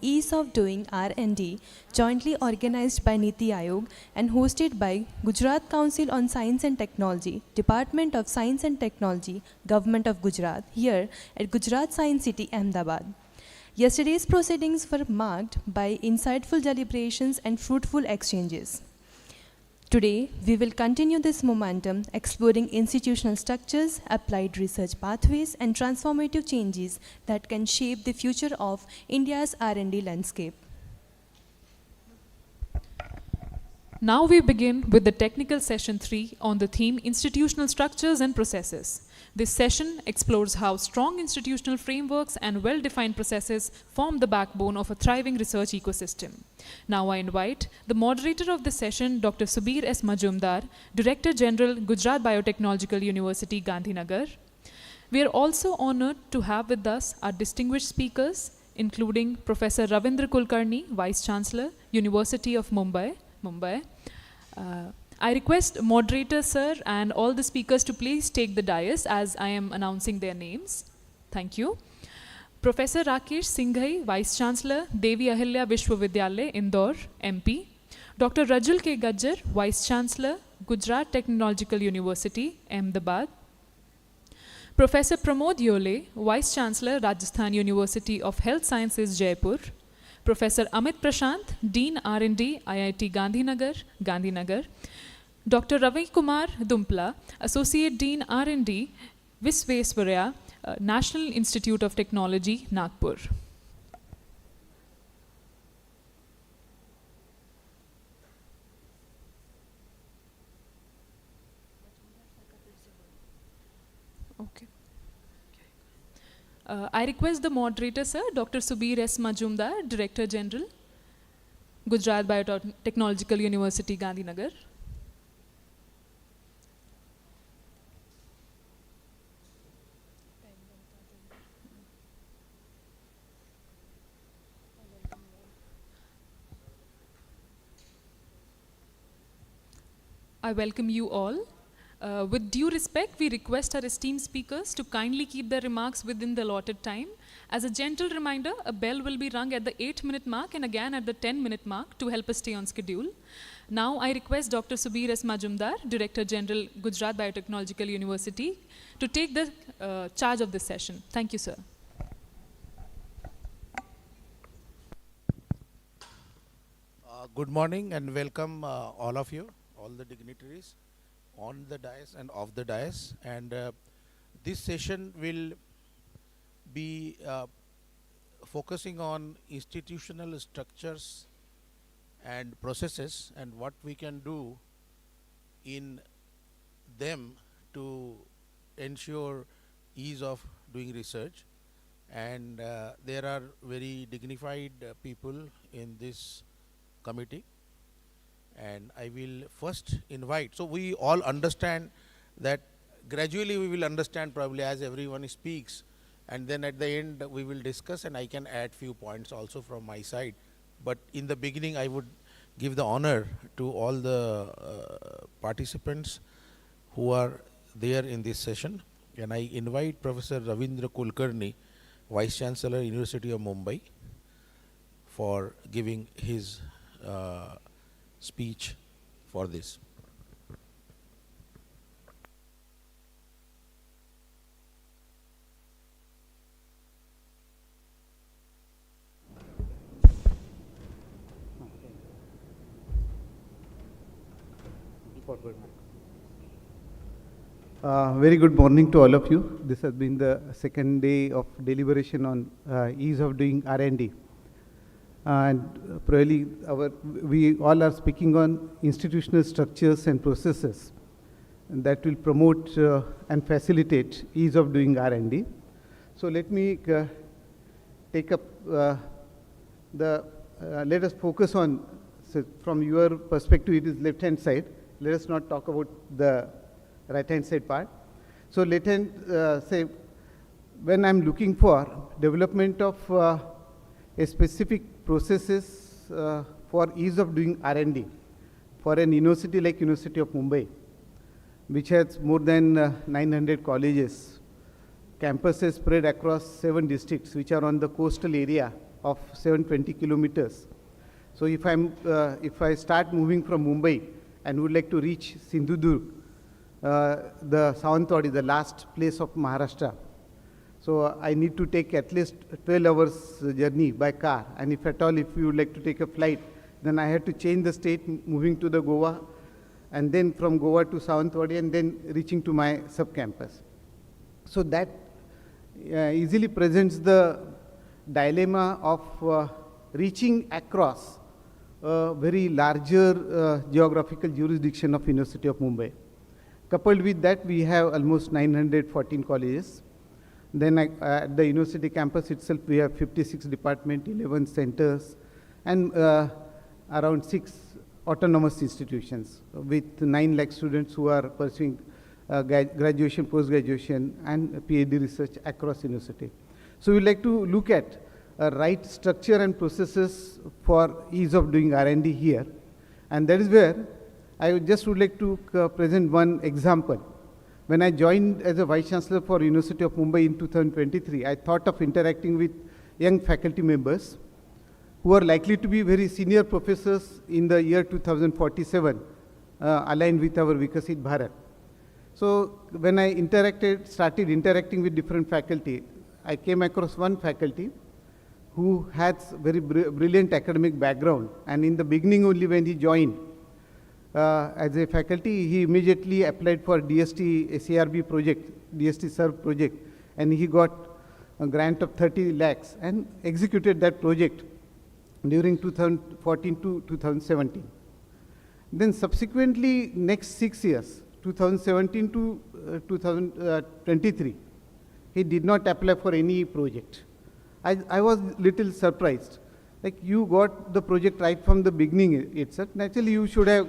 Ease of Doing R&D, jointly organized by Niti Aayog and hosted by Gujarat Council on Science and Technology, Department of Science and Technology, Government of Gujarat, here at Gujarat Science City, Ahmedabad. Yesterday's proceedings were marked by insightful deliberations and fruitful exchanges. Today, we will continue this momentum, exploring institutional structures, applied research pathways, and transformative changes that can shape the future of India's R&D landscape. Now we begin with the technical session 3 on the theme Institutional Structures and Processes. This session explores how strong institutional frameworks and well-defined processes form the backbone of a thriving research ecosystem. Now I invite the moderator of the session, Dr. Subir S. Majumdar, Director General, Gujarat Biotechnological University, Gandhinagar. We are also honored to have with us our distinguished speakers, including Professor Ravindra Kulkarni, Vice Chancellor, University of Mumbai. I request moderator sir and all the speakers to please take the dais as I am announcing their names. Thank you. Professor Rakesh Singhai, Vice Chancellor, Devi Ahilya Vishwavidyalaya, Indore, MP. Dr. Rajul K. Gajjar, Vice Chancellor, Gujarat Technological University, Ahmedabad. Professor Pramod Yole, Vice Chancellor, Rajasthan University of Health Sciences, Jaipur. Professor Amit Prashant, Dean R&D, IIT Gandhinagar. Dr. Ravi Kumar Dumpla, Associate Dean R&D, Visvesvaraya, National Institute of Technology, Nagpur. Okay. I request the moderator, sir, Dr. Subir S. Majumdar, Director General, Gujarat Biotechnological University, Gandhinagar. I welcome you all. With due respect, we request our esteemed speakers to kindly keep their remarks within the allotted time. As a gentle reminder, a bell will be rung at the 8-minute mark and again at the 10-minute mark to help us stay on schedule. Now I request Dr. Subir S. Majumdar, Director General, Gujarat Biotechnological University, to take the charge of this session. Thank you, sir. Good morning and welcome all of you, all the dignitaries on the dais and off the dais. And this session will be focusing on institutional structures and processes and what we can do in them to ensure ease of doing research. And there are very dignified people in this committee. And I will first invite, so we all understand that gradually we will understand probably as everyone speaks, and then at the end we will discuss and I can add few points also from my side. But in the beginning I would give the honor to all the participants who are there in this session, and I invite Professor Ravindra Kulkarni, Vice Chancellor, University of Mumbai, for giving his speech for this. Very good morning to all of you. This has been the second day of deliberation on ease of doing R&D. And probably we all are speaking on institutional structures and processes and that will promote and facilitate ease of doing R&D. So let me take up let us focus on, so from your perspective it is left hand side. Let us not talk about the right hand side part. So let us say when I am looking for development of a specific processes for ease of doing R&D for an university like University of Mumbai, which has more than 900 colleges, campuses spread across 7 districts which are on the coastal area of 720 kilometers. So if I start moving from Mumbai and would like to reach Sindhudurg, the Sawantwadi, the last place of Maharashtra, so I need to take at least 12 hours journey by car. And if at all, if you would like to take a flight, then I had to change the state, moving to the Goa, and then from Goa to Sawantwadi, and then reaching to my sub-campus. So that easily presents the dilemma of reaching across a very larger geographical jurisdiction of University of Mumbai. Coupled with that, we have almost 914 colleges. Then at the university campus itself, we have 56 departments, 11 centers, and around 6 autonomous institutions with 9 lakh students who are pursuing graduation, post-graduation, and PhD research across university. So we'd like to look at right structure and processes for ease of doing R&D here. And that is where I just would like to present one example. When I joined as a Vice Chancellor for University of Mumbai in 2023, I thought of interacting with young faculty members who are likely to be very senior professors in the year 2047, aligned with our Vikasit Bharat. So when I started interacting with different faculty, I came across one faculty who has very brilliant academic background. And in the beginning only when he joined as a faculty, he immediately applied for DST SARB project, DST SERV project, and he got a grant of 30 lakhs and executed that project during 2014 to 2017. Then subsequently, next 6 years, 2017 to 2023, he did not apply for any project. I was little surprised. Like, you got the project right from the beginning itself. Naturally, you should have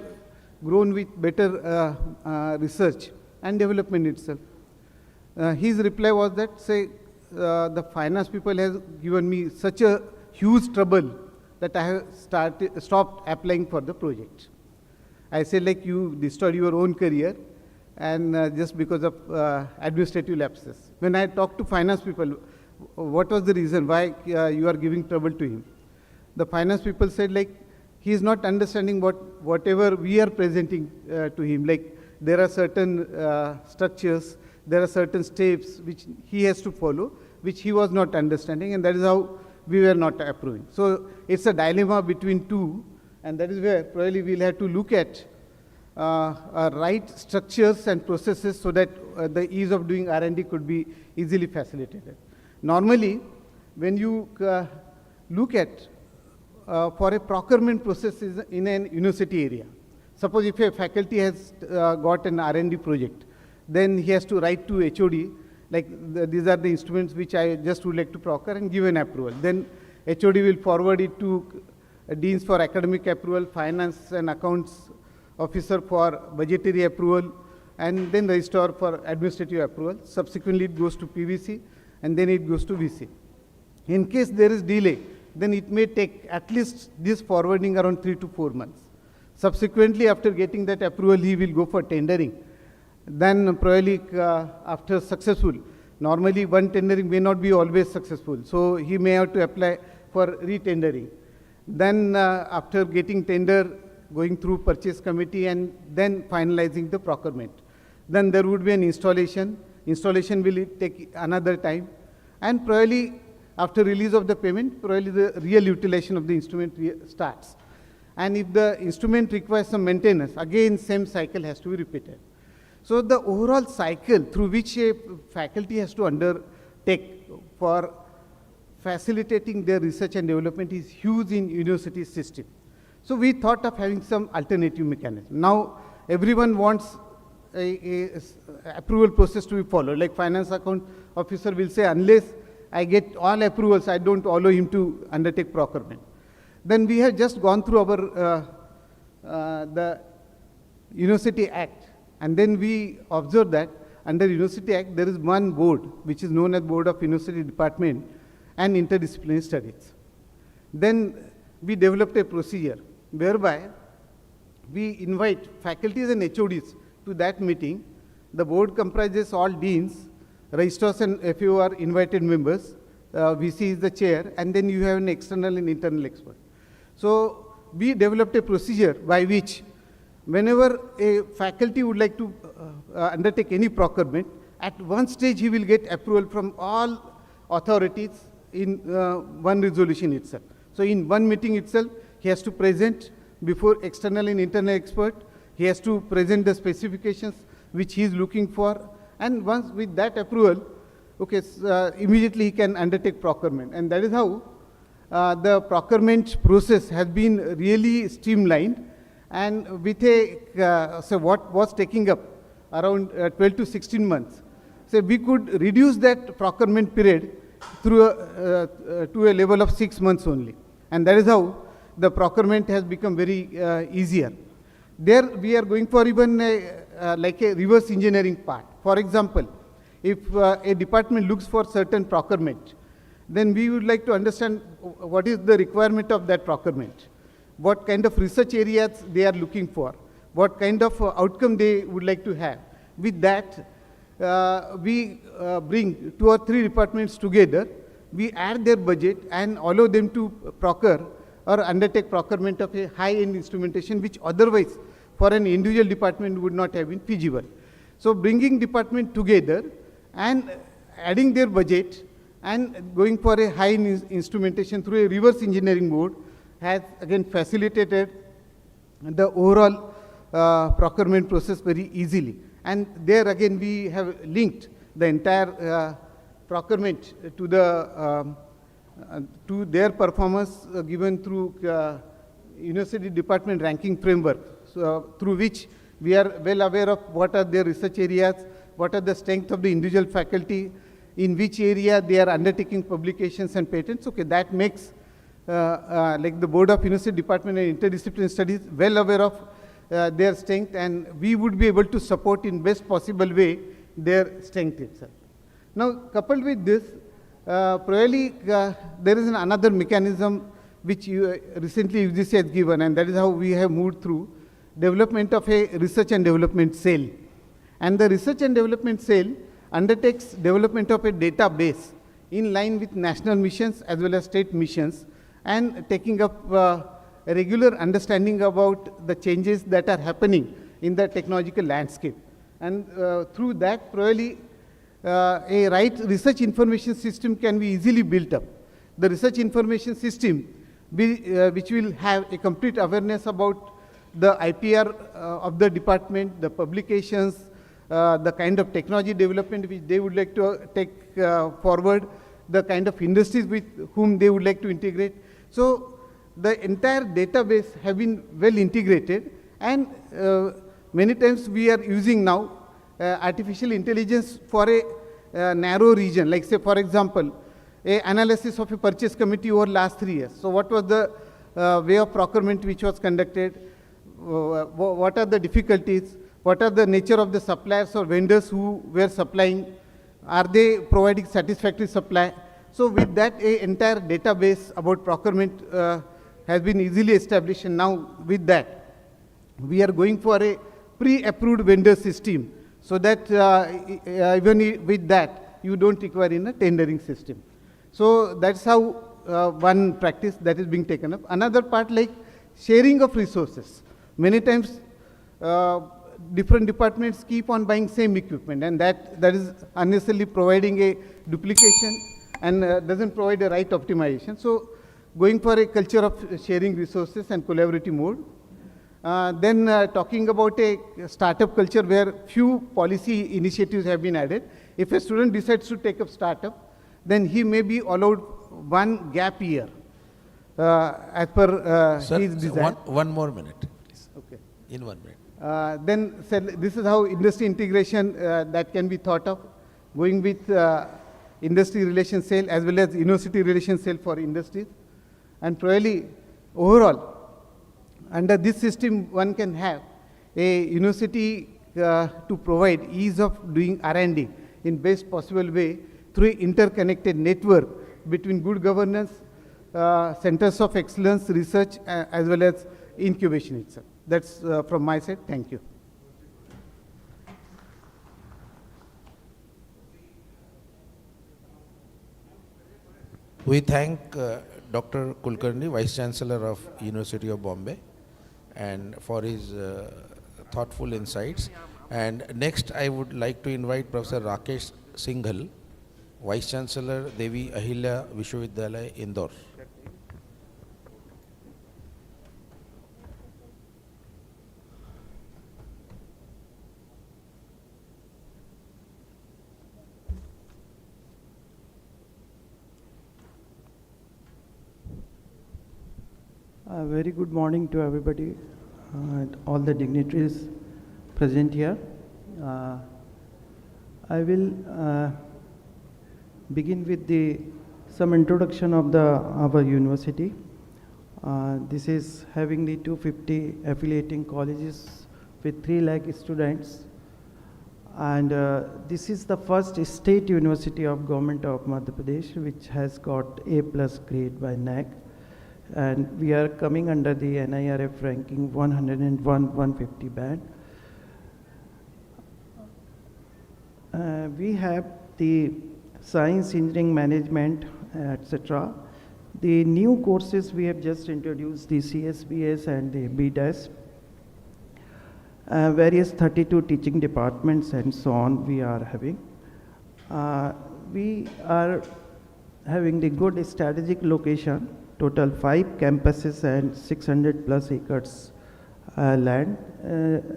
grown with better research and development itself. His reply was that, the finance people has given me such a huge trouble that I have stopped applying for the project. I said, like, you destroyed your own career and just because of administrative lapses. When I talked to finance people, what was the reason why you are giving trouble to him? The finance people said, like, he is not understanding whatever we are presenting to him. Like, there are certain structures, there are certain steps which he has to follow, which he was not understanding, and that is how we were not approving. So it's a dilemma between two, and that is where probably we'll have to look at right structures and processes so that the ease of doing R&D could be easily facilitated. Normally, when you look at for a procurement process in an university area, suppose if a faculty has got an R&D project, then he has to write to HOD, like these are the instruments which I just would like to procure and give an approval. Then HOD will forward it to deans for academic approval, finance and accounts officer for budgetary approval, and then registrar for administrative approval. Subsequently, it goes to PVC, and then it goes to VC. In case there is delay, then it may take at least this forwarding around 3 to 4 months. Subsequently, after getting that approval, he will go for tendering. Then probably after successful, normally one tendering may not be always successful, so he may have to apply for re-tendering. Then after getting tender, going through purchase committee and then finalizing the procurement. Then there would be an installation. Installation will take another time, and probably after release of the payment, probably the real utilization of the instrument starts. And if the instrument requires some maintenance, again same cycle has to be repeated. So the overall cycle through which a faculty has to undertake for facilitating their research and development is huge in university system. So we thought of having some alternative mechanism. Now everyone wants a approval process to be followed. Like finance account officer will say, unless I get all approvals, I don't allow him to undertake procurement. Then we have just gone through our the University Act, and then we observed that under University Act there is one board which is known as Board of University Department and Interdisciplinary Studies. Then we developed a procedure whereby we invite faculties and HODs to that meeting. The board comprises all deans, registrars and FAO are invited members. VC is the chair, and then you have an external and internal expert. So we developed a procedure by which whenever a faculty would like to undertake any procurement, at one stage he will get approval from all authorities in one resolution itself. So in one meeting itself, he has to present before external and internal expert, he has to present the specifications which he is looking for, and once with that approval, okay, immediately he can undertake procurement. And that is how the procurement process has been really streamlined, and with a, so what was taking up around 12 to 16 months. So we could reduce that procurement period through to a level of 6 months only. And that is how the procurement has become very easier. There we are going for even like a reverse engineering part. For example, if a department looks for certain procurement, then we would like to understand what is the requirement of that procurement, what kind of research areas they are looking for, what kind of outcome they would like to have. With that, we bring 2 or 3 departments together, we add their budget and allow them to procure or undertake procurement of a high-end instrumentation which otherwise for an individual department would not have been feasible. So bringing department together and adding their budget and going for a high-end instrumentation through a reverse engineering mode has again facilitated the overall procurement process very easily. And there again we have linked the entire procurement to the to their performance given through university department ranking framework, so, through which we are well aware of what are their research areas, what are the strength of the individual faculty, in which area they are undertaking publications and patents. Okay, that makes like the Board of University Department and Interdisciplinary Studies well aware of their strength, and we would be able to support in best possible way their strength itself. Now, coupled with this, probably there is another mechanism which recently UGC has given, and that is how we have moved through development of a research and development cell. And the research and development cell undertakes development of a database in line with national missions as well as state missions, and taking up a regular understanding about the changes that are happening in the technological landscape. And through that, probably a right research information system can be easily built up. The research information system which will have a complete awareness about the IPR of the department, the publications, the kind of technology development which they would like to take forward, the kind of industries with whom they would like to integrate. So the entire database have been well integrated, and many times we are using now artificial intelligence for a narrow region, like say for example, a analysis of a purchase committee over last 3 years. So what was the way of procurement which was conducted, what are the difficulties, what are the nature of the suppliers or vendors who were supplying, are they providing satisfactory supply. So with that, a entire database about procurement has been easily established, and now with that, we are going for a pre-approved vendor system, so that even with that, you don't require in a tendering system. So that's how one practice that is being taken up. Another part, like sharing of resources. Many times, different departments keep on buying same equipment, and that is unnecessarily providing a duplication and doesn't provide a right optimization. So going for a culture of sharing resources and collaborative mode. Then talking about a startup culture where few policy initiatives have been added. If a student decides to take up startup, then he may be allowed 1 gap year as per his desire. One more minute, please. Okay. In 1 minute. Then this is how industry integration that can be thought of, going with industry relation cell as well as university relation cell for industries. And probably overall, under this system, one can have a university to provide ease of doing R&D in best possible way through interconnected network between good governance, centers of excellence, research, as well as incubation itself. That's from my side. Thank you. We thank Dr. Kulkarni, Vice Chancellor of University of Bombay, and for his thoughtful insights. And next, I would like to invite Professor Rakesh Singhal, Vice Chancellor, Devi Ahilya Vishwavidyalaya, Indore. Very good morning to everybody, all the dignitaries present here. I will begin with some introduction of our university. This is having the 250 affiliating colleges with 3 lakh students, and this is the first state university of Government of Madhya Pradesh which has got A+ grade by NAC. And we are coming under the NIRF ranking 101-150 band. We have the science, engineering, management, etc. The new courses we have just introduced, the CSBS and the BDAS. Various 32 teaching departments and so on we are having. We are having the good strategic location. Total 5 campuses and 600 plus acres land.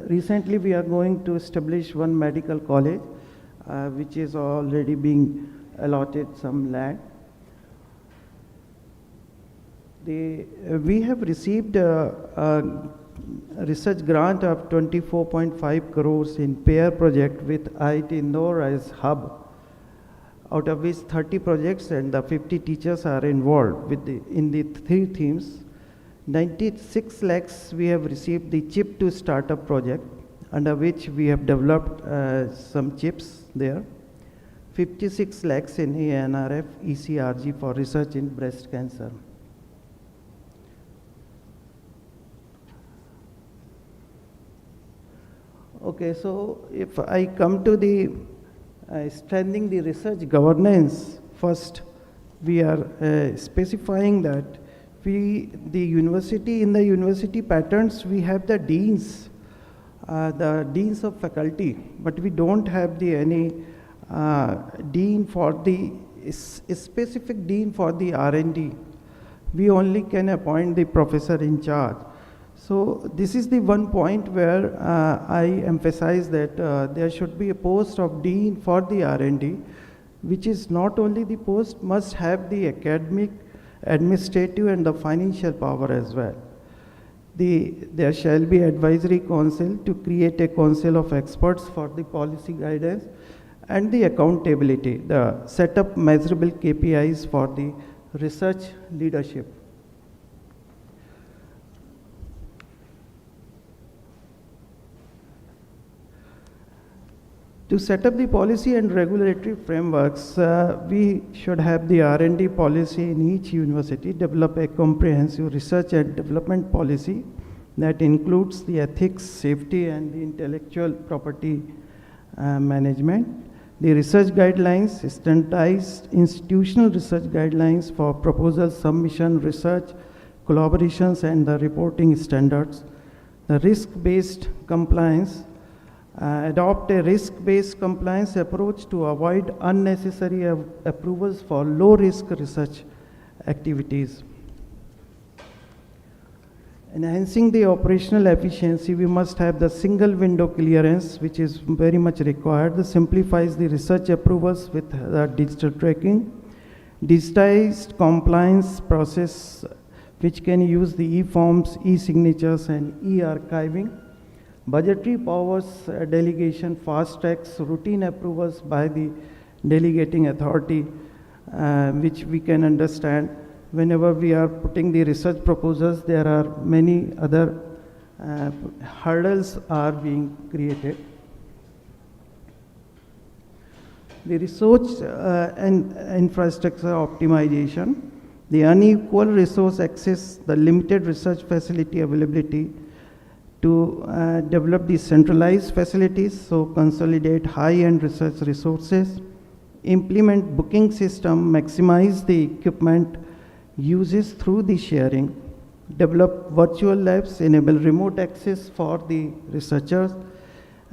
Recently we are going to establish 1 medical college which is already being allotted some land. We have received a research grant of 24.5 crores in pair project with IIT Indore as hub, out of which 30 projects and the 50 teachers are involved in the 3 themes. 96 lakhs we have received the chip to startup project, under which we have developed some chips there. 56 lakhs in ANRF ECRG for research in breast cancer. Okay, so if I come to the strengthening the research governance, first we are specifying that in the university patterns we have the deans of faculty, but we don't have any dean for the specific dean for the R&D. We only can appoint the professor in charge. So this is the one point where I emphasize that there should be a post of dean for the R&D, which is not only the post, must have the academic, administrative and the financial power as well. There shall be advisory council to create a council of experts for the policy guidance and the accountability, the set up measurable KPIs for the research leadership. To set up the policy and regulatory frameworks, we should have the R&D policy in each university, develop a comprehensive research and development policy that includes the ethics, safety, and the intellectual property management. The research guidelines, standardized institutional research guidelines for proposal submission, research, collaborations, and the reporting standards. The risk-based compliance, adopt a risk-based compliance approach to avoid unnecessary approvals for low-risk research activities. Enhancing the operational efficiency, we must have the single window clearance, which is very much required. This simplifies the research approvals with digital tracking. Digitized compliance process, which can use the e-forms, e-signatures, and e-archiving. Budgetary powers delegation, fast tracks, routine approvals by the delegating authority, which we can understand. Whenever we are putting the research proposals, there are many other hurdles are being created. The research and infrastructure optimization, the unequal resource access, the limited research facility availability, to develop the centralized facilities, so consolidate high-end research resources, implement booking system, maximize the equipment uses through the sharing, develop virtual labs, enable remote access for the researchers,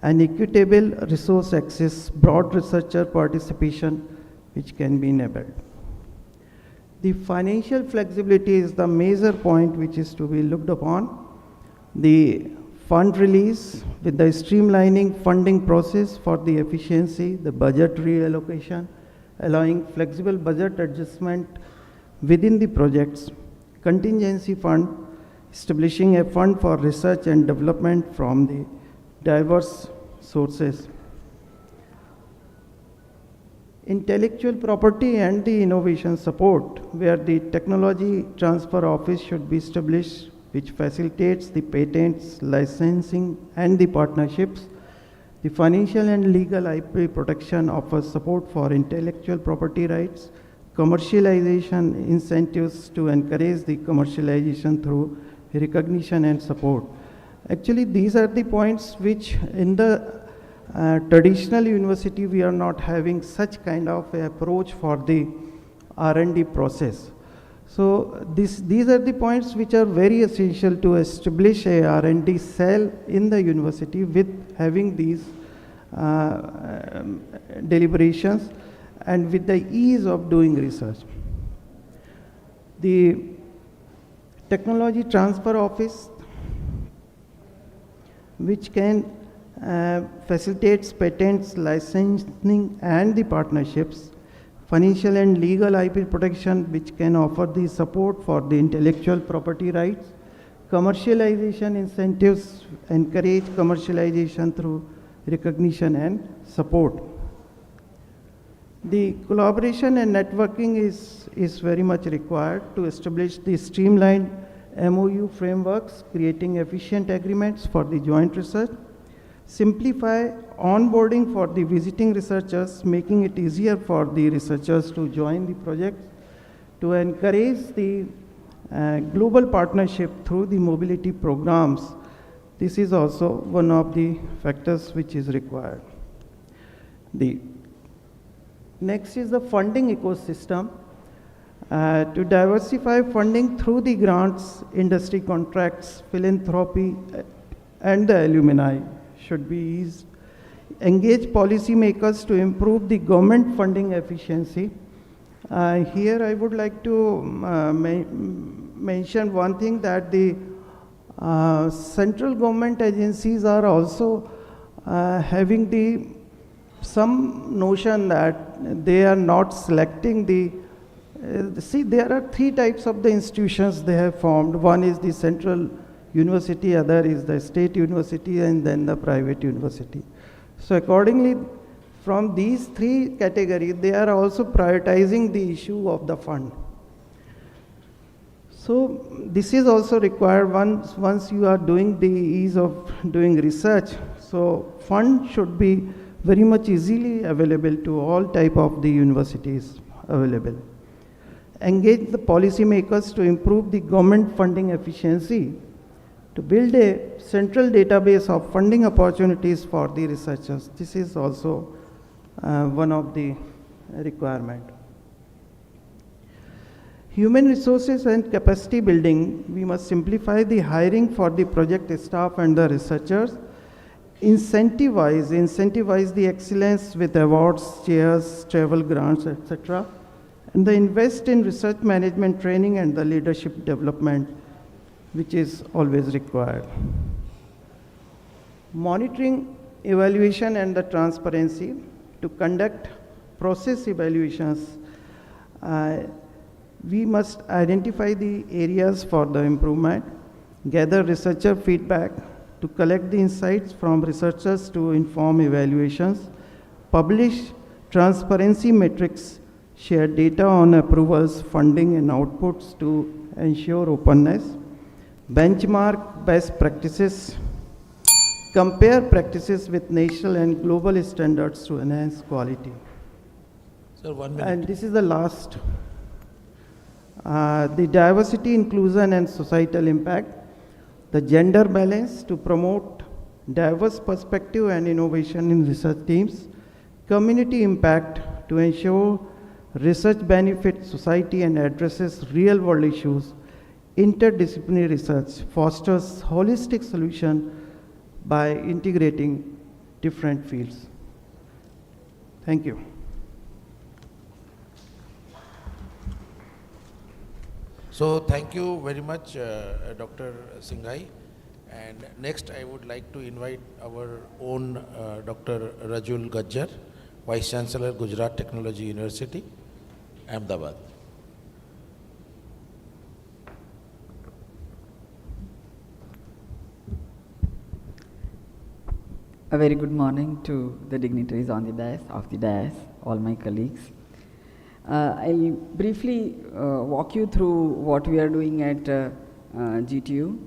and equitable resource access, broad researcher participation, which can be enabled. The financial flexibility is the major point which is to be looked upon. The fund release with the streamlining funding process for the efficiency, the budget reallocation, allowing flexible budget adjustment within the projects, contingency fund, establishing a fund for research and development from the diverse sources. Intellectual property and the innovation support, where the technology transfer office should be established, which facilitates the patents, licensing, and the partnerships. The financial and legal IP protection offers support for intellectual property rights, commercialization incentives to encourage the commercialization through recognition and support. Actually, these are the points which in the traditional university we are not having such kind of approach for the R&D process. So these are the points which are very essential to establish a R&D cell in the university with having these deliberations and with the ease of doing research. The Technology Transfer Office, which can facilitates patents, licensing, and the partnerships, financial and legal IP protection, which can offer the support for the intellectual property rights, commercialization incentives, encourage commercialization through recognition and support. The collaboration and networking is very much required to establish the streamlined MOU frameworks, creating efficient agreements for the joint research, simplify onboarding for the visiting researchers, making it easier for the researchers to join the project, to encourage the global partnership through the mobility programs. This is also one of the factors which is required. The next is the funding ecosystem. To diversify funding through the grants, industry contracts, philanthropy, and the alumni should be eased. Engage policymakers to improve the government funding efficiency. Here I would like to mention one thing, that the central government agencies are also having some notion that they are not selecting the see, there are three types of the institutions they have formed. One is the central university, other is the state university, and then the private university. So accordingly, from these three categories, they are also prioritizing the issue of the fund. So this is also required once you are doing the ease of doing research. So fund should be very much easily available to all type of the universities available. Engage the policymakers to improve the government funding efficiency, to build a central database of funding opportunities for the researchers. This is also one of the requirements. Human resources and capacity building, we must simplify the hiring for the project staff and the researchers, incentivize the excellence with awards, chairs, travel grants, etc., and the invest in research management training and the leadership development, which is always required. Monitoring, evaluation, and the transparency to conduct process evaluations. We must identify the areas for the improvement, gather researcher feedback to collect the insights from researchers to inform evaluations, publish transparency metrics, share data on approvals, funding, and outputs to ensure openness, benchmark best practices, compare practices with national and global standards to enhance quality. Sir, 1 minute. And this is the last. The diversity, inclusion, and societal impact, the gender balance to promote diverse perspective and innovation in research teams, community impact to ensure research benefits society and addresses real-world issues, interdisciplinary research fosters holistic solution by integrating different fields. Thank you. So thank you very much, Dr. Singhai. And next, I would like to invite our own Dr. Rajul Gajjar, Vice Chancellor, Gujarat Technology University, Ahmedabad. A very good morning to the dignitaries on the dais, all my colleagues. I'll briefly walk you through what we are doing at GTU.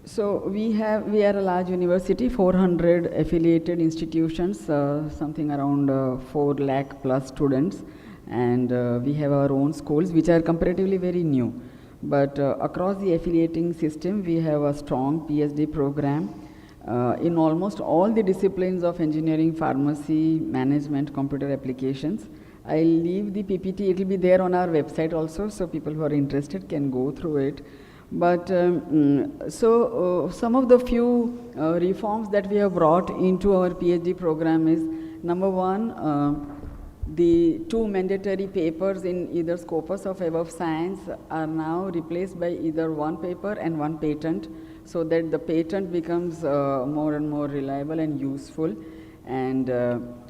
So we are a large university, 400 affiliated institutions, something around 4 lakh plus students, and we have our own schools which are comparatively very new. But across the affiliating system, we have a strong PhD program in almost all the disciplines of engineering, pharmacy, management, computer applications. I'll leave the PPT, it will be there on our website also, so people who are interested can go through it. But some of the few reforms that we have brought into our PhD program is, number one, the 2 mandatory papers in either scopus of above science are now replaced by either 1 paper and 1 patent, so that the patent becomes more and more reliable and useful. And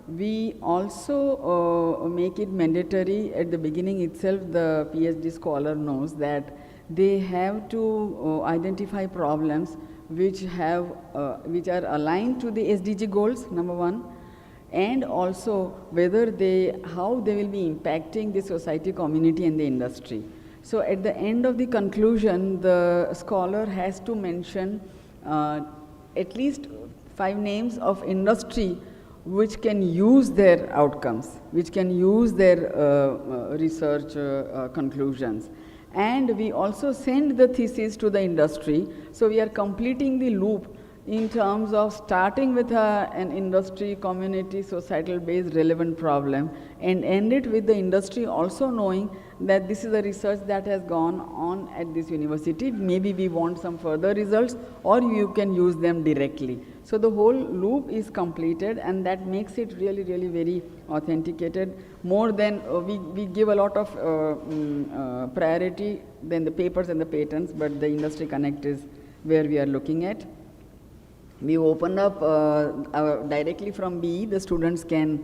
we also make it mandatory at the beginning itself. The PhD scholar knows that they have to identify problems which are aligned to the SDG goals, number one, and also how they will be impacting the society, community and the industry. So at the end of the conclusion, the scholar has to mention at least 5 names of industry which can use their outcomes, which can use their research conclusions. And we also send the thesis to the industry, so we are completing the loop in terms of starting with an industry, community, societal based relevant problem and end it with the industry also knowing that this is a research that has gone on at this university. Maybe we want some further results or you can use them directly. So the whole loop is completed and that makes it really, really very authenticated. More than we give a lot of priority than the papers and the patents, but the industry connect is where we are looking at. We opened up directly from BE, the students can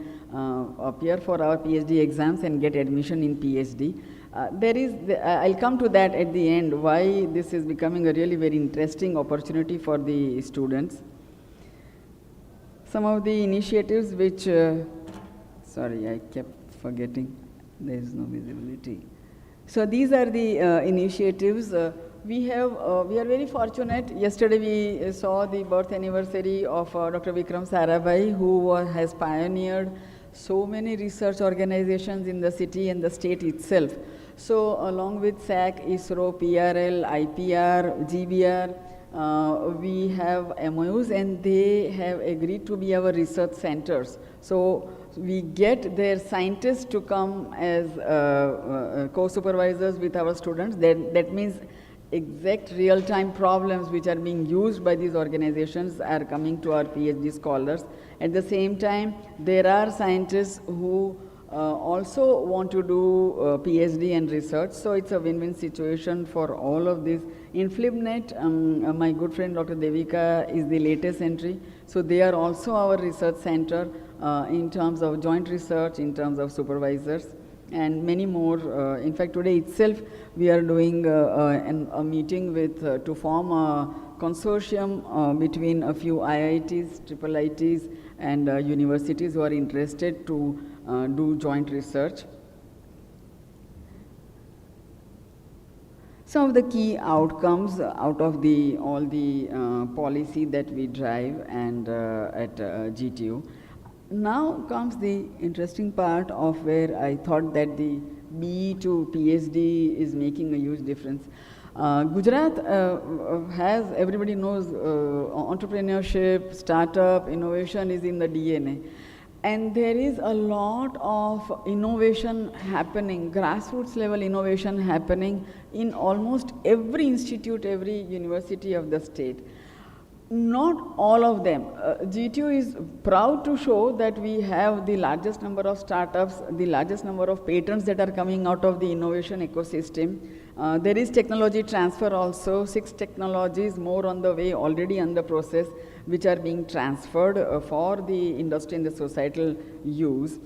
appear for our PhD exams and get admission in PhD. I'll come to that at the end, why this is becoming a really very interesting opportunity for the students. Some of the initiatives which, sorry, I kept forgetting, there is no visibility. So these are the initiatives. We are very fortunate. Yesterday we saw the birth anniversary of Dr. Vikram Sarabhai, who has pioneered so many research organizations in the city and the state itself. So along with SAC, ISRO, PRL, IPR, GBR, we have MOUs and they have agreed to be our research centers. So we get their scientists to come as co-supervisors with our students. That means exact real-time problems which are being used by these organizations are coming to our PhD scholars. At the same time, there are scientists who also want to do PhD and research, so it's a win-win situation for all of this. In FlipNet, my good friend Dr. Devika is the latest entry, so they are also our research center in terms of joint research, in terms of supervisors, and many more. In fact, today itself, we are doing a meeting with to form a consortium between a few IITs, triple ITs, and universities who are interested to do joint research. Some of the key outcomes out of all the policy that we drive and at GTU. Now comes the interesting part of where I thought that the BE to PhD is making a huge difference. Gujarat has, everybody knows, entrepreneurship, startup, innovation is in the DNA. And there is a lot of innovation happening, grassroots level innovation happening in almost every institute, every university of the state. Not all of them. GTU is proud to show that we have the largest number of startups, the largest number of patents that are coming out of the innovation ecosystem. There is technology transfer also, 6 technologies more on the way, already on the process, which are being transferred for the industry and the societal use.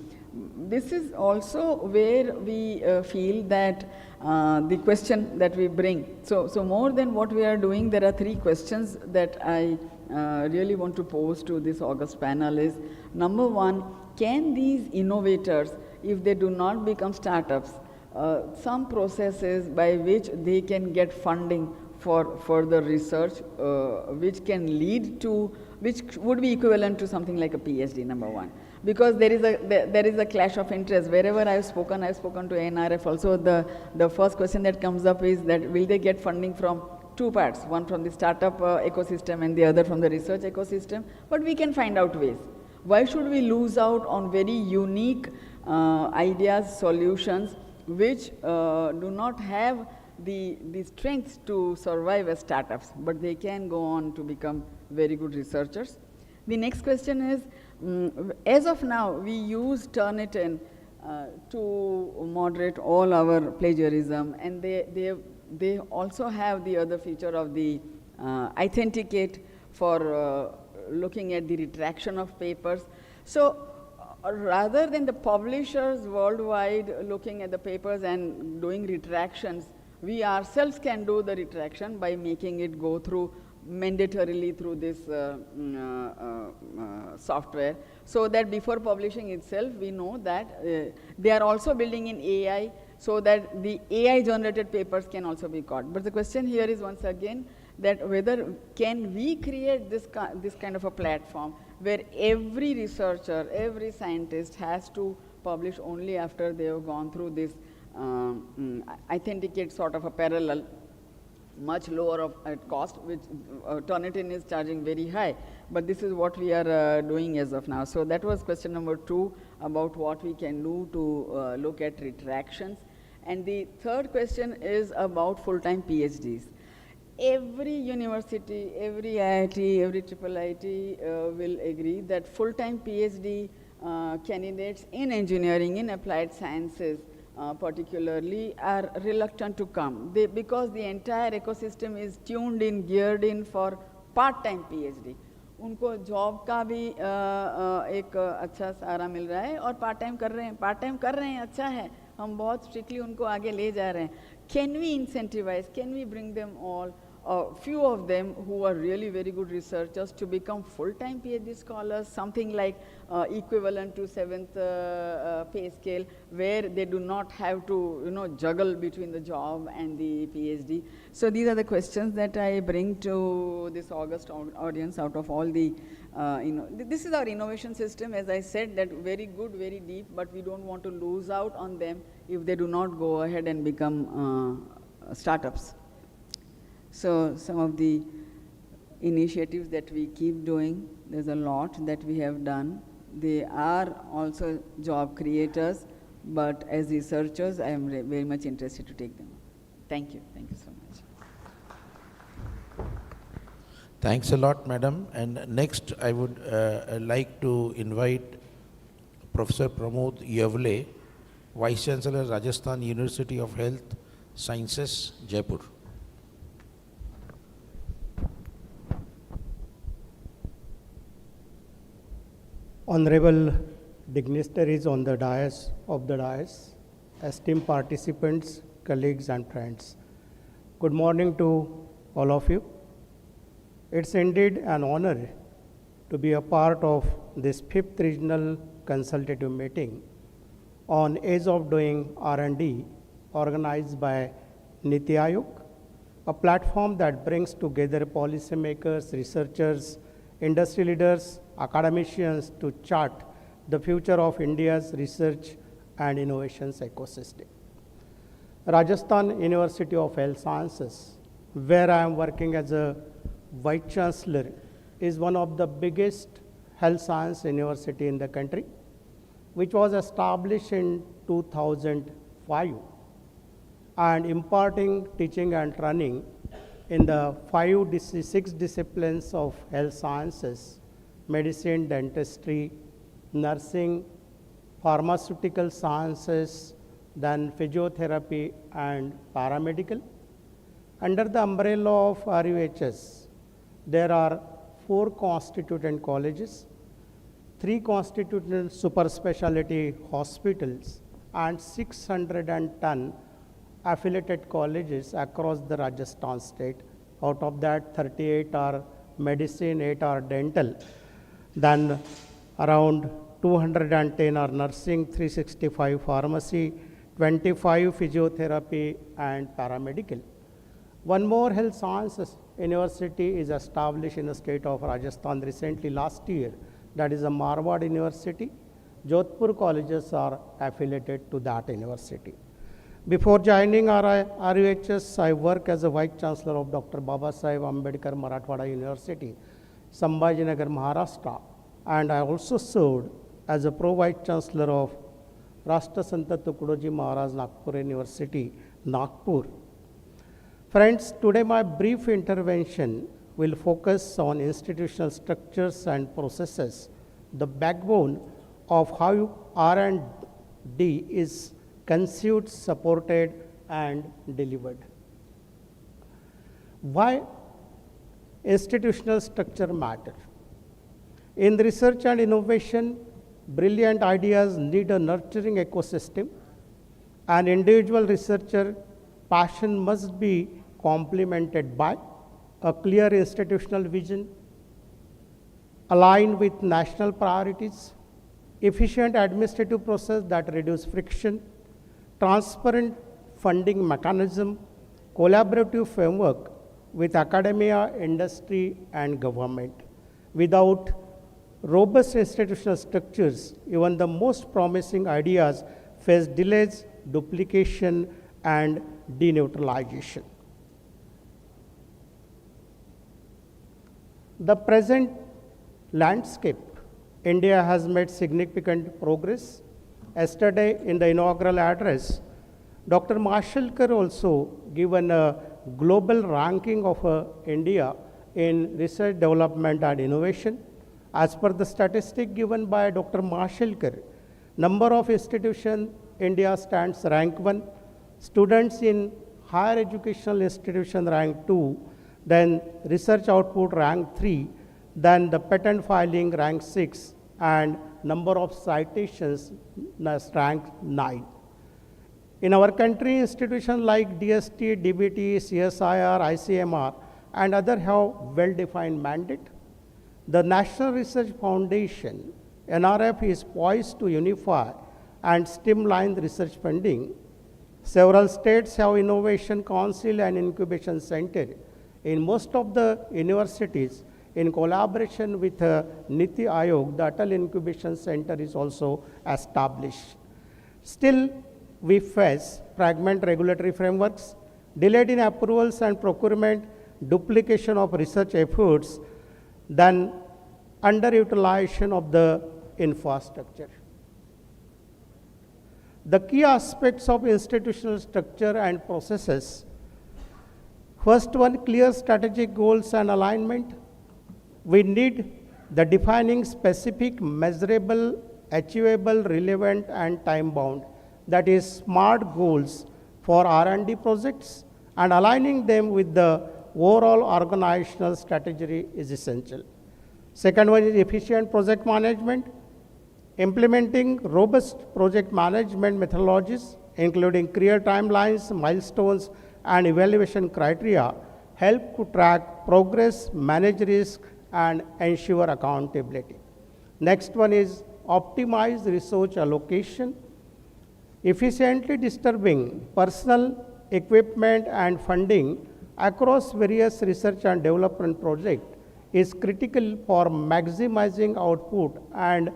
This is also where we feel that the question that we bring. So more than what we are doing, there are 3 questions that I really want to pose to this August panel is, number 1, can these innovators, if they do not become startups, some processes by which they can get funding for further research, which can lead to, which would be equivalent to something like a PhD, number 1. Because there is a clash of interest. Wherever I've spoken to NRF also, the first question that comes up is that will they get funding from 2 parts, one from the startup ecosystem and the other from the research ecosystem, but we can find out ways. Why should we lose out on very unique ideas, solutions, which do not have the strength to survive as startups, but they can go on to become very good researchers? The next question is, as of now, we use Turnitin to moderate all our plagiarism, and they also have the other feature of the authenticate for looking at the retraction of papers. So rather than the publishers worldwide looking at the papers and doing retractions, we ourselves can do the retraction by making it go through mandatorily through this software, so that before publishing itself, we know that they are also building in AI, so that the AI generated papers can also be caught. But the question here is once again that whether can we create this kind of a platform where every researcher, every scientist has to publish only after they have gone through this authenticate sort of a parallel, much lower at cost, which Turnitin is charging very high. But this is what we are doing as of now. So that was question number 2, about what we can do to look at retractions. And the third question is about full-time PhDs. Every university, every IIT, every IIIT will agree that full-time PhD candidates in engineering, in applied sciences, particularly are reluctant to come because the entire ecosystem is tuned in, geared in for part-time PhD. उनको job का भी एक अच्छा सहारा मिल रहा है और part time कर रहे हैं अच्छा है, हम बहुत स्ट्रिक्टली उनको आगे ले जा रहे हैं. Can we incentivize, can we bring them all, few of them who are really very good researchers, to become full-time PhD scholars, something like equivalent to 7th pay scale, where they do not have to juggle between the job and the PhD. So these are the questions that I bring to this August audience out of all the, this is our innovation system, as I said, that very good, very deep, but we don't want to lose out on them if they do not go ahead and become startups. So some of the initiatives that we keep doing, there's a lot that we have done. They are also job creators, but as researchers, I am very much interested to take them. Thank you so much. Thanks a lot, madam. And next, I would like to invite Professor Pramod Yavle, Vice Chancellor, Rajasthan University of Health Sciences, Jaipur. Honorable dignitaries on the dais, esteemed participants, colleagues and friends. Good morning to all of you. It's indeed an honor to be a part of this 5th regional consultative meeting on ease of doing R&D organized by Niti Aayog, a platform that brings together policymakers, researchers, industry leaders, academicians to chart the future of India's research and innovations ecosystem. Rajasthan University of Health Sciences, where I am working as a Vice Chancellor, is one of the biggest health science university in the country. which was established in 2005 and imparting teaching and training in the 6 disciplines of health sciences, medicine, dentistry, nursing, pharmaceutical sciences, then physiotherapy and paramedical. Under the umbrella of RUHS, there are 4 constituent colleges, 3 constituent super specialty hospitals, and 610 affiliated colleges across the Rajasthan state. Out of that, 38 are medicine, 8 are dental. Then around 210 are nursing, 365 pharmacy, 25 physiotherapy and paramedical. One more health sciences university is established in the state of Rajasthan recently last year, that is a Marwad University. Jodhpur colleges are affiliated to that university. Before joining RUHS, I work as a Vice Chancellor of Dr. Babasaheb Ambedkar Marathwada University, Sambhajinagar, Maharashtra, and I also served as a Pro-Vice Chancellor of Rashtrasanta Tukadoji Maharaj Nagpur University, Nagpur. Friends, today my brief intervention will focus on institutional structures and processes, the backbone of how R&D is conceived, supported, and delivered. Why institutional structure matter? In research and innovation, brilliant ideas need a nurturing ecosystem. An individual researcher passion must be complemented by a clear institutional vision, aligned with national priorities, efficient administrative process that reduce friction, transparent funding mechanism, collaborative framework with academia, industry, and government. Without robust institutional structures, even the most promising ideas face delays, duplication, and denuclearization. The present landscape, India has made significant progress. Yesterday, in the inaugural address, Dr. Mashelkar also given a global ranking of India in research, development, and innovation. As per the statistic given by Dr. Mashelkar, number of institutions, India stands rank 1, students in higher educational institution rank 2, then research output rank 3, then the patent filing rank 6, and number of citations rank 9. In our country, institutions like DST, DBT, CSIR, ICMR, and other have well-defined mandate. The National Research Foundation, NRF, is poised to unify and streamline the research funding. Several states have innovation council and incubation center. In most of the universities, in collaboration with Niti Aayog, the Atal Incubation Center is also established. Still, we face fragmented regulatory frameworks, delayed in approvals and procurement, duplication of research efforts, then underutilization of the infrastructure. The key aspects of institutional structure and processes. First one, clear strategic goals and alignment. We need the defining specific, measurable, achievable, relevant, and time-bound, that is SMART goals for R&D projects, and aligning them with the overall organizational strategy is essential. Second one is efficient project management. Implementing robust project management methodologies, including clear timelines, milestones, and evaluation criteria, help to track progress, manage risk, and ensure accountability. Next one is optimize research allocation. Efficiently distributing personnel, equipment, and funding across various research and development projects is critical for maximizing output and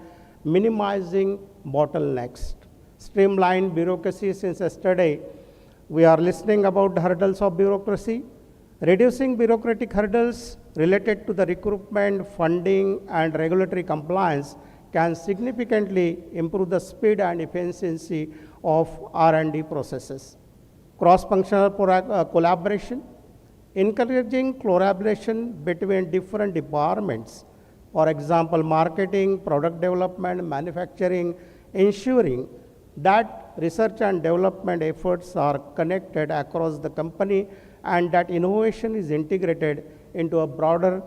minimizing bottlenecks. Streamline bureaucracy. Since yesterday, we are listening about the hurdles of bureaucracy. Reducing bureaucratic hurdles related to the recruitment, funding, and regulatory compliance can significantly improve the speed and efficiency of R&D processes. Cross-functional collaboration, encouraging collaboration between different departments, for example, marketing, product development, manufacturing, ensuring that research and development efforts are connected across the company and that innovation is integrated into a broader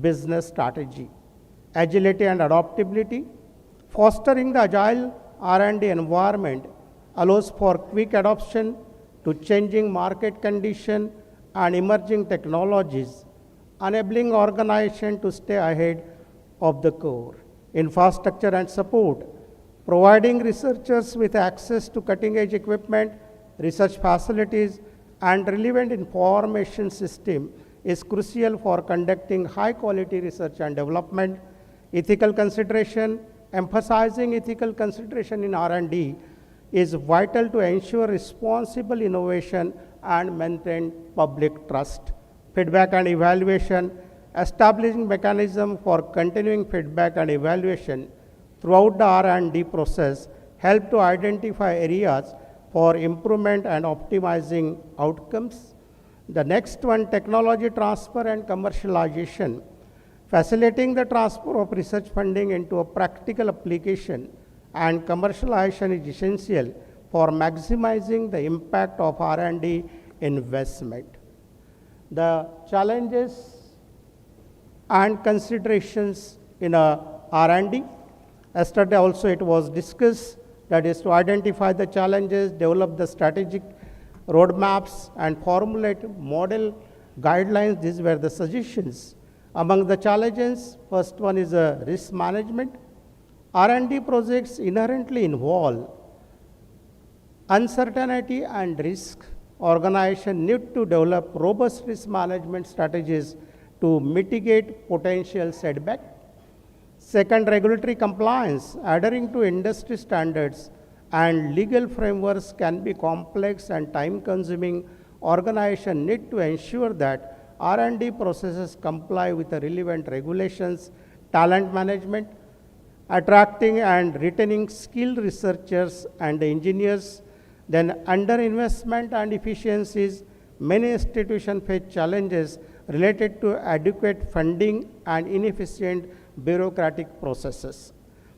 business strategy. Agility and adaptability, fostering the agile R&D environment allows for quick adoption to changing market conditions and emerging technologies, enabling organizations to stay ahead of the curve. Infrastructure and support, providing researchers with access to cutting-edge equipment, research facilities, and relevant information system is crucial for conducting high-quality research and development. Ethical consideration, emphasizing ethical consideration in R&D is vital to ensure responsible innovation and maintain public trust. Feedback and evaluation, establishing mechanism for continuing feedback and evaluation throughout the R&D process help to identify areas for improvement and optimizing outcomes. The next one, technology transfer and commercialization. Facilitating the transfer of research funding into a practical application and commercialization is essential for maximizing the impact of R&D investment. The challenges and considerations in R&D. Yesterday also it was discussed, that is to identify the challenges, develop the strategic roadmaps, and formulate model guidelines. These were the suggestions. Among the challenges, first one is risk management. R&D projects inherently involve uncertainty and risk. Organizations need to develop robust risk management strategies to mitigate potential setback. Second, regulatory compliance. Adhering to industry standards and legal frameworks can be complex and time-consuming. Organizations need to ensure that R&D processes comply with the relevant regulations. Talent management, attracting and retaining skilled researchers and engineers. Then underinvestment and efficiencies. Many institutions face challenges related to adequate funding and inefficient bureaucratic processes.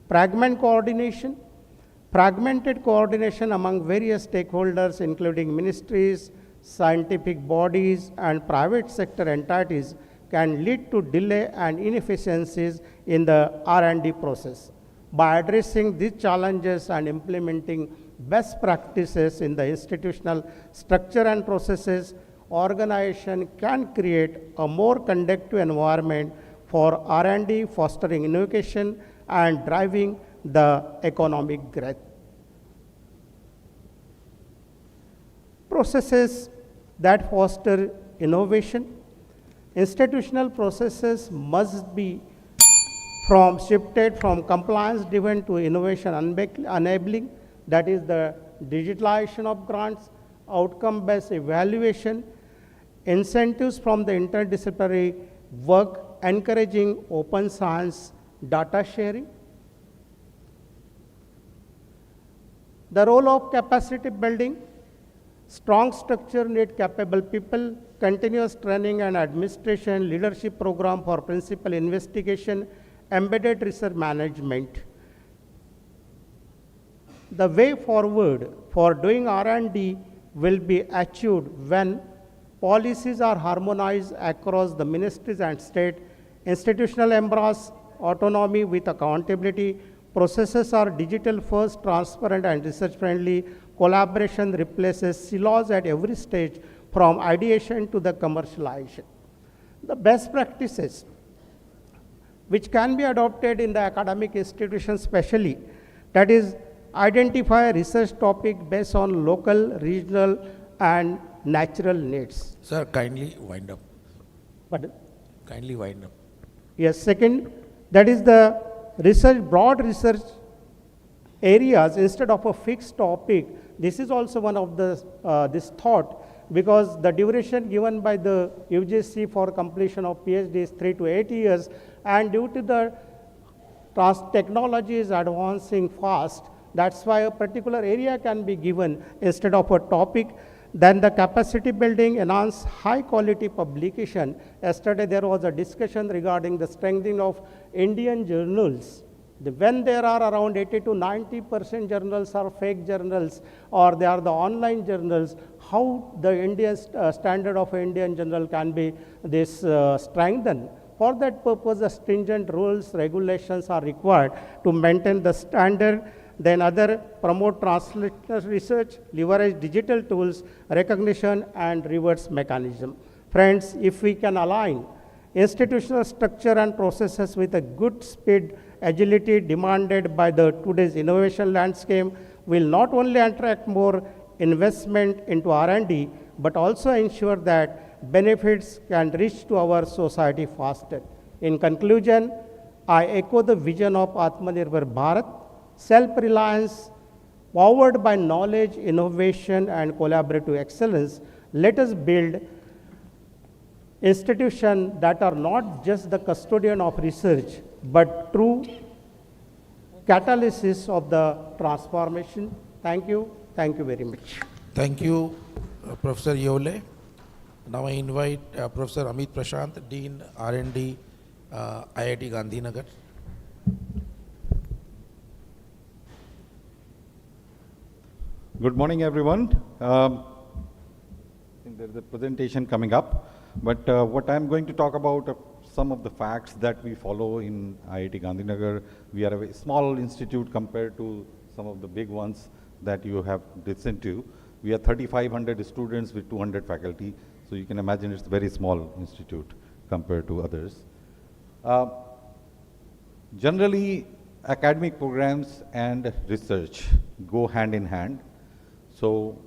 Fragmented coordination among various stakeholders, including ministries, scientific bodies, and private sector entities, can lead to delay and inefficiencies in the R&D process. By addressing these challenges and implementing best practices in the institutional structure and processes, organization can create a more conducive environment for R&D, fostering innovation and driving the economic growth. Processes that foster innovation. Institutional processes must be shifted from compliance driven to innovation enabling, that is the digitalization of grants, outcome-based evaluation, incentives from the interdisciplinary work, encouraging open science data sharing. The role of capacity building. Strong structure need capable people, continuous training and administration, leadership program for principal investigation, embedded research management. The way forward for doing R&D will be achieved when policies are harmonized across the ministries and state, institutional embrace autonomy with accountability, processes are digital first, transparent and research friendly, collaboration replaces silos at every stage from ideation to the commercialization. The best practices which can be adopted in the academic institutions especially, that is identify research topic based on local, regional and natural needs. Sir, kindly wind up. But Kindly wind up. yes, second, that is the research, broad research areas instead of a fixed topic. This is also one of the this thought, because the duration given by the UGC for completion of PhD is 3 to 8 years, and due to the Technology is advancing fast. That's why a particular area can be given instead of a topic. Then the capacity building, enhance high quality publication. Yesterday there was a discussion regarding the strengthening of Indian journals. When there are around 80 to 90% journals are fake journals, or they are the online journals, how the Indian standard of Indian journal can be strengthened? For that purpose, the stringent rules, regulations are required to maintain the standard. Then other, promote translational research, leverage digital tools, recognition and reverse mechanism. Friends, if we can align institutional structure and processes with a good speed, agility demanded by the today's innovation landscape, will not only attract more investment into R&D, but also ensure that benefits can reach to our society faster. In conclusion, I echo the vision of Atmanirbhar Bharat, self-reliance, powered by knowledge, innovation, and collaborative excellence. Let us build institutions that are not just the custodian of research, but true catalysis of the transformation. Thank you. Thank you very much. Thank you, Professor Yole. Now I invite Professor Amit Prashant, Dean R&D, IIT Gandhinagar. Good morning, everyone. I think there is a presentation coming up, but what I'm going to talk about are some of the facts that we follow in IIT Gandhinagar. We are a very small institute compared to some of the big ones that you have listened to. We are 3,500 students with 200 faculty, so you can imagine it's a very small institute compared to others. Generally, academic programs and research go hand in hand. So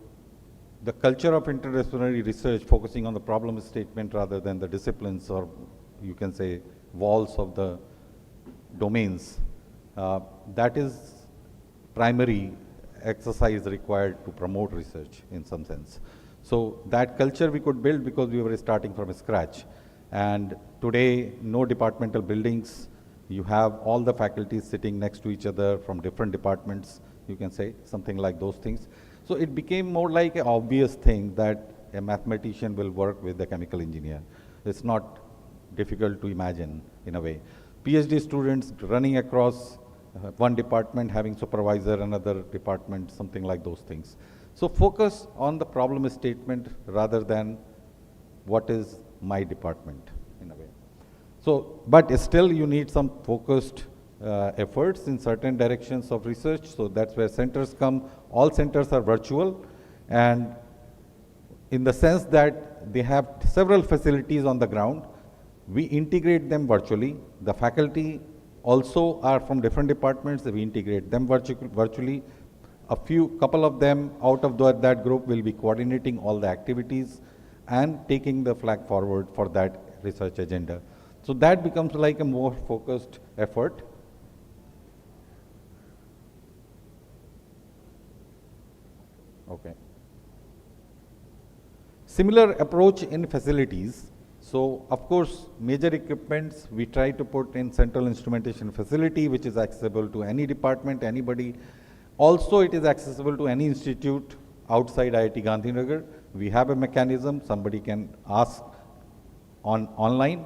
the culture of interdisciplinary research focusing on the problem statement rather than the disciplines, or you can say walls of the domains, that is primary exercise required to promote research in some sense. So that culture we could build because we were starting from scratch. And today, no departmental buildings. You have all the faculties sitting next to each other from different departments, you can say, something like those things. So it became more like an obvious thing that a mathematician will work with a chemical engineer. It's not difficult to imagine in a way. PhD students running across one department, having supervisor, another department, something like those things. So focus on the problem statement rather than what is my department in a way. So, but still you need some focused efforts in certain directions of research. So that's where centers come. All centers are virtual, and in the sense that they have several facilities on the ground, we integrate them virtually. The faculty also are from different departments, we integrate them virtually. Couple of them out of that group will be coordinating all the activities and taking the flag forward for that research agenda. So that becomes like a more focused effort. Okay. Similar approach in facilities. So of course, major equipments we try to put in central instrumentation facility, which is accessible to any department, anybody. Also, it is accessible to any institute outside IIT Gandhinagar. We have a mechanism, somebody can ask online,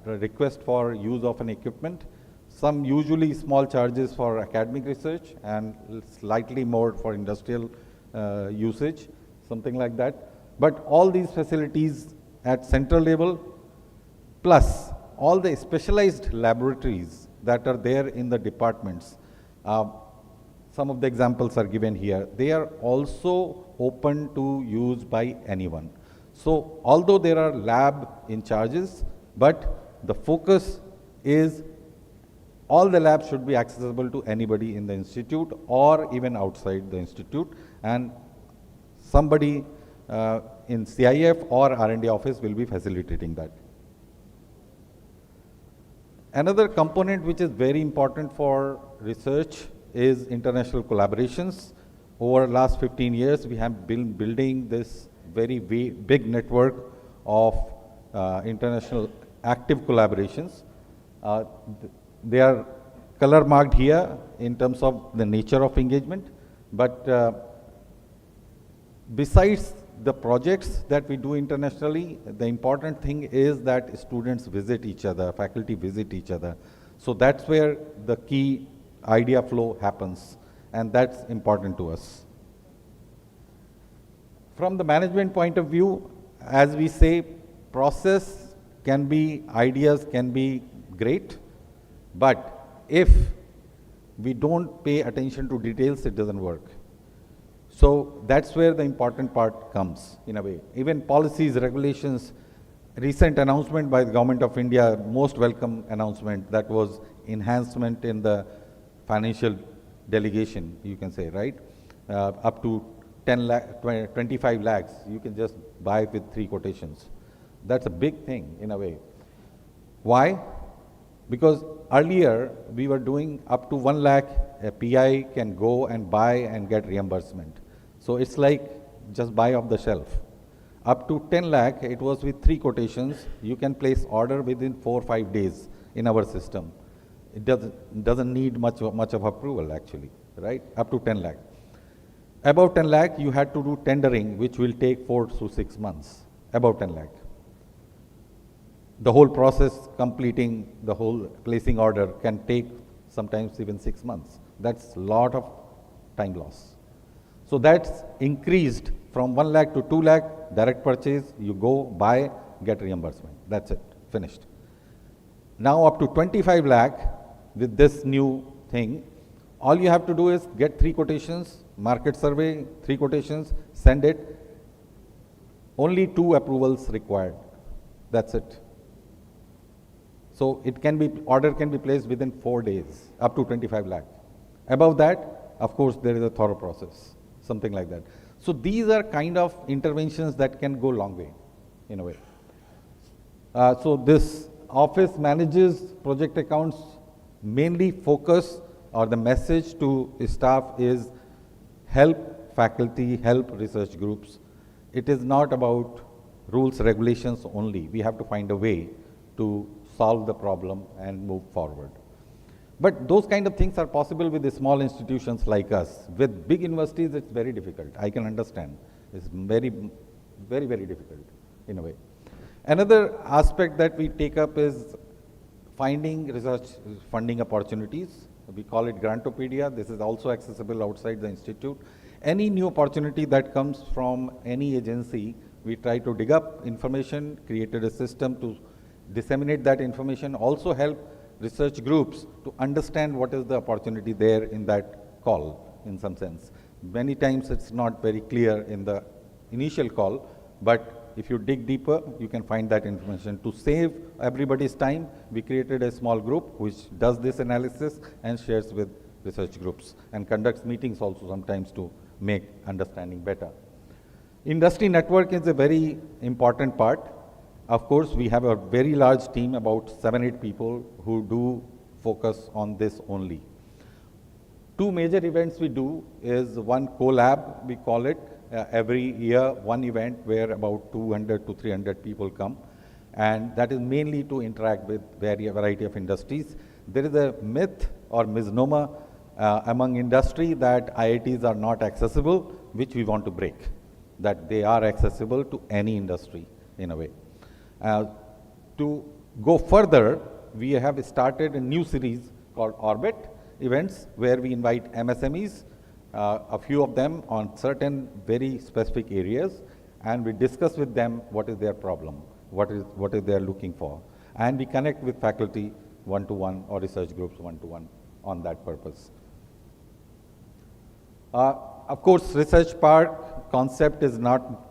request for use of an equipment. Some usually small charges for academic research and slightly more for industrial usage, something like that. But all these facilities at central level, plus all the specialized laboratories that are there in the departments, some of the examples are given here. They are also open to use by anyone. So although there are lab in charges, but the focus is all the labs should be accessible to anybody in the institute or even outside the institute, and somebody in CIF or R&D office will be facilitating that. Another component which is very important for research is international collaborations. Over the last 15 years, we have been building this very big network of international active collaborations. They are color marked here in terms of the nature of engagement, but besides the projects that we do internationally, the important thing is that students visit each other, faculty visit each other. So that's where the key idea flow happens, and that's important to us. From the management point of view, as we say, process can be, ideas can be great, but if we don't pay attention to details, it doesn't work. So that's where the important part comes, in a way. Even policies, regulations, recent announcement by the Government of India, most welcome announcement, that was enhancement in the financial delegation, you can say, right? Up to 10 lakh, 25 lakhs, you can just buy with 3 quotations. That's a big thing, in a way. Why? Because earlier, we were doing up to 1 lakh, a PI can go and buy and get reimbursement. So it's like just buy off the shelf. Up to 10 lakh, it was with 3 quotations. You can place order within 4 or 5 days in our system. It doesn't need much of approval, actually, right? Up to 10 lakh. Above 10 lakh, you had to do tendering, which will take 4 to 6 months. Above 10 lakh. The whole process, completing the whole placing order, can take sometimes even 6 months. That's a lot of time loss. So that's increased from 1 lakh to 2 lakh, direct purchase, you go, buy, get reimbursement. That's it, finished. Now up to 25 lakh, with this new thing, all you have to do is get 3 quotations, market survey, 3 quotations, send it. Only 2 approvals required. That's it. So it can be, order can be placed within 4 days, up to 25 lakh. Above that, of course, there is a thorough process, something like that. So these are kind of interventions that can go a long way, in a way. So this office manages project accounts, mainly focus, or the message to staff is help faculty, help research groups. It is not about rules, regulations only. We have to find a way to solve the problem and move forward. But those kind of things are possible with the small institutions like us. With big universities, it's very difficult. I can understand. It's very, very, very difficult, in a way. Another aspect that we take up is finding research funding opportunities. We call it Grantopedia. This is also accessible outside the institute. Any new opportunity that comes from any agency, we try to dig up information, created a system to disseminate that information, also help research groups to understand what is the opportunity there in that call, in some sense. Many times it's not very clear in the initial call, but if you dig deeper, you can find that information. To save everybody's time, we created a small group which does this analysis and shares with research groups and conducts meetings also sometimes to make understanding better. Industry network is a very important part. Of course, we have a very large team, about 7-8 people who do focus on this only. 2 major events we do is one collab, we call it, every year, one event where about 200 to 300 people come. And that is mainly to interact with variety of industries. There is a myth or misnomer among industry that IITs are not accessible, which we want to break, that they are accessible to any industry in a way. To go further, we have started a new series called Orbit events, where we invite MSMEs, a few of them on certain very specific areas, and we discuss with them what is their problem, what is they are looking for, and we connect with faculty one-to-one or research groups one-to-one on that purpose. Of course, Research Park concept is not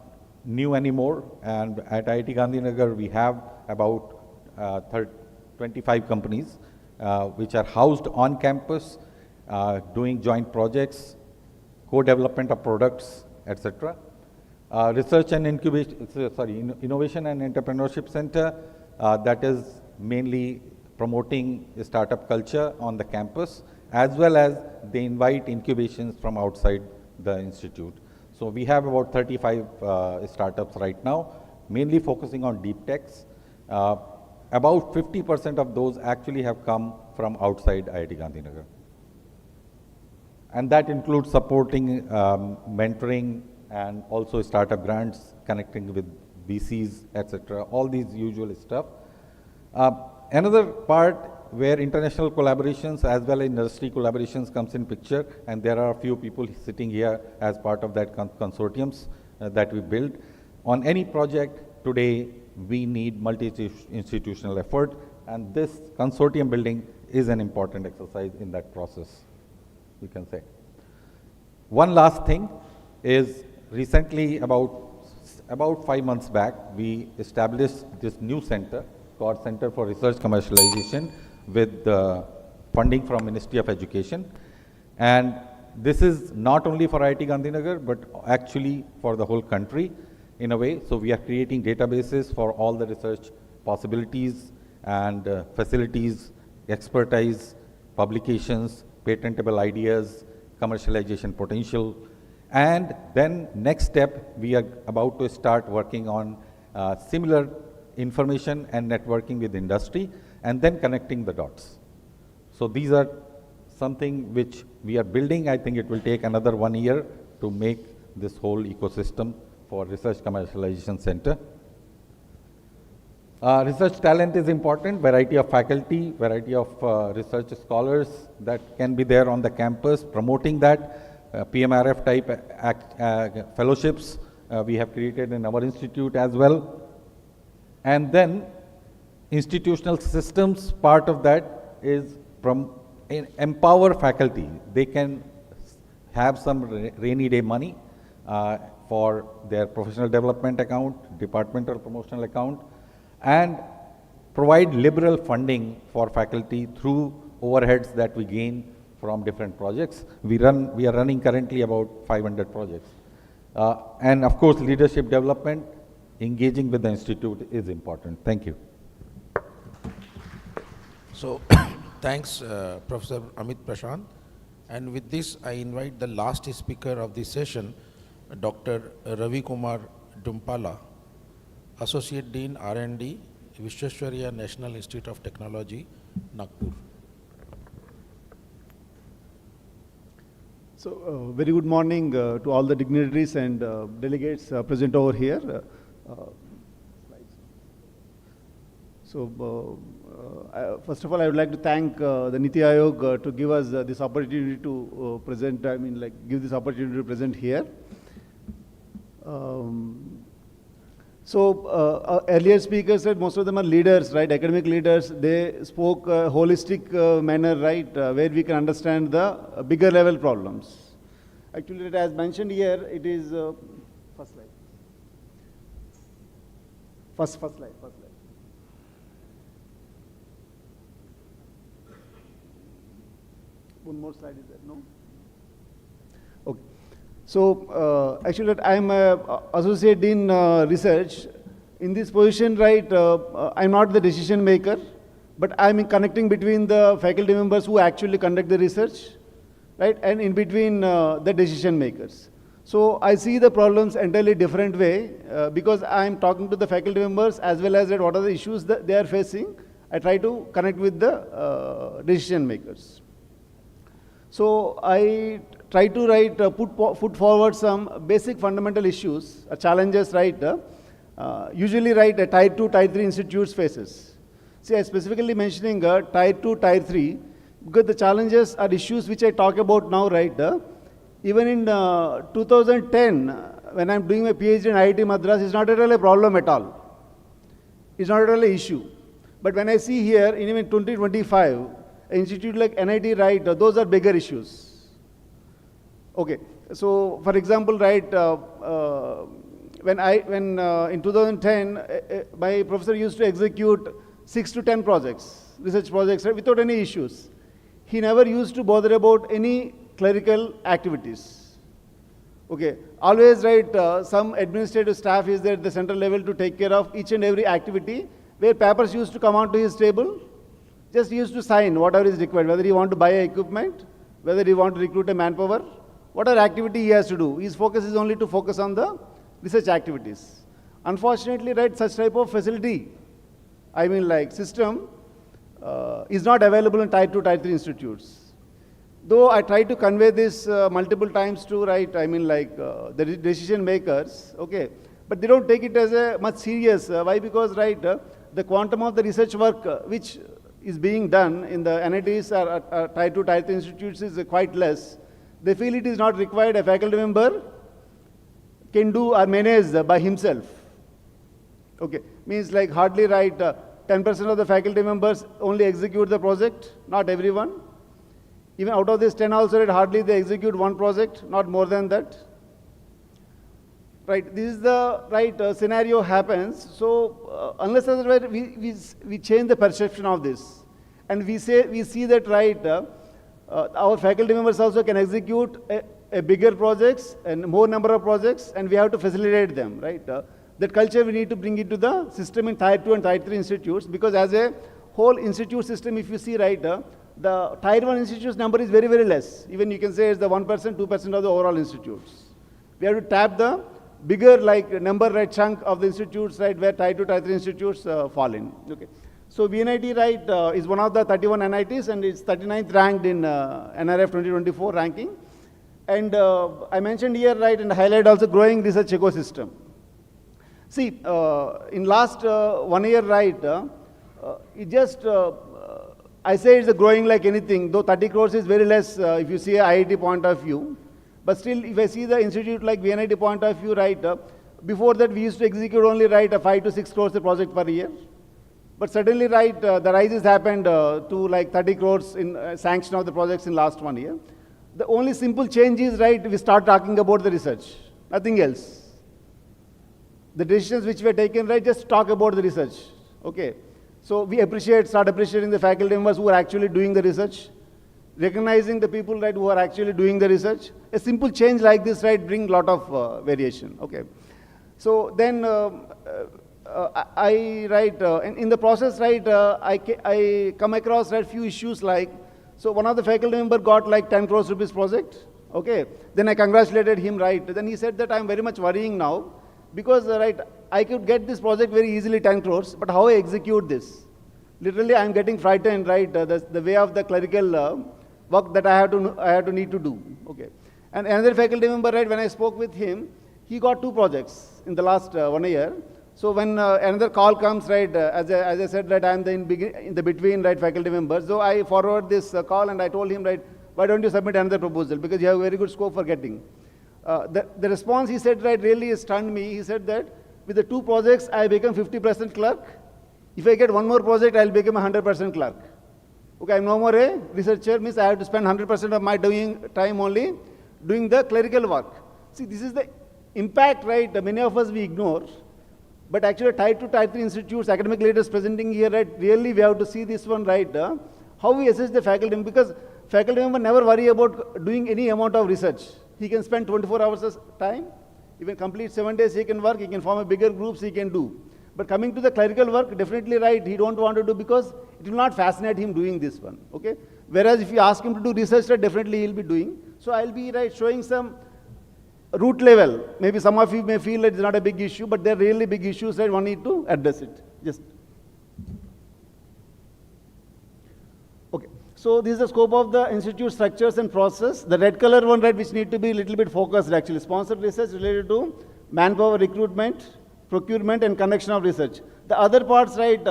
new anymore, and at IIT Gandhinagar we have about 25 companies which are housed on campus, doing joint projects, co-development of products, etc. Research and Innovation and Entrepreneurship Center, that is mainly promoting startup culture on the campus, as well as they invite incubations from outside the institute. So we have about 35 startups right now, mainly focusing on deep techs. About 50% of those actually have come from outside IIT Gandhinagar. And that includes supporting mentoring and also startup grants, connecting with VCs, etc. All these usual stuff. Another part where international collaborations as well as industry collaborations comes in picture, and there are a few people sitting here as part of that consortiums that we built. On any project today, we need multi-institutional effort, and this consortium building is an important exercise in that process, you can say. One last thing is recently, about 5 months back, we established this new center called Center for Research Commercialization with funding from Ministry of Education. And this is not only for IIT Gandhinagar, but actually for the whole country in a way. So we are creating databases for all the research possibilities and facilities, expertise, publications, patentable ideas, commercialization potential. And then next step, we are about to start working on similar information and networking with industry, and then connecting the dots. So these are something which we are building. I think it will take another 1 year to make this whole ecosystem for Research Commercialization Center. Research talent is important, variety of faculty, variety of research scholars that can be there on the campus, promoting that, PMRF type fellowships we have created in our institute as well. And then institutional systems, part of that is from empower faculty. They can have some rainy day money for their professional development account, departmental promotional account, and provide liberal funding for faculty through overheads that we gain from different projects. We are running currently about 500 projects. And of course, leadership development, engaging with the institute is important. Thank you. So, thanks, Professor Amit Prashant. And with this, I invite the last speaker of this session, Dr. Ravi Kumar Dumpala, Associate Dean R&D, Vishwesvaraya National Institute of Technology, Nagpur. So, very good morning to all the dignitaries and delegates present over here. First of all, I would like to thank the Niti Aayog to give us this opportunity to present, give this opportunity to present here. Earlier speakers said most of them are leaders, right? Academic leaders. They spoke holistic manner, right? Where we can understand the bigger level problems. Actually, as mentioned here, it is first slide. First slide. One more slide is there, no? Okay. So, actually, I am Associate Dean Research. In this position, right, I am not the decision maker, but I am connecting between the faculty members who actually conduct the research, right, and in between the decision makers. So, I see the problems entirely different way because I am talking to the faculty members as well as what are the issues that they are facing. I try to connect with the decision makers. So, I try to put forward some basic fundamental issues, challenges, right? Usually, right, Tier 2, Tier 3 institutes faces. See, I specifically mentioning Tier 2, Tier 3 because the challenges are issues which I talk about now, right? Even in 2010, when I'm doing my PhD in IIT Madras, it's not really a problem at all. It's not really an issue. But when I see here, in even 2025, an institute like NIT, right, those are bigger issues. Okay, so for example, right, when in 2010, my professor used to execute 6 to 10 projects, research projects, right, without any issues. He never used to bother about any clerical activities. Okay, always, right, some administrative staff is there at the central level to take care of each and every activity, where papers used to come onto his table, just he used to sign whatever is required, whether he want to buy equipment, whether he want to recruit a manpower, whatever activity he has to do. His focus is only to focus on the research activities. Unfortunately, right, such type of facility, I mean like system, is not available in Tier 2, Tier 3 institutes. Though I try to convey this multiple times to, right, I mean like the decision makers, okay, but they don't take it as a much serious. Why? Because, right, the quantum of the research work which is being done in the NITs or Tier 2, Tier 3 institutes is quite less. They feel it is not required. A faculty member can do or manage by himself. Okay, means like hardly, right, 10% of the faculty members only execute the project, not everyone. Even out of this 10 also, right, hardly they execute one project, not more than that. Right, this is the right scenario happens. So unless otherwise we change the perception of this, and we see that, right, our faculty members also can execute a bigger projects and more number of projects, and we have to facilitate them, right? That culture we need to bring into the system in Tier 2 and Tier 3 institutes, because as a whole institute system, if you see, right, the Tier 1 institutes number is very, very less. Even you can say it's the 1%, 2% of the overall institutes. We have to tap the bigger, like, number, right, chunk of the institutes, right, where Tier 2, Tier 3 institutes fall in. Okay. So VNIT, right, is one of the 31 NITs, and it's 39th ranked in NRF 2024 ranking. And I mentioned here, right, and highlight also growing research ecosystem. See, in last 1 year, right, it just, I say it's growing like anything, though 30 crores is very less if you see a IIT point of view. But still, if I see the institute like VNIT point of view, right, before that we used to execute only, right, 5 to 6 crores a project per year. But suddenly, right, the rises happened to like 30 crores in sanction of the projects in last 1 year. The only simple change is, right, we start talking about the research, nothing else. The decisions which were taken, right, just talk about the research, okay. So we start appreciating the faculty members who are actually doing the research, recognizing the people, right, who are actually doing the research. A simple change like this, right, bring lot of variation, okay. So then in the process, right, I come across, right, few issues like, so one of the faculty member got like 10 crores rupees project, okay. Then I congratulated him, right. Then he said that I'm very much worrying now, because, right, I could get this project very easily 10 crores, but how I execute this? Literally, I'm getting frightened, right, the way of the clerical work that I have to need to do, okay. And another faculty member, right, when I spoke with him, he got 2 projects in the last 1 year. So when another call comes, right, as I said, right, I'm in the between, right, faculty members. So I forward this call and I told him, right, why don't you submit another proposal, because you have very good scope for getting. The response, he said, right, really stunned me. He said that with the 2 projects, I become 50% clerk. If I get 1 more project, I'll become 100% clerk. Okay, I'm no more a researcher, means I have to spend 100% of my time only doing the clerical work. See, this is the impact, right, many of us we ignore. But actually, Tier 2, Tier 3 institutes, academic leaders presenting here, right, really we have to see this one, right, how we assess the faculty, because faculty member never worry about doing any amount of research. He can spend 24 hours of time, even complete 7 days he can work, he can form a bigger groups, he can do. But coming to the clerical work, definitely, right, he don't want to do, because it will not fascinate him doing this one, okay. Whereas if you ask him to do research, right, definitely he'll be doing. So I'll be, right, showing some root level. Maybe some of you may feel that it's not a big issue, but they're really big issues, right, one need to address it. Just. Okay, so this is the scope of the institute structures and process. The red color one, right, which need to be a little bit focused actually. Sponsored research related to manpower recruitment, procurement and connection of research. The other parts, right,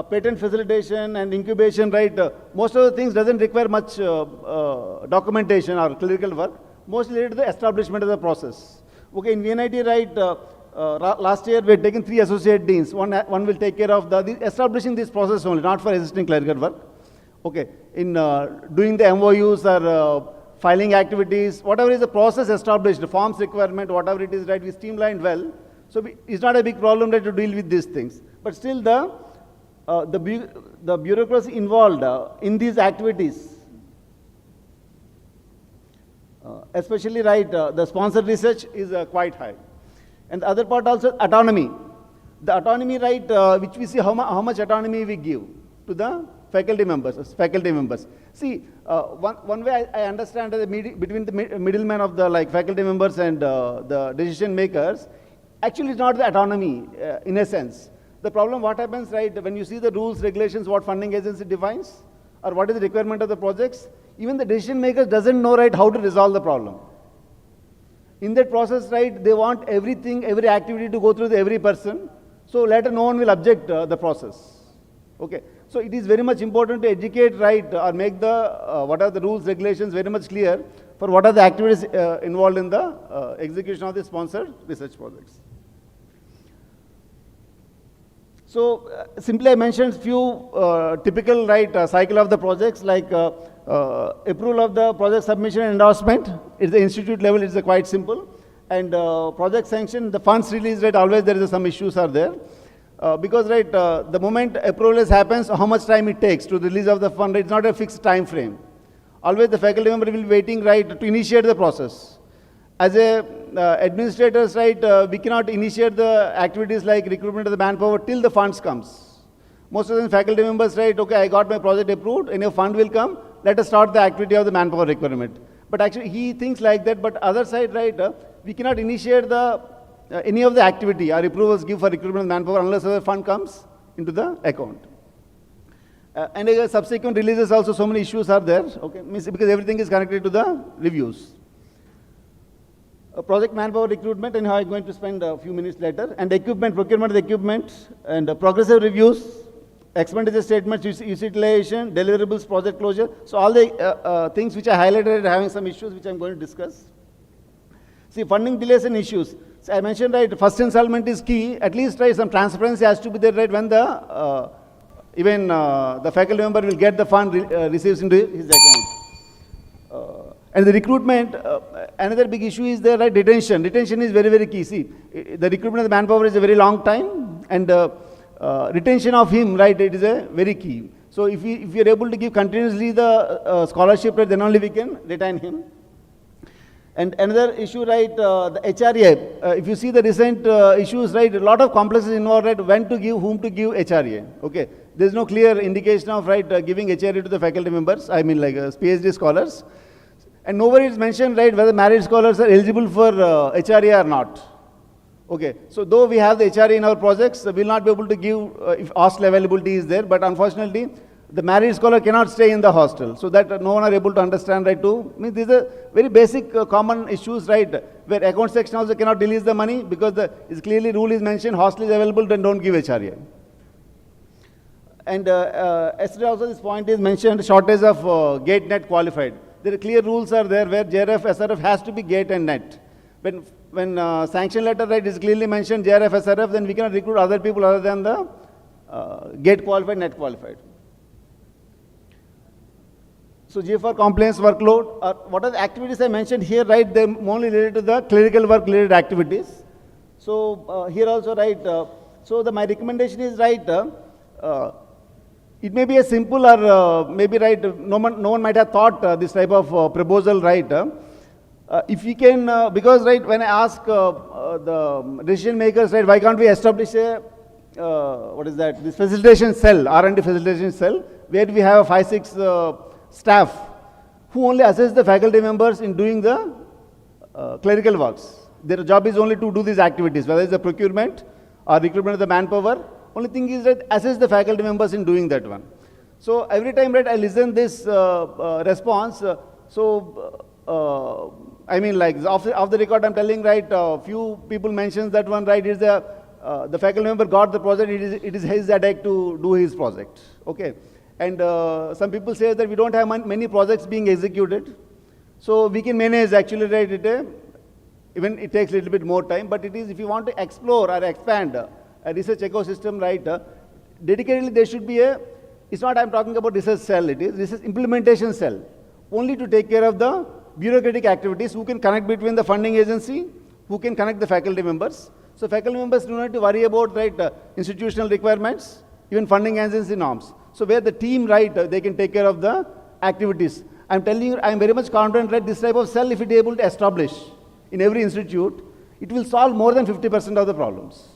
patent facilitation and incubation, right, most of the things doesn't require much documentation or clerical work. Mostly related to the establishment of the process. Okay, in VNIT, right, last year we had taken 3 associate deans. One will take care of the establishing this process only, not for assisting clerical work. Okay, in doing the MOUs or filing activities, whatever is the process established, the forms requirement, whatever it is, right, we streamlined well. So it's not a big problem, right, to deal with these things. But still the bureaucracy involved in these activities, especially, right, the sponsored research is quite high. And the other part also, autonomy. The autonomy, right, which we see how much autonomy we give to the faculty members. See, one way I understand between the middleman of the faculty members and the decision makers, actually it's not the autonomy in a sense. The problem, what happens, right, when you see the rules, regulations, what funding agency defines, or what is the requirement of the projects, even the decision maker doesn't know, right, how to resolve the problem. In that process, right, they want everything, every activity to go through every person, so later no one will object the process. Okay, so it is very much important to educate, right, or make the, what are the rules, regulations very much clear for what are the activities involved in the execution of the sponsored research projects. So simply I mentioned few typical, right, cycle of the projects, like approval of the project submission and endorsement. It's the institute level, it's quite simple. And project sanction, the funds release, right, always there is some issues are there. Because, right, the moment approval happens, how much time it takes to release of the fund, it's not a fixed time frame. Always the faculty member will be waiting, right, to initiate the process. As a administrators, right, we cannot initiate the activities like recruitment of the manpower till the funds comes. Most of the faculty members, right, okay, I got my project approved, and if fund will come, let us start the activity of the manpower requirement. But actually he thinks like that, but other side, right, we cannot initiate the any of the activity or approvals give for recruitment of manpower unless the fund comes into the account. And subsequent releases also, so many issues are there, okay, means because everything is connected to the reviews. Project manpower recruitment, and how I'm going to spend a few minutes later, and equipment, procurement of the equipment, and progressive reviews, expenditure statements, utilization, deliverables, project closure. So all the things which I highlighted having some issues which I'm going to discuss. See, funding delays and issues. So I mentioned, right, first installment is key. At least, right, some transparency has to be there, right, when the even the faculty member will get the fund receives into his account. And the recruitment, another big issue is there, right, retention. Retention is very, very key. See, the recruitment of the manpower is a very long time, and retention of him, right, it is a very key. So if we are able to give continuously the scholarship, right, then only we can retain him. And another issue, right, the HRA. If you see the recent issues, right, a lot of complexes involved, right, when to give, whom to give HRA. Okay, there is no clear indication of, right, giving HRA to the faculty members, I mean like PhD scholars. And nowhere is mentioned, right, whether married scholars are eligible for HRA or not. Okay, so though we have the HRA in our projects, we will not be able to give if hostel availability is there, but unfortunately, the married scholar cannot stay in the hostel, so that no one are able to understand, right, to, means these are very basic common issues, right, where account section also cannot release the money because it's clearly rule is mentioned, hostel is available, then don't give HRA. And yesterday also this point is mentioned, shortage of gate net qualified. There are clear rules are there where JRF, SRF has to be gate and net. When sanction letter, right, is clearly mentioned JRF, SRF, then we cannot recruit other people other than the gate qualified, net qualified. So GFR compliance workload, what are the activities I mentioned here, right, they're only related to the clerical work related activities. So here also, right, so my recommendation is, right, it may be a simple or maybe, right, no one might have thought this type of proposal, right. If we can, because, right, when I ask the decision makers, right, why can't we establish a, what is that, this facilitation cell, R&D facilitation cell, where we have 5-6 staff who only assess the faculty members in doing the clerical works. Their job is only to do these activities, whether it's the procurement or recruitment of the manpower. Only thing is that assess the faculty members in doing that one. So every time, right, I listen this response. I mean, like off the record, I'm telling, right, few people mentions that one, right, is the faculty member got the project, it is his headache to do his project. Okay. And some people say that we don't have many projects being executed. So we can manage actually, right, even it takes a little bit more time, but it is, if you want to explore or expand a research ecosystem, right, dedicatedly there should be it's not I'm talking about research cell, it is research implementation cell, only to take care of the bureaucratic activities, who can connect between the funding agency, who can connect the faculty members. So faculty members do not have to worry about, right, institutional requirements, even funding agency norms. So where the team, right, they can take care of the activities. I'm telling you, I'm very much confident that this type of cell, if it is able to establish in every institute, it will solve more than 50% of the problems.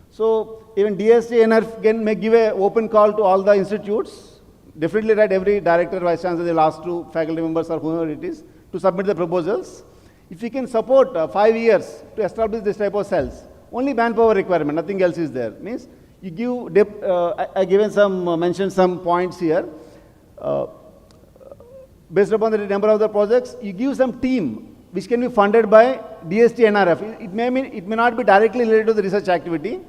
So even DST, NRF may give an open call to all the institutes. Definitely, right, every director, vice chancellor, they'll ask to faculty members or whoever it is to submit the proposals. If we can support 5 years to establish this type of cells, only manpower requirement, nothing else is there. Means You give, I given some, mentioned some points here. Based upon the number of the projects, you give some team which can be funded by DST NRF. It may not be directly related to the research activity,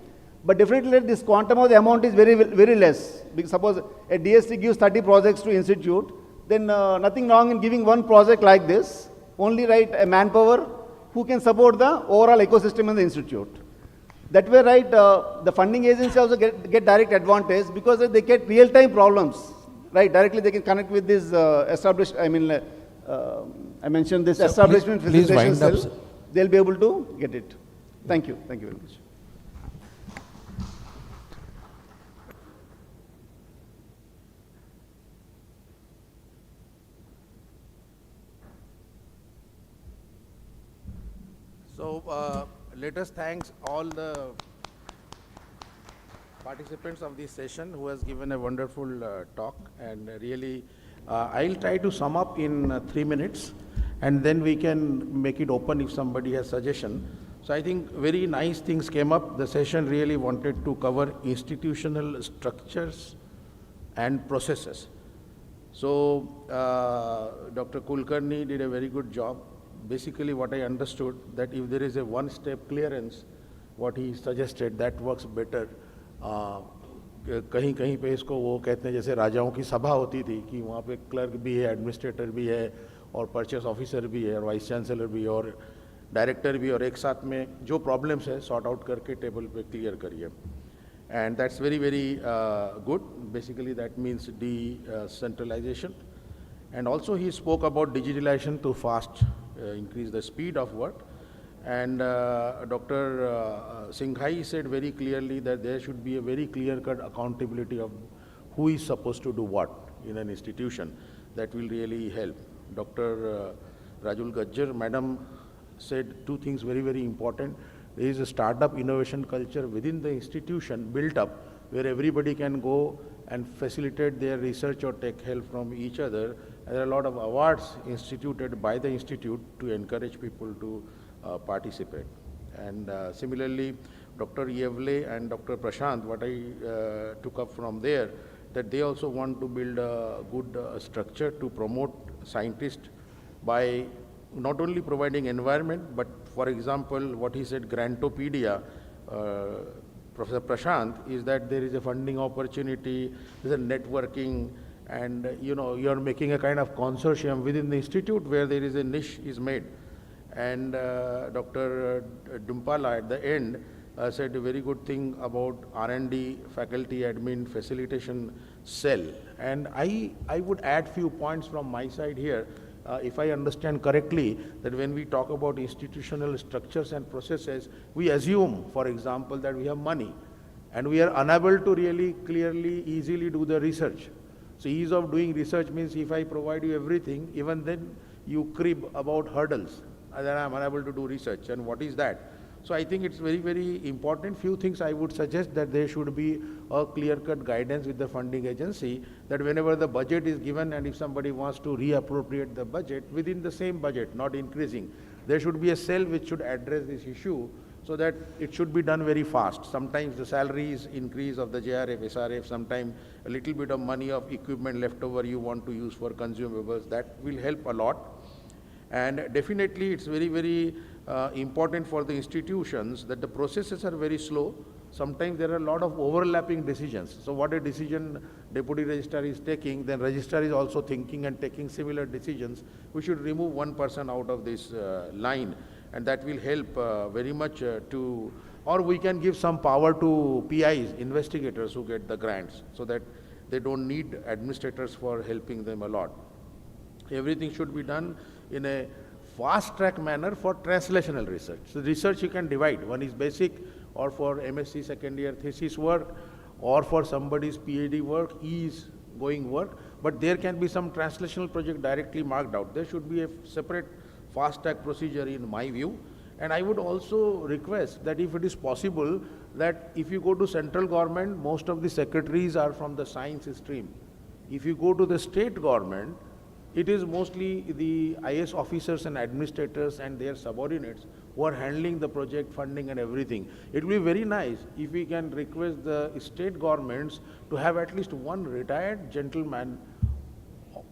but definitely this quantum of the amount is very less. Because suppose a DST gives 30 projects to institute, then nothing wrong in giving one project like this, only a manpower who can support the overall ecosystem in the institute. That way, the funding agency also get direct advantage because they get real-time problems. Directly they can connect with this established, I mentioned this establishment facilitation cell. They'll be able to get it. Thank you. Thank you very much. So let us thank all the participants of this session who has given a wonderful talk, and really I'll try to sum up in 3 minutes, and then we can make it open if somebody has suggestion. So I think very nice things came up. The session really wanted to cover institutional structures and processes. So Dr. Kulkarni did a very good job. Basically what I understood, that if there is a one-step clearance, what he suggested, that works better. कहीं कहीं पे इसको वो कहते हैं जैसे राजाओं की सभा होती थी कि वहाँ पे क्लर्क भी है, एडमिनिस्ट्रेटर भी है, और परचेस ऑफिसर भी है, और वाइस चांसलर भी है, और डायरेक्टर भी, और एक साथ में जो प्रॉब्लम्स है सॉर्ट आउट करके टेबल पे क्लियर करिए. And that's very, very good. Basically that means decentralization. And also he spoke about digitalization to increase the speed of work. And Dr. Singhai said very clearly that there should be a very clear-cut accountability of who is supposed to do what in an institution. That will really help. Dr. Rajul Gajjar, Madam, said 2 things very, very important. There is a startup innovation culture within the institution built up where everybody can go and facilitate their research or take help from each other. And there are a lot of awards instituted by the institute to encourage people to participate. And similarly, Dr. Yevle and Dr. Prashant, what I took up from there, that they also want to build a good structure to promote scientists by not only providing environment, but for example, what he said, Grantopedia, Professor Prashant, is that there is a funding opportunity, there's a networking, and you're making a kind of consortium within the institute where there is a niche is made. And Dr. Dumpala at the end said a very good thing about R&D, faculty admin, facilitation cell. And I would add few points from my side here. If I understand correctly, that when we talk about institutional structures and processes, we assume, for example, that we have money and we are unable to really clearly, easily do the research. So ease of doing research means if I provide you everything, even then you crib about hurdles, and then I'm unable to do research. And what is that? So I think it's very, very important. Few things I would suggest that there should be a clear-cut guidance with the funding agency that whenever the budget is given and if somebody wants to reappropriate the budget within the same budget, not increasing, there should be a cell which should address this issue so that it should be done very fast. Sometimes the salaries increase of the JRF, SRF, sometimes a little bit of money of equipment left over you want to use for consumables. That will help a lot. And definitely it's very, very important for the institutions that the processes are very slow. Sometimes there are a lot of overlapping decisions. So what a decision deputy registrar is taking, then registrar is also thinking and taking similar decisions. We should remove one person out of this line, and that will help very much or we can give some power to PIs, investigators who get the grants, so that they don't need administrators for helping them a lot. Everything should be done in a fast-track manner for translational research. So research you can divide. One is basic, or for MSc second year thesis work, or for somebody's PhD work, is going work. But there can be some translational project directly marked out. There should be a separate fast-track procedure in my view. And I would also request that if it is possible, that if you go to central government, most of the secretaries are from the science stream. If you go to the state government, it is mostly the IS officers and administrators and their subordinates who are handling the project funding and everything. It will be very nice if we can request the state governments to have at least one retired gentleman,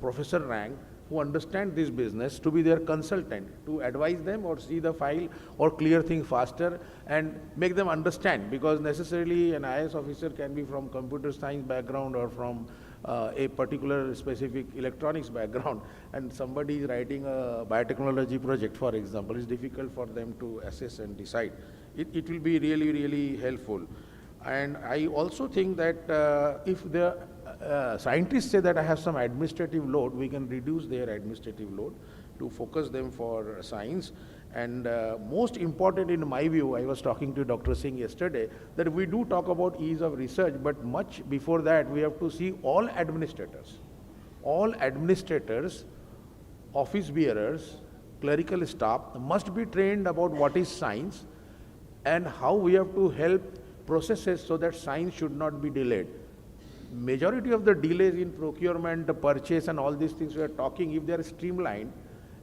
professor rank, who understand this business to be their consultant, to advise them or see the file or clear things faster and make them understand, because necessarily an IS officer can be from computer science background or from a particular specific electronics background, and somebody is writing a biotechnology project, for example, it's difficult for them to assess and decide. It will be really, really helpful. And I also think that if the scientists say that I have some administrative load, we can reduce their administrative load to focus them for science. And most important in my view, I was talking to Dr. Singh yesterday, that we do talk about ease of research, but much before that we have to see all administrators, office bearers, clerical staff must be trained about what is science and how we have to help processes so that science should not be delayed. Majority of the delays in procurement, the purchase and all these things we are talking, if they are streamlined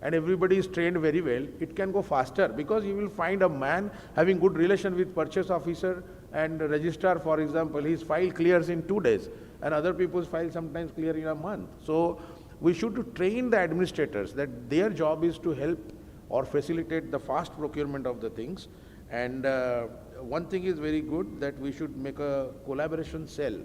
and everybody is trained very well, it can go faster, because you will find a man having good relation with purchase officer and registrar, for example, his file clears in 2 days and other people's file sometimes clear in a month. So we should train the administrators that their job is to help or facilitate the fast procurement of the things. And one thing is very good, that we should make a collaboration cell.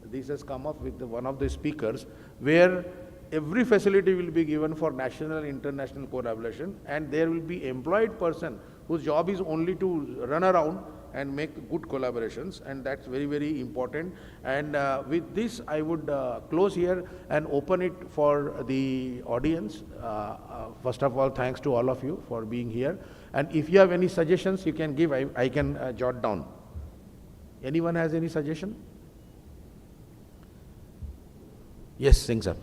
This has come up with one of the speakers, where every facility will be given for national and international collaboration, and there will be employed person whose job is only to run around and make good collaborations, and that's very, very important. And with this, I would close here and open it for the audience. First of all, thanks to all of you for being here. And if you have any suggestions, you can give, I can jot down. Anyone has any suggestion? Yes, Singh sir.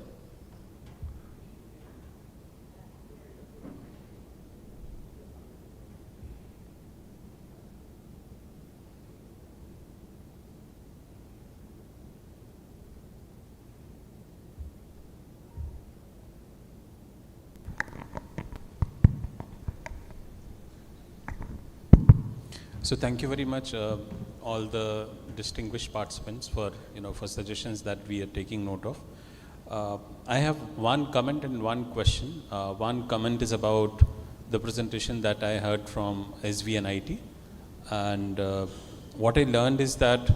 So thank you very much, all the distinguished participants for suggestions that we are taking note of. I have one comment and one question. One comment is about the presentation that I heard from SV and IT, and what I learned is that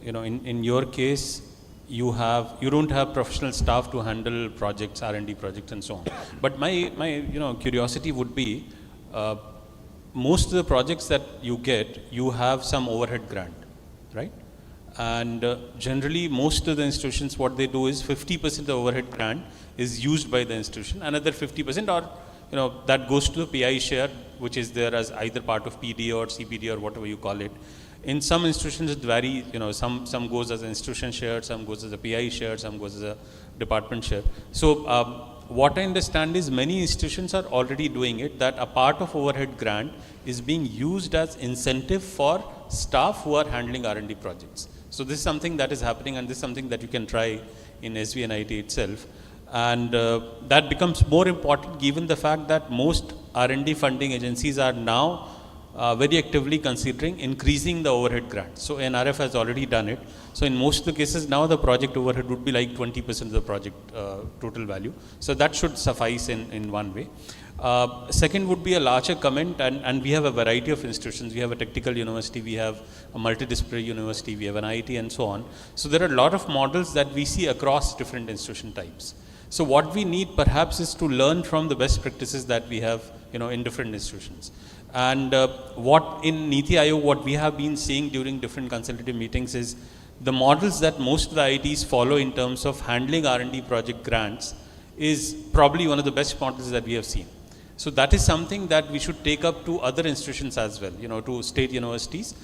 in your case you don't have professional staff to handle projects, R&D projects, and so on. But my curiosity would be, most of the projects that you get, you have some overhead grant, right? And generally, most of the institutions, what they do is 50% of the overhead grant is used by the institution. Another 50%, or that goes to the PI share, which is there as either part of PD or CPD or whatever you call it. In some institutions, it varies. Some goes as an institution share, some goes as a PI share, some goes as a department share. So what I understand is many institutions are already doing it, that a part of overhead grant is being used as incentive for staff who are handling R&D projects. So this is something that is happening, and this is something that you can try in SV and IT itself. And that becomes more important given the fact that most R&D funding agencies are now very actively considering increasing the overhead grant. So NRF has already done it. So in most of the cases now, the project overhead would be like 20% of the project total value. So that should suffice in one way. Second would be a larger comment, and we have a variety of institutions. We have a technical university, we have a multidisciplinary university, we have an IT, and so on. So there are a lot of models that we see across different institution types. So what we need perhaps is to learn from the best practices that we have in different institutions. And what in Niti Aayog, what we have been seeing during different consultative meetings is the models that most of the IITs follow in terms of handling R&D project grants is probably one of the best models that we have seen. So that is something that we should take up to other institutions as well, to state universities.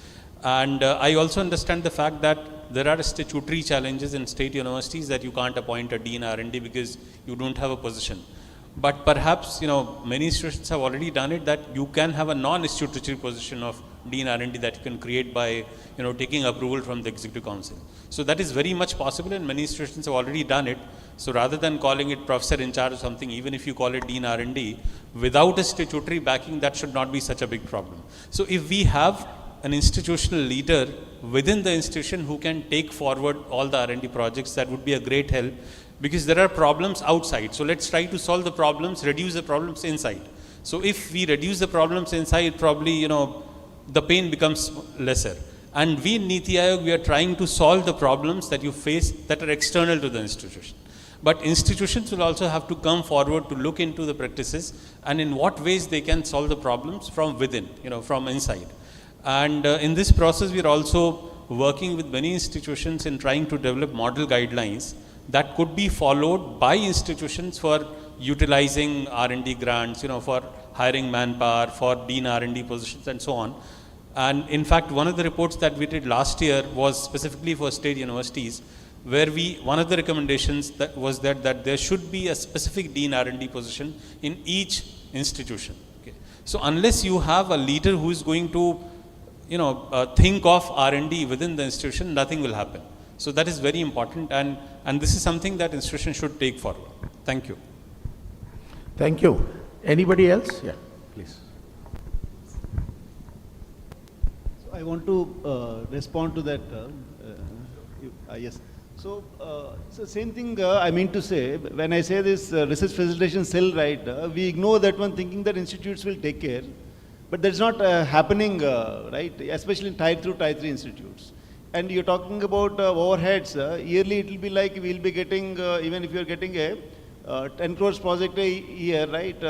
And I also understand the fact that there are statutory challenges in state universities that you can't appoint a dean R&D because you don't have a position. But perhaps, many institutions have already done it, that you can have a non-institutory position of Dean R&D that you can create by, taking approval from the Executive Council. So that is very much possible, and many institutions have already done it. So rather than calling it professor in charge or something, even if you call it Dean R&D, without a statutory backing, that should not be such a big problem. So if we have an institutional leader within the institution who can take forward all the R&D projects, that would be a great help, because there are problems outside. So let's try to solve the problems, reduce the problems inside. So if we reduce the problems inside, probably, the pain becomes lesser. And we in Niti Aayog, we are trying to solve the problems that you face that are external to the institution. But institutions will also have to come forward to look into the practices and in what ways they can solve the problems from within, from inside. And in this process, we are also working with many institutions in trying to develop model guidelines that could be followed by institutions for utilizing R&D grants, for hiring manpower, for Dean R&D positions and so on. And in fact, one of the reports that we did last year was specifically for state universities, where one of the recommendations was that there should be a specific Dean R&D position in each institution. Okay. So unless you have a leader who is going to, think of R&D within the institution, nothing will happen. So that is very important, and this is something that institutions should take forward. Thank you. Thank you. Anybody else? Yeah, please. So I want to respond to that. Yes. So same thing I mean to say, when I say this research facilitation cell, right, we ignore that one, thinking that institutes will take care. But that's not happening, right, especially in Tier 2, Tier 3 institutes. And you're talking about overheads. Yearly it will be like we'll be getting, even if you're getting a 10 crores project a year, right?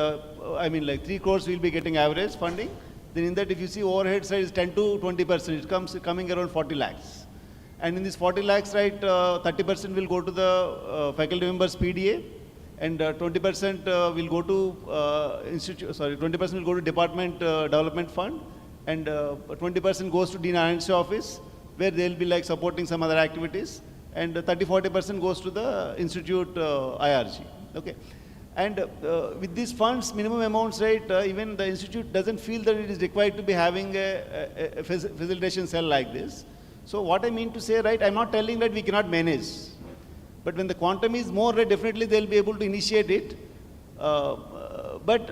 I mean, like 3 crores we'll be getting average funding. Then in that, if you see overhead side is 10 to 20%, it coming around 40 lakhs. And in this 40 lakhs, right, 30% will go to the faculty members PDA, and 20% will go to 20% will go to department development fund, and 20% goes to Dean R&D office, where they'll be like supporting some other activities, and 30-40% goes to the institute IRG. Okay, and with these funds, minimum amounts, right? Even the institute doesn't feel that it is required to be having a facilitation cell like this. So what I mean to say, right? I'm not telling that we cannot manage, but when the quantum is more, right, definitely they'll be able to initiate it. But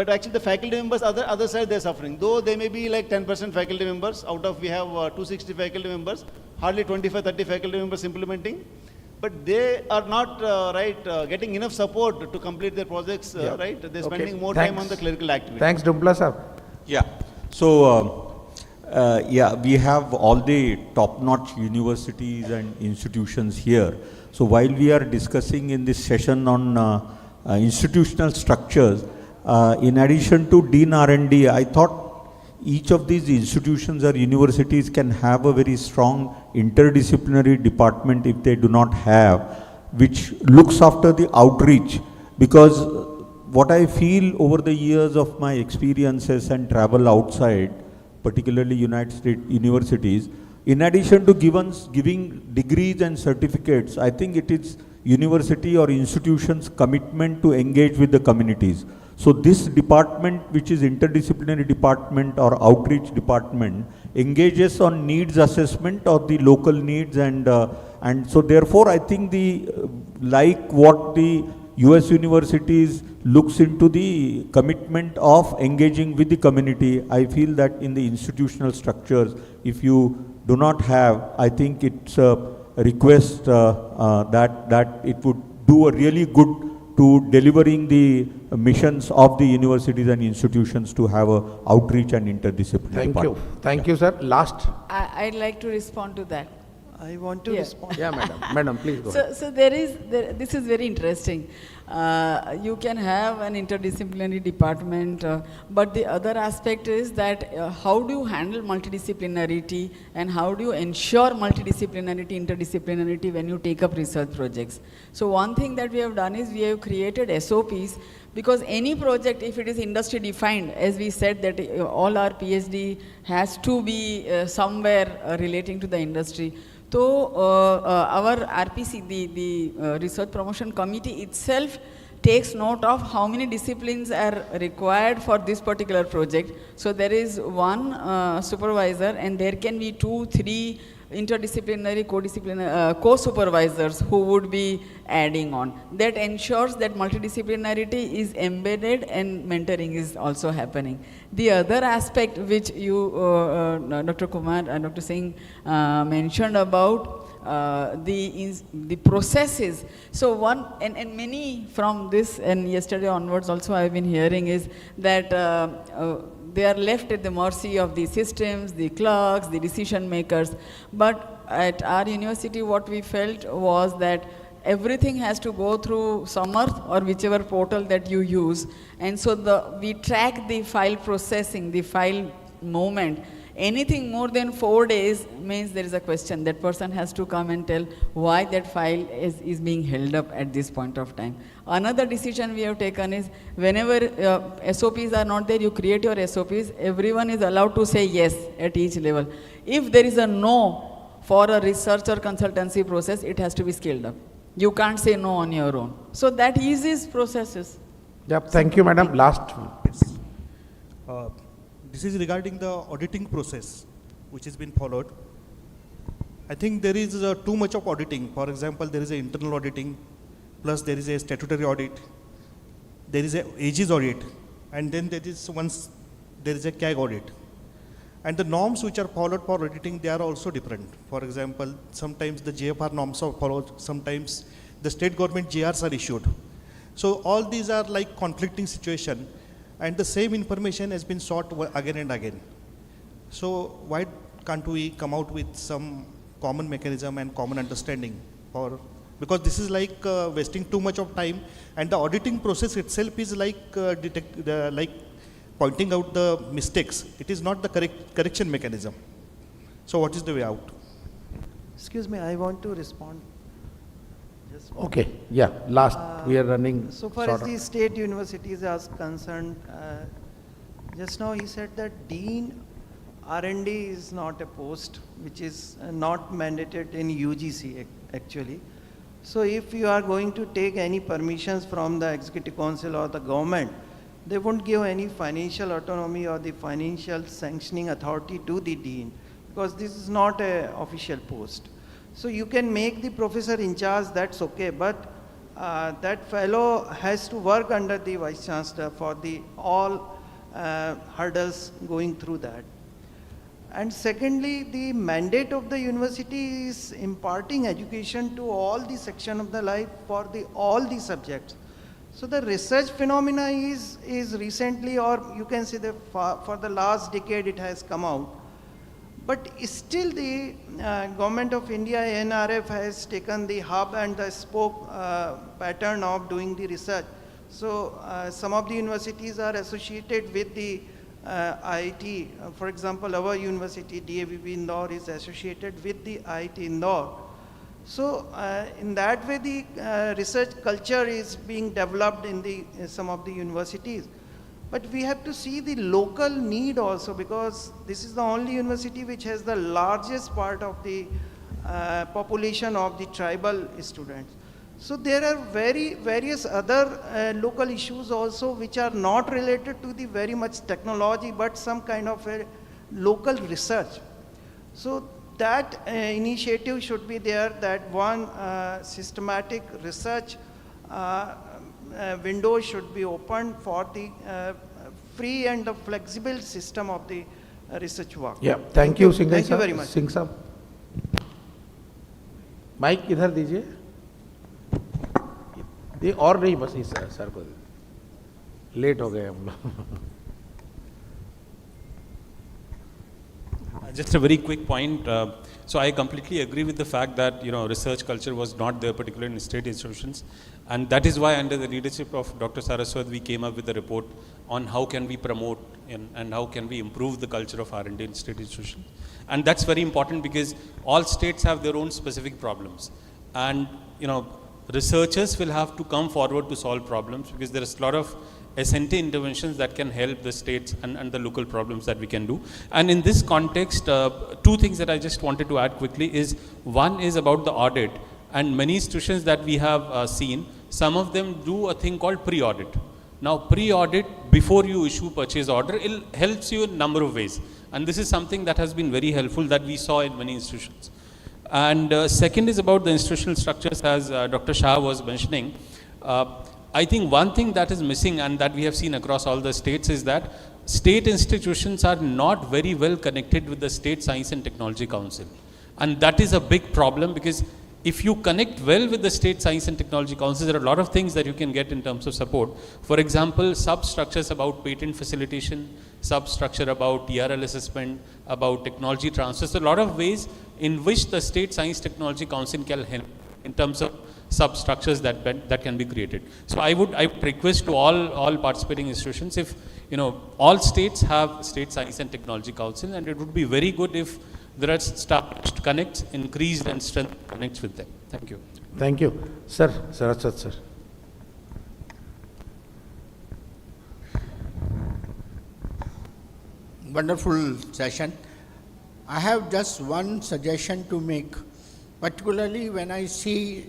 actually the faculty members, other side, they're suffering. Though they may be like 10% faculty members, out of we have 260 faculty members, hardly 25-30 faculty members implementing. But they are not, getting enough support to complete their projects, right? They're spending more time on the clerical activity. Thanks, Dumpla sir. Yeah. So, we have all the top-notch universities and institutions here. So while we are discussing in this session on institutional structures, in addition to Dean R&D, I thought each of these institutions or universities can have a very strong interdisciplinary department if they do not have, which looks after the outreach. Because what I feel over the years of my experiences and travel outside, particularly United States universities, in addition to giving degrees and certificates, I think it is university or institutions' commitment to engage with the communities. So this department, which is interdisciplinary department or outreach department, engages on needs assessment of the local needs, and so therefore I think like what the US universities looks into the commitment of engaging with the community, I feel that in the institutional structures, if you do not have, I think it's a request that it would do a really good to delivering the missions of the universities and institutions to have a outreach and interdisciplinary. Thank you. Thank you, sir. Last. I'd like to respond to that. I want to respond. Yeah, madam. Madam, please go ahead. So this is very interesting. You can have an interdisciplinary department, but the other aspect is that how do you handle multidisciplinarity and how do you ensure multidisciplinarity, interdisciplinarity when you take up research projects? So one thing that we have done is we have created SOPs, because any project, if it is industry defined, as we said that all our PhD has to be somewhere relating to the industry. So our RPC, the Research Promotion Committee itself takes note of how many disciplines are required for this particular project. So there is one supervisor, and there can be 2, 3 interdisciplinary, co-supervisors who would be adding on. That ensures that multidisciplinarity is embedded and mentoring is also happening. The other aspect which you, Dr. Kumar and Dr. Singh mentioned about the processes. So one, and many from this and yesterday onwards also I've been hearing is that they are left at the mercy of the systems, the clerks, the decision makers. But at our university, what we felt was that everything has to go through Samarth or whichever portal that you use. And so we track the file processing, the file movement. Anything more than 4 days means there is a question. That person has to come and tell why that file is being held up at this point of time. Another decision we have taken is whenever SOPs are not there, you create your SOPs. Everyone is allowed to say yes at each level. If there is a no for a research or consultancy process, it has to be scaled up. You can't say no on your own. So that eases processes. Yep, thank you, madam. Last one. This is regarding the auditing process which has been followed. I think there is too much of auditing. For example, there is an internal auditing, plus there is a statutory audit, there is a aegis audit, and then there is a CAG audit. And the norms which are followed for auditing, they are also different. For example, sometimes the JFR norms are followed, sometimes the state government JRs are issued. So all these are like conflicting situation, and the same information has been sought again and again. So why can't we come out with some common mechanism and common understanding because this is like wasting too much of time, and the auditing process itself is like pointing out the mistakes. It is not the correction mechanism. So what is the way out? Excuse me, I want to respond. Okay, yeah, last, we are running. So far as the state universities are concerned, just now he said that Dean R&D is not a post which is not mandated in UGC actually. So if you are going to take any permissions from the Executive Council or the government, they won't give any financial autonomy or the financial sanctioning authority to the Dean, because this is not an official post. So you can make the professor in charge, that's okay, but that fellow has to work under the Vice Chancellor for all hurdles going through that. And secondly, the mandate of the university is imparting education to all the section of the life for all the subjects. So the research phenomena is recently, or you can say that for the last decade it has come out. But still the Government of India, NRF, has taken the hub and the spoke pattern of doing the research. So some of the universities are associated with the IIT. For example, our university, DAVB Indore, is associated with the IIT Indore. So in that way, the research culture is being developed in some of the universities. But we have to see the local need also, because this is the only university which has the largest part of the population of the tribal students. So there are various other local issues also which are not related to the very much technology, but some kind of a local research. So that initiative should be there, that one systematic research window should be opened for the free and the flexible system of the research work. Yeah, thank you, Singh. Thank you very much. Singh sir. Mic इधर दीजिए, ये और नहीं, बस इस sir को, late हो गए हम लोग. Just a very quick point. So I completely agree with the fact that research culture was not there, particularly in state institutions, and that is why under the leadership of Dr. Saraswat we came up with a report on how can we promote and how can we improve the culture of R&D in state institutions. And that's very important because all states have their own specific problems, and researchers will have to come forward to solve problems, because there is a lot of SNT interventions that can help the states and the local problems that we can do. And in this context, two things that I just wanted to add quickly is, one is about the audit, and many institutions that we have seen, some of them do a thing called pre-audit. Now, pre-audit, before you issue purchase order, it helps you in a number of ways. And this is something that has been very helpful that we saw in many institutions. And second is about the institutional structures, as Dr. Shah was mentioning. I think one thing that is missing and that we have seen across all the states is that state institutions are not very well connected with the State Science and Technology Council. And that is a big problem, because if you connect well with the State Science and Technology Council, there are a lot of things that you can get in terms of support. For example, substructures about patent facilitation, substructure about TRL assessment, about technology transfer. So a lot of ways in which the State Science Technology Council can help in terms of substructures that can be created. So I would request to all participating institutions, if all states have State Science and Technology Council, and it would be very good if there are staff connects, increased and strength connects with them. Thank you. Thank you. Sir, Saraswat sir. Wonderful session. I have just one suggestion to make, particularly when I see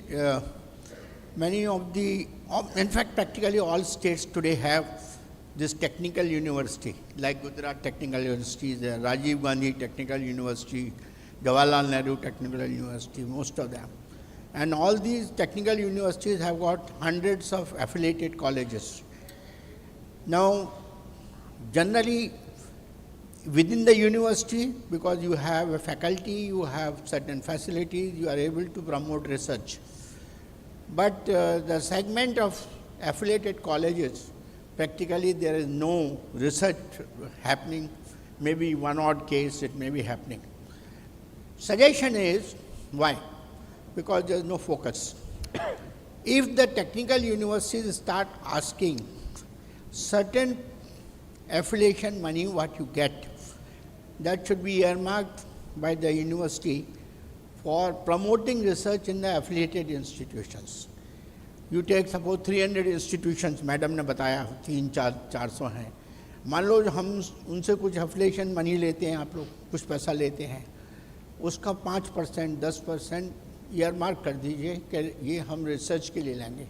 many of in fact practically all states today have this technical university, like Gujarat Technical University, the Rajiv Gandhi Technical University, Jawaharlal Nehru Technical University, most of them. And all these technical universities have got hundreds of affiliated colleges. Now, generally, within the university, because you have a faculty, you have certain facilities, you are able to promote research. But the segment of affiliated colleges, practically there is no research happening. Maybe one odd case it may be happening. Suggestion is, why? Because there is no focus. If the technical universities start asking certain affiliation money what you get, that should be earmarked by the university for promoting research in the affiliated institutions. You take suppose 300 institutions, madam ने बताया 300-400 हैं. मान लो हम उनसे कुछ affiliation money लेते हैं, आप लोग कुछ पैसा लेते हैं, उसका 5%, 10% earmark कर दीजिए कि ये हम research के लिए लेंगे.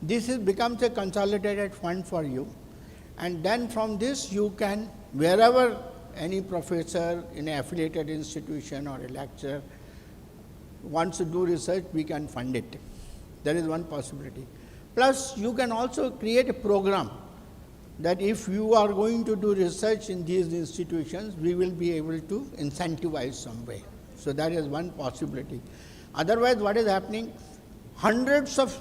This becomes a consolidated fund for you, and then from this you can, wherever any professor in an affiliated institution or a lecturer wants to do research, we can fund it. That is one possibility. Plus, you can also create a program that if you are going to do research in these institutions, we will be able to incentivize some way. So that is one possibility. Otherwise, what is happening? Hundreds of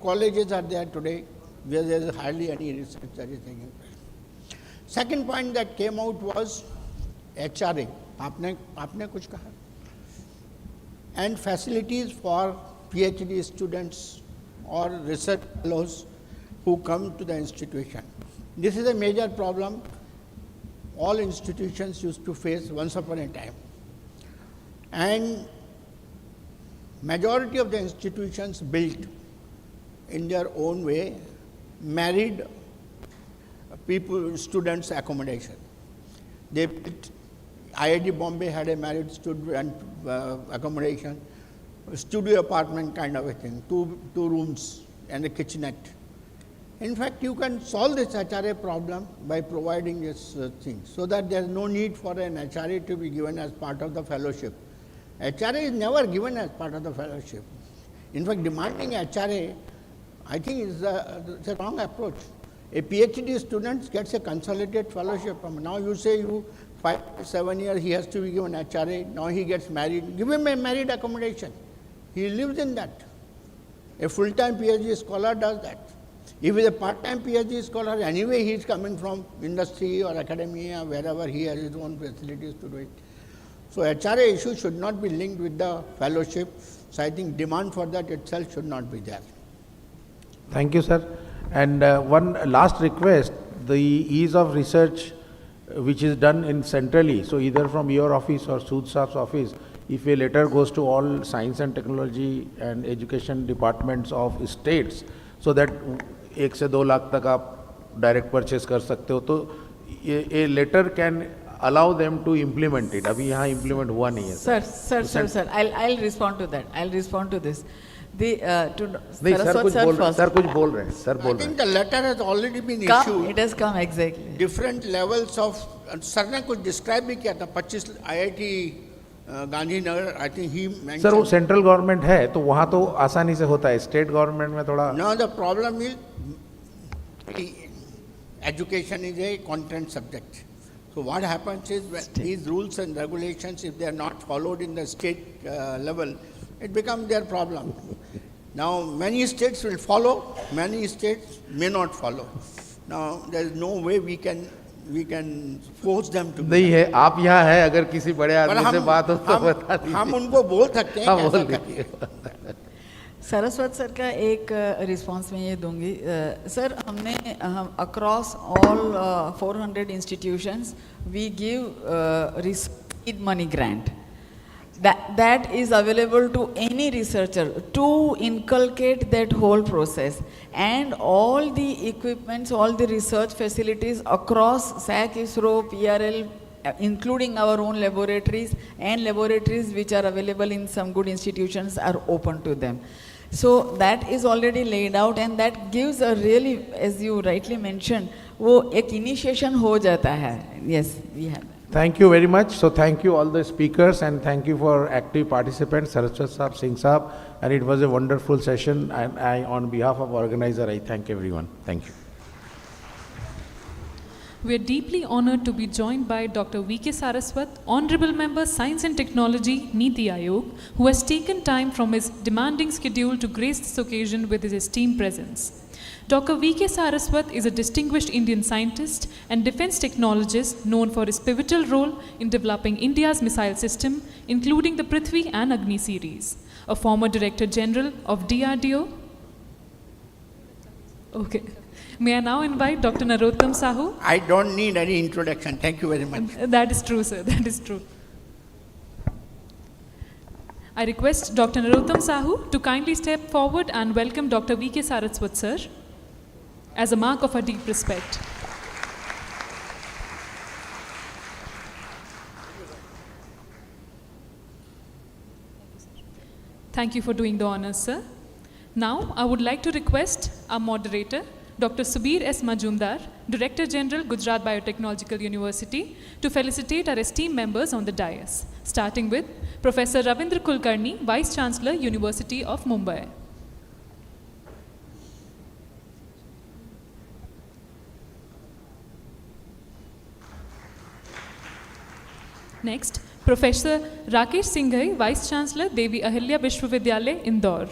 colleges are there today where there is hardly any research that is taking place. Second point that came out was HRA. आपने कुछ कहा? And facilities for PhD students or research fellows who come to the institution. This is a major problem all institutions used to face once upon a time. And majority of the institutions built in their own way married students' accommodation. They built, IIT Bombay had a married student accommodation, studio apartment kind of a thing, two rooms and a kitchenette. In fact, you can solve this HRA problem by providing this thing, so that there is no need for an HRA to be given as part of the fellowship. HRA is never given as part of the fellowship. In fact, demanding HRA, I think is it's a wrong approach. A PhD student gets a consolidated fellowship. Now you say 5-7 years he has to be given HRA, now he gets married, give him a married accommodation. He lives in that. A full-time PhD scholar does that. If he is a part-time PhD scholar, anyway he is coming from industry or academia, wherever he has his own facilities to do it. So HRA issue should not be linked with the fellowship. So I think demand for that itself should not be there. Thank you, sir. And one last request, the ease of research which is done in centrally, so either from your office or Sood Saab's office, if a letter goes to all science and technology and education departments of states, so that 1 से 2 लाख तक आप direct purchase कर सकते हो, तो a letter can allow them to implement it. अभी यहाँ implement हुआ नहीं है. Sir, I'll respond to that. I'll respond to this. To नहीं सर Saraswat कुछ sir बोल first. सर कुछ बोल रहे हैं सर I बोल रहे think हैं the letter has already been Come, issued. it has come exactly. Different levels of, sir ने कुछ describe भी किया था 25 IIT Gandhinagar, I think he mentioned. Sir वो सेंट्रल गवर्नमेंट है तो वहाँ तो आसानी से होता है, स्टेट गवर्नमेंट में थोड़ा Now the problem is education is a content subject. So what happens is when these rules and regulations, if they are not followed in the state level, it becomes their problem. Now many states will follow, many states may not follow. Now there is no way we can force them to. नहीं है, आप यहाँ है, अगर किसी बड़े आदमी से बात हो तो बता दीजिए। हम उनको बोल सकते हैं हाँ, कैसा बोल करके। दीजिए। सरस्वत सर का एक रिस्पांस में ये दूंगी सर हमने across all 400 institutions we give seed money grant that is available to any researcher to inculcate that whole process, and all the equipments, all the research facilities across SAC, ISRO, PRL, including our own laboratories and laboratories which are available in some good institutions are open to them. So that is already laid out, and that gives a really, as you rightly mentioned, वो एक initiation हो जाता है. Yes, we have. Thank you very much. So thank you all the speakers and thank you for active participants, Saraswat Saab, Singh Saab, and it was a wonderful session. And I, on behalf of organizer, I thank everyone. Thank you. We are deeply honored to be joined by Dr. V.K. Saraswat, Honorable Member Science and Technology, Niti Aayog, who has taken time from his demanding schedule to grace this occasion with his esteemed presence. Dr. V.K. Saraswat is a distinguished Indian scientist and defense technologist known for his pivotal role in developing India's missile system, including the Prithvi and Agni series. A former Director General of DRDO. Okay. May I now invite Dr. Narottam Sahu? I don't need any introduction. Thank you very much. That is true, sir. That is true. I request Dr. Narottam Sahu to kindly step forward and welcome Dr. V.K. Saraswat, sir, as a mark of our deep respect. Thank you for doing the honors, sir. Now, I would like to request our moderator, Dr. Subir S. Majumdar, Director General, Gujarat Biotechnological University, to felicitate our esteemed members on the dais, starting with Professor Ravindra Kulkarni, Vice Chancellor, University of Mumbai. Next, Professor Rakesh Singhai, Vice Chancellor, Devi Ahilya Vishwavidyalaya, Indore.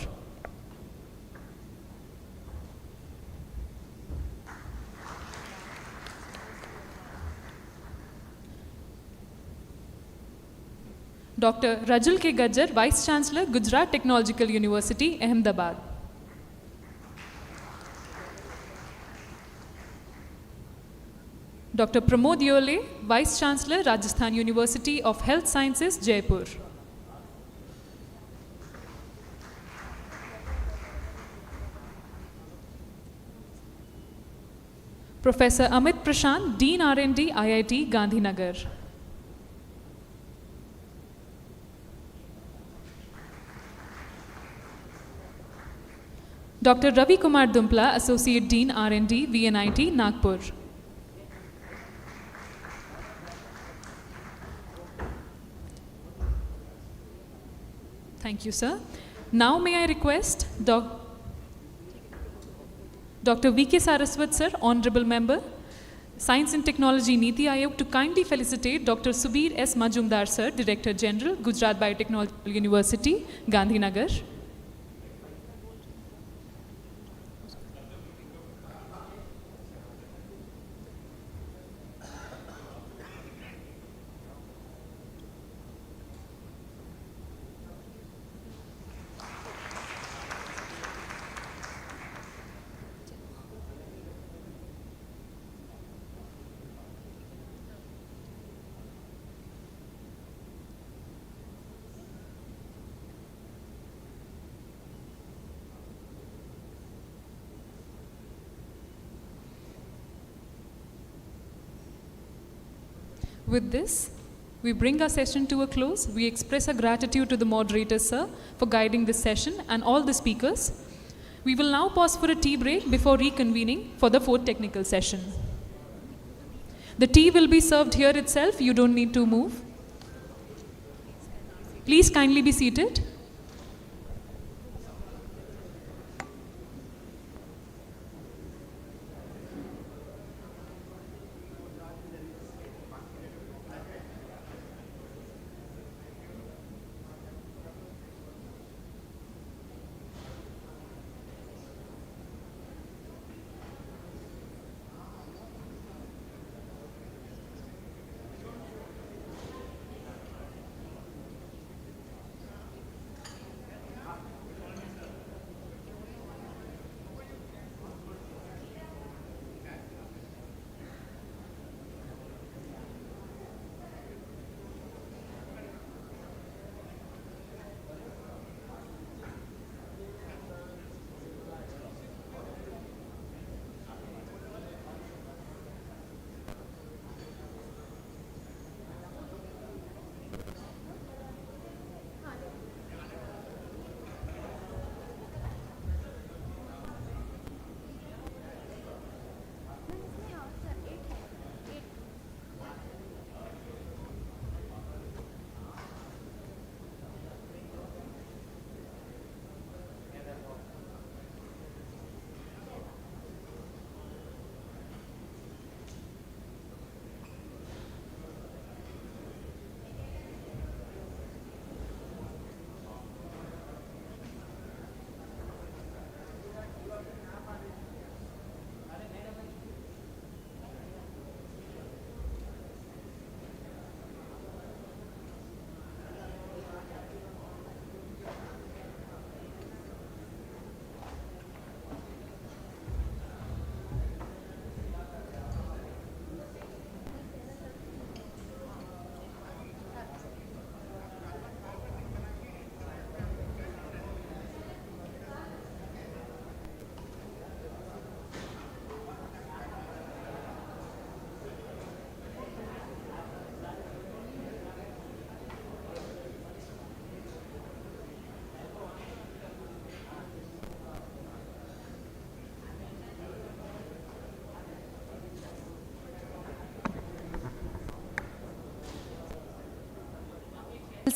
Dr. Rajul K. Gajjar, Vice Chancellor, Gujarat Technological University, Ahmedabad. Dr. Pramod Yole, Vice Chancellor, Rajasthan University of Health Sciences, Jaipur. Professor Amit Prashant, Dean R&D, IIT, Gandhinagar. Dr. Ravi Kumar Dumpla, Associate Dean R&D, VNIT, Nagpur. Thank you, sir. Now may I request Dr. V.K. Saraswat, sir, Honorable Member, Science and Technology, Niti Aayog, to kindly felicitate Dr. Subir S. Majumdar, sir, Director General, Gujarat Biotechnological University, Gandhinagar. With this, we bring our session to a close. We express our gratitude to the moderator, sir, for guiding this session and all the speakers. We will now pause for a tea break before reconvening for the fourth technical session. The tea will be served here itself. You don't need to move. Please kindly be seated.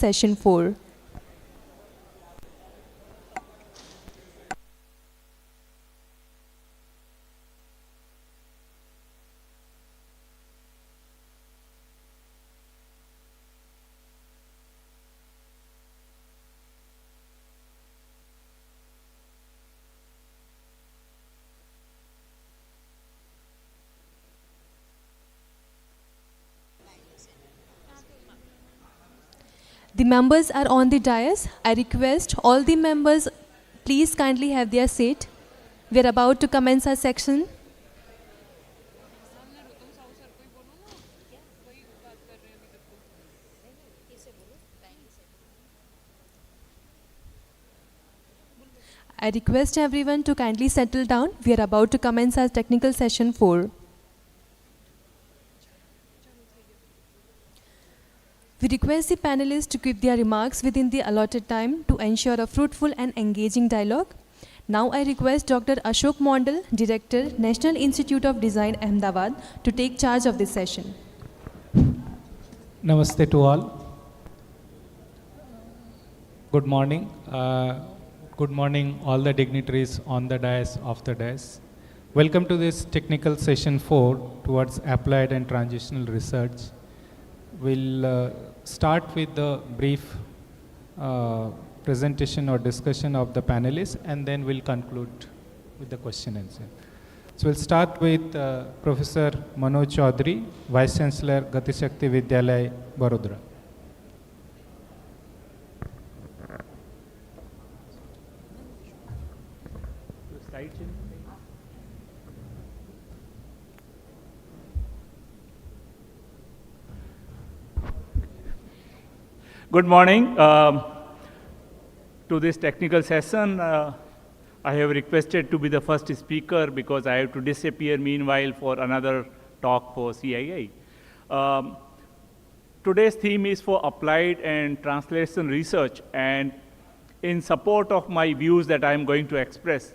Session 4. The members are on the dais. I request all the members please kindly have their seat. We are about to commence our section. I request everyone to kindly settle down. We are about to commence our technical session 4. We request the panelists to keep their remarks within the allotted time to ensure a fruitful and engaging dialogue. Now I request Dr. Ashok Mondal, Director, National Institute of Design, Ahmedabad, to take charge of this session. Namaste to all. Good morning. Good morning, all the dignitaries on the dais, off the dais. Welcome to this technical session 4 towards applied and transitional research. We'll start with the brief presentation or discussion of the panelists, and then we'll conclude with the question and answer. So we'll start with Professor Manoj Chaudhary, Vice Chancellor, Gati Shakti Vidyalaya, Barodara. Good morning. To this technical session, I have requested to be the first speaker because I have to disappear meanwhile for another talk for CII. today's theme is for applied and translation research, and in support of my views that I am going to express,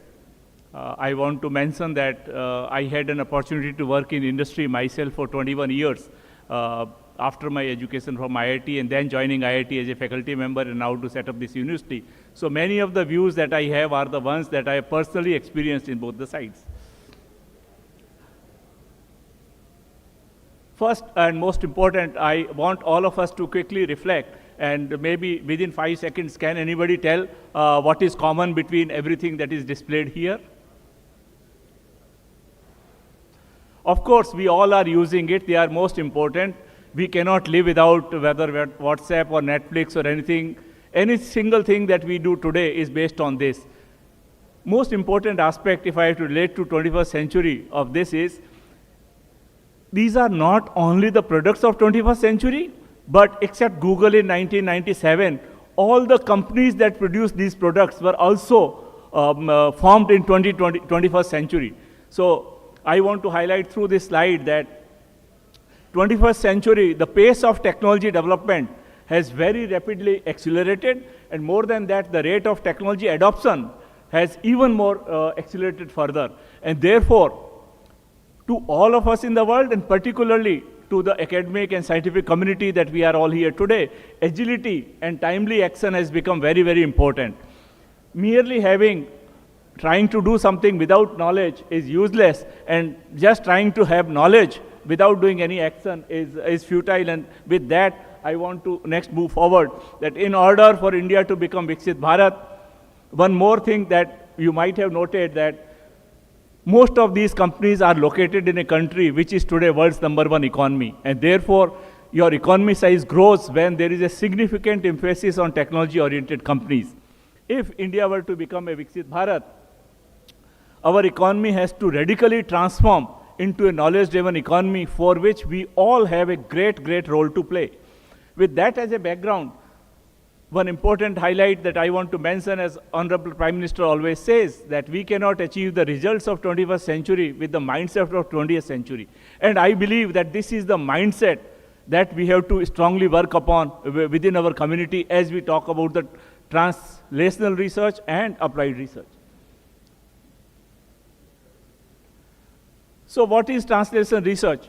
I want to mention that I had an opportunity to work in industry myself for 21 years after my education from IIT, and then joining IIT as a faculty member and now to set up this university. So many of the views that I have are the ones that I have personally experienced in both the sides. First and most important, I want all of us to quickly reflect, and maybe within 5 seconds, can anybody tell what is common between everything that is displayed here? Of course, we all are using it. They are most important. We cannot live without whether WhatsApp or Netflix or anything. Any single thing that we do today is based on this. Most important aspect, if I have to relate to 21st century of this, is these are not only the products of 21st century, but except Google in 1997, all the companies that produce these products were also formed in 21st century. So I want to highlight through this slide that 21st century, the pace of technology development has very rapidly accelerated, and more than that, the rate of technology adoption has even more accelerated further. And therefore, to all of us in the world, and particularly to the academic and scientific community that we are all here today, agility and timely action has become very, very important. Merely trying to do something without knowledge is useless, and just trying to have knowledge without doing any action is futile. And with that, I want to next move forward, that in order for India to become Viksit Bharat, one more thing that you might have noted, that most of these companies are located in a country which is today world's #1 economy. And therefore, your economy size grows when there is a significant emphasis on technology-oriented companies. If India were to become a Viksit Bharat, our economy has to radically transform into a knowledge-driven economy, for which we all have a great, great role to play. With that as a background, one important highlight that I want to mention, as Honorable Prime Minister always says, that we cannot achieve the results of 21st century with the mindset of 20th century. And I believe that this is the mindset that we have to strongly work upon within our community as we talk about the translational research and applied research. So what is translation research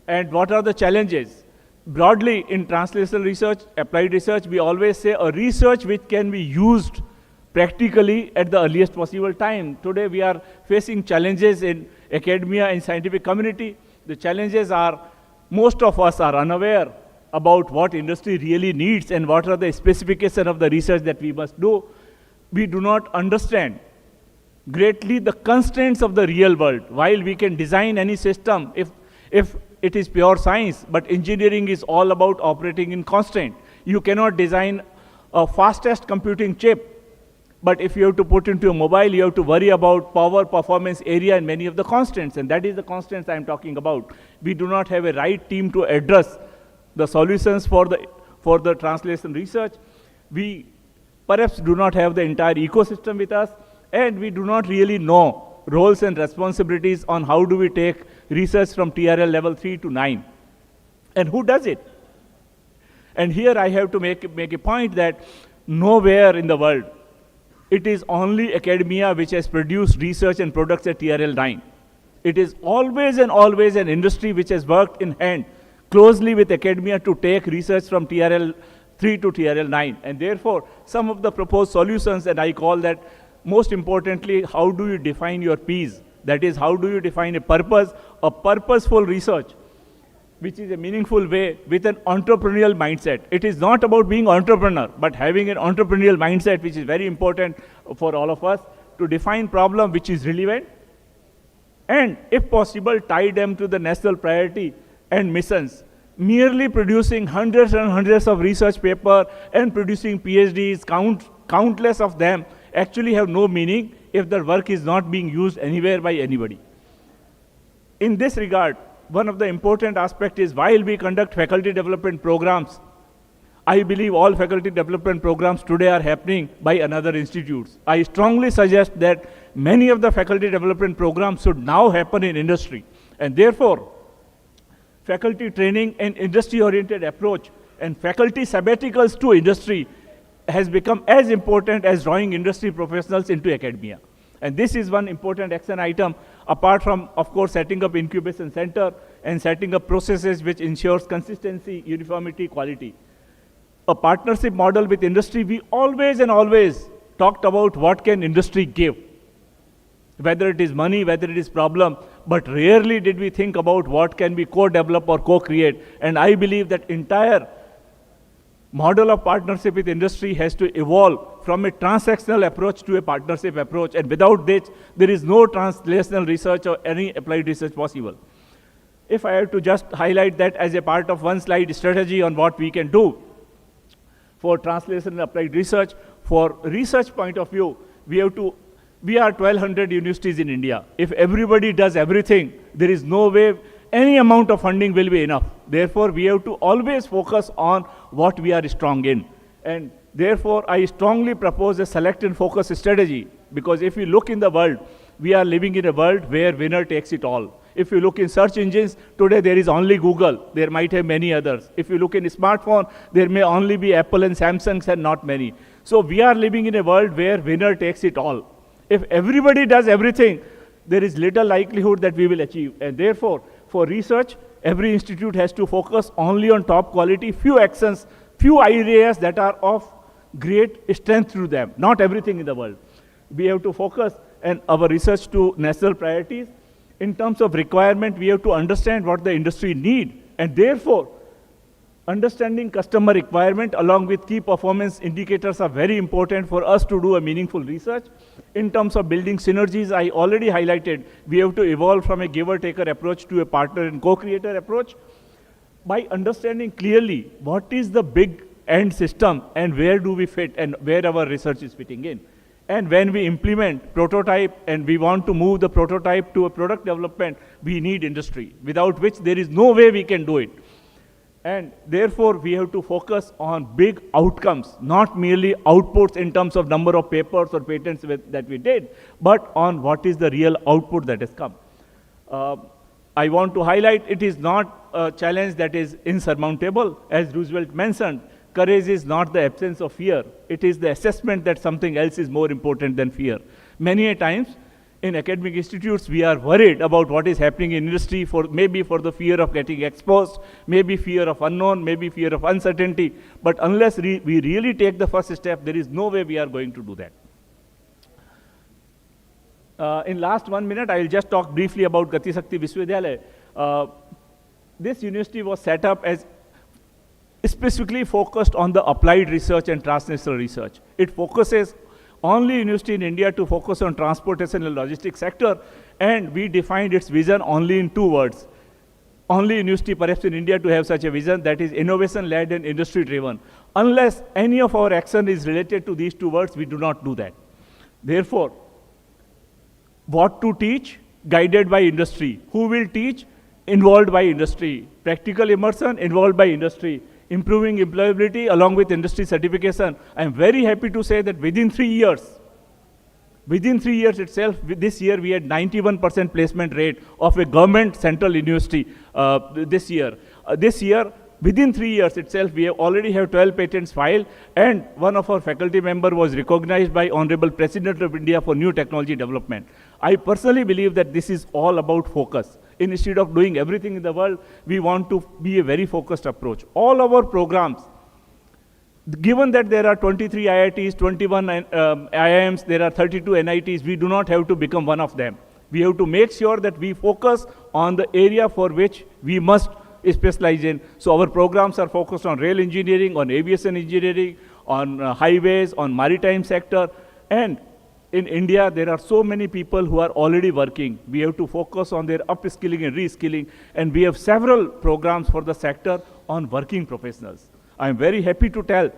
and what are the challenges? Broadly, in translational research, applied research, we always say a research which can be used practically at the earliest possible time. Today, we are facing challenges in academia and scientific community. The challenges are, most of us are unaware about what industry really needs and what are the specifications of the research that we must do. We do not understand greatly the constraints of the real world. While we can design any system, if it is pure science, but engineering is all about operating in constraint. You cannot design a fastest computing chip, but if you have to put into a mobile, you have to worry about power, performance, area, and many of the constants, and that is the constants I am talking about. We do not have a right team to address the solutions for the translation research. We perhaps do not have the entire ecosystem with us, and we do not really know roles and responsibilities on how do we take research from TRL level 3 to 9. And who does it? And here I have to make a point that nowhere in the world, it is only academia which has produced research and products at TRL 9. It is always and always an industry which has worked in hand closely with academia to take research from TRL 3 to TRL 9. And therefore, some of the proposed solutions, and I call that, most importantly, how do you define your P's? That is, how do you define a purpose, a purposeful research, which is a meaningful way with an entrepreneurial mindset. It is not about being entrepreneur, but having an entrepreneurial mindset, which is very important for all of us, to define problem which is relevant, and if possible, tie them to the national priority and missions. Merely producing hundreds and hundreds of research papers and producing PhDs, countless of them, actually have no meaning if the work is not being used anywhere by anybody. In this regard, one of the important aspects is, while we conduct faculty development programs, I believe all faculty development programs today are happening by another institutes. I strongly suggest that many of the faculty development programs should now happen in industry. And therefore, faculty training and industry-oriented approach and faculty sabbaticals to industry has become as important as drawing industry professionals into academia. And this is one important action item, apart from, of course, setting up incubation center and setting up processes which ensures consistency, uniformity, quality. A partnership model with industry, we always and always talked about what can industry give, whether it is money, whether it is problem, but rarely did we think about what can we co-develop or co-create. And I believe that entire model of partnership with industry has to evolve from a transactional approach to a partnership approach, and without this, there is no translational research or any applied research possible. If I have to just highlight that as a part of one slide strategy on what we can do for translation and applied research, for research point of view, we are 1,200 universities in India. If everybody does everything, there is no way any amount of funding will be enough. Therefore, we have to always focus on what we are strong in. And therefore, I strongly propose a select and focus strategy, because if you look in the world, we are living in a world where winner takes it all. If you look in search engines, today there is only Google. There might have many others. If you look in smartphone, there may only be Apple and Samsung and not many. So we are living in a world where winner takes it all. If everybody does everything, there is little likelihood that we will achieve. And therefore, for research, every institute has to focus only on top quality, few actions, few areas that are of great strength to them, not everything in the world. We have to focus and our research to national priorities. In terms of requirement, we have to understand what the industry need, and therefore, understanding customer requirement along with key performance indicators are very important for us to do a meaningful research. In terms of building synergies, I already highlighted, we have to evolve from a giver-taker approach to a partner and co-creator approach. By understanding clearly what is the big end system and where do we fit and where our research is fitting in. And when we implement prototype and we want to move the prototype to a product development, we need industry, without which there is no way we can do it. And therefore, we have to focus on big outcomes, not merely outputs in terms of number of papers or patents that we did, but on what is the real output that has come. I want to highlight, it is not a challenge that is insurmountable. As Roosevelt mentioned, courage is not the absence of fear. It is the assessment that something else is more important than fear. Many a times, in academic institutes, we are worried about what is happening in industry, maybe for the fear of getting exposed, maybe fear of unknown, maybe fear of uncertainty. But unless we really take the first step, there is no way we are going to do that. In last 1 minute, I will just talk briefly about Gati Shakti Vishwavidyalaya. This university was set up as specifically focused on the applied research and transnational research. It focuses only university in India to focus on transportation and logistics sector, and we defined its vision only in 2 words. Only university perhaps in India to have such a vision, that is innovation-led and industry-driven. Unless any of our action is related to these 2 words, we do not do that. Therefore, what to teach? Guided by industry. Who will teach? Involved by industry. Practical immersion? Involved by industry. Improving employability along with industry certification. I am very happy to say that within 3 years itself, this year we had 91% placement rate of a government central university this year. Within 3 years itself, we already have 12 patents filed, and one of our faculty member was recognized by Honorable President of India for new technology development. I personally believe that this is all about focus. Instead of doing everything in the world, we want to be a very focused approach. All our programs, given that there are 23 IITs, 21 IIMs, there are 32 NITs, we do not have to become one of them. We have to make sure that we focus on the area for which we must specialize in. So our programs are focused on rail engineering, on aviation engineering, on highways, on maritime sector. And in India, there are so many people who are already working. We have to focus on their upskilling and reskilling. And we have several programs for the sector on working professionals. I am very happy to tell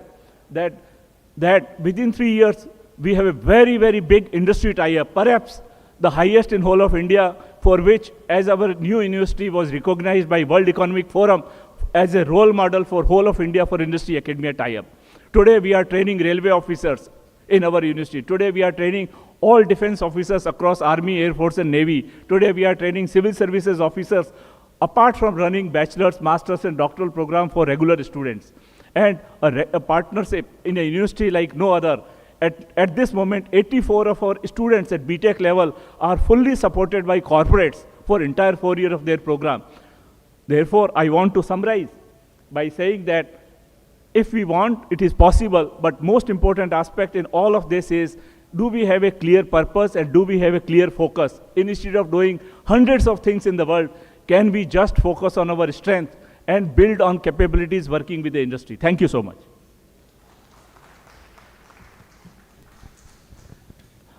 that within 3 years, we have a very, very big industry tie-up, perhaps the highest in whole of India, for which, as our new university was recognized by World Economic Forum as a role model for whole of India for industry academia tie-up. Today, we are training railway officers in our university. Today, we are training all defense officers across Army, Air Force, and Navy. Today, we are training civil services officers, apart from running bachelor's, master's, and doctoral program for regular students. and a partnership in a university like no other. At this moment, 84 of our students at BTech level are fully supported by corporates for entire 4 years of their program. Therefore, I want to summarize by saying that if we want, it is possible, but most important aspect in all of this is, do we have a clear purpose and do we have a clear focus? Instead of doing hundreds of things in the world, can we just focus on our strength and build on capabilities working with the industry? Thank you so much.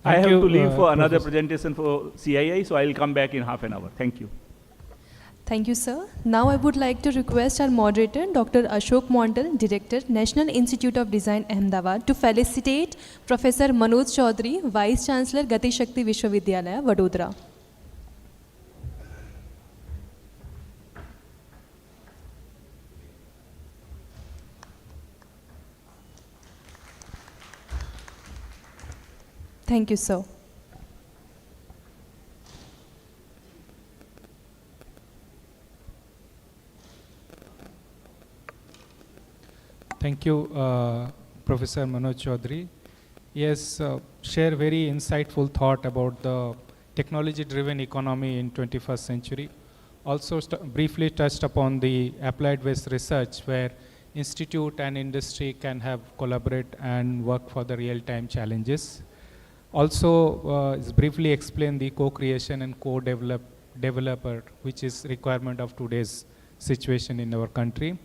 I have to leave for another presentation for CII, so I'll come back in half an hour. Thank you. Thank you, sir. Now I would like to request our moderator, Dr. Ashok Mondal, Director, National Institute of Design, Ahmedabad, to felicitate Professor Manoj Chaudhary, Vice Chancellor, Gati Shakti Vishwavidyalaya, Vadodara. Thank you, sir. Thank you, Professor Manoj Chaudhary. Yes, share very insightful thought about the technology-driven economy in 21st century. Also briefly touched upon the applied-based research where institute and industry can have collaborate and work for the real-time challenges. Also briefly explain the co-creation and co-developer, which is requirement of today's situation in our country.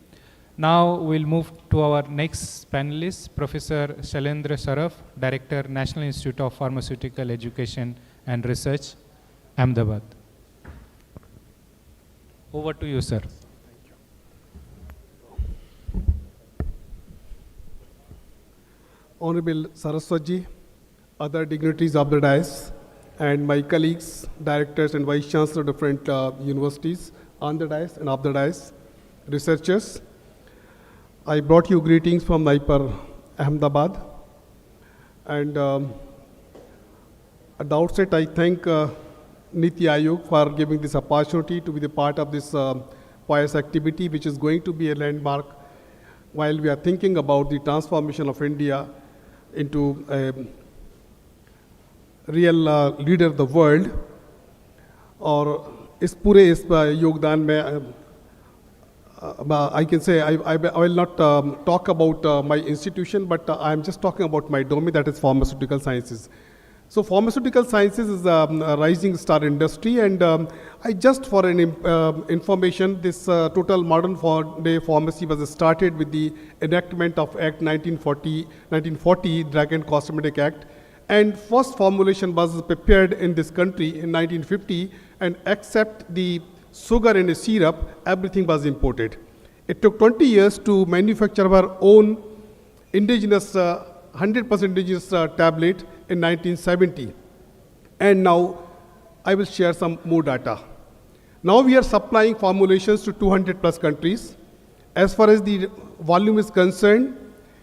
Now we'll move to our next panelist, Professor Shailendra Saraf, Director, National Institute of Pharmaceutical Education and Research, Ahmedabad. Over to you, sir. Honorable Saraswati, other dignitaries of the dais, and my colleagues, directors and vice chancellors of different universities on the dais and off the dais, researchers, I brought you greetings from Naipur, Ahmedabad. And at the outset, I thank Niti Aayog for giving this opportunity to be the part of this pious activity, which is going to be a landmark while we are thinking about the transformation of India into a real leader of the world. और इस पूरे इस योगदान में I can say I will not talk about my institution, but I am just talking about my domain, that is pharmaceutical sciences. So pharmaceutical sciences is a rising star industry, and I just for an information, this total modern day pharmacy was started with the enactment of Act 1940, Drug and Cosmetic Act, and first formulation was prepared in this country in 1950, and except the sugar and the syrup, everything was imported. It took 20 years to manufacture our own indigenous, 100% indigenous tablet in 1970. And now I will share some more data. Now we are supplying formulations to 200 plus countries. As far as the volume is concerned,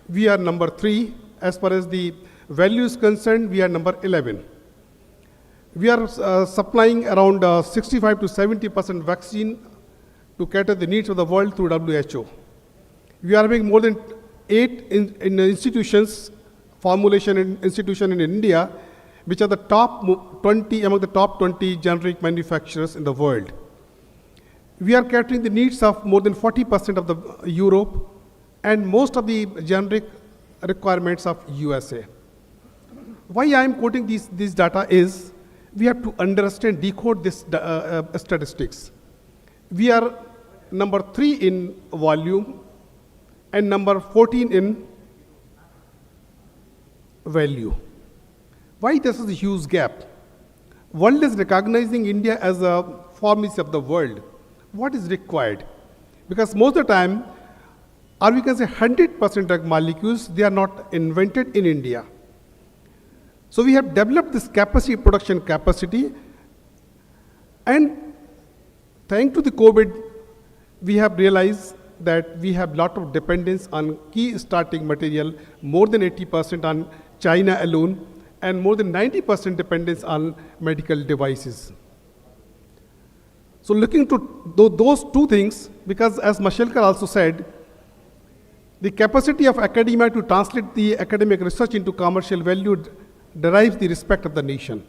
we are number 3. As far as the value is concerned, we are number 11. We are supplying around 65 to 70% vaccine to cater the needs of the world through WHO. We are having more than 8 institutions, formulation institution in India, which are the top 20 among the top 20 generic manufacturers in the world. We are catering the needs of more than 40% of the Europe and most of the generic requirements of USA. Why I am quoting this data is, we have to understand, decode this statistics. We are number 3 in volume and number 14 in value. Why this is a huge gap? World is recognizing India as a pharmacy of the world. What is required? Because most of the time, or we can say 100% drug molecules, they are not invented in India. So we have developed this capacity, production capacity, and thanks to the COVID, we have realized that we have a lot of dependence on key starting material, more than 80% on China alone, and more than 90% dependence on medical devices. So looking to those two things, because as Mashelkar also said, The capacity of academia to translate the academic research into commercial value derives the respect of the nation.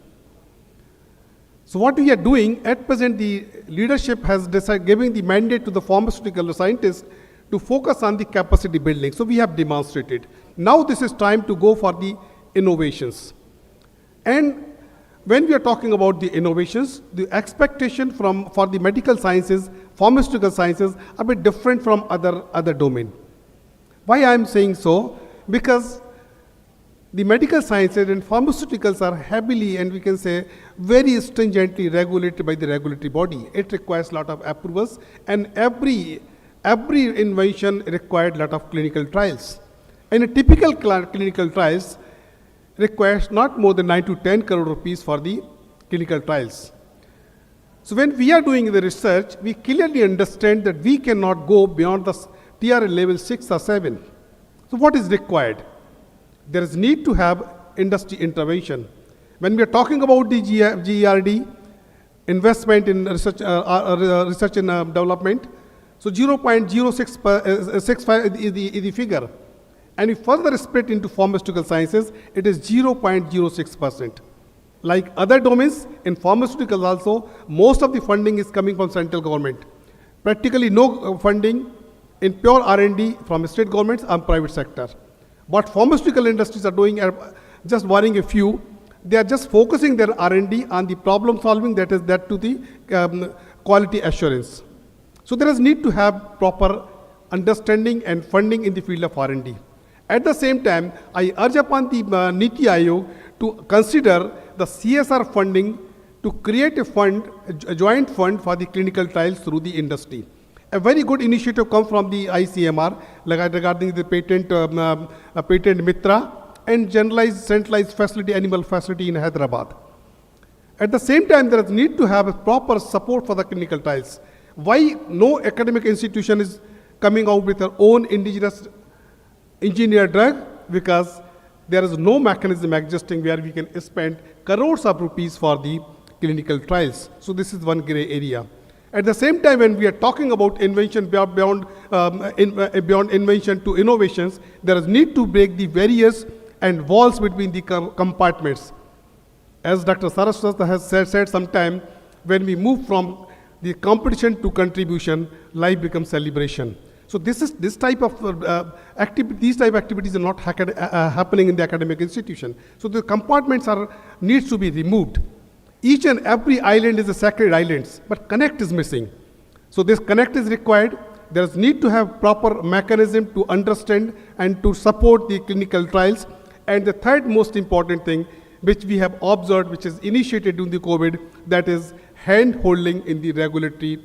So what we are doing, at present the leadership has decided, giving the mandate to the pharmaceutical scientists to focus on the capacity building. So we have demonstrated. Now this is time to go for the innovations. And when we are talking about the innovations, the expectation for the medical sciences, pharmaceutical sciences, are a bit different from other domain. Why I am saying so? Because the medical sciences and pharmaceuticals are heavily, and we can say very stringently regulated by the regulatory body. It requires a lot of approvals, and every invention required a lot of clinical trials. And a typical clinical trials requires not more than 9 to 10 crore rupees for the clinical trials. So when we are doing the research, we clearly understand that we cannot go beyond the TRL level 6 or 7. So what is required? There is need to have industry intervention. When we are talking about the GERD, investment in research and development, so 0.065 is the figure. And if further split into pharmaceutical sciences, it is 0.06%. Like other domains, in pharmaceuticals also, most of the funding is coming from central government. Practically no funding in pure R&D from state governments and private sector. What pharmaceutical industries are doing are just worrying a few. They are just focusing their R&D on the problem solving, that is that to the quality assurance. So there is need to have proper understanding and funding in the field of R&D. At the same time, I urge upon the Niti Aayog to consider the CSR funding to create a fund, a joint fund for the clinical trials through the industry. A very good initiative comes from the ICMR regarding the patent Mitra and generalized centralized facility, animal facility in Hyderabad. At the same time, there is need to have a proper support for the clinical trials. Why no academic institution is coming out with their own indigenous engineered drug? Because there is no mechanism existing where we can spend crores of rupees for the clinical trials. So this is one gray area. At the same time, when we are talking about invention beyond invention to innovations, there is need to break the barriers and walls between the compartments. As Dr. Saraswata has said sometime, when we move from the competition to contribution, life becomes celebration. So this type of these type of activities are not happening in the academic institution. So the compartments needs to be removed. Each and every island is a sacred island, but connect is missing. So this connect is required. There is need to have proper mechanism to understand and to support the clinical trials. And the third most important thing, which we have observed, which is initiated during the COVID, that is hand-holding in the regulatory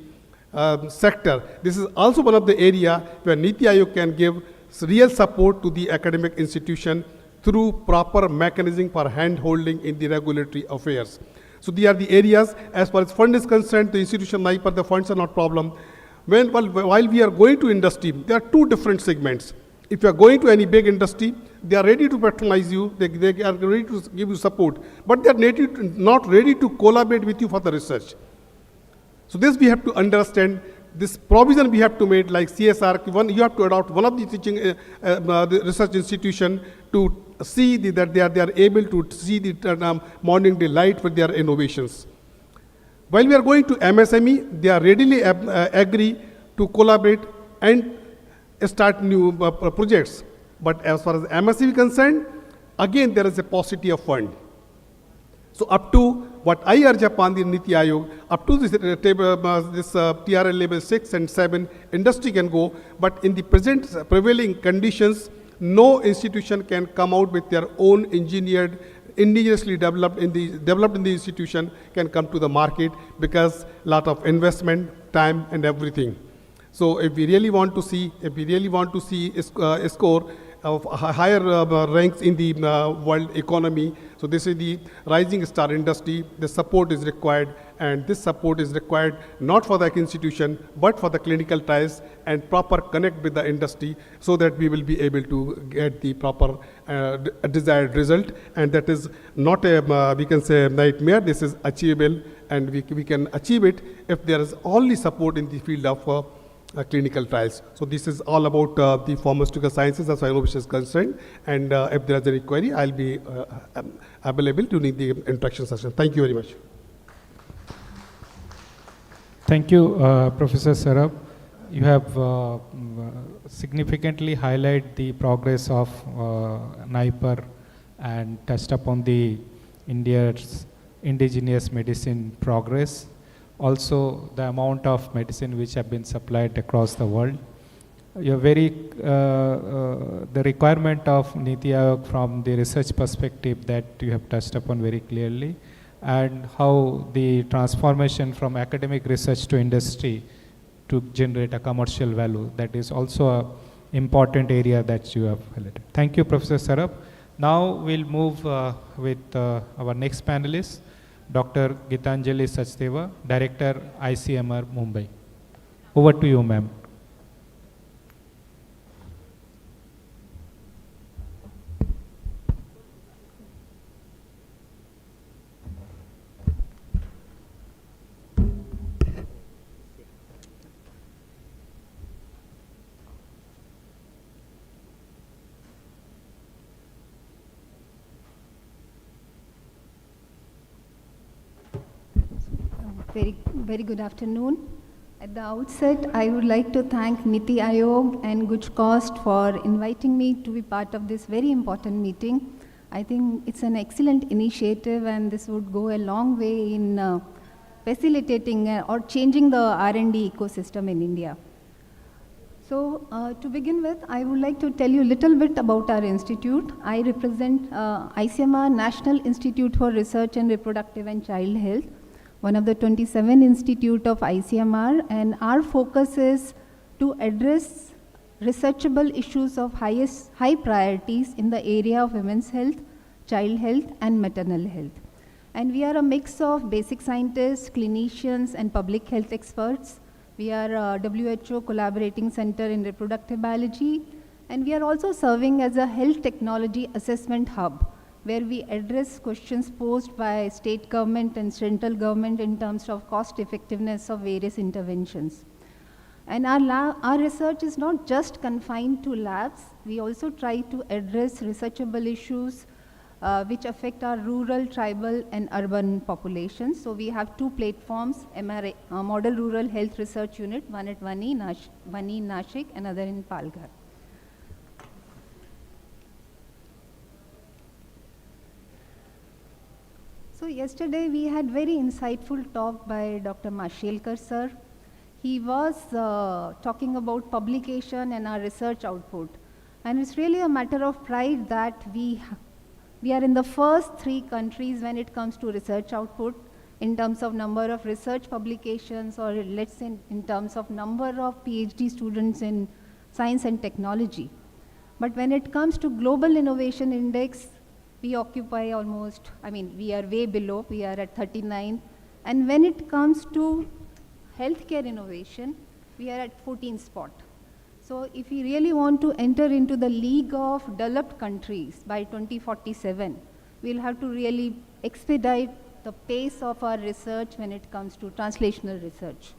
sector. This is also one of the area where Niti Aayog can give real support to the academic institution through proper mechanism for hand-holding in the regulatory affairs. So these are the areas. As far as fund is concerned, the institution NIPER, the funds are not problem. While we are going to industry, there are two different segments. If you are going to any big industry, they are ready to patronize you, they are ready to give you support, but they are not ready to collaborate with you for the research. So this we have to understand. This provision we have to make, like CSR, you have to adopt one of the teaching the research institution to see that they are able to see the morning daylight with their innovations. While we are going to MSME, they are readily agree to collaborate and start new projects. But as far as MSME is concerned, again there is a paucity of fund. So up to what I urge upon the Niti Aayog, up to this TRL level 6 and 7, industry can go, but in the present prevailing conditions, no institution can come out with their own engineered, indigenously developed in the institution can come to the market, because lot of investment, time and everything. So if we really want to see a score of higher ranks in the world economy, so this is the rising star industry, the support is required, and this support is required not for the institution, but for the clinical trials and proper connect with the industry, so that we will be able to get the proper desired result. And that is not a, we can say, nightmare. This is achievable, and we can achieve it if there is only support in the field of clinical trials. So this is all about the pharmaceutical sciences as far as innovation is concerned. And if there is any query, I'll be available during the interaction session. Thank you very much. Thank you, Professor Sarab. You have significantly highlighted the progress of NIPER and touched upon the India's indigenous medicine progress. Also, the amount of medicine which have been supplied across the world. You're very, the requirement of Niti Aayog from the research perspective that you have touched upon very clearly, and how the transformation from academic research to industry to generate a commercial value. That is also an important area that you have highlighted. Thank you, Professor Sarab. Now we'll move with our next panelist, Dr. Gitanjali Sachdeva, Director, ICMR, Mumbai. Over to you, ma'am. Very good afternoon. At the outset, I would like to thank Niti Aayog and GUJCOST for inviting me to be part of this very important meeting. I think it's an excellent initiative, and this would go a long way in facilitating or changing the R&D ecosystem in India. So to begin with, I would like to tell you a little bit about our institute. I represent ICMR, National Institute for Research in Reproductive and Child Health, one of the 27 institute of ICMR, and our focus is to address researchable issues of high priorities in the area of women's health, child health, and maternal health. And we are a mix of basic scientists, clinicians, and public health experts. We are a WHO collaborating center in reproductive biology, and we are also serving as a health technology assessment hub, where we address questions posed by state government and central government in terms of cost effectiveness of various interventions. And our research is not just confined to labs. We also try to address researchable issues which affect our rural, tribal, and urban populations. So we have two platforms, MRA, Model Rural Health Research Unit, one at Vani in Nashik, another in Palghar. So yesterday we had very insightful talk by Dr. Mashelkar sir. He was talking about publication and our research output. And it's really a matter of pride that we are in the first 3 countries when it comes to research output in terms of number of research publications, or let's say in terms of number of PhD students in science and technology. But when it comes to Global Innovation Index, we occupy almost, we are way below, we are at 39. And when it comes to healthcare innovation, we are at 14th spot. So if we really want to enter into the league of developed countries by 2047, we'll have to really expedite the pace of our research when it comes to translational research.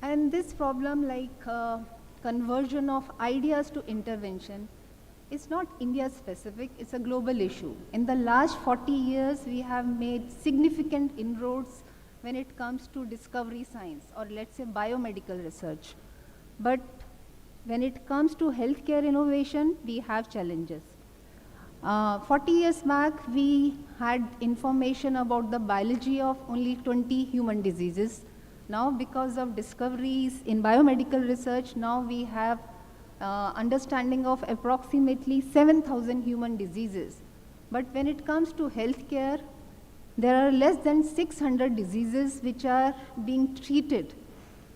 And this problem, like conversion of ideas to intervention, it's not India specific, it's a global issue. In the last 40 years, we have made significant inroads when it comes to discovery science, or let's say biomedical research. But when it comes to healthcare innovation, we have challenges. 40 years back, we had information about the biology of only 20 human diseases. Now, because of discoveries in biomedical research, now we have understanding of approximately 7,000 human diseases. But when it comes to healthcare, there are less than 600 diseases which are being treated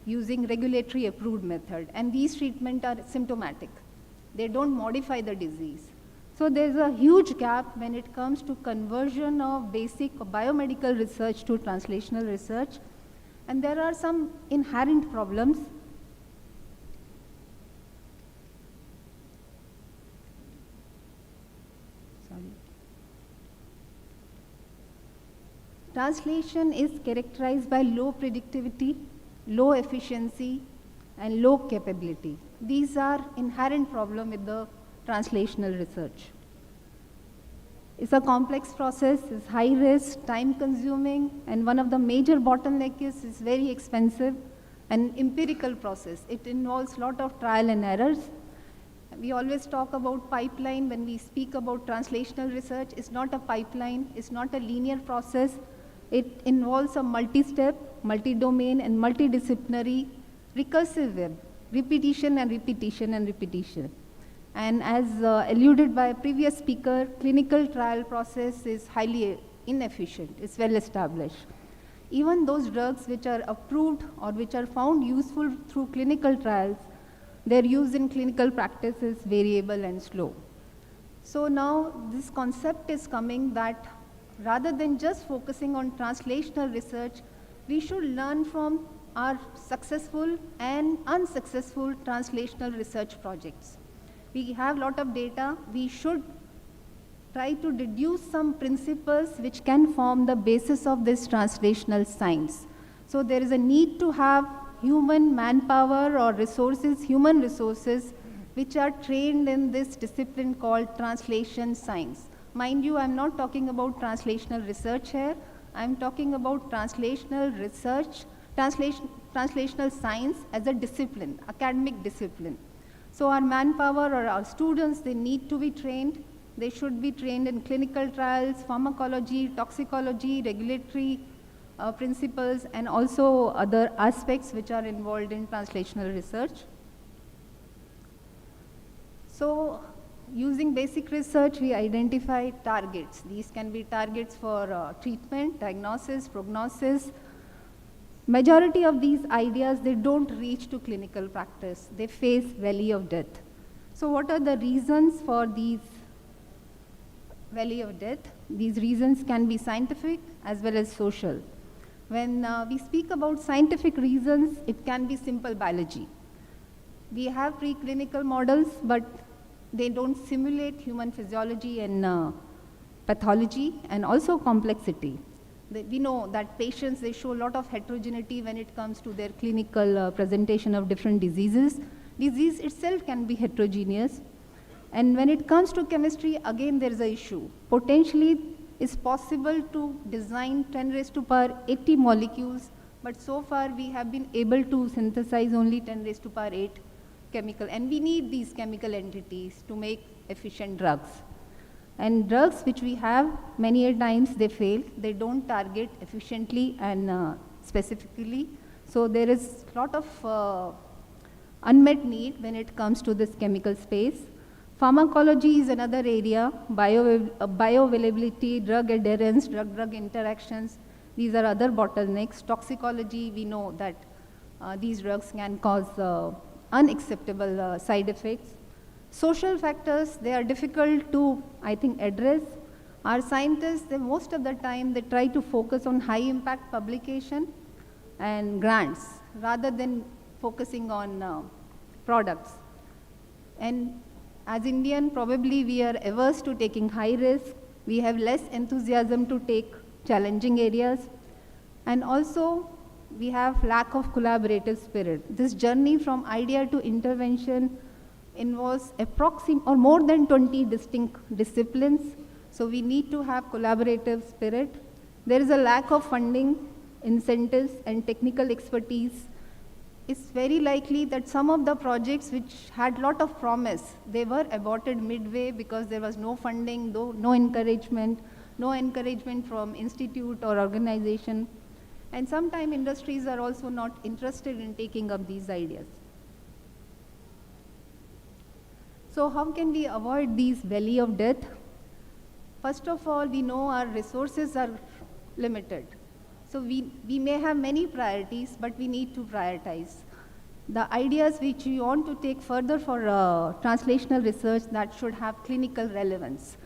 using regulatory approved method. And these treatments are symptomatic. They don't modify the disease. So there's a huge gap when it comes to conversion of basic biomedical research to translational research. And there are some inherent problems. Translation is characterized by low predictivity, low efficiency, and low capability. These are inherent problems with the translational research. It's a complex process, it's high risk, time consuming, and one of the major bottlenecks is it's very expensive and empirical process. It involves a lot of trial and errors. We always talk about pipeline when we speak about translational research. It's not a pipeline, it's not a linear process. It involves a multi-step, multi-domain, and multidisciplinary recursive web, repetition and repetition and repetition. And as alluded by a previous speaker, clinical trial process is highly inefficient, it's well established. Even those drugs which are approved or which are found useful through clinical trials, their use in clinical practice is variable and slow. So now this concept is coming that rather than just focusing on translational research, we should learn from our successful and unsuccessful translational research projects. We have a lot of data. We should try to deduce some principles which can form the basis of this translational science. So there is a need to have human manpower or resources, human resources, which are trained in this discipline called translation science. Mind you, I'm not talking about translational research here. I'm talking about translational research, translational science as a discipline, academic discipline. So our manpower or our students, they need to be trained. They should be trained in clinical trials, pharmacology, toxicology, regulatory principles, and also other aspects which are involved in translational research. So using basic research, we identify targets. These can be targets for treatment, diagnosis, prognosis. Majority of these ideas, they don't reach to clinical practice. They face valley of death. So what are the reasons for these valley of death? These reasons can be scientific as well as social. When we speak about scientific reasons, it can be simple biology. We have preclinical models, but they don't simulate human physiology and pathology and also complexity. We know that patients, they show a lot of heterogeneity when it comes to their clinical presentation of different diseases. Disease itself can be heterogeneous. And when it comes to chemistry, again, there is an issue. Potentially, it's possible to design 10 raised to power 80 molecules, but so far we have been able to synthesize only 10 raised to power 8 chemical. And we need these chemical entities to make efficient drugs. And drugs which we have, many a times they fail. They don't target efficiently and specifically. So there is a lot of unmet need when it comes to this chemical space. Pharmacology is another area, bioavailability, drug adherence, drug-drug interactions. These are other bottlenecks. Toxicology, we know that these drugs can cause unacceptable side effects. Social factors, they are difficult to, I think, address. Our scientists, most of the time, they try to focus on high impact publication and grants rather than focusing on products. And as Indian, probably we are averse to taking high risk. We have less enthusiasm to take challenging areas. And also, we have lack of collaborative spirit. This journey from idea to intervention involves more than 20 distinct disciplines. So we need to have collaborative spirit. There is a lack of funding, incentives, and technical expertise. It's very likely that some of the projects which had a lot of promise, they were aborted midway because there was no funding, no encouragement from institute or organization. And sometimes industries are also not interested in taking up these ideas. So how can we avoid these valley of death? First of all, we know our resources are limited. So we may have many priorities, but we need to prioritize. The ideas which we want to take further for translational research, that should have clinical relevance.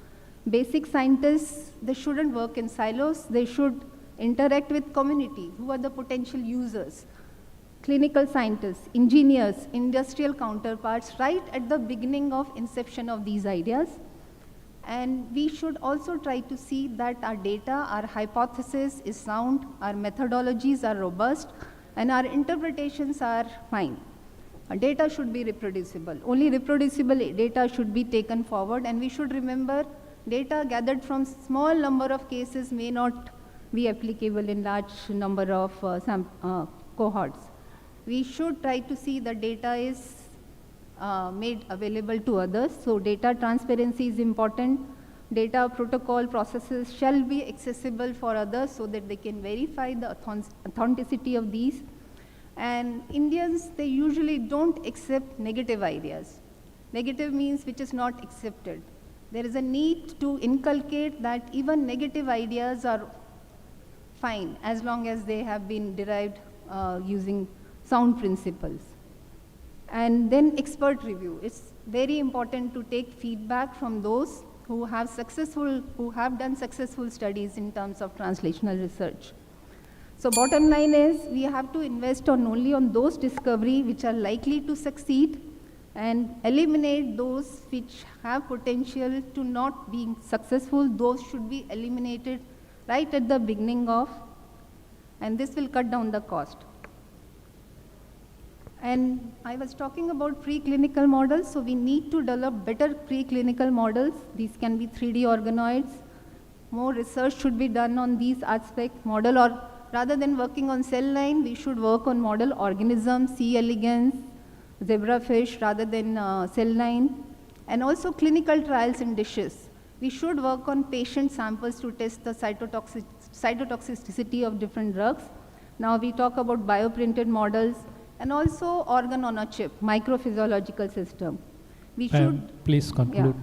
Basic scientists, they shouldn't work in silos. They should interact with community. Who are the potential users? Clinical scientists, engineers, industrial counterparts, right at the beginning of inception of these ideas. And we should also try to see that our data, our hypothesis is sound, our methodologies are robust, and our interpretations are fine. Data should be reproducible. Only reproducible data should be taken forward, and we should remember data gathered from small number of cases may not be applicable in large number of cohorts. We should try to see the data is made available to others. So data transparency is important. Data protocol processes shall be accessible for others so that they can verify the authenticity of these. And Indians, they usually don't accept negative ideas. Negative means which is not accepted. There is a need to inculcate that even negative ideas are fine as long as they have been derived using sound principles. And then expert review. It's very important to take feedback from those who have done successful studies in terms of translational research. So bottom line is we have to invest only on those discoveries which are likely to succeed and eliminate those which have potential to not being successful. Those should be eliminated right at the beginning of, and this will cut down the cost. And I was talking about preclinical models, so we need to develop better preclinical models. These can be 3D organoids. More research should be done on these aspects, model, or rather than working on cell line, we should work on model organisms, C. elegans, zebrafish, rather than cell line. And also clinical trials in dishes. We should work on patient samples to test the cytotoxicity of different drugs. Now we talk about bioprinted models, and also organ on a chip, microphysiological system. We should please conclude.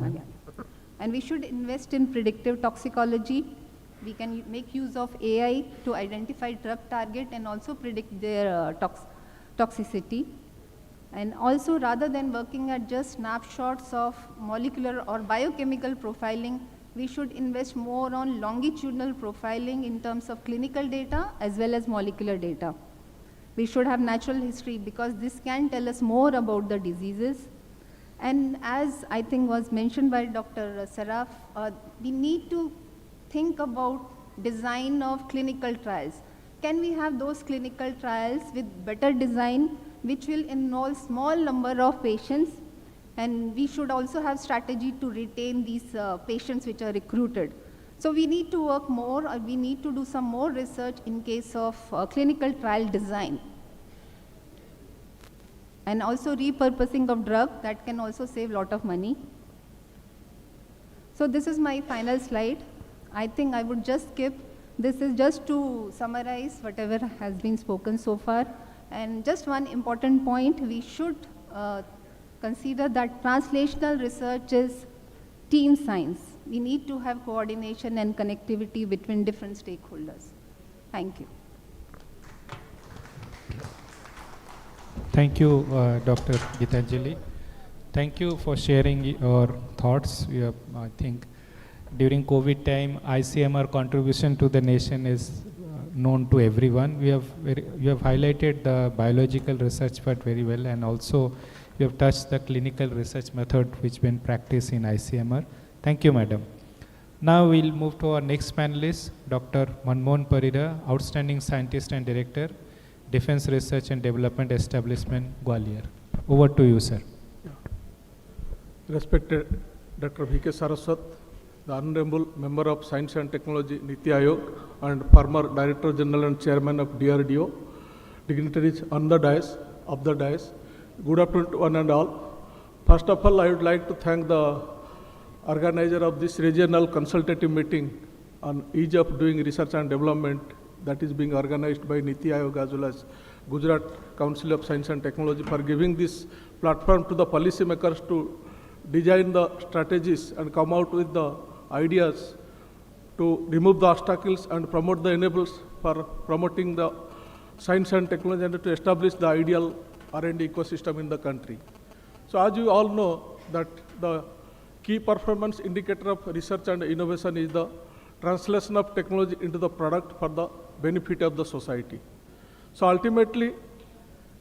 And we should invest in predictive toxicology. We can make use of AI to identify drug target and also predict their toxicity. And also, rather than working at just snapshots of molecular or biochemical profiling, we should invest more on longitudinal profiling in terms of clinical data as well as molecular data. We should have natural history because this can tell us more about the diseases. And as I think was mentioned by Dr. Saraf, we need to think about design of clinical trials. Can we have those clinical trials with better design which will involve small number of patients? And we should also have strategy to retain these patients which are recruited. So we need to work more, or we need to do some more research in case of clinical trial design. And also repurposing of drug, that can also save a lot of money. So this is my final slide. I think I would just skip. This is just to summarize whatever has been spoken so far. And just one important point, we should consider that translational research is team science. We need to have coordination and connectivity between different stakeholders. Thank you. Thank you, Dr. Gitanjali. Thank you for sharing your thoughts. I think during COVID time, ICMR contribution to the nation is known to everyone. You have highlighted the biological research part very well, and also you have touched the clinical research method which been practiced in ICMR. Thank you, madam. Now we'll move to our next panelist, Dr. Manmohan Parida, Outstanding Scientist and Director, Defense Research and Development Establishment, Gwalior. Over to you, sir. Respected Dr. V.K. Saraswat, the Honorable Member of Science and Technology, Niti Aayog, and former Director General and Chairman of DRDO, dignitaries on the dais, of the dais. Good afternoon to one and all. First of all, I would like to thank the organizer of this regional consultative meeting on ease of doing research and development that is being organized by Niti Aayog as well as Gujarat Council of Science and Technology for giving this platform to the policymakers to design the strategies and come out with the ideas to remove the obstacles and promote the enablers for promoting the science and technology and to establish the ideal R&D ecosystem in the country. So as you all know that the key performance indicator of research and innovation is the translation of technology into the product for the benefit of the society. So ultimately,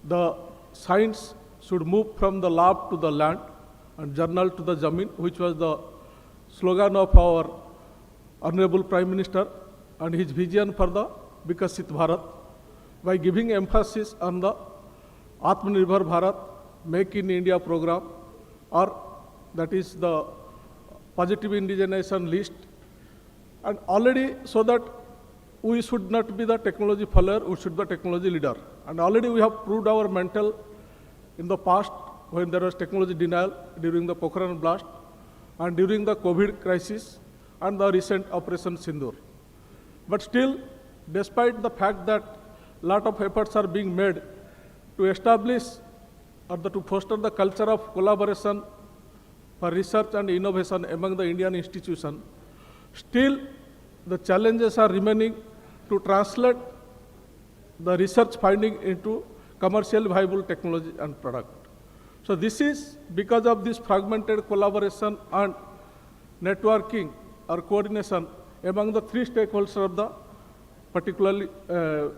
the science should move from the lab to the land and journal to the Jamin, which was the slogan of our Honorable Prime Minister and his vision for the Vikasit Bharat. by giving emphasis on the Atmanirbhar Bharat, Make in India program, or that is the positive indigenization list, and already so that we should not be the technology follower, we should be the technology leader. And already we have proved our mental in the past when there was technology denial during the Pokhran blast and during the COVID crisis and the recent Operation Sindoor. But still, despite the fact that a lot of efforts are being made to establish or to foster the culture of collaboration for research and innovation among the Indian institutions, still the challenges are remaining to translate the research finding into commercially viable technology and product. So this is because of this fragmented collaboration and networking or coordination among the three stakeholders of the particularly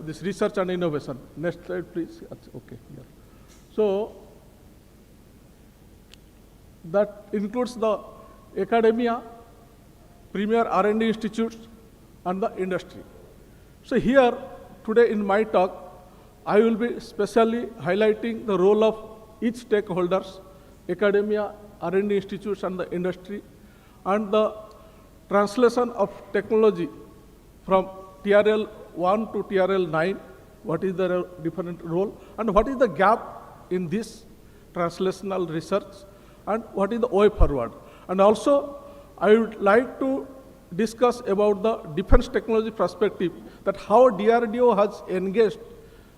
this research and innovation. Next slide, please. Okay. Yeah. So that includes the academia, premier R&D institutes, and the industry. So here, today in my talk, I will be specially highlighting the role of each stakeholders, academia, R&D institutes, and the industry, and the translation of technology from TRL 1 to TRL 9, what is the different role, and what is the gap in this translational research, and what is the way forward. And also, I would like to discuss about the defense technology perspective, that how DRDO has engaged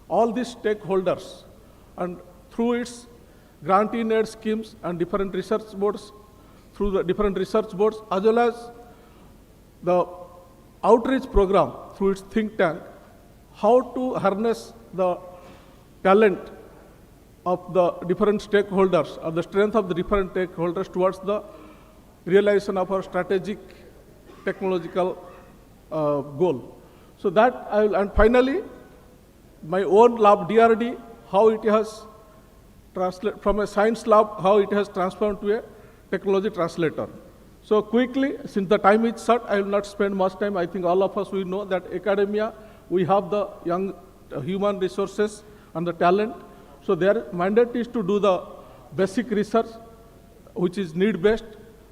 all these stakeholders and through its grant-in-aid schemes and different research boards, through the different research boards, as well as the outreach program through its think tank, how to harness the talent of the different stakeholders or the strength of the different stakeholders towards the realization of our strategic technological goal. So that I will, and finally, my own lab DRD, how it has translated from a science lab, how it has transformed to a technology translator. So quickly, since the time is short, I will not spend much time. I think all of us will know that academia, we have the young human resources and the talent. So their mandate is to do the basic research, which is need-based,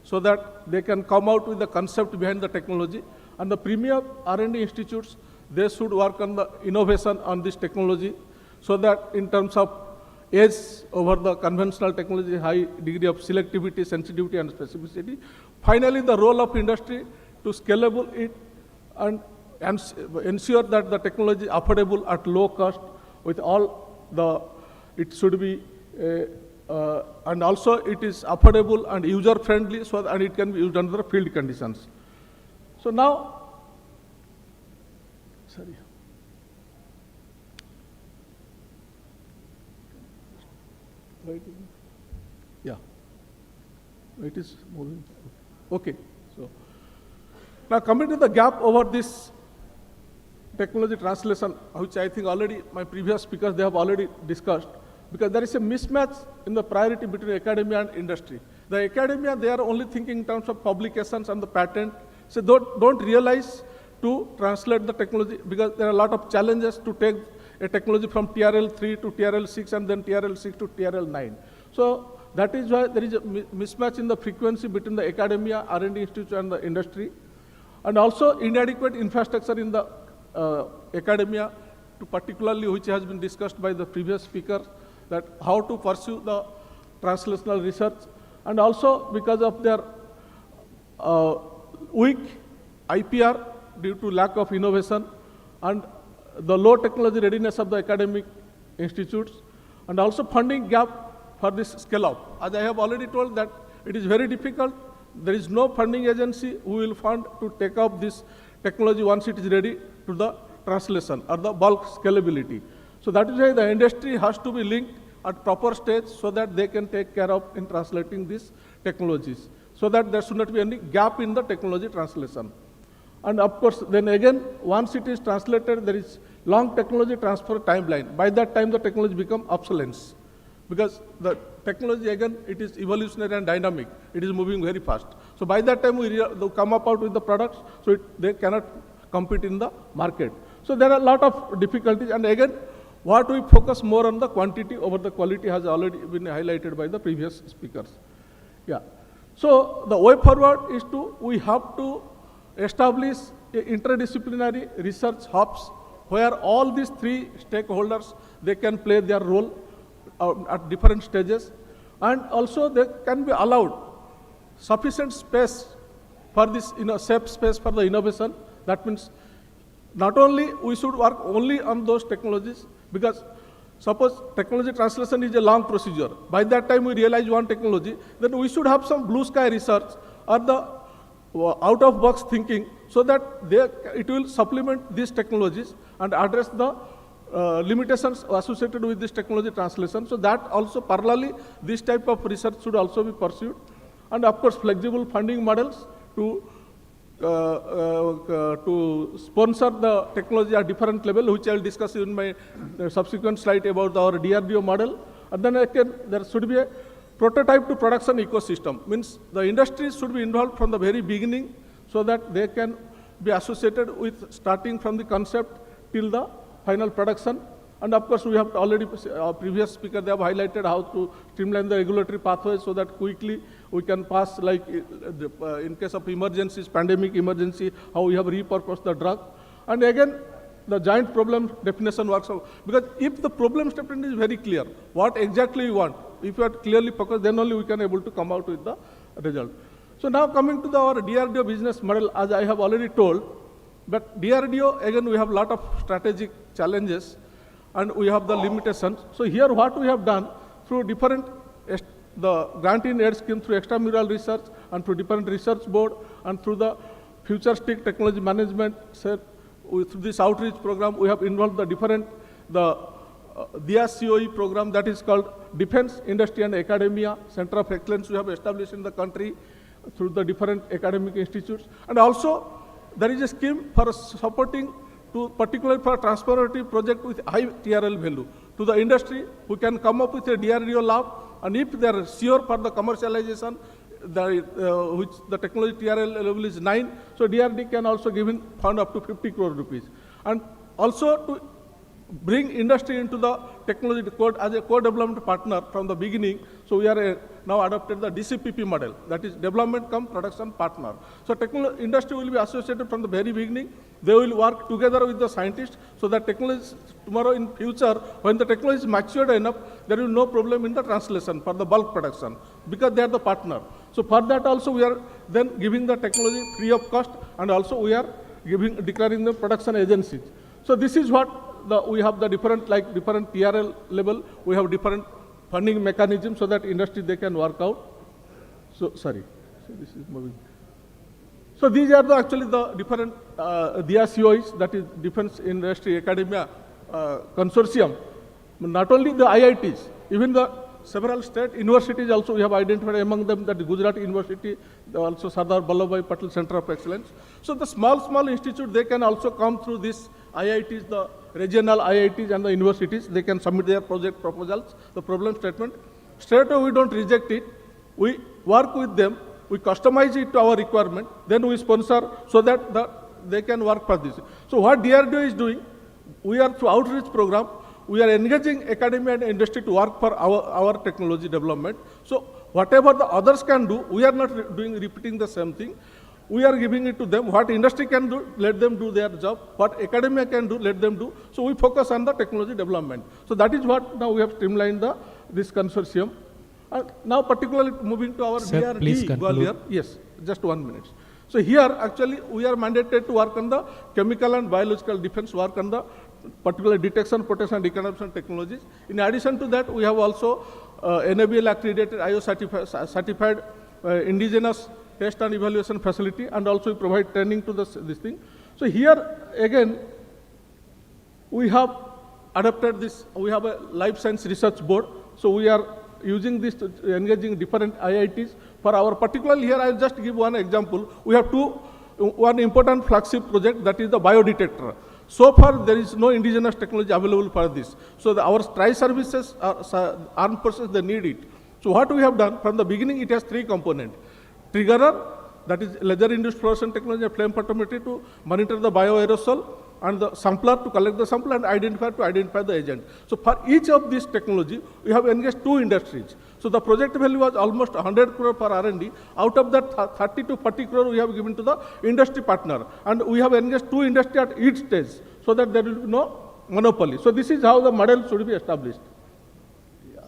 so that they can come out with the concept behind the technology. And the premier R&D institutes, they should work on the innovation on this technology, so that in terms of edge over the conventional technology, high degree of selectivity, sensitivity, and specificity. Finally, the role of industry to scalable it and ensure that the technology is affordable at low cost with all the, it should be, and also it is affordable and user-friendly, so that, and it can be used under the field conditions. So now, sorry. Yeah, it is moving. Okay, so now coming to the gap over this technology translation, which I think already my previous speakers, they have already discussed, because there is a mismatch in the priority between academia and industry. The academia, they are only thinking in terms of publications and the patent, so don't realize to translate the technology, because there are a lot of challenges to take a technology from TRL 3 to TRL 6 and then TRL 6 to TRL 9. So that is why there is a mismatch in the frequency between the academia, R&D institute, and the industry. And also inadequate infrastructure in the academia, to particularly which has been discussed by the previous speaker, that how to pursue the translational research. And also because of their weak IPR due to lack of innovation and the low technology readiness of the academic institutes, and also funding gap for this scale-up. As I have already told that it is very difficult. There is no funding agency who will fund to take up this technology once it is ready to the translation or the bulk scalability. So that is why the industry has to be linked at proper stage so that they can take care of in translating these technologies, so that there should not be any gap in the technology translation. And of course, then again, once it is translated, there is long technology transfer timeline. By that time, the technology becomes obsolete, because the technology, again, it is evolutionary and dynamic. It is moving very fast. So by that time, we come up out with the products, so they cannot compete in the market. So there are a lot of difficulties, and again, what we focus more on the quantity over the quality has already been highlighted by the previous speakers. Yeah. So the way forward is we have to establish interdisciplinary research hubs where all these three stakeholders, they can play their role at different stages, and also they can be allowed sufficient space for this, safe space for the innovation. That means not only we should work only on those technologies, because suppose technology translation is a long procedure. By that time we realize one technology, then we should have some blue sky research or the out-of-box thinking, so that it will supplement these technologies and address the limitations associated with this technology translation. So that also parallelly, this type of research should also be pursued. And of course, flexible funding models to sponsor the technology at different level, which I will discuss in my subsequent slide about our DRDO model. And then again, there should be a prototype to production ecosystem. Means the industry should be involved from the very beginning, so that they can be associated with starting from the concept till the final production. And of course, we have already, our previous speaker, they have highlighted how to streamline the regulatory pathways so that quickly we can pass, like in case of emergencies, pandemic emergency, how we have repurposed the drug. And again, the joint problem definition works out. Because if the problem statement is very clear, what exactly you want, if you are clearly focused, then only we can able to come out with the result. So now coming to our DRDO business model, as I have already told, but DRDO, again, we have a lot of strategic challenges and we have the limitations. So here what we have done through different, the grant in aid scheme through extramural research and through different research board and through the futuristic technology management, through this outreach program, we have involved the different, the DIA-COE program that is called Defense, Industry and Academia Center of Excellence we have established in the country through the different academic institutes. And also there is a scheme for supporting particularly for transformative project with high TRL value to the industry who can come up with a DRDO lab, and if they are sure for the commercialization, which the technology TRL level is 9, so DRD can also give in fund up to 50 crore rupees. And also to bring industry into the technology code as a co-development partner from the beginning. So we are now adopted the DCPP model, that is development cum production partner. So industry will be associated from the very beginning. They will work together with the scientists, so that technology tomorrow in future, when the technology is matured enough, there will be no problem in the translation for the bulk production, because they are the partner. So for that also we are then giving the technology free of cost, and also we are declaring the production agencies. So this is what we have the different, like different TRL level, we have different funding mechanisms so that industry they can work out. So sorry, so this is moving. So these are actually the different DIA-COEs, that is Defense Industry Academia Consortium. Not only the IITs, even the several state universities also we have identified, among them that Gujarat University, also Sardar Vallabhbhai Patel Center of Excellence. So the small institutes, they can also come through this IITs, the regional IITs and the universities, they can submit their project proposals, the problem statement. Straight away we don't reject it, we work with them, we customize it to our requirement, then we sponsor so that they can work for this. So what DRDO is doing, we are through outreach program, we are engaging academia and industry to work for our technology development. So whatever the others can do, we are not repeating the same thing. We are giving it to them. What industry can do, let them do their job. What academia can do, let them do. So we focus on the technology development. So that is what now we have streamlined this consortium. Now particularly moving to our DRD Gwalior. Yes, just 1 minute. So here actually we are mandated to work on the chemical and biological defense, work on the particular detection, protection and decommission technologies. In addition to that, we have also NABL accredited, IO certified indigenous test and evaluation facility, and also we provide training to this thing. So here again, we have adopted this, we have a life science research board. So we are using this to engaging different IITs for our, particularly here I will just give one example. We have one important flagship project, that is the biodetector. So far there is no indigenous technology available for this. So our tri-services, armed forces, they need it. So what we have done from the beginning, it has 3 components. Triggerer, that is laser induced fluorescent technology and flame photometry to monitor the bioaerosol. and the sampler to collect the sample, and identifier to identify the agent. So for each of these technology, we have engaged 2 industries. So the project value was almost 100 crore per R&D. Out of that, 30 to 40 crore we have given to the industry partner. And we have engaged 2 industry at each stage so that there will be no monopoly. So this is how the model should be established. Yeah,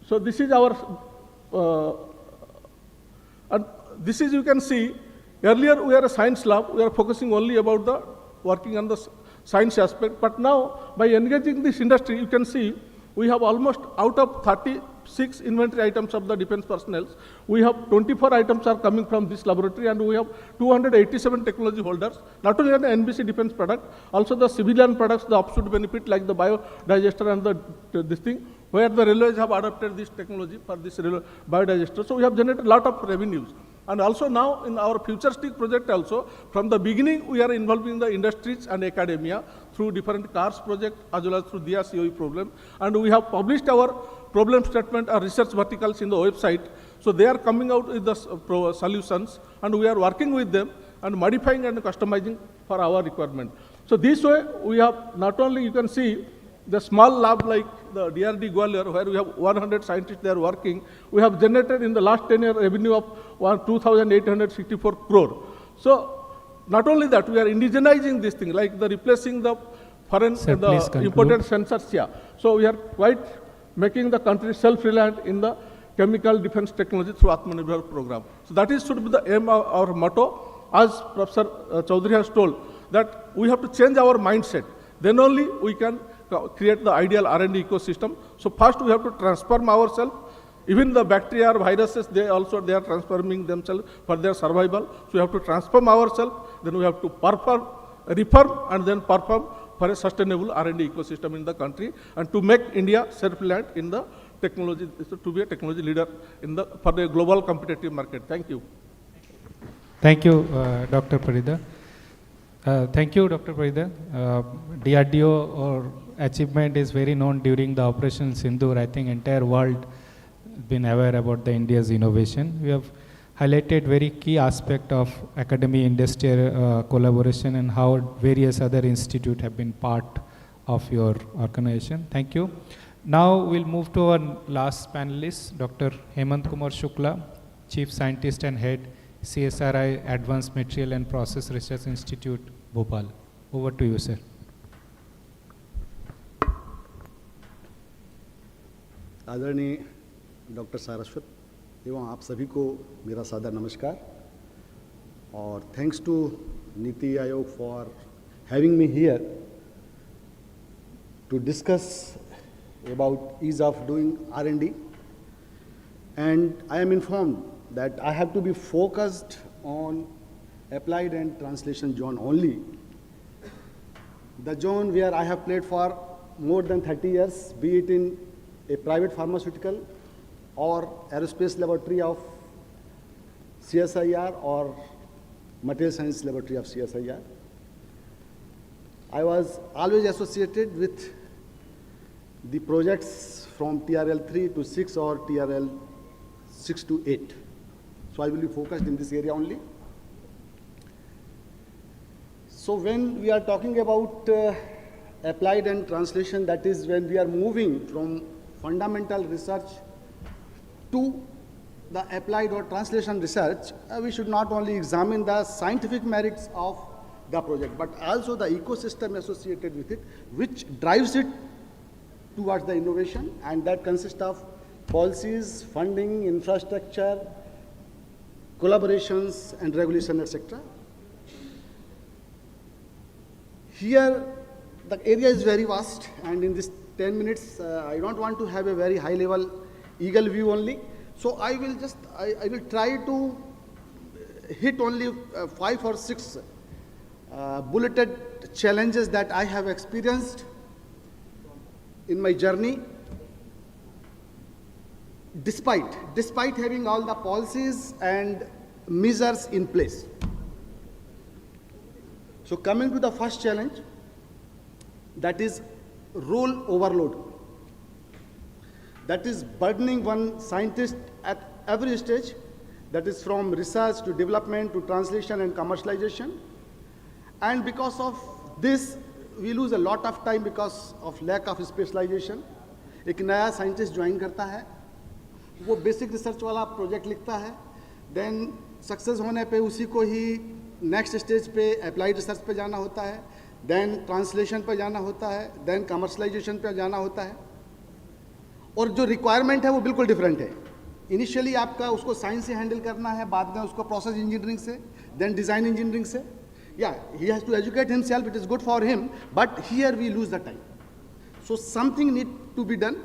so this is our, and this is, you can see, earlier we are a science lab, we are focusing only about the working on the science aspect, but now by engaging this industry, you can see we have almost out of 36 inventory items of the defense personnel, we have 24 items are coming from this laboratory, and we have 287 technology holders, not only on the NBC defense product, also the civilian products, the offshoot benefit like the biodigester and this thing, where the railways have adopted this technology for this biodigester. So we have generated a lot of revenues. And also now in our futuristic project also, from the beginning we are involving the industries and academia through different CARS project as well as through DIA COE problem. And we have published our problem statement or research verticals in the website. So they are coming out with the solutions, and we are working with them and modifying and customizing for our requirement. So this way we have not only, you can see, the small lab like the DRD Gwalior, where we have 100 scientists there working, we have generated in the last 10 years revenue of 2,864 crore. So not only that, we are indigenizing this thing, like the replacing the foreign, the imported sensors here. So we are quite making the country self-reliant in the chemical defense technology through Atmanirbhar program. So that is should be the aim of our motto. As Professor Chaudhary has told, that we have to change our mindset. Then only we can create the ideal R&D ecosystem. So first we have to transform ourselves. Even the bacteria or viruses, they are transforming themselves for their survival. So we have to transform ourselves, then we have to reform and then perform for a sustainable R&D ecosystem in the country, and to make India self-reliant in the technology, to be a technology leader in the, for the global competitive market. Thank you. Thank you, Dr. Parida. Thank you, Dr. Parida. DRDO or achievement is very known during the Operation Sindoor. I think entire world has been aware about the India's innovation. We have highlighted very key aspect of academy industrial collaboration and how various other institutes have been part of your organization. Thank you. Now we'll move to our last panelist, Dr. Hemant Kumar Shukla, Chief Scientist and Head, CSRI Advanced Material and Process Research Institute, Bhopal. Over to you, sir. आदरणीय doctor Saraswat एवं आप सभी को मेरा सादर नमस्कार, और thanks to NITI Aayog for having me here to discuss about ease of doing R&D, and I am informed that I have to be focused on applied and translation zone only, the zone where I have played for more than 30 years, be it in a private pharmaceutical or aerospace laboratory of CSIR or material science laboratory of CSIR. I was always associated with the projects from TRL 3 to 6 or TRL 6 to 8. So I will be focused in this area only. So when we are talking about applied and translation, that is when we are moving from fundamental research to the applied or translation research, we should not only examine the scientific merits of the project, but also the ecosystem associated with it, which drives it towards the innovation, and that consists of policies, funding, infrastructure, collaborations, and regulation, etc. Here, the area is very vast, and in this 10 minutes, I don't want to have a very high-level eagle view only. So I will just, I will try to hit only 5 or 6 bulleted challenges that I have experienced in my journey, despite having all the policies and measures in place. So coming to the first challenge, that is role overload. That is burdening one scientist at every stage, that is from research to development to translation and commercialization. And because of this, we lose a lot of time because of lack of specialization. एक नया scientist join करता है, वो basic research वाला project लिखता है, then success होने पे उसी को ही नेक्स्ट स्टेज पे अप्लाइड रिसर्च पे जाना होता है, देन ट्रांसलेशन पे जाना होता है, देन कमर्शलाइजेशन पे जाना होता है, और जो रिक्वायरमेंट है वो बिल्कुल डिफरेंट है. इनिशियली आपका उसको साइंस से हैंडल करना है, बाद में उसको प्रोसेस इंजीनियरिंग से, देन डिज़ाइन इंजीनियरिंग से. Yeah, he has to educate himself, it is good for him, but here we lose the time. So something need to be done.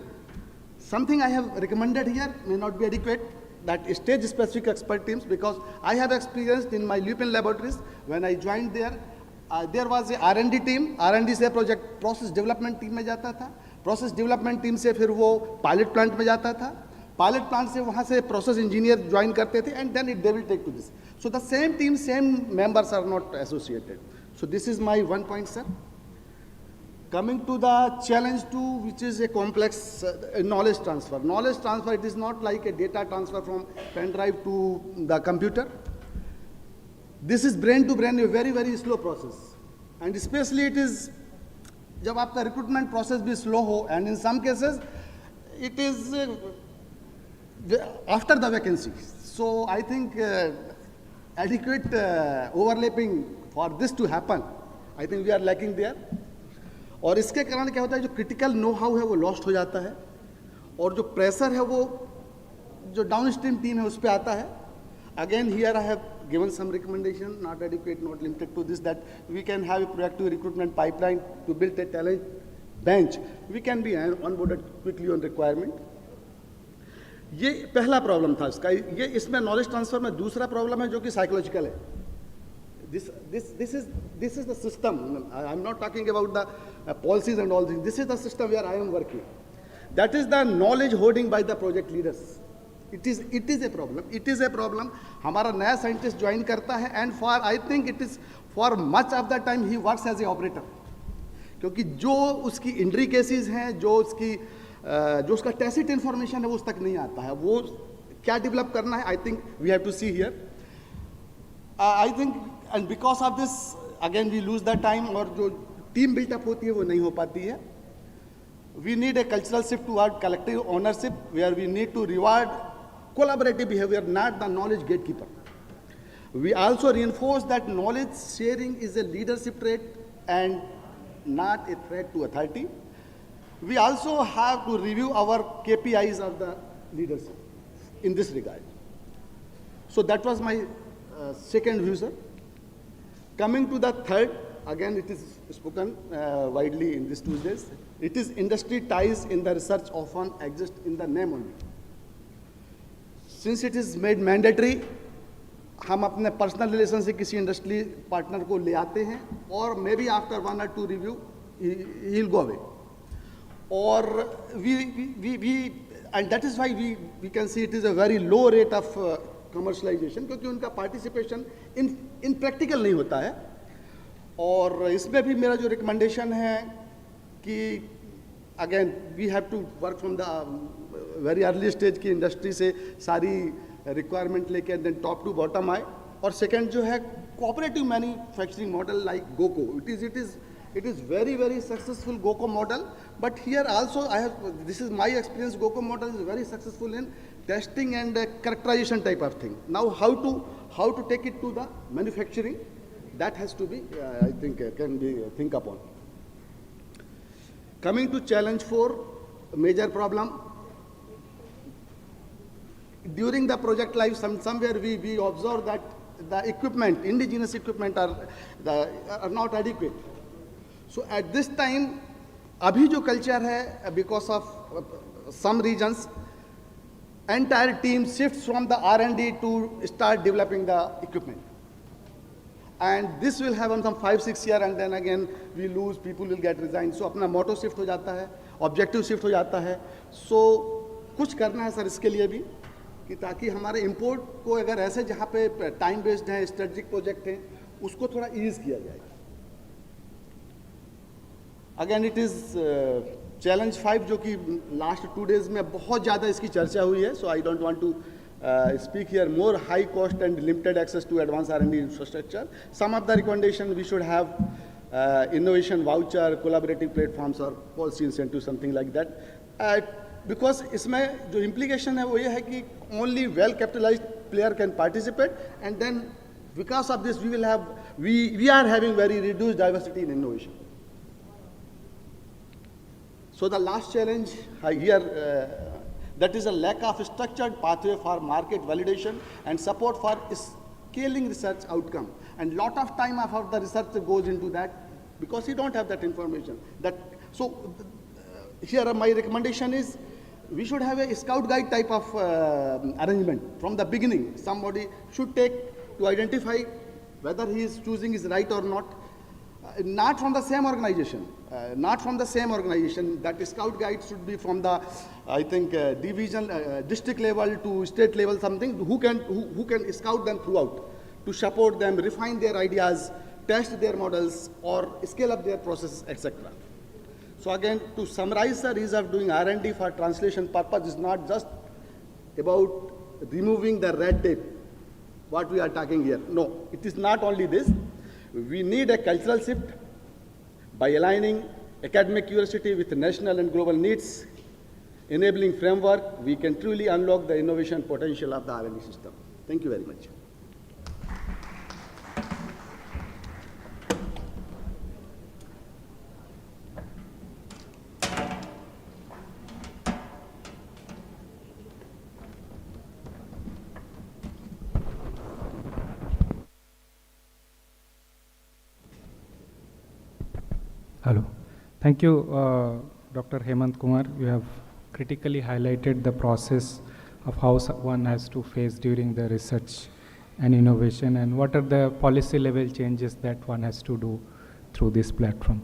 Something I have recommended here may not be adequate, that stage-specific expert teams, because I have experienced in my Lupin laboratories, when I joined there was a R&D team, R&D से project process development team में जाता था, process development team से फिर वो pilot plant में जाता था, pilot plant से वहाँ से process engineer join करते थे, and then they will take to this. So the same team, same members are not associated. So this is my one point, sir. Coming to the challenge 2, which is a complex knowledge transfer. Knowledge transfer, it is not like a data transfer from pen drive to the computer. This is brain to brain, a very, very slow process. And especially it is, जब आपका recruitment process भी slow हो, and in some cases, it is after the vacancy. So I think adequate overlapping for this to happen, I think we are lacking there. और इसके कारण क्या होता है, जो क्रिटिकल नो हाउ है वो लॉस्ट हो जाता है, और जो प्रेशर है वो जो डाउन स्ट्रीम टीम है उस पर आता है. Again here I have given some recommendation, not adequate, not limited to this, that we can have a proactive recruitment pipeline to build a talent bench. We can be onboarded quickly on requirement. ये पहला problem था इसका. ये इसमें knowledge transfer में दूसरा problem है जो कि साइकोलॉजिकल है. This is the system. I am not talking about the policies and all this. This is the system where I am working. That is the knowledge hoarding by the project leaders. It is a problem. It is a problem. हमारा नया scientist join करता है, and for I think it is for much of the time he works as a operator. क्योंकि जो उसकी entry cases हैं, जो उसका tacit information है वो उस तक नहीं आता है. वो क्या डेवलप करना है, I think we have to see here. I think, and because of this, again we lose the time, और जो टीम बिल्टअप होती है वो नहीं हो पाती है. We need a cultural shift toward collective ownership, where we need to reward collaborative behavior, not the knowledge gatekeeper. We also reinforce that knowledge sharing is a leadership trait and not a threat to authority. We also have to review our KPIs of the leadership in this regard. So that was my second view, sir. Coming to the third, again it is spoken widely in these Tuesdays. It is industry ties in the research often exist in the name only. Since it is made mandatory, हम अपने personal relation से किसी industry partner को ले आते हैं, और may be after 1 or 2 review he will go away. और we and that is why we can see it is a very low rate of commercialization, क्योंकि उनका पार्टिसिपेशन इन प्रैक्टिकल नहीं होता है. और इसमें भी मेरा जो रिकमेंडेशन है कि again we have to work from the very early stage की इंडस्ट्री से सारी रिक्वायरमेंट लेके देन टॉप टू बॉटम आए. और सेकंड जो है कोऑपरेटिव मैन्युफैक्चरिंग मॉडल लाइक गोको, it is very successful GOCO model, but here also this is my experience, GOCO model is very successful in testing and characterization type of thing. Now how to take it to the manufacturing, that has to be I think can be think upon. Coming to challenge 4, major problem during the project life, somewhere we observe that the equipment, indigenous equipment are not adequate. So at this time, अभी जो culture है, because of some regions, entire team shifts from the R&D to start developing the equipment. And this will happen some 5-6 years, and then again we lose, people will get resigned. So अपना motto shift हो जाता है, objective shift हो जाता है. So कुछ करना है सर इसके लिए भी, कि ताकि हमारे import को अगर ऐसे जहाँ पे time based है, strategic project है, उसको थोड़ा ease किया जाए. अगेन इट इज़ चैलेंज 5, जो कि लास्ट 2 days में बहुत ज़्यादा इसकी चर्चा हुई है. So I don't want to speak here, more high cost and limited access to advanced R&D infrastructure. Some of the recommendations we should have innovation voucher, collaborative platforms or policy incentive, something like that. Because इसमें जो implication है वो ये है कि only well capitalized player can participate, and then because of this we are having very reduced diversity in innovation. So the last challenge here, that is a lack of structured pathway for market validation and support for scaling research outcome. And lot of time of the research goes into that because you don't have that information. Here my recommendation is we should have a scout guide type of arrangement from the beginning. Somebody should take to identify whether he is choosing is right or not. Not from the same organization. Not from the same organization. That scout guide should be from the, I think, division, district level to state level, something, who can scout them throughout, to support them, refine their ideas, test their models, or scale up their processes, etc. So again, to summarize, the ease of doing R&D for translation purpose is not just about removing the red tape, what we are talking here. No, it is not only this. We need a cultural shift by aligning academic curiosity with national and global needs, enabling framework, we can truly unlock the innovation potential of the R&D system. Thank you very much. Hello. Thank you, Dr. Hemant Kumar. You have critically highlighted the process of how one has to face during the research and innovation, and what are the policy level changes that one has to do through this platform.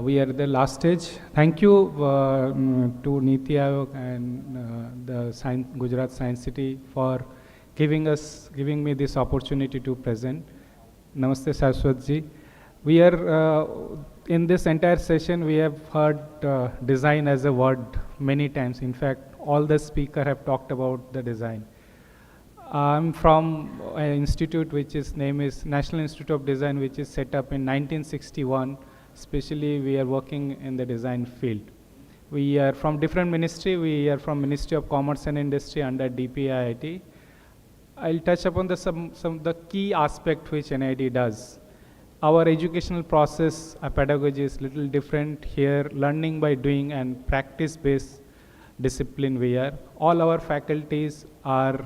We are at the last stage. Thank you to Niti Aayog and the Gujarat Science City for giving me this opportunity to present. Namaste Saraswat-ji. We are, in this entire session, we have heard design as a word many times. In fact, all the speakers have talked about the design. I'm from an institute name is National Institute of Design, which is set up in 1961. Especially, we are working in the design field. We are from different ministry. We are from Ministry of Commerce and Industry under DPIIT. I'll touch upon some of the key aspects which NID does. Our educational process, our pedagogy is little different here, learning by doing and practice-based discipline we are. All our faculties are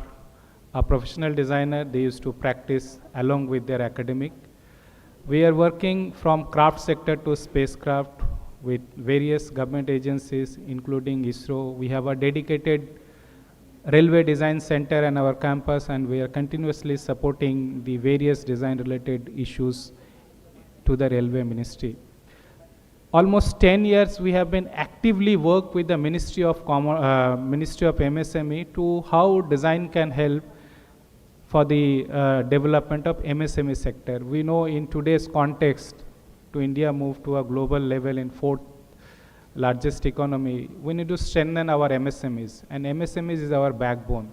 a professional designer. They used to practice along with their academic. We are working from craft sector to spacecraft with various government agencies, including ISRO. We have a dedicated railway design center in our campus, and we are continuously supporting the various design-related issues to the Railway Ministry. Almost 10 years we have been actively work with the Ministry of MSME to how design can help for the development of MSME sector. We know in today's context, to India move to a global level in 4th largest economy, we need to strengthen our MSMEs, and MSMEs is our backbone.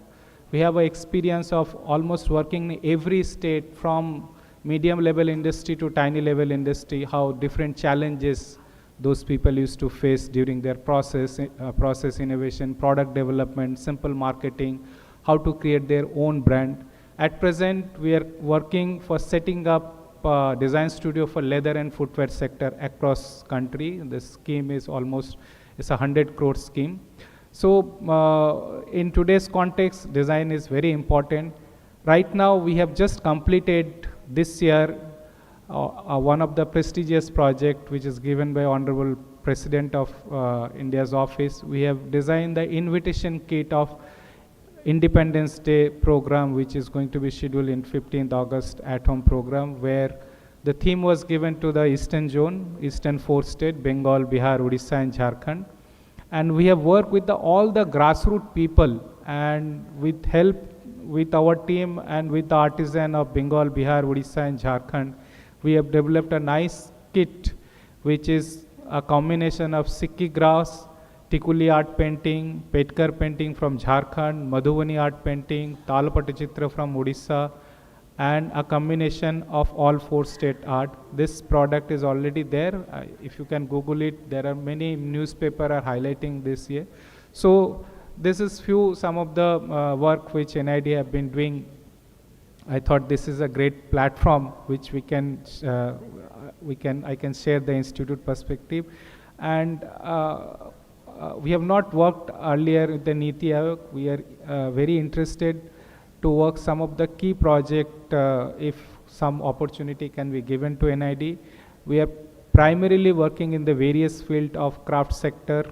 We have an experience of almost working in every state, from medium level industry to tiny level industry, how different challenges those people used to face during their process innovation, product development, simple marketing, how to create their own brand. At present, we are working for setting up a design studio for leather and footwear sector across country. The scheme is it's a 100 crore scheme. So in today's context, design is very important. Right now, we have just completed this year one of the prestigious project which is given by Honorable President of India's office. We have designed the invitation kit of Independence Day program, which is going to be scheduled in 15th August at-home program, where the theme was given to the Eastern Zone, Eastern 4 states, Bengal, Bihar, Odisha and Jharkhand. And we have worked with all the grassroots people, and with help with our team and with the artisan of Bengal, Bihar, Odisha and Jharkhand, we have developed a nice kit which is a combination of sikki grass, Tikuli art painting, Petkar painting from Jharkhand, Madhubani art painting, Talapatachitra from Odisha, and a combination of all 4 state art. This product is already there. If you can Google it, there are many newspapers are highlighting this year. So this is some of the work which NID have been doing. I thought this is a great platform which I can share the institute perspective. And we have not worked earlier with the Niti Aayog. We are very interested to work some of the key project if some opportunity can be given to NID. We are primarily working in the various field of craft sector,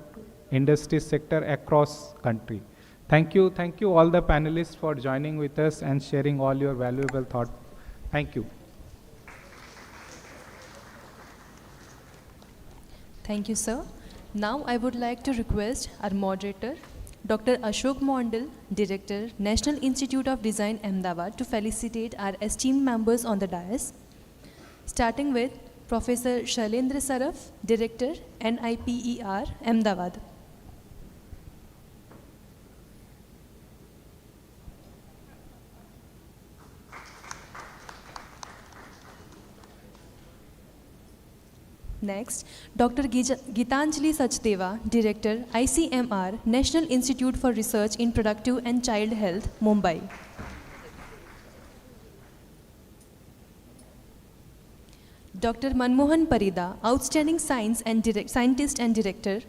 industry sector across country. Thank you all the panelists for joining with us and sharing all your valuable thought. Thank you. Thank you, sir. Now I would like to request our moderator, Dr. Ashok Mondal, Director, National Institute of Design, Ahmedabad, to felicitate our esteemed members on the dais. Starting with Professor Shailendra Saraf, Director, NIPER, Ahmedabad. Next, Dr. Gitanjali Sachdeva, Director, ICMR, National Institute for Research in Productive and Child Health, Mumbai. Dr. Manmohan Parida, Outstanding Scientist and Director,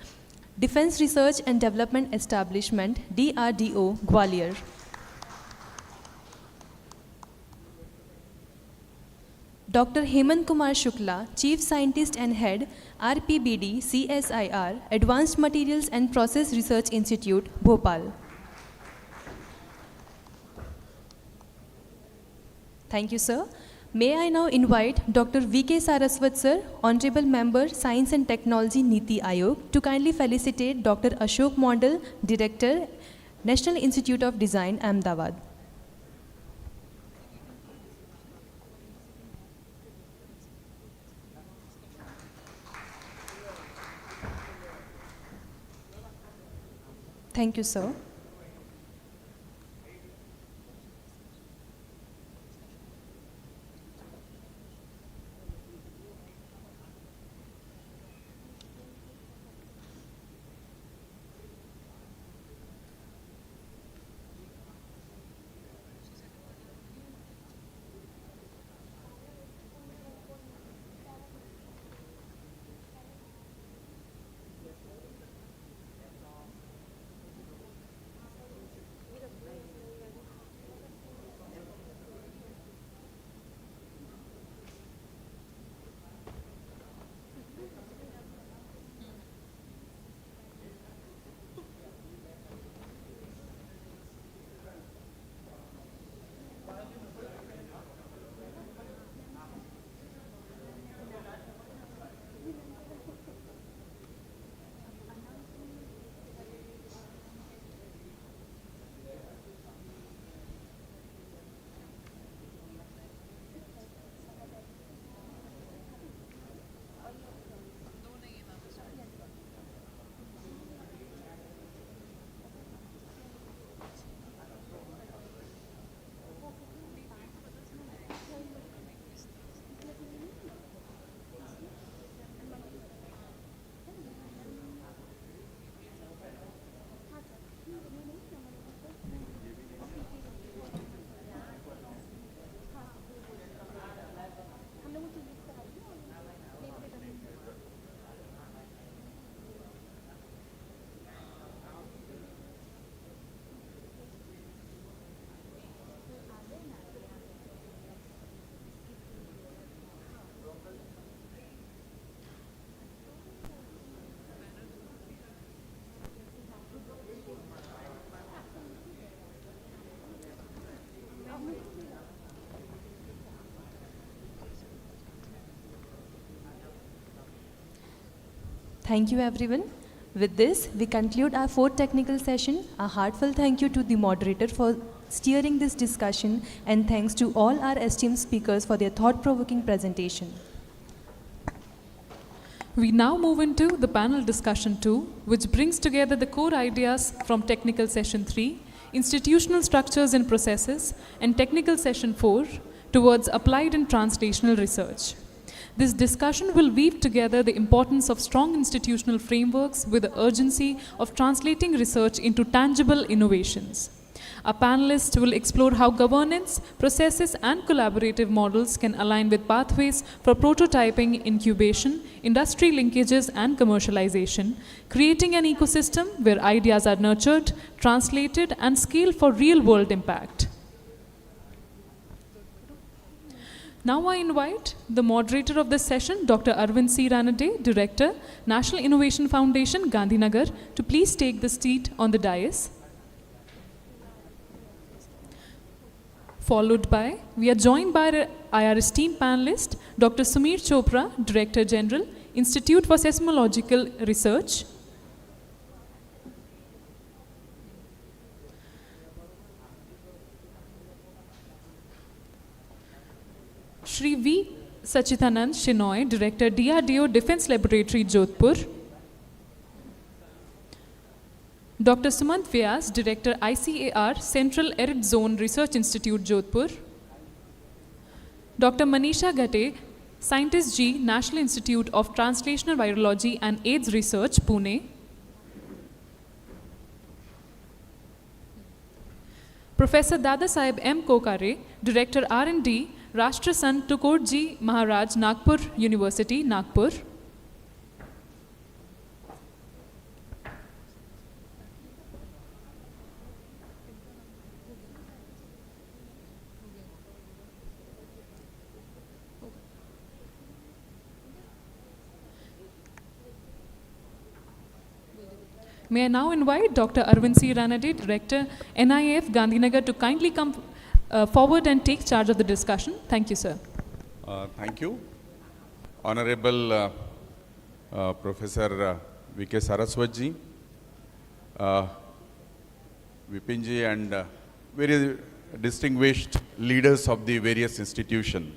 Defense Research and Development Establishment, DRDO, Gwalior. Dr. Hemant Kumar Shukla, Chief Scientist and Head, RPBD CSIR, Advanced Materials and Process Research Institute, Bhopal. Thank you, sir. May I now invite Dr. V.K. Saraswat, sir, Honorable Member, Science and Technology, Niti Aayog, to kindly felicitate Dr. Ashok Mondal, Director, National Institute of Design, Ahmedabad. Thank you, sir. Thank you, everyone. With this, we conclude our fourth technical session. A heartfelt thank you to the moderator for steering this discussion, and thanks to all our esteemed speakers for their thought-provoking presentation. We now move into the panel discussion 2, which brings together the core ideas from technical session 3, institutional structures and processes, and technical session 4 towards applied and translational research. This discussion will weave together the importance of strong institutional frameworks with the urgency of translating research into tangible innovations. Our panelists will explore how governance, processes, and collaborative models can align with pathways for prototyping, incubation, industry linkages, and commercialization, creating an ecosystem where ideas are nurtured, translated, and scaled for real-world impact. Now I invite the moderator of this session, Dr. Arvind C. Ranade, Director, National Innovation Foundation, Gandhinagar, to please take the seat on the dais. Followed by, we are joined by our esteemed panelist, Dr. Sumir Chopra, Director General, Institute for Seismological Research. Shri V. Sachitanand Shinoy, Director, DRDO Defense Laboratory, Jodhpur. Dr. Sumant Vyas, Director, ICAR, Central Arid Zone Research Institute, Jodhpur. Dr. Manisha Ghate, Scientist G, National Institute of Translational Virology and AIDS Research, Pune. Professor Dada Saheb M. Kokare, Director R&D, Rashtra Sant Tukodji Maharaj, Nagpur University, Nagpur. May I now invite Dr. Arvind C. Ranade, Director, NIF, Gandhinagar, to kindly come forward and take charge of the discussion. Thank you, sir. Thank you. Honorable Professor V.K. Saraswatji, Vipinji, and very distinguished leaders of the various institutions.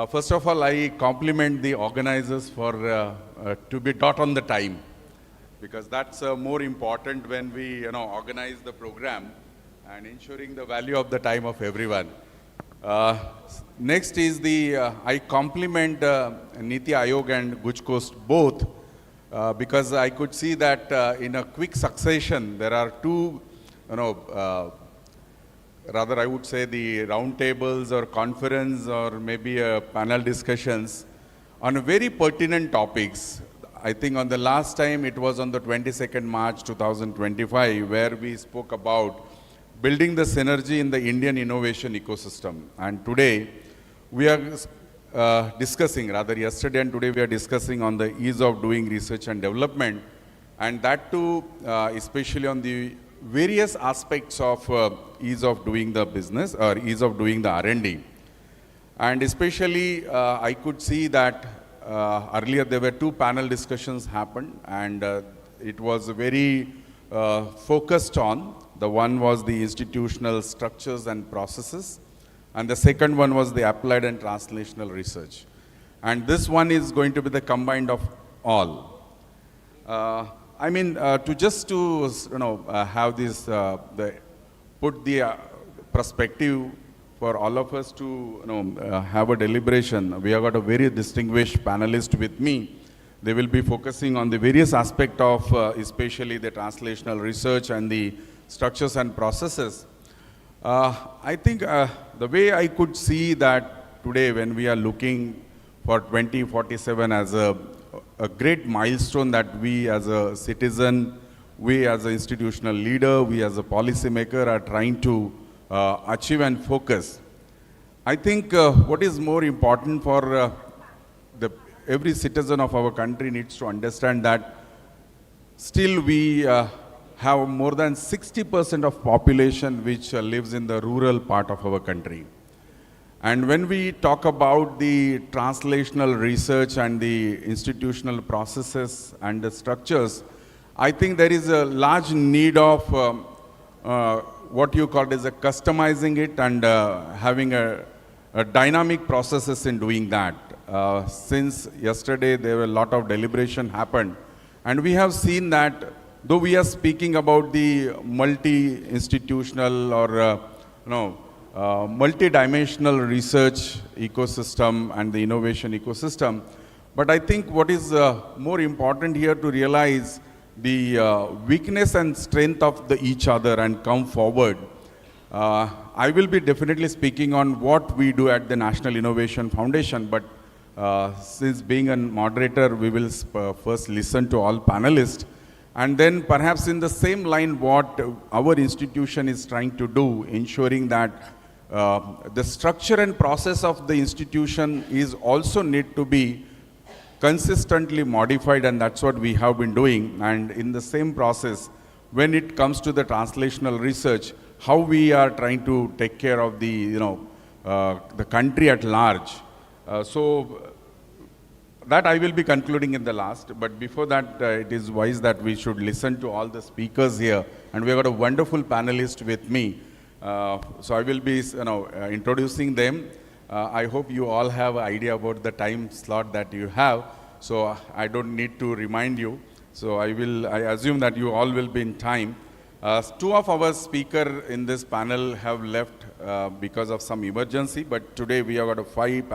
First of all, I compliment the organizers for to be dot on the time, because that's more important when we organize the program and ensuring the value of the time of everyone. Next is the, I compliment Niti Aayog and GUJCOST both, because I could see that in a quick succession there are two, rather I would say the round tables or conference or maybe panel discussions on very pertinent topics. I think on the last time it was on the 22nd March 2025 where we spoke about building the synergy in the Indian innovation ecosystem. And today we are discussing, rather yesterday and today we are discussing on the ease of doing research and development, and that too especially on the various aspects of ease of doing the business or ease of doing the R&D. And especially I could see that earlier there were two panel discussions happened, and it was very focused on, the one was the institutional structures and processes, and the second one was the applied and translational research. And this one is going to be the combined of all. I mean, to just to have this, put the perspective for all of us to have a deliberation. We have got a very distinguished panelist with me. They will be focusing on the various aspects of especially the translational research and the structures and processes. I think the way I could see that today when we are looking for 2047 as a great milestone that we as a citizen, we as an institutional leader, we as a policymaker are trying to achieve and focus. I think what is more important for every citizen of our country needs to understand that still we have more than 60% of population which lives in the rural part of our country. And when we talk about the translational research and the institutional processes and the structures, I think there is a large need of what you call as a customizing it and having a dynamic processes in doing that. since yesterday there were a lot of deliberation happened, and we have seen that though we are speaking about the multi-institutional or multi-dimensional research ecosystem and the innovation ecosystem, but I think what is more important here to realize the weakness and strength of each other and come forward. I will be definitely speaking on what we do at the National Innovation Foundation, but since being a moderator, we will first listen to all panelists, and then perhaps in the same line what our institution is trying to do, ensuring that the structure and process of the institution is also need to be consistently modified, and that's what we have been doing. And in the same process, when it comes to the translational research, how we are trying to take care of the country at large. So that I will be concluding in the last, but before that it is wise that we should listen to all the speakers here, and we have got a wonderful panelist with me. So I will be introducing them. I hope you all have an idea about the time slot that you have, so I don't need to remind you. So I assume that you all will be in time. Two of our speakers in this panel have left because of some emergency, but today we have got 5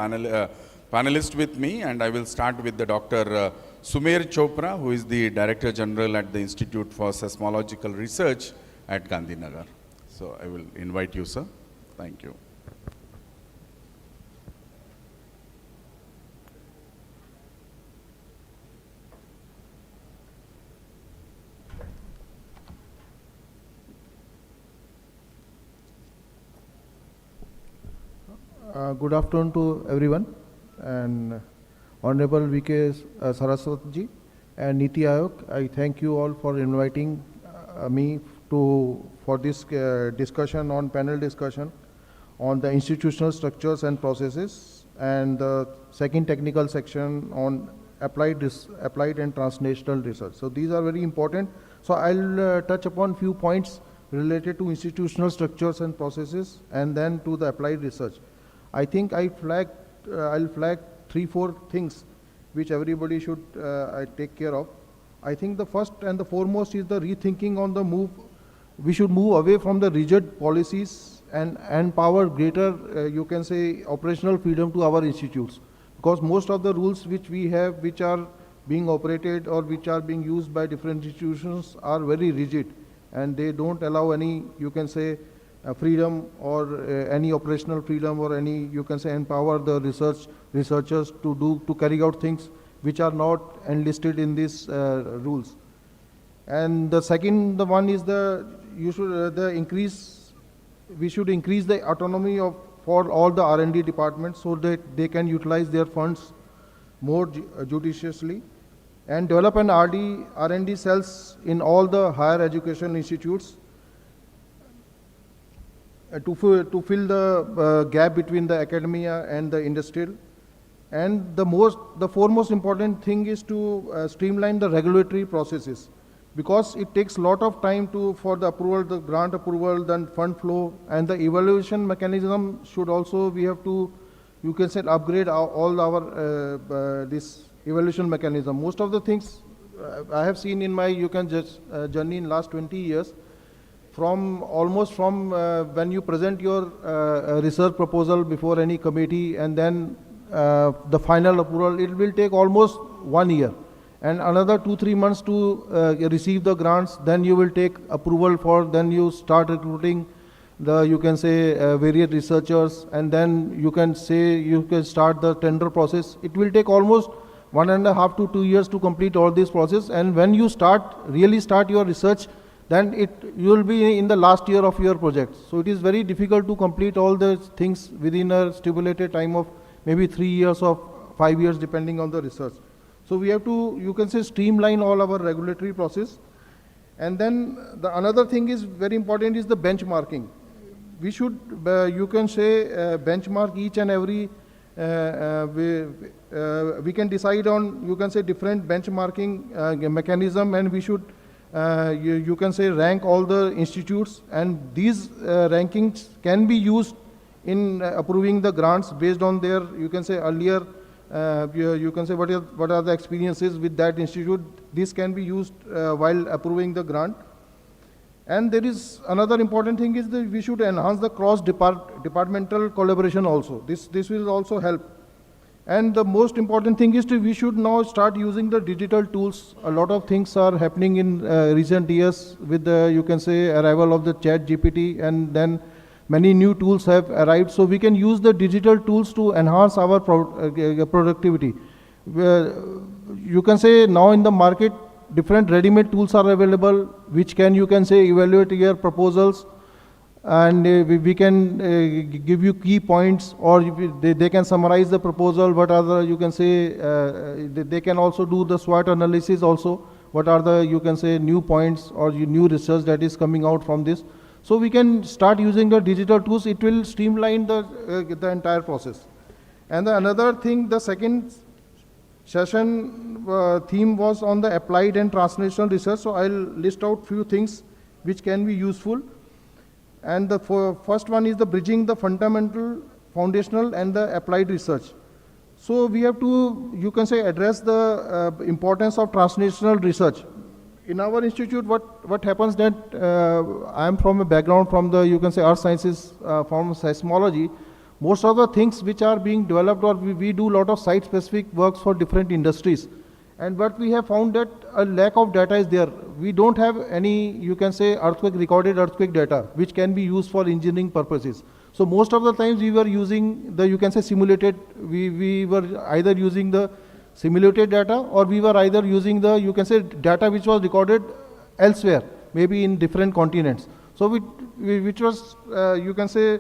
panelists with me, and I will start with the Dr. Sumer Chopra, who is the Director General at the Institute for Seismological Research at Gandhinagar. So I will invite you, sir. Thank you. Good afternoon to everyone, and Honorable V.K. Saraswat ji and Niti Aayog. I thank you all for inviting me for this discussion panel discussion on the institutional structures and processes, and the second technical section on applied and transnational research. So these are very important. So I'll touch upon few points related to institutional structures and processes, and then to the applied research. I think I'll flag 3-4 things which everybody should take care of. I think the first and the foremost is the rethinking on the move. We should move away from the rigid policies and empower greater, you can say, operational freedom to our institutes. Because most of the rules which we have, which are being operated or which are being used by different institutions, are very rigid, and they don't allow any, you can say, freedom or any operational freedom, or any, you can say, empower the researchers to carry out things which are not enlisted in these rules. And the second one is we should increase the autonomy for all the R&D departments, so that they can utilize their funds more judiciously, and develop an R&D cells in all the higher education institutes to fill the gap between the academia and the industrial. And the foremost important thing is to streamline the regulatory processes, because it takes a lot of time for the approval, the grant approval, then fund flow, and the evaluation mechanism should also, we have to, you can say, upgrade all our this evaluation mechanism. Most of the things I have seen in my, you can just journey in last 20 years, from when you present your research proposal before any committee, and then the final approval, it will take almost 1 year, and another 2-3 months to receive the grants. Then you will take approval then you start recruiting you can say various researchers, and then you can start the tender process. It will take almost 1.5 to 2 years to complete all this process, and when you really start your research, then you will be in the last year of your project. So it is very difficult to complete all the things within a stipulated time of maybe 3 years or 5 years, depending on the research. So we have to, you can say, streamline all our regulatory process. And then another thing is very important is the benchmarking. We should, you can say, benchmark each and every, we can decide on, you can say, different benchmarking mechanism, and we should, you can say, rank all the institutes, and these rankings can be used in approving the grants based on their, you can say, earlier you can say what are the experiences with that institute. This can be used while approving the grant. And there is another important thing is that we should enhance the cross-departmental collaboration also. This will also help. And the most important thing is we should now start using the digital tools. A lot of things are happening in recent years with the, you can say, arrival of the ChatGPT, and then many new tools have arrived. So we can use the digital tools to enhance our productivity. You can say now in the market, different ready-made tools are available, which can, you can say, evaluate your proposals, and we can give you key points, or they can summarize the proposal. What are the, you can say, they can also do the SWOT analysis also. What are the, you can say, new points or new research that is coming out from this. So we can start using the digital tools. It will streamline the entire process. And another thing, the second session theme was on the applied and translational research. So I'll list out few things which can be useful. And the first one is the bridging the fundamental, foundational and the applied research. So we have to, you can say, address the importance of translational research. In our institute, what happens that I am from a background from the, you can say, earth sciences, from seismology. Most of the things which are being developed, or we do a lot of site-specific works for different industries. And what we have found that a lack of data is there. We don't have any, you can say, recorded earthquake data, which can be used for engineering purposes. So most of the times we were using the, you can say, simulated, we were either using the simulated data, or we were either using the, you can say, data which was recorded elsewhere, maybe in different continents. So which was, you can say,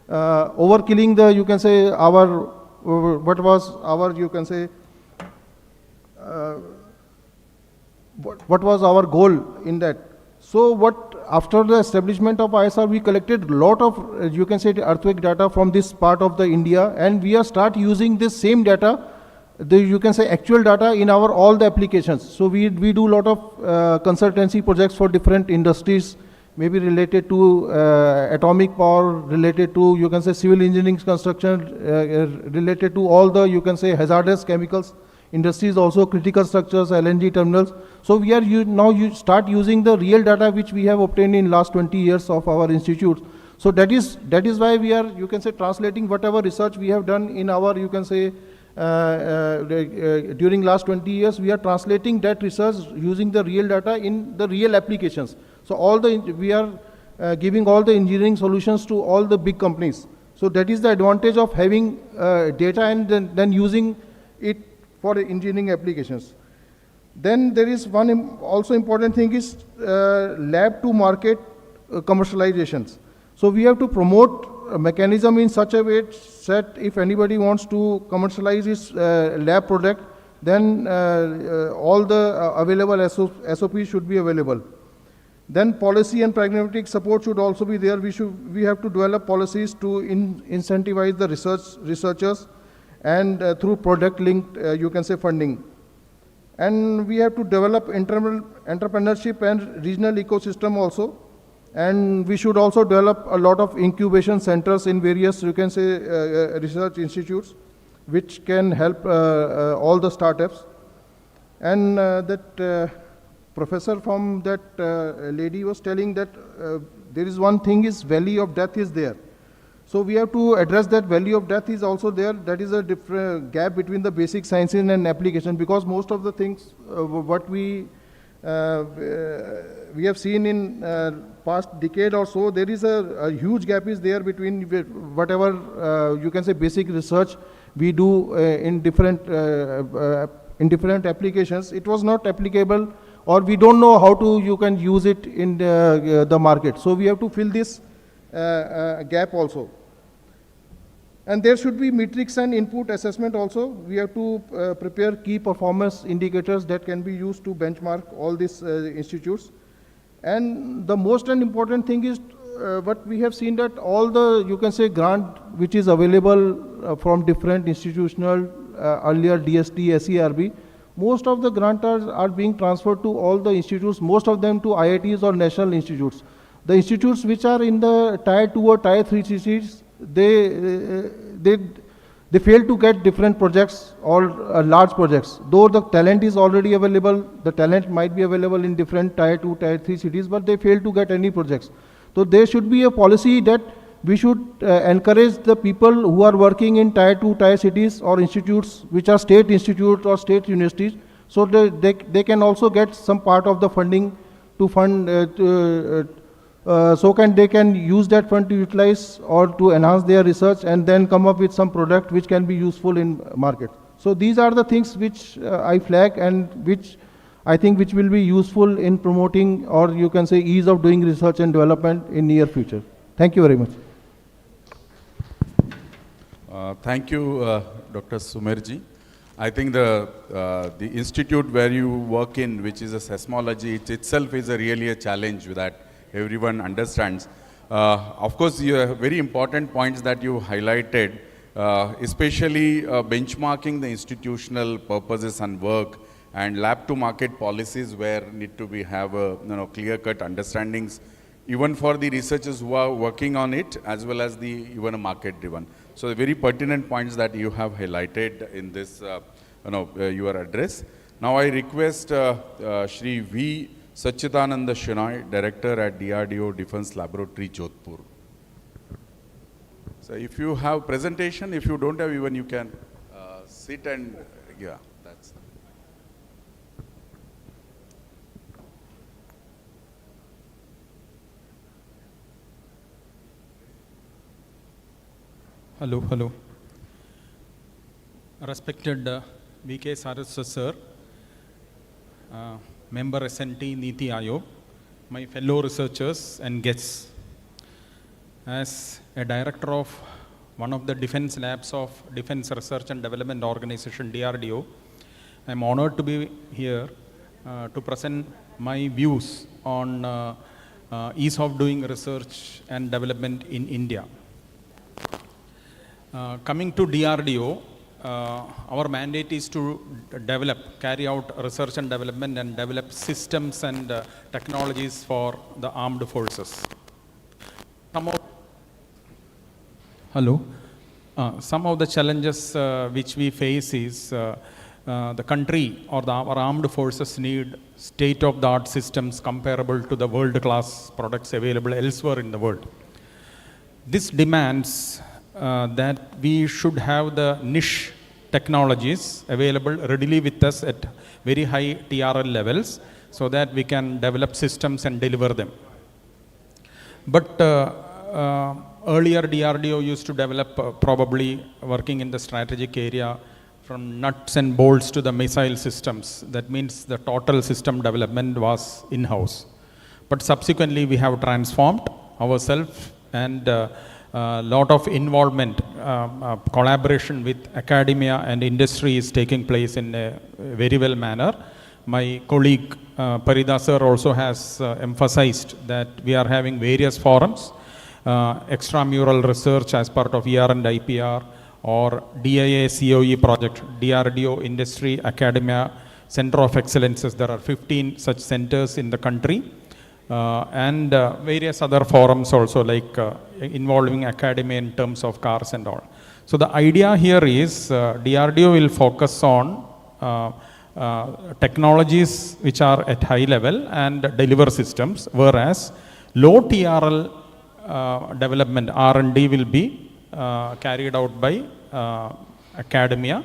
overkilling the, you can say, what was our, you can say, what was our goal in that. So after the establishment of ISR, we collected a lot of, you can say, earthquake data from this part of the India, and we are start using this same data, you can say, actual data in all the applications. So we do a lot of consultancy projects for different industries, maybe related to atomic power, related to, you can say, civil engineering construction, related to all the, you can say, hazardous chemicals industries, also critical structures, LNG terminals. So we are now start using the real data which we have obtained in last 20 years of our institutes. So that is why we are, you can say, translating whatever research we have done in our, you can say, during last 20 years, we are translating that research using the real data in the real applications. So we are giving all the engineering solutions to all the big companies. So that is the advantage of having data and then using it for engineering applications. Then there is one also important thing is lab to market commercializations. So we have to promote a mechanism in such a way that if anybody wants to commercialize his lab product, then all the available SOPs should be available. Then policy and pragmatic support should also be there. We have to develop policies to incentivize the researchers, and through product linked, you can say, funding. And we have to develop entrepreneurship and regional ecosystem also. And we should also develop a lot of incubation centers in various, you can say, research institutes, which can help all the startups. And that professor from that lady was telling that there is one thing is valley of death is there. So we have to address that valley of death is also there. That is a different gap between the basic sciences and application, because most of the things what we have seen in past decade or so, there is a huge gap is there between whatever you can say basic research we do in different applications. It was not applicable, or we don't know how to you can use it in the market. So we have to fill this gap also. And there should be metrics and input assessment also. We have to prepare key performance indicators that can be used to benchmark all these institutes. And the most important thing is what we have seen, that all the, you can say, grant which is available from different institutional, earlier DST, SERB, most of the grantors are being transferred to all the institutes, most of them to IITs or national institutes. The institutes which are in the tier 2 or tier 3 cities, they They fail to get different projects or large projects. Though the talent is already available, the talent might be available in different tier 2, tier 3 cities, but they fail to get any projects. So there should be a policy that we should encourage the people who are working in tier 2, tier cities or institutes which are state institutes or state universities, so they can also get some part of the funding to fund, they can use that fund to utilize or to enhance their research and then come up with some product which can be useful in market. So these are the things which I flag and which I think which will be useful in promoting, or you can say ease of doing research and development in near future. Thank you very much. Thank you, Dr. Sumerji. I think the institute where you work in, which is a seismology, it itself is really a challenge that everyone understands. Of course, you have very important points that you highlighted, especially benchmarking the institutional purposes and work, and lab to market policies where need to be have a clear-cut understandings, even for the researchers who are working on it, as well as the even a market-driven. So the very pertinent points that you have highlighted in this your address. Now I request Shri V. Sachidananda Shenoy, Director at DRDO Defense Laboratory, Jodhpur. So if you have presentation, if you don't have, even you can sit and, yeah, that's. Hello. Respected V.K. Saraswat sir, Member SNT Niti Ayog, my fellow researchers and guests. As a director of one of the defense labs of Defense Research and Development Organization, DRDO, I am honored to be here to present my views on ease of doing research and development in India. Coming to DRDO, our mandate is to carry out research and development and develop systems and technologies for the armed forces. Some of the challenges which we face is the country or our armed forces need state-of-the-art systems comparable to the world-class products available elsewhere in the world. This demands that we should have the niche technologies available readily with us at very high TRL levels so that we can develop systems and deliver them. But earlier DRDO used to develop, probably working in the strategic area, from nuts and bolts to the missile systems. That means the total system development was in-house. But subsequently we have transformed ourselves, and lot of involvement, collaboration with academia and industry is taking place in a very well manner. My colleague Parida sir also has emphasized that we are having various forums, extramural research as part of ER and IPR, or DIA COE project, DRDO Industry Academia Center of Excellences. There are 15 such centers in the country. And various other forums also, like involving academia in terms of cars and all. So the idea here is DRDO will focus on technologies which are at high level and deliver systems, whereas low TRL development, R&D, will be carried out by academia.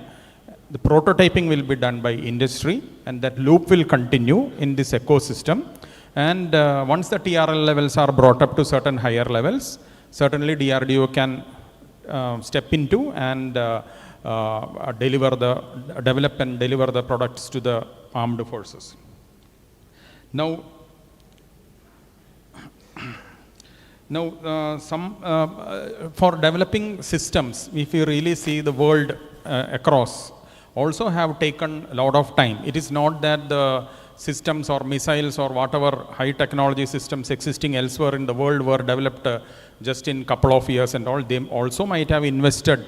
The prototyping will be done by industry, and that loop will continue in this ecosystem. And once the TRL levels are brought up to certain higher levels, certainly DRDO can step into and develop and deliver the products to the armed forces. Now, for developing systems, if you really see the world across, also have taken a lot of time. It is not that the systems or missiles or whatever high technology systems existing elsewhere in the world were developed just in couple of years and all. They also might have invested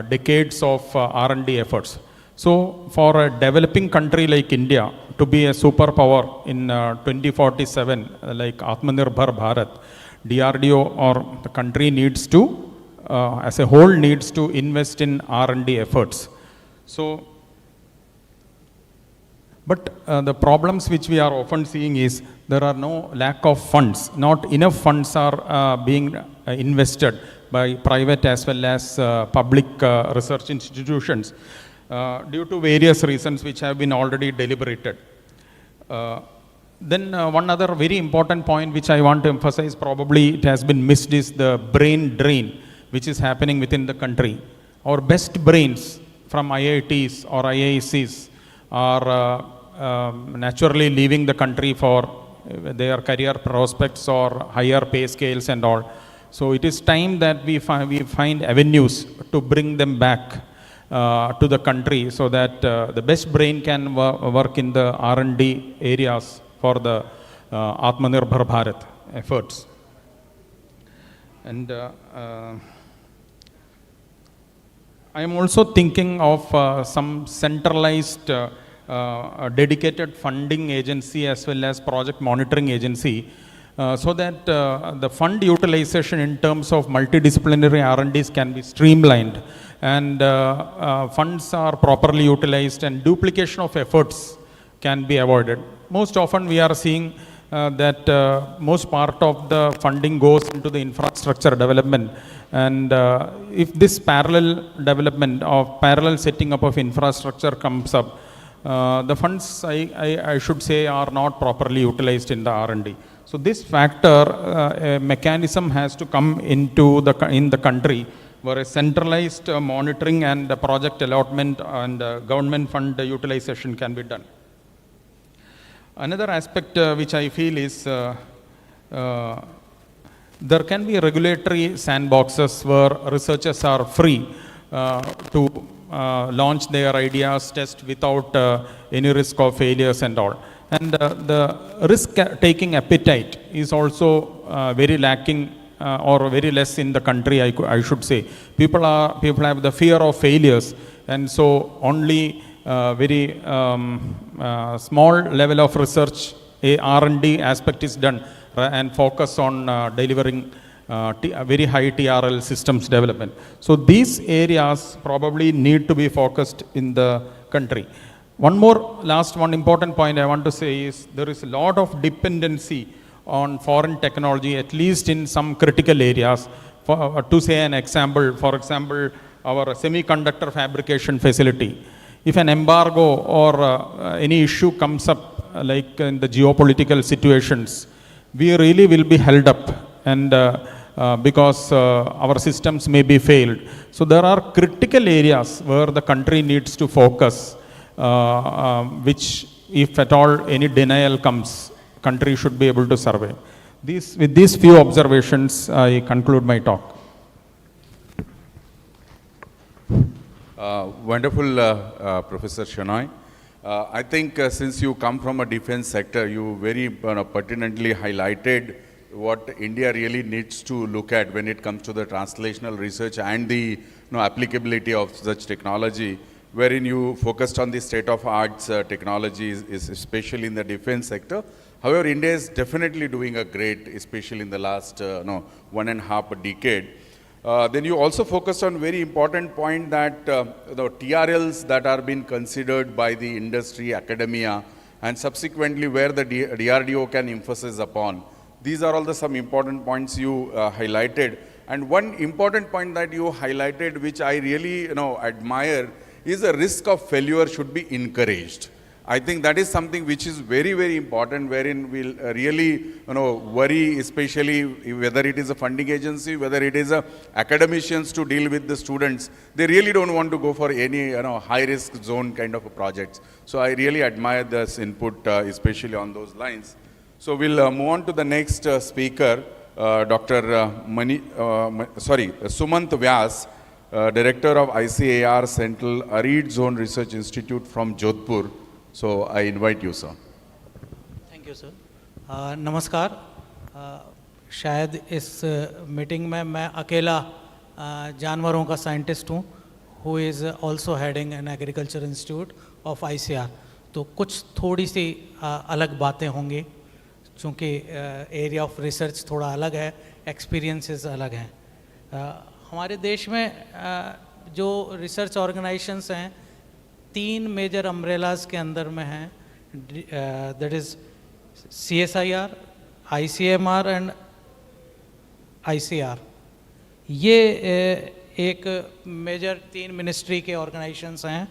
decades of R&D efforts. So for a developing country like India to be a superpower in 2047, like Atmanirbhar Bharat, DRDO or the country needs to as a whole needs to invest in R&D efforts. So, but the problems which we are often seeing is there are no lack of funds. Not enough funds are being invested by private as well as public research institutions due to various reasons which have been already deliberated. Then one other very important point which I want to emphasize, probably it has been missed, is the brain drain which is happening within the country. Our best brains from IITs or IICs are naturally leaving the country for their career prospects or higher pay scales and all. So it is time that we find avenues to bring them back to the country so that the best brain can work in the R&D areas for the Atmanirbhar Bharat efforts. And I am also thinking of some centralized dedicated funding agency as well as project monitoring agency so that the fund utilization in terms of multidisciplinary R&Ds can be streamlined and funds are properly utilized and duplication of efforts can be avoided. Most often we are seeing that most part of the funding goes into the infrastructure development, and if this parallel development of parallel setting up of infrastructure comes up, the funds I should say are not properly utilized in the R&D. So this factor, a mechanism has to come into in the country where a centralized monitoring and project allotment and government fund utilization can be done. Another aspect which I feel is there can be regulatory sandboxes where researchers are free to launch their ideas, test without any risk of failures and all. And the risk-taking appetite is also very lacking or very less in the country, I should say. People have the fear of failures, and so only very small level of research, R&D aspect is done and focus on delivering very high TRL systems development. So these areas probably need to be focused in the country. One important point I want to say is there is a lot of dependency on foreign technology, at least in some critical areas. To say an example, for example, our semiconductor fabrication facility. If an embargo or any issue comes up, like in the geopolitical situations, we really will be held up, and because our systems may be failed. So there are critical areas where the country needs to focus, which if at all any denial comes, country should be able to survive. With these few observations, I conclude my talk. Wonderful, Professor Shenoy. I think since you come from a defense sector, you very pertinently highlighted what India really needs to look at when it comes to the translational research and the applicability of such technology, wherein you focused on the state-of-art technologies, especially in the defense sector. However, India is definitely doing a great, especially in the last 1.5 decade. Then you also focused on very important point that the TRLs that are being considered by the industry, academia, and subsequently where the DRDO can emphasize upon. These are all some important points you highlighted. And one important point that you highlighted, which I really admire, is the risk of failure should be encouraged. I think that is something which is very, very important, wherein we'll really worry, especially whether it is a funding agency, whether it is academicians to deal with the students. They really don't want to go for any high-risk zone kind of projects. So I really admire this input, especially on those lines. So we'll move on to the next speaker, Dr. Sumant Vyas, Director of ICAR Central Arid Zone Research Institute from Jodhpur. So I invite you, sir. Thank you, sir. नमस्कार. शायद इस meeting में मैं अकेला जानवरों का scientist हूँ, who is also heading an agriculture institute of ICAR. तो कुछ थोड़ी सी अलग बातें होंगी, चूँकि एरिया ऑफ रिसर्च थोड़ा अलग है, एक्सपीरियंसेस अलग हैं. हमारे देश में जो रिसर्च ऑर्गेनाइजेशंस हैं 3 मेजर अम्ब्रेलाज के अंदर में हैं, that is CSIR, ICMR and ICR। ये एक मेजर 3 मिनिस्ट्री के ऑर्गेनाइजेशंस हैं।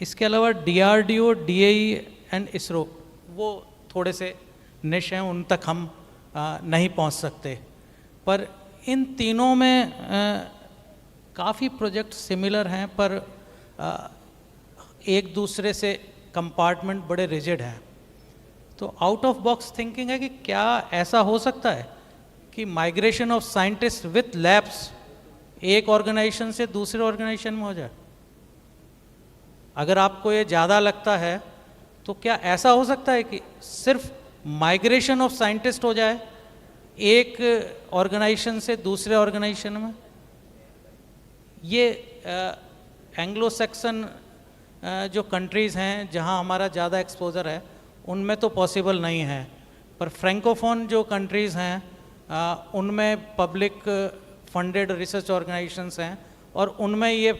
इसके अलावा DRDO, DAE एंड ISRO वो थोड़े से निश हैं, उन तक हम नहीं पहुंच सकते। पर इन तीनों में काफ़ी प्रोजेक्ट सिमिलर हैं, पर एक दूसरे से कंपार्टमेंट बड़े रिजिड हैं। तो आउट ऑफ बॉक्स थिंकिंग है कि क्या ऐसा हो सकता है कि migration of scientist with labs एक ऑर्गेनाइजेशन से दूसरे ऑर्गेनाइजेशन में हो जाए? अगर आपको ये ज़्यादा लगता है तो क्या ऐसा हो सकता है कि सिर्फ माइग्रेशन ऑफ साइंटिस्ट हो जाए एक ऑर्गेनाइजेशन से दूसरे ऑर्गेनाइजेशन में? ये एंग्लो सैक्सन जो कंट्रीज़ हैं जहां हमारा ज़्यादा एक्सपोजर है उनमें तो पॉसिबल नहीं है, पर फ्रैंकोफोन जो कंट्रीज़ हैं उनमें पब्लिक फंडेड रिसर्च ऑर्गेनाइजेशंस हैं और उनमें ये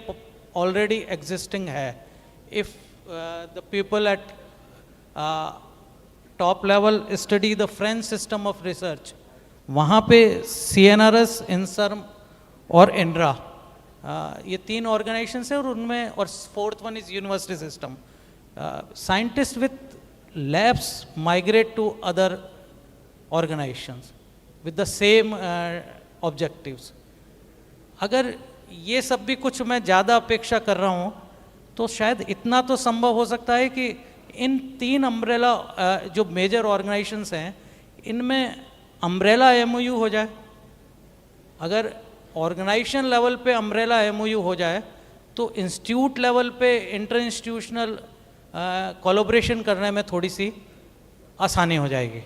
ऑलरेडी एग्जिस्टिंग है। If the people at top level study the French system of research, वहाँ पे CNRS, INSERM और INRA ये 3 ऑर्गेनाइजेशंस हैं और उनमें, और 4th one is university system. Scientist with labs migrate to other organisations with the same objectives. अगर ये सब भी कुछ मैं ज़्यादा अपेक्षा कर रहा हूँ तो शायद इतना तो संभव हो सकता है कि इन 3 अम्ब्रेला जो मेजर ऑर्गेनाइजेशंस हैं इनमें अम्ब्रेला MOU हो जाए। अगर ऑर्गेनाइजेशन लेवल पे अम्ब्रेला MOU हो जाए तो इंस्टीट्यूट लेवल पे इंटर इंस्टीट्यूशनल कोलैबोरेशन करने में थोड़ी सी आसानी हो जाएगी।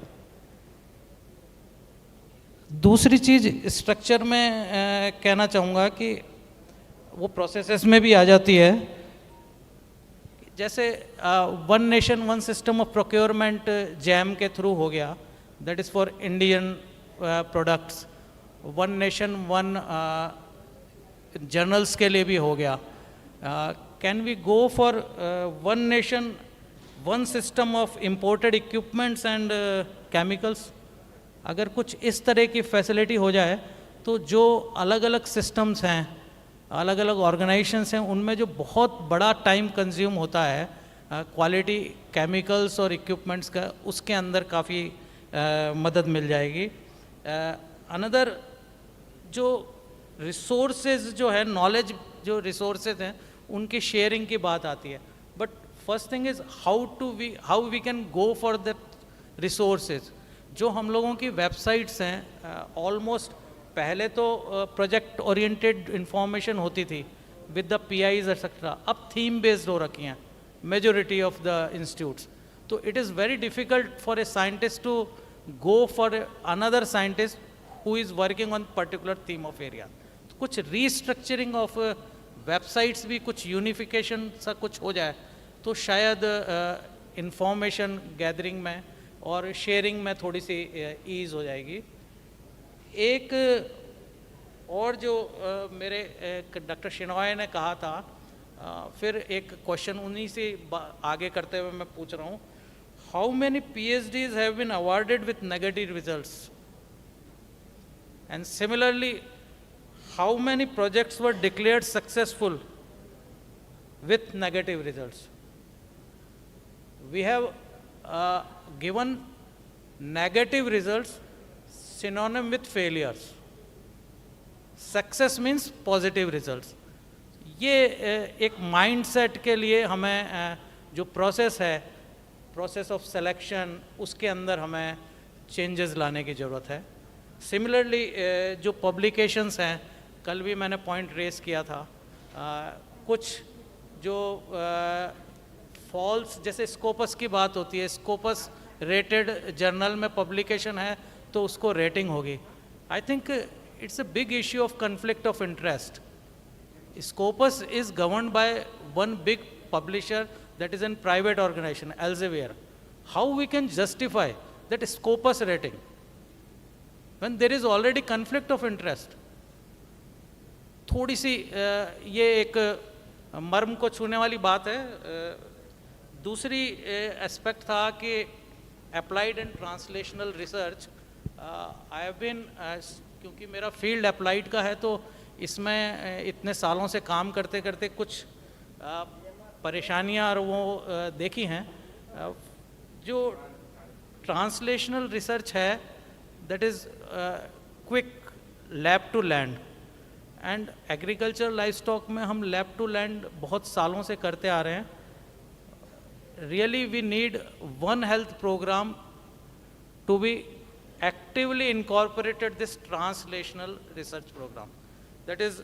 दूसरी चीज़ स्ट्रक्चर में कहना चाहूँगा कि वो प्रोसेसेस में भी आ जाती है। जैसे one nation one system of procurement GeM के थ्रू हो गया, that is for Indian products. One nation one journals के लिए भी हो गया। Can we go for one nation one system of imported equipments and chemicals? अगर कुछ इस तरह की फैसिलिटी हो जाए तो जो अलग अलग सिस्टम्स हैं, अलग अलग ऑर्गेनाइजेशंस हैं, उनमें जो बहुत बड़ा टाइम कंज्यूम होता है क्वालिटी केमिकल्स और इक्विपमेंट्स का, उसके अंदर काफ़ी मदद मिल जाएगी। अनदर जो रिसोर्सेज जो है, नॉलेज जो रिसोर्सेज हैं उनकी शेयरिंग की बात आती है। But first thing is how we can go for the resources. जो हम लोगों की वेबसाइट्स हैं ऑलमोस्ट पहले तो प्रोजेक्ट ओरिएंटेड इंफॉर्मेशन होती थी विद द PIs एक्सेट्रा, अब थीम बेस्ड हो रखी हैं मेजॉरिटी ऑफ द इंस्टीट्यूट्स। तो it is very difficult for a scientist to go for another scientist who is working on particular theme of area। कुछ restructuring of websites भी, कुछ unification सा कुछ हो जाए तो शायद इंफॉर्मेशन गैदरिंग में और शेयरिंग में थोड़ी सी ईज़ हो जाएगी। एक और जो मेरे डॉक्टर शिनॉय ने कहा था, फिर एक क्वेश्चन उन्हीं से आगे करते हुए मैं पूछ रहा हूँ, how many PhDs have been awarded with negative results? And similarly, how many projects were declared successful with negative results? We have given negative results synonym with failures. Success means positive results. ये एक mindset के लिए हमें जो process है, process of selection, उसके अंदर हमें changes लाने की ज़रूरत है। सिमिलरली जो पब्लिकेशंस हैं, कल भी मैंने पॉइंट रेस किया था, कुछ जो फॉल्स, जैसे स्कोपस की बात होती है, स्कोपस रेटेड जर्नल में पब्लिकेशन है तो उसको रेटिंग होगी। I think it's a big issue of conflict of interest. Scopus is governed by one big publisher that is an private organisation, Elsevier. How we can justify that Scopus rating when there is already conflict of interest? थोड़ी सी ये एक मर्म को छूने वाली बात है। दूसरी एस्पेक्ट था कि applied and translational research, I have been, क्योंकि मेरा फील्ड अप्लाइड का है तो इसमें इतने सालों से काम करते करते कुछ परेशानियां और वो देखी हैं। जो ट्रांसलेशनल रिसर्च है that is quick lab to land, and agriculture livestock में हम लैब टू लैंड बहुत सालों से करते आ रहे हैं। Really we need one health programme to be actively incorporated this translational research program. That is,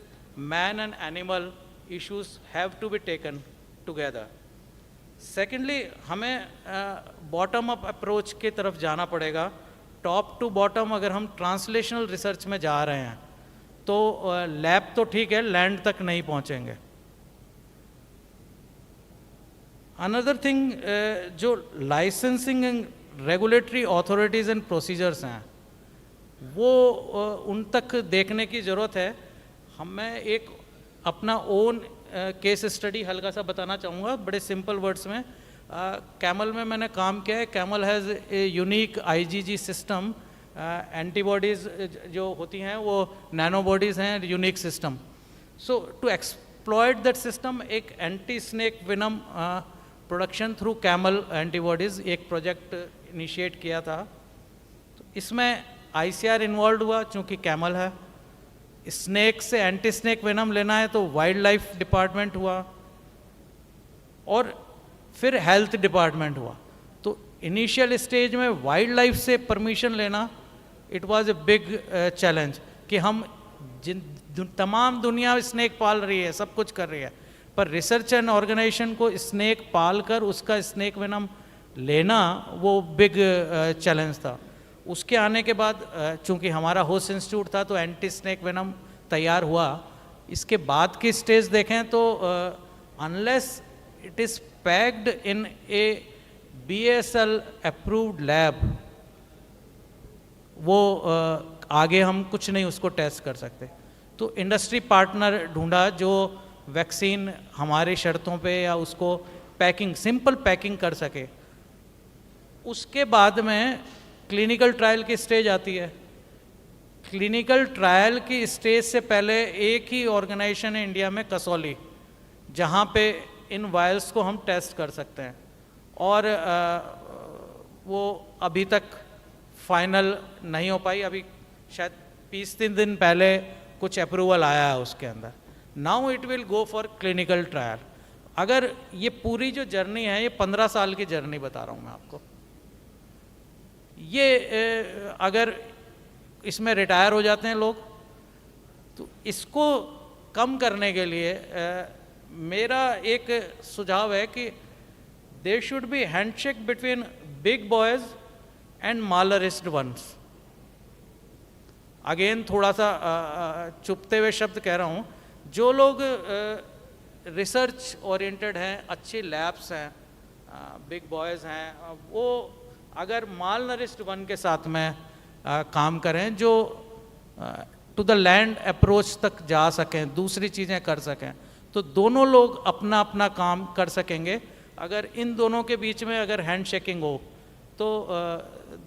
man and animal issues have to be taken together. Secondly, हमें बॉटम अप अप्रोच की तरफ जाना पड़ेगा। टॉप टू बॉटम अगर हम translational research में जा रहे हैं तो लैब तो ठीक है, लैंड तक नहीं पहुंचेंगे। अनदर थिंग, जो licensing and regulatory authorities and procedures हैं वो उन तक देखने की ज़रूरत है। मैं एक अपना ओन केस स्टडी हल्का सा बताना चाहूँगा बड़े सिंपल वर्ड्स में। कैमल में मैंने काम किया है। Camel has a unique IgG system, antibodies जो होती हैं वो नैनो बॉडीज़ हैं, unique system. So to exploit that system एक anti snake venom production through camel antibodies एक प्रोजेक्ट इनिशिएट किया था। तो इसमें आईसीआर इन्वॉल्व हुआ चूँकि कैमल है। स्नेक से एंटी स्नेक वेनम लेना है तो वाइल्ड लाइफ डिपार्टमेंट हुआ और फिर हेल्थ डिपार्टमेंट हुआ। तो इनिशियल स्टेज में वाइल्ड लाइफ से परमिशन लेना it was a big challenge कि हम तमाम दुनिया स्नेक पाल रही है, सब कुछ कर रही है, पर रिसर्च एंड ऑर्गेनाइजेशन को स्नेक पाल कर उसका स्नेक वेनम लेना वो बिग चैलेंज था। उसके आने के बाद चूंकि हमारा होस्ट इंस्टीट्यूट था तो एंटी स्नेक वेनम तैयार हुआ। इसके बाद की स्टेज देखें तो unless it is packed in A BSL approved lab वो आगे हम कुछ नहीं उसको टेस्ट कर सकते। तो इंडस्ट्री पार्टनर ढूंढा जो वैक्सीन हमारी शर्तों पे या उसको पैकिंग, सिंपल पैकिंग कर सके। उसके बाद में क्लिनिकल ट्रायल की स्टेज आती है। क्लिनिकल ट्रायल की स्टेज से पहले एक ही ऑर्गेनाइजेशन है इंडिया में, कसौली, जहाँ पे इन वायल्स को हम टेस्ट कर सकते हैं और वो अभी तक फाइनल नहीं हो पाई। अभी शायद 20-3 दिन पहले कुछ अप्रूवल आया है उसके अंदर। Now it will go for clinical trial. अगर ये पूरी जो जर्नी है ये 15 साल की जर्नी बता रहा हूँ मैं आपको। ये अगर इसमें रिटायर हो जाते हैं लोग तो इसको कम करने के लिए मेरा एक सुझाव है कि there should be handshake between big boys and मालरिस्ट वंस। अगेन थोड़ा सा चुपते हुए शब्द कह रहा हूँ, जो लोग रिसर्च ओरिएंटेड हैं, अच्छी लैब्स हैं, बिग बॉयज़ हैं, वो अगर माल नरिश्ड वन के साथ में काम करें, जो टू द लैंड अप्रोच तक जा सकें, दूसरी चीज़ें कर सकें, तो दोनों लोग अपना अपना काम कर सकेंगे। अगर इन दोनों के बीच में अगर हैंड शेकिंग हो तो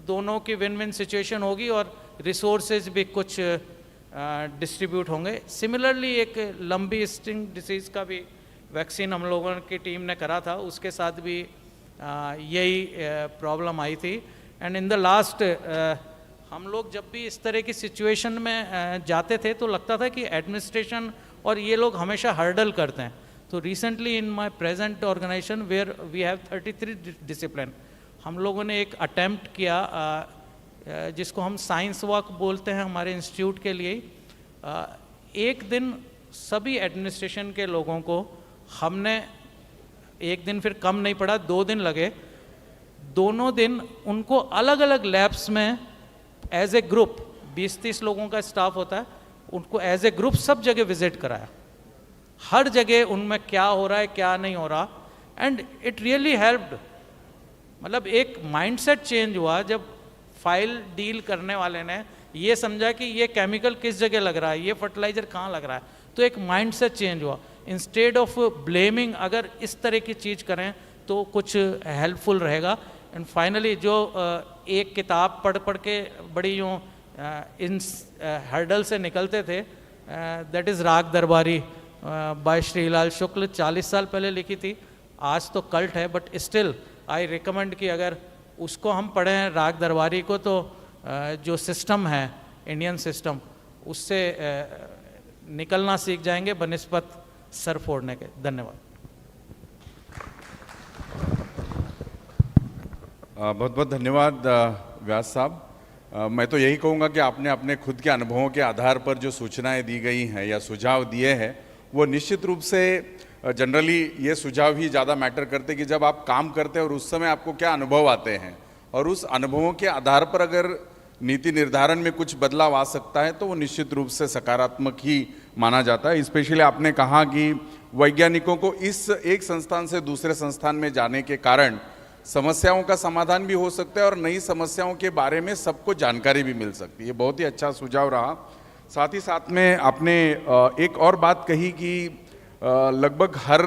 दोनों की विन विन सिचुएशन होगी और रिसोर्सेज भी कुछ डिस्ट्रीब्यूट होंगे। सिमिलरली एक लंबी स्टिंग डिसीज़ का भी वैक्सीन हम लोगों की टीम ने करा था, उसके साथ भी यही प्रॉब्लम आई थी। एंड इन द लास्ट हम लोग जब भी इस तरह की सिचुएशन में जाते थे तो लगता था कि एडमिनिस्ट्रेशन और ये लोग हमेशा हर्डल करते हैं। तो recently in my present organisation where we have 33 discipline, हम लोगों ने एक अटेम्प्ट किया जिसको हम साइंस वॉक बोलते हैं हमारे इंस्टीट्यूट के लिए। एक दिन सभी एडमिनिस्ट्रेशन के लोगों को हमने, एक दिन फिर कम नहीं पड़ा, 2 दिन लगे, दोनों दिन उनको अलग अलग लैब्स में एज ए ग्रुप, 20-30 लोगों का स्टाफ होता है, उनको एज ए ग्रुप सब जगह विजिट कराया, हर जगह उनमें क्या हो रहा है क्या नहीं हो रहा। And it really helped. मतलब एक माइंडसेट चेंज हुआ जब फाइल डील करने वाले ने ये समझा कि ये केमिकल किस जगह लग रहा है, ये फर्टिलाइजर कहाँ लग रहा है, तो एक माइंडसेट चेंज हुआ, इंस्टेड ऑफ ब्लेमिंग अगर इस तरह की चीज़ करें तो कुछ हेल्पफुल रहेगा। एंड फाइनली जो एक किताब पढ़ पढ़ के बड़ी यूँ इन हर्डल से निकलते थे, दैट इज़ राग दरबारी बाय श्रीलाल शुक्ल, 40 साल पहले लिखी थी, आज तो कल्ट है, बट स्टिल आई रिकमेंड कि अगर उसको हम पढ़ें राग दरबारी को, तो जो सिस्टम है इंडियन सिस्टम उससे निकलना सीख जाएंगे बनिस्बत सर फोड़ने के। धन्यवाद। बहुत बहुत धन्यवाद व्यास साहब। मैं तो यही कहूँगा कि आपने अपने खुद के अनुभवों के आधार पर जो सूचनाएं दी गई हैं या सुझाव दिए हैं, वो निश्चित रूप से जनरली ये सुझाव ही ज़्यादा मैटर करते कि जब आप काम करते हैं और उस समय आपको क्या अनुभव आते हैं, और उस अनुभवों के आधार पर अगर नीति निर्धारण में कुछ बदलाव आ सकता है तो वो निश्चित रूप से सकारात्मक ही माना जाता है। स्पेशली आपने कहा कि वैज्ञानिकों को इस एक संस्थान से दूसरे संस्थान में जाने के कारण समस्याओं का समाधान भी हो सकता है और नई समस्याओं के बारे में सबको जानकारी भी मिल सकती है। बहुत ही अच्छा सुझाव रहा। साथ ही साथ में आपने एक और बात कही कि लगभग हर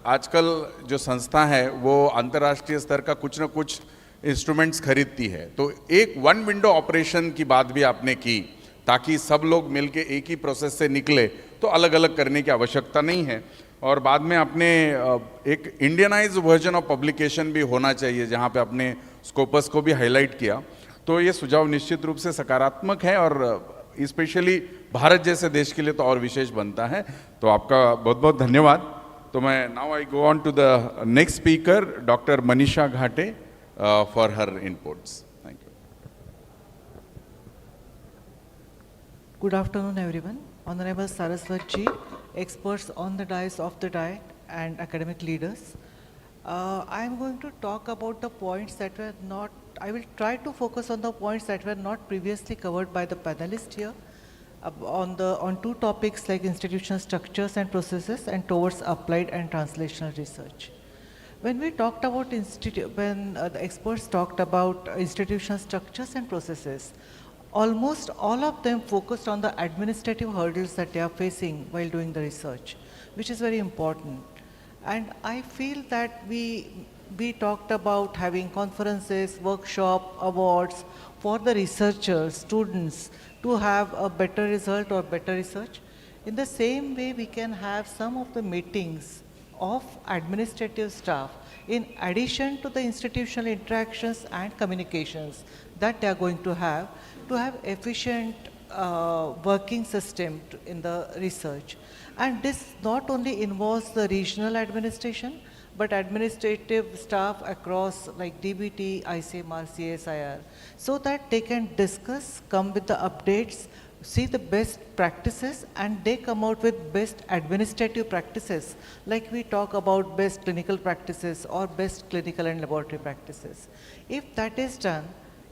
आजकल जो संस्था है वो अंतर्राष्ट्रीय स्तर का कुछ न कुछ इंस्ट्रूमेंट्स खरीदती है, तो एक वन विंडो ऑपरेशन की बात भी आपने की ताकि सब लोग मिलके एक ही प्रोसेस से निकले, तो अलग अलग करने की आवश्यकता नहीं है। और बाद में आपने एक इंडियनाइज वर्जन ऑफ पब्लिकेशन भी होना चाहिए जहाँ पे आपने स्कोपस को भी हाईलाइट किया, तो ये सुझाव निश्चित रूप से सकारात्मक है और स्पेशली भारत जैसे देश के लिए तो और विशेष बनता है। तो आपका बहुत बहुत धन्यवाद। तो मैं now I go on to the next speaker, doctor Manisha Ghate for her inputs. Thank you. Good afternoon, everyone. Honorable Saraswat ji, experts on the dais of the diet, and academic leaders. I am going to talk about the points that were not, I will try to focus on the points that were not previously covered by the panelists here, on two topics like institutional structures and processes and towards applied and translational research. When we talked about the experts talked about institutional structures and processes, almost all of them focused on the administrative hurdles that they are facing while doing the research, which is very important. And I feel that we talked about having conferences, workshop, awards for the researchers, students, to have a better result or better research. In the same way, we can have some of the meetings of administrative staff in addition to the institutional interactions and communications that they are going to have efficient working system in the research. And this not only involves the regional administration, but administrative staff across like DBT, ICMR, CSIR, so that they can discuss, come with the updates, see the best practices, and they come out with best administrative practices, like we talk about best clinical practices or best clinical and laboratory practices. If that is done,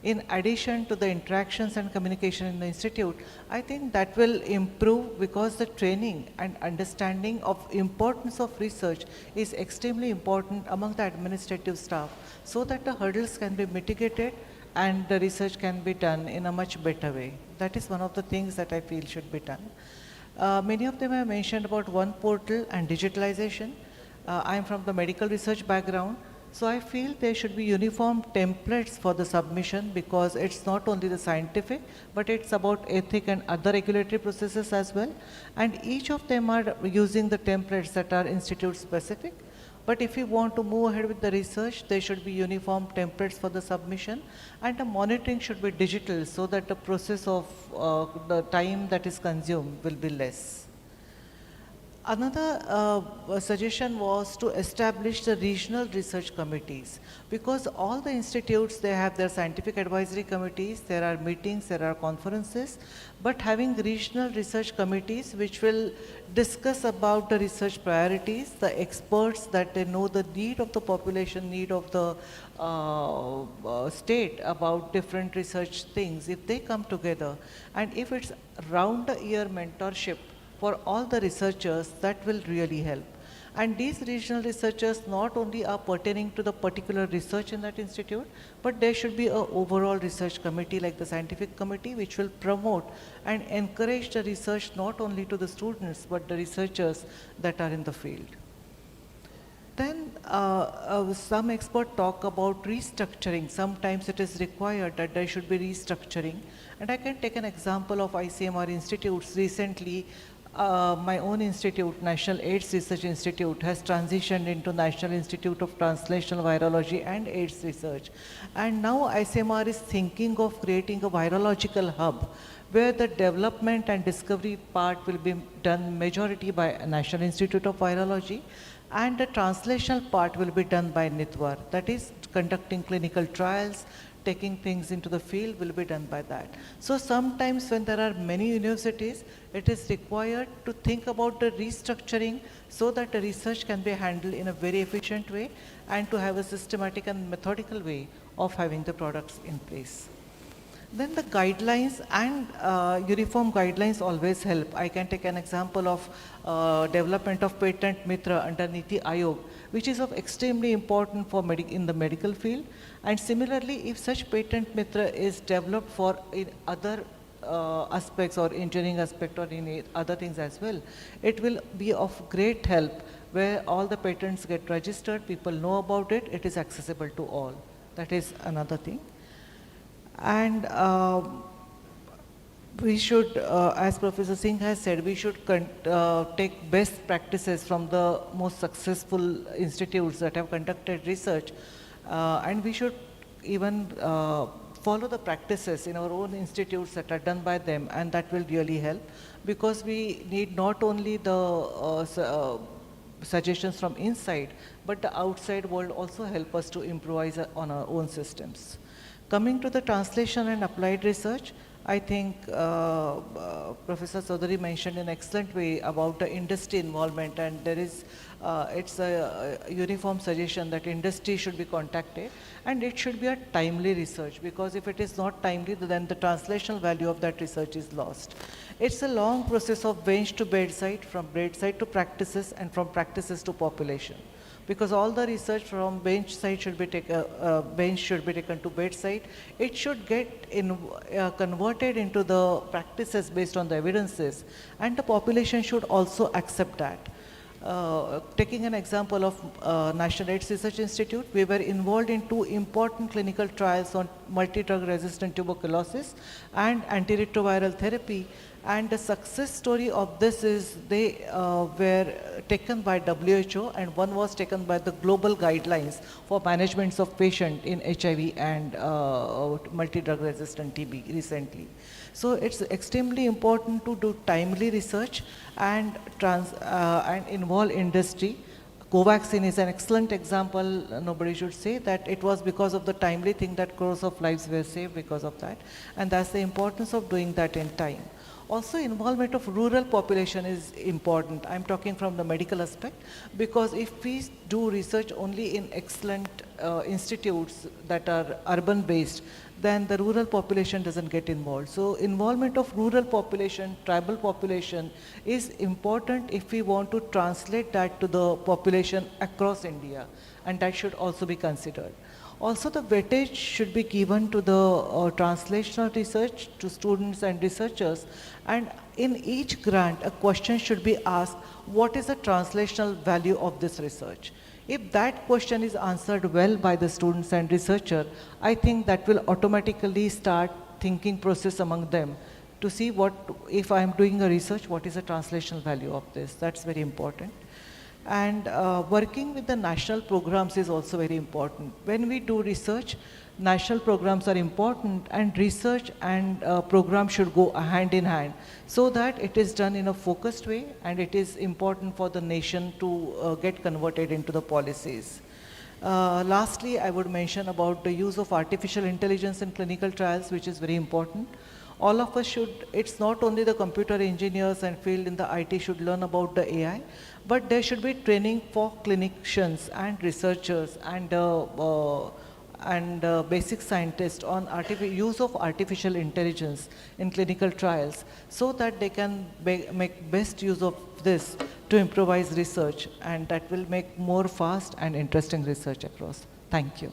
in addition to the interactions and communication in the institute, I think that will improve, because the training and understanding of importance of research is extremely important among the administrative staff, so that the hurdles can be mitigated and the research can be done in a much better way. That is one of the things that I feel should be done. Many of them have mentioned about one portal and digitalization. I am from the medical research background, so I feel there should be uniform templates for the submission, because it's not only the scientific, but it's about ethic and other regulatory processes as well. And each of them are using the templates that are institute specific. But if you want to move ahead with the research, there should be uniform templates for the submission, and the monitoring should be digital, so that the process of the time that is consumed will be less. Another suggestion was to establish the regional research committees, because all the institutes, they have their scientific advisory committees, there are meetings, there are conferences, but having regional research committees which will discuss about the research priorities, the experts that they know the need of the population, need of the state about different research things, if they come together, and if it's round the year mentorship for all the researchers, that will really help. And these regional researchers not only are pertaining to the particular research in that institute, but there should be an overall research committee like the scientific committee, which will promote and encourage the research not only to the students, but the researchers that are in the field. Then some experts talk about restructuring. Sometimes it is required that there should be restructuring. And I can take an example of ICMR institutes. Recently, my own institute, National AIDS Research Institute, has transitioned into National Institute of Translational Virology and AIDS Research. And now ICMR is thinking of creating a virological hub where the development and discovery part will be done majority by National Institute of Virology, and the translational part will be done by NITWAR. That is, conducting clinical trials, taking things into the field will be done by that. So sometimes when there are many universities, it is required to think about the restructuring so that the research can be handled in a very efficient way and to have a systematic and methodical way of having the products in place. Then the guidelines and uniform guidelines always help. I can take an example of development of patent mitra under Niti Aayog, which is of extremely important for in the medical field. And similarly, if such patent mitra is developed for in other aspects or engineering aspect or in other things as well, it will be of great help where all the patents get registered, people know about it, it is accessible to all. That is another thing. And we should, as Professor Singh has said, we should take best practices from the most successful institutes that have conducted research, and we should even follow the practices in our own institutes that are done by them, and that will really help, because we need not only the suggestions from inside, but the outside world also help us to improvise on our own systems. Coming to the translation and applied research, I think Professor Chaudhary mentioned in an excellent way about the industry involvement, and there is, it's a uniform suggestion that industry should be contacted, and it should be a timely research, because if it is not timely, then the translational value of that research is lost. It's a long process of bench to bedside, from bedside to practices, and from practices to population. Because all the research from bench side should be taken, bench should be taken to bedside. It should get converted into the practices based on the evidences, and the population should also accept that. Taking an example of National AIDS Research Institute, we were involved in 2 important clinical trials on multi-drug resistant tuberculosis and antiretroviral therapy. And the success story of this is they were taken by WHO, and one was taken by the global guidelines for management of patients in HIV and multi-drug resistant TB recently. So it's extremely important to do timely research and involve industry. Covaxin is an excellent example. Nobody should say that it was because of the timely thing that crores of lives were saved because of that. And that's the importance of doing that in time. Also, involvement of rural population is important. I'm talking from the medical aspect, because if we do research only in excellent institutes that are urban based, then the rural population doesn't get involved. So involvement of rural population, tribal population is important if we want to translate that to the population across India, and that should also be considered. Also, the weightage should be given to the translational research, to students and researchers, and in each grant a question should be asked, what is the translational value of this research? If that question is answered well by the students and researcher, I think that will automatically start thinking process among them to see what, if I am doing a research, what is the translational value of this? That's very important. And working with the national programs is also very important. When we do research, national programs are important, and research and program should go hand in hand, so that it is done in a focused way, and it is important for the nation to get converted into the policies. Lastly, I would mention about the use of artificial intelligence in clinical trials, which is very important. All of us should, it's not only the computer engineers and field in the IT should learn about the AI, but there should be training for clinicians and researchers and and basic scientists on use of artificial intelligence in clinical trials so that they can make best use of this to improvise research, and that will make more fast and interesting research across. Thank you.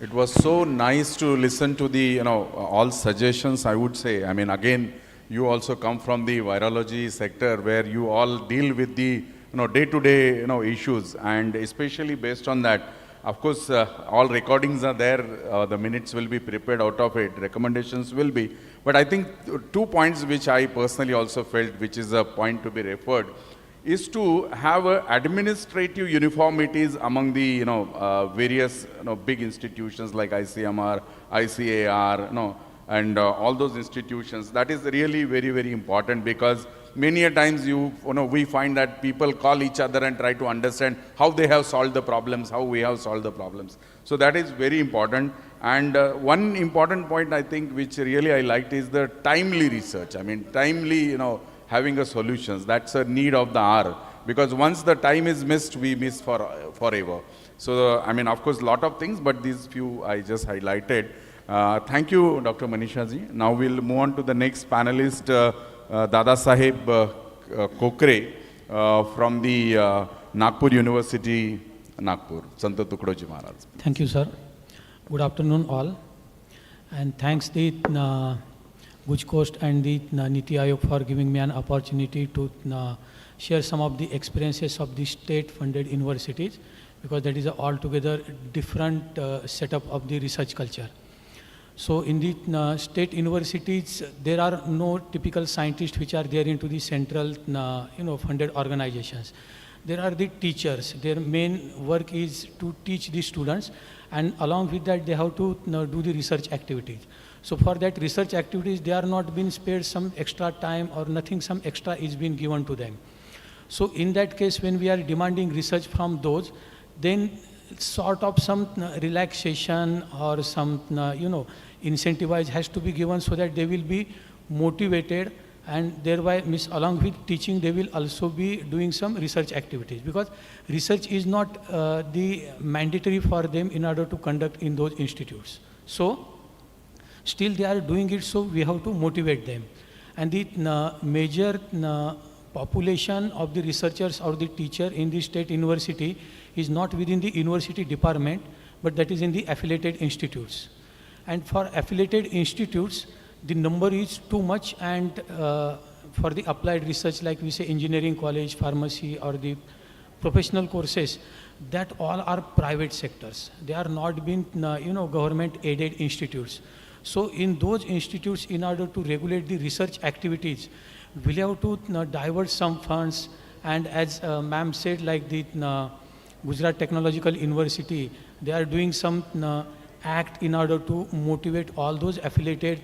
It was so nice to listen to the, all suggestions, I would say. I mean, again, you also come from the virology sector where you all deal with the, day-to-day, issues, and especially based on that, of course, all recordings are there, the minutes will be prepared out of it, recommendations will be. But I think 2 points which I personally also felt, which is a point to be referred, is to have administrative uniformities among the various big institutions like ICMR, ICAR, and all those institutions. That is really very, very important, because many a times we find that people call each other and try to understand how they have solved the problems, how we have solved the problems. So that is very important. And one important point I think which really I liked is the timely research. I mean, timely, having a solutions. That's a need of the hour, because once the time is missed, we miss forever. So, I mean, of course, lot of things, but these few I just highlighted. Thank you, Dr. Manisha ji. Now we'll move on to the next panelist, Dada Saheb Kokre from the Nagpur University, Nagpur. Sant Tukdoji Maharaj. Thank you, sir. Good afternoon, all. And thanks the GUJCOST and the Niti Aayog for giving me an opportunity to share some of the experiences of the state-funded universities, because that is a altogether different setup of the research culture. So in the state universities, there are no typical scientists which are there into the central, funded organizations. There are the teachers. Their main work is to teach the students, and along with that, they have to do the research activities. So for that research activities, they are not being spared some extra time or nothing, some extra is being given to them. So in that case, when we are demanding research from those, then sort of some relaxation or some, incentivize has to be given so that they will be motivated, and thereby, along with teaching, they will also be doing some research activities, because research is not the mandatory for them in order to conduct in those institutes. So still they are doing it, so we have to motivate them. And the major population of the researchers or the teacher in the state university is not within the university department, but that is in the affiliated institutes. And for affiliated institutes, the number is too much, and for the applied research, like we say engineering college, pharmacy, or the professional courses, that all are private sectors. They are not being, government aided institutes. So in those institutes, in order to regulate the research activities, we'll have to divert some funds, and as ma'am said, like the Gujarat Technological University, they are doing some act in order to motivate all those affiliated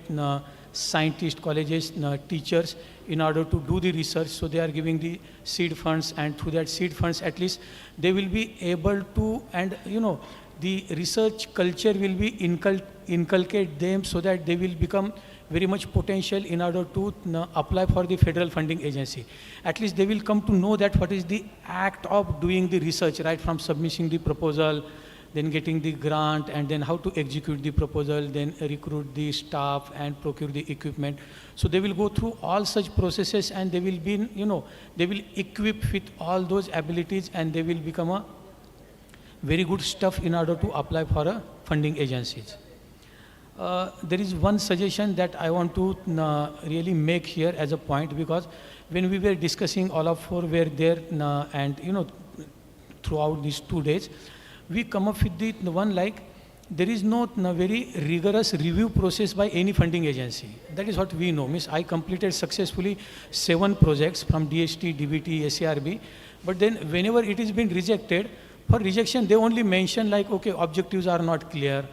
scientists, colleges, teachers in order to do the research. So they are giving the seed funds, and through that seed funds, at least they will be able to, and the research culture will be inculcate them so that they will become very much potential in order to apply for the federal funding agency. At least they will come to know that what is the act of doing the research, right from submitting the proposal, then getting the grant, and then how to execute the proposal, then recruit the staff and procure the equipment. So they will go through all such processes, and they will be, they will equip with all those abilities, and they will become a very good stuff in order to apply for a funding agencies. There is one suggestion that I want to really make here as a point, because when we were discussing, all of four were there, and throughout these 2 days, we come up with the one like, there is no very rigorous review process by any funding agency. That is what we know. Means I completed successfully 7 projects from DST, DBT, SARB, but then whenever it is been rejected, for rejection they only mention like, okay, objectives are not clear,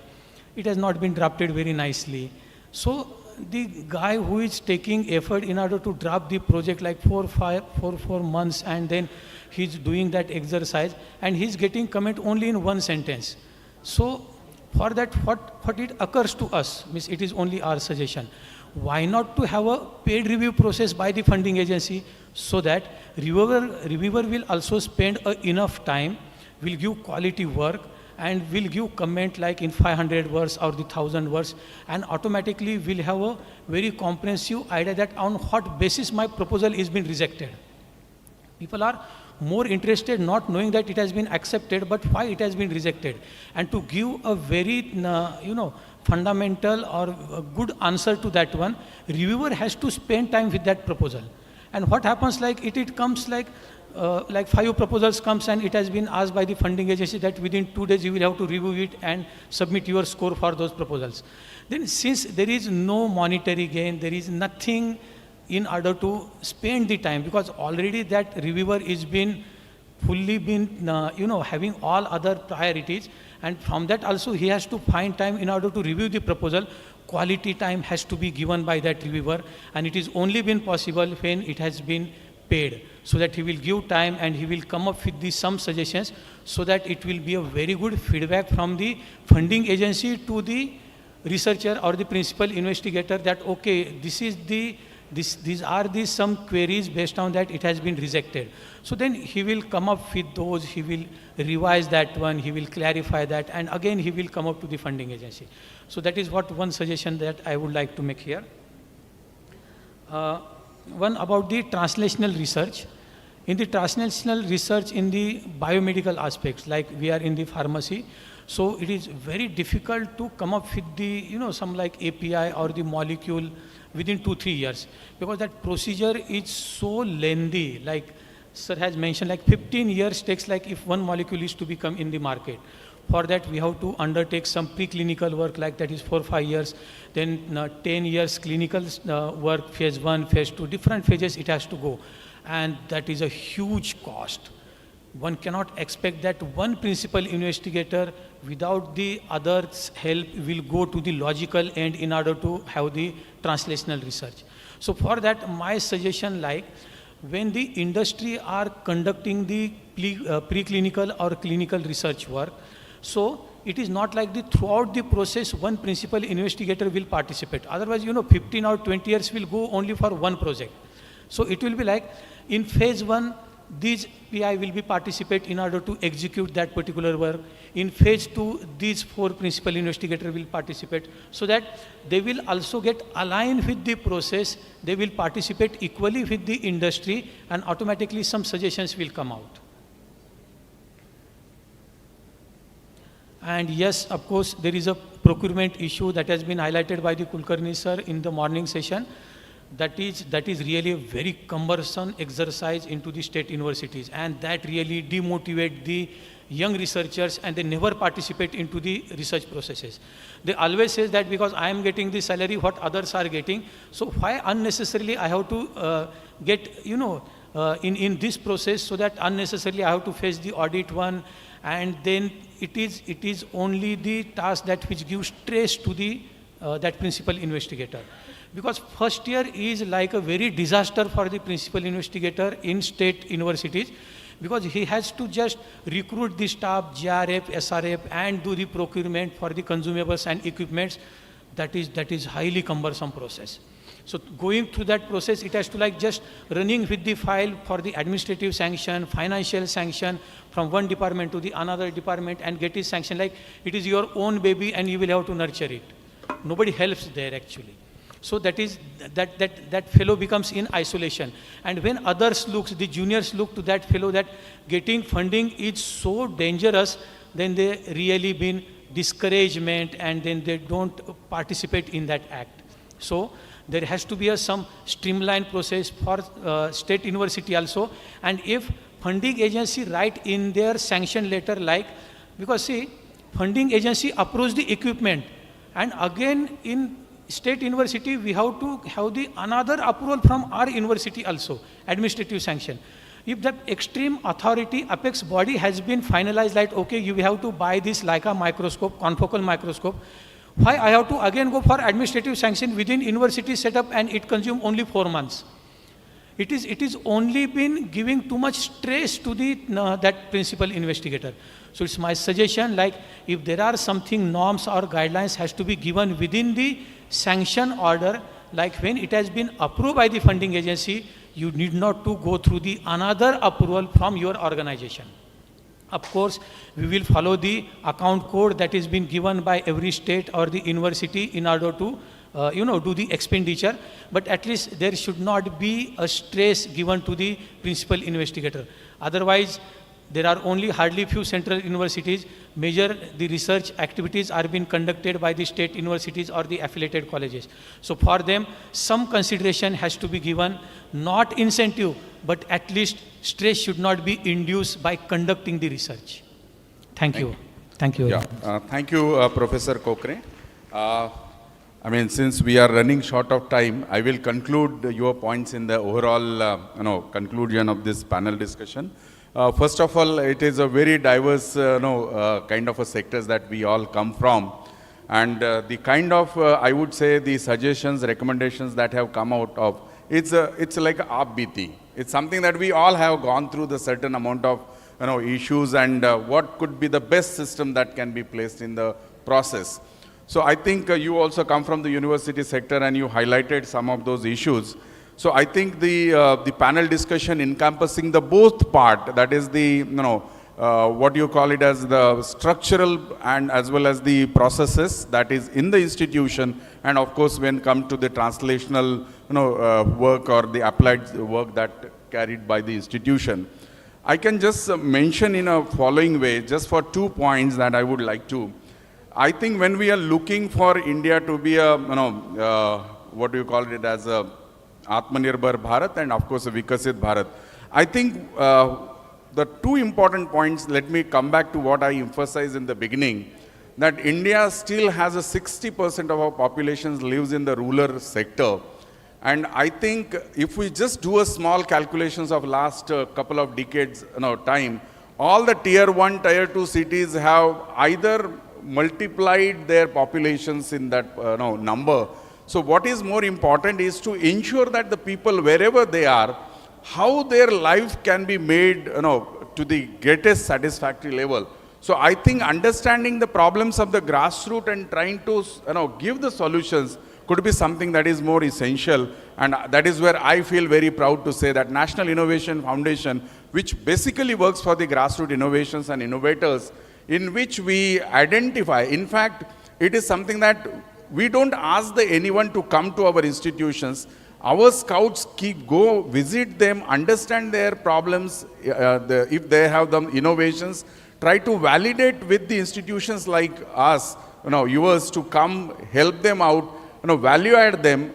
it has not been drafted very nicely. So the guy who is taking effort in order to draft the project like 4 months, and then he's doing that exercise, and he's getting comment only in 1 sentence. So for that, what it occurs to us, means it is only our suggestion. Why not to have a paid review process by the funding agency, so that reviewer will also spend enough time, will give quality work, and will give comment like in 500 words or the 1000 words, and automatically will have a very comprehensive idea that on what basis my proposal is being rejected. People are more interested not knowing that it has been accepted, but why it has been rejected. And to give a very, fundamental or a good answer to that one, reviewer has to spend time with that proposal. And what happens like it comes like 5 proposals comes and it has been asked by the funding agency that within 2 days you will have to review it and submit your score for those proposals. Then since there is no monetary gain, there is nothing in order to spend the time, because already that reviewer is fully having all other priorities, and from that also he has to find time in order to review the proposal. Quality time has to be given by that reviewer, and it is only been possible when it has been paid, so that he will give time and he will come up with some suggestions, so that it will be a very good feedback from the funding agency to the researcher or the principal investigator that okay, these are the some queries, based on that it has been rejected. So then he will come up with those, he will revise that one, he will clarify that, and again he will come up to the funding agency. So that is one suggestion that I would like to make here. One about the translational research. In the translational research in the biomedical aspects, like we are in the pharmacy, so it is very difficult to come up with the, some like API or the molecule within 2-3 years, because that procedure is so lengthy. Like sir has mentioned, like 15 years takes, like if one molecule is to become in the market. For that we have to undertake some preclinical work, like that is 4-5 years, then 10 years clinical work, phase 1, phase 2, different phases it has to go, and that is a huge cost. One cannot expect that one principal investigator without the others' help will go to the logical end in order to have the translational research. So for that, my suggestion, like when the industry are conducting the preclinical or clinical research work, so it is not like throughout the process one principal investigator will participate. Otherwise, 15 or 20 years will go only for one project. So it will be like in phase 1, these PI will be participate in order to execute that particular work. In phase 2, these 4 principal investigators will participate, so that they will also get aligned with the process. They will participate equally with the industry, and automatically some suggestions will come out. And yes, of course, there is a procurement issue that has been highlighted by the Kulkarni sir in the morning session. That is really a very cumbersome exercise into the state universities, and that really demotivate the young researchers, and they never participate into the research processes. They always say that because I am getting the salary what others are getting, so why unnecessarily I have to get in this process, so that unnecessarily I have to face the audit one, and then it is only the task that which gives stress to the that principal investigator. Because first year is like a very disaster for the principal investigator in state universities, because he has to just recruit the staff, GRF, SRF, and do the procurement for the consumables and equipments. That is highly cumbersome process. So going through that process, it has to like just running with the file for the administrative sanction, financial sanction from one department to the another department, and get it sanctioned like it is your own baby and you will have to nurture it. Nobody helps there actually. So that fellow becomes in isolation. And when others look, the juniors look to that fellow that getting funding is so dangerous, then they really been discouragement, and then they don't participate in that act. So there has to be some streamlined process for state university also. And if funding agency write in their sanction letter, like, because see, funding agency approach the equipment, and again in state university we have to have the another approval from our university also, administrative sanction. If the extreme authority apex body has been finalized, like okay, you have to buy this Leica microscope, confocal microscope, why I have to again go for administrative sanction within university setup, and it consume only 4 months? It is only been giving too much stress to the that principal investigator. So it's my suggestion, like if there are something norms or guidelines has to be given within the sanction order, like when it has been approved by the funding agency, you need not to go through the another approval from your organization. Of course, we will follow the account code that is been given by every state or the university in order to do the expenditure, but at least there should not be a stress given to the principal investigator. Otherwise, there are only hardly few central universities. Major the research activities are being conducted by the state universities or the affiliated colleges. So for them, some consideration has to be given, not incentive, but at least stress should not be induced by conducting the research. Thank you. Thank you. Thank you, Professor Kokre. Since we are running short of time, I will conclude your points in the overall conclusion of this panel discussion. First of all, it is a very diverse kind of a sectors that we all come from. And the kind of, I would say, the suggestions, recommendations that have come out of, it's like a upbeating. It's something that we all have gone through the certain amount of issues and what could be the best system that can be placed in the process. So I think you also come from the university sector and you highlighted some of those issues. So I think the panel discussion encompassing the both part, that is the, what you call it as the structural and as well as the processes that is in the institution, and of course when come to the translational work or the applied work that carried by the institution. I can just mention in a following way, just for 2 points that I would like to. I think when we are looking for India to be a, what do you call it as a Atmanirbhar Bharat and of course a Vikasit Bharat, I think the 2 important points, let me come back to what I emphasized in the beginning, that India still has a 60% of our population lives in the rural sector. And I think if we just do a small calculations of last couple of decades time, all the tier 1, tier 2 cities have either multiplied their populations in that number. So what is more important is to ensure that the people wherever they are, how their life can be made to the greatest satisfactory level. So I think understanding the problems of the grassroots and trying to give the solutions could be something that is more essential, and that is where I feel very proud to say that National Innovation Foundation, which basically works for the grassroots innovations and innovators, in which we identify, in fact, it is something that we don't ask anyone to come to our institutions. Our scouts go visit them, understand their problems, if they have the innovations, try to validate with the institutions like us, yours, to come help them out, value add them,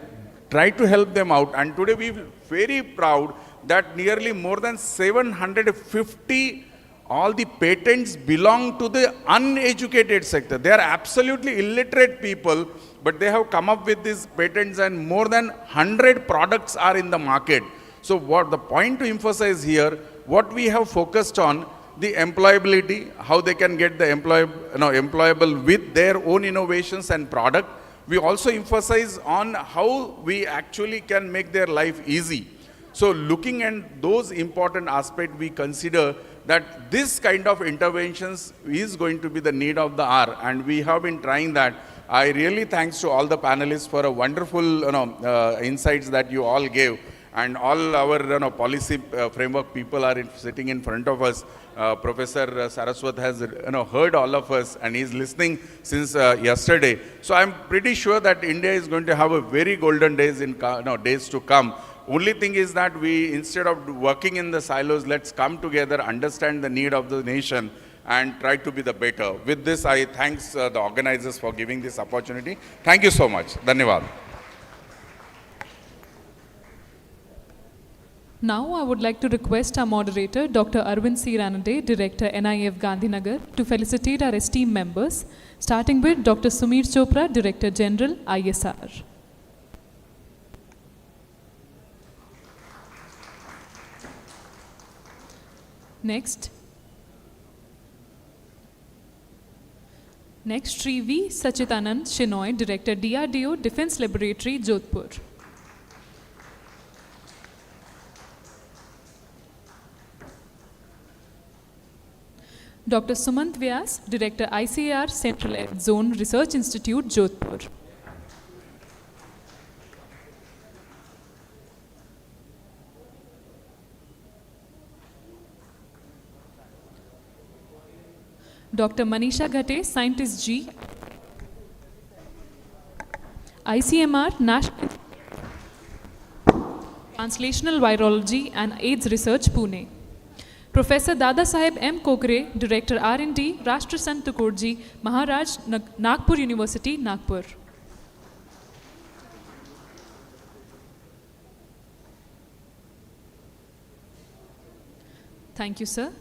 try to help them out. And today we are very proud that nearly more than 750 all the patents belong to the uneducated sector. They are absolutely illiterate people, but they have come up with these patents and more than 100 products are in the market. So what the point to emphasize here, what we have focused on, the employability, how they can get the employable with their own innovations and product. We also emphasize on how we actually can make their life easy. So looking at those important aspects, we consider that this kind of interventions is going to be the need of the hour, and we have been trying that. I really thanks to all the panelists for a wonderful insights that you all gave, and all our policy framework people are sitting in front of us. Professor Saraswat has heard all of us and is listening since yesterday. So I'm pretty sure that India is going to have a very golden days in days to come. Only thing is that we, instead of working in the silos, let's come together, understand the need of the nation, and try to be the better. With this, I thanks the organizers for giving this opportunity. Thank you so much. Dhanyavad. Now I would like to request our moderator, Dr. Arvind C. Ranade, Director, NIF Gandhinagar, to felicitate our esteemed members, starting with Dr. Sumir Chopra, Director General, ISR. Next, Shri V. Sachitanand Shenoy, Director, DRDO, Defense Laboratory, Jodhpur. Dr. Sumant Vyas, Director, ICAR, Central Zone Research Institute, Jodhpur. Dr. Manisha Ghate, Scientist G, ICMR, National Translational Virology and AIDS Research, Pune. Professor Dada Saheb M. Kokre, Director R&D, Rashtra Sant Tukorji, Maharaj, Nagpur University, Nagpur. Thank you, sir.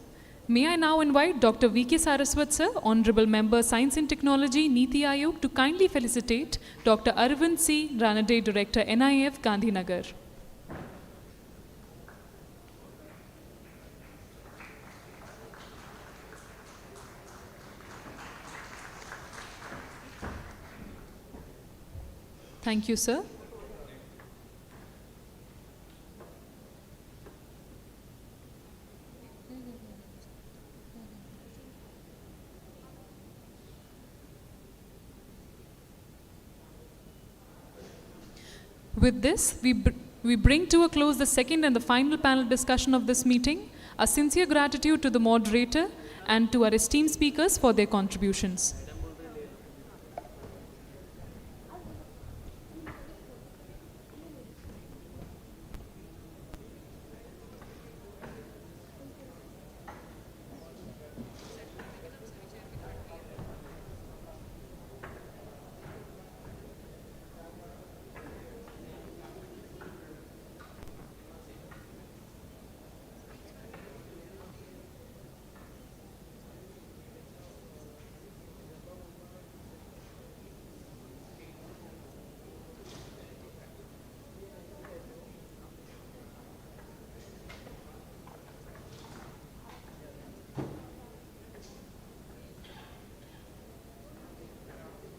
May I now invite Dr. V.K. Saraswat, sir, Honorable Member, Science and Technology, Niti Aayog, to kindly felicitate Dr. Arvind C. Ranade, Director, NIF, Gandhinagar. Thank you, sir. With this, we bring to a close the second and the final panel discussion of this meeting. A sincere gratitude to the moderator and to our esteemed speakers for their contributions.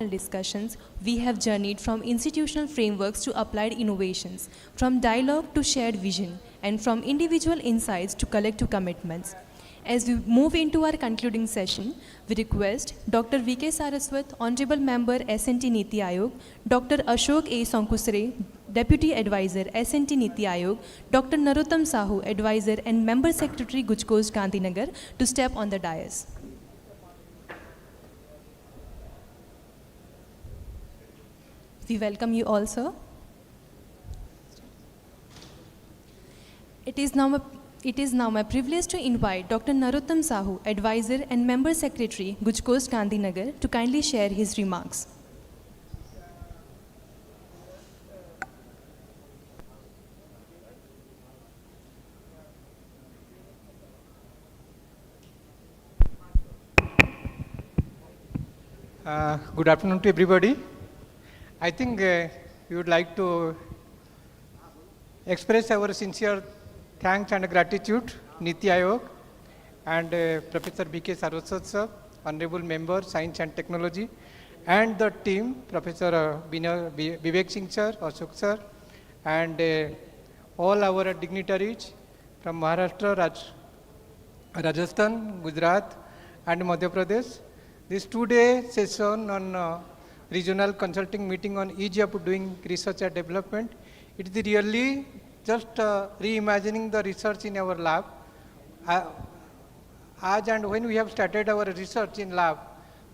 Discussions, we have journeyed from institutional frameworks to applied innovations, from dialogue to shared vision, and from individual insights to collective commitments. As we move into our concluding session, we request Dr. V.K. Saraswat, Honorable Member, SNT Niti Aayog, Dr. Ashok A. Sonkusre, Deputy Advisor, SNT Niti Aayog, Dr. Narottam Sahu, Advisor and Member Secretary, GUJCOST, Gandhinagar, to step on the dais. We welcome you all, sir. It is now my privilege to invite Dr. Narottam Sahu, Advisor and Member Secretary, GUJCOST, Gandhinagar, to kindly share his remarks. Good afternoon to everybody. I think we would like to express our sincere thanks and gratitude, Niti Aayog and Professor V.K. Saraswat sir, Honorable Member, Science and Technology, and the team, Professor Vivek Singh sir, Ashok sir, and all our dignitaries from Maharashtra, Rajasthan, Gujarat, and Madhya Pradesh. This two-day session on regional consulting meeting on ease of doing research and development. It is really just reimagining the research in our lab. As and when we have started our research in lab,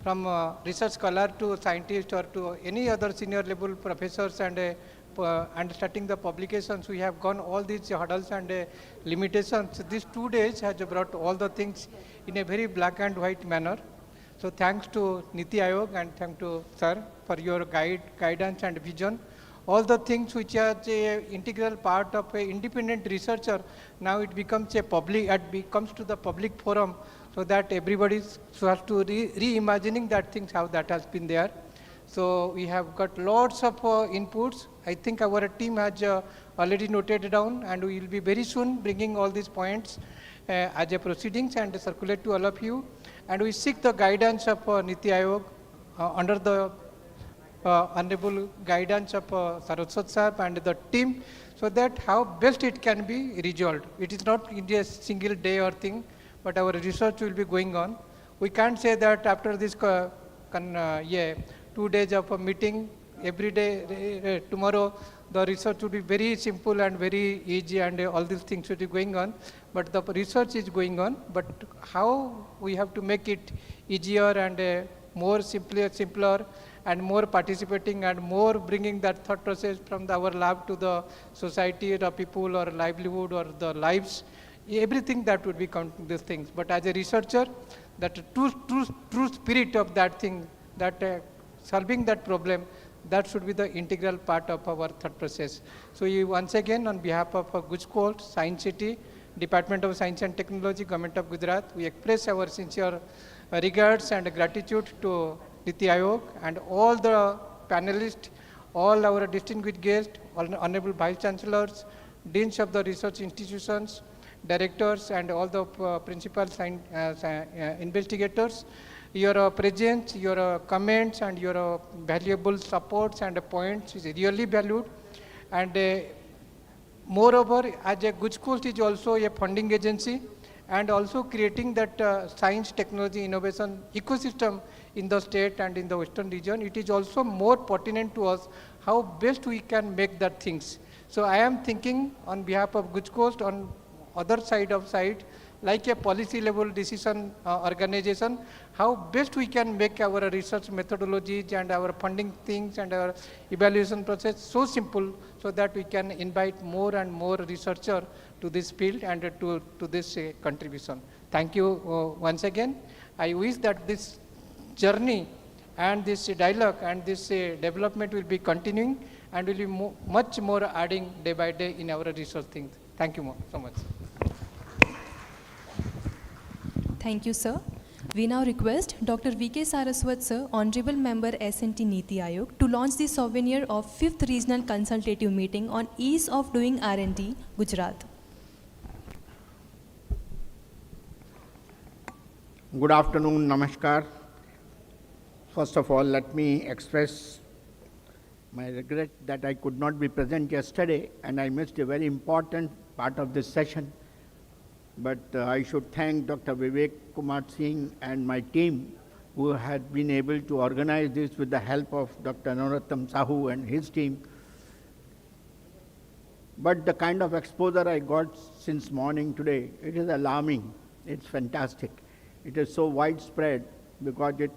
from research scholar to scientist or to any other senior level professors and starting the publications, we have gone all these hurdles and limitations. These 2 days has brought all the things in a very black and white manner. So thanks to Niti Aayog and thanks to sir for your guidance and vision. All the things which are an integral part of an independent researcher, now it becomes a public, it becomes to the public forum, so that everybody has to reimagining that things, how that has been there. So we have got lots of inputs. I think our team has already noted down, and we will be very soon bringing all these points as a proceedings and circulate to all of you. And we seek the guidance of Niti Aayog under the honorable guidance of Saraswat sir and the team, so that how best it can be resolved. It is not in a single day or thing, but our research will be going on. We can't say that after this 2 days of a meeting, every day, tomorrow, the research would be very simple and very easy, and all these things should be going on. But the research is going on, but how we have to make it easier and more simpler and more participating and more bringing that thought process from our lab to the society, the people, or livelihood, or the lives, everything that would be counting these things. But as a researcher, that true spirit of that thing, that solving that problem, that should be the integral part of our thought process. So once again, on behalf of GUJCOST, Science City, Department of Science and Technology, Government of Gujarat, we express our sincere regards and gratitude to Niti Aayog and all the panelists, all our distinguished guests, all honorable vice chancellors, deans of the research institutions, directors, and all the principal investigators. Your presence, your comments, and your valuable supports and points is really valued. And moreover, as a GUJCOST is also a funding agency, and also creating that science, technology, innovation ecosystem in the state and in the western region, it is also more pertinent to us how best we can make that things. So I am thinking on behalf of GUJCOST on other side, like a policy level decision organization, how best we can make our research methodologies and our funding things and our evaluation process so simple, so that we can invite more and more researchers to this field and to this contribution. Thank you once again. I wish that this journey and this dialogue and this development will be continuing and will be much more adding day by day in our research things. Thank you so much. Thank you, sir. We now request Dr. V.K. Saraswat, sir, Honorable Member S&T Niti Aayog, to launch the souvenir of 5th Regional Consultative Meeting on Ease of Doing R&D, Gujarat. Good afternoon, namaskar. First of all, let me express my regret that I could not be present yesterday and I missed a very important part of this session. But I should thank Dr. Vivek Kumar Singh and my team who had been able to organize this with the help of Dr. Narottam Sahu and his team. But the kind of exposure I got since morning today, it is alarming. It's fantastic. It is so widespread because it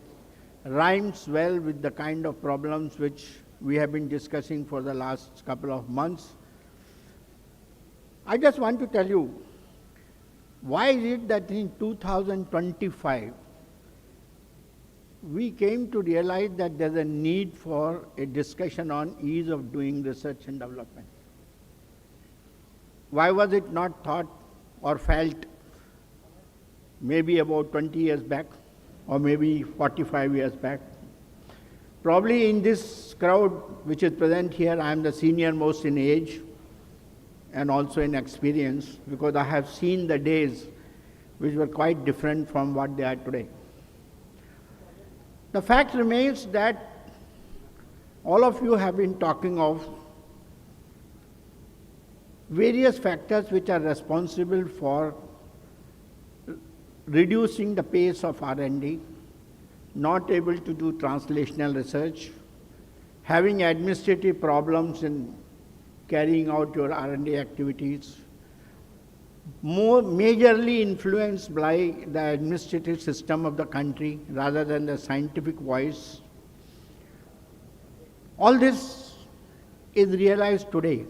rhymes well with the kind of problems which we have been discussing for the last couple of months. I just want to tell you, why is it that in 2025, we came to realize that there's a need for a discussion on ease of doing research and development? Why was it not thought or felt maybe about 20 years back or maybe 45 years back? Probably in this crowd which is present here, I am the senior most in age and also in experience, because I have seen the days which were quite different from what they are today. The fact remains that all of you have been talking of various factors which are responsible for reducing the pace of R&D, not able to do translational research, having administrative problems in carrying out your R&D activities, more majorly influenced by the administrative system of the country rather than the scientific voice. All this is realized today.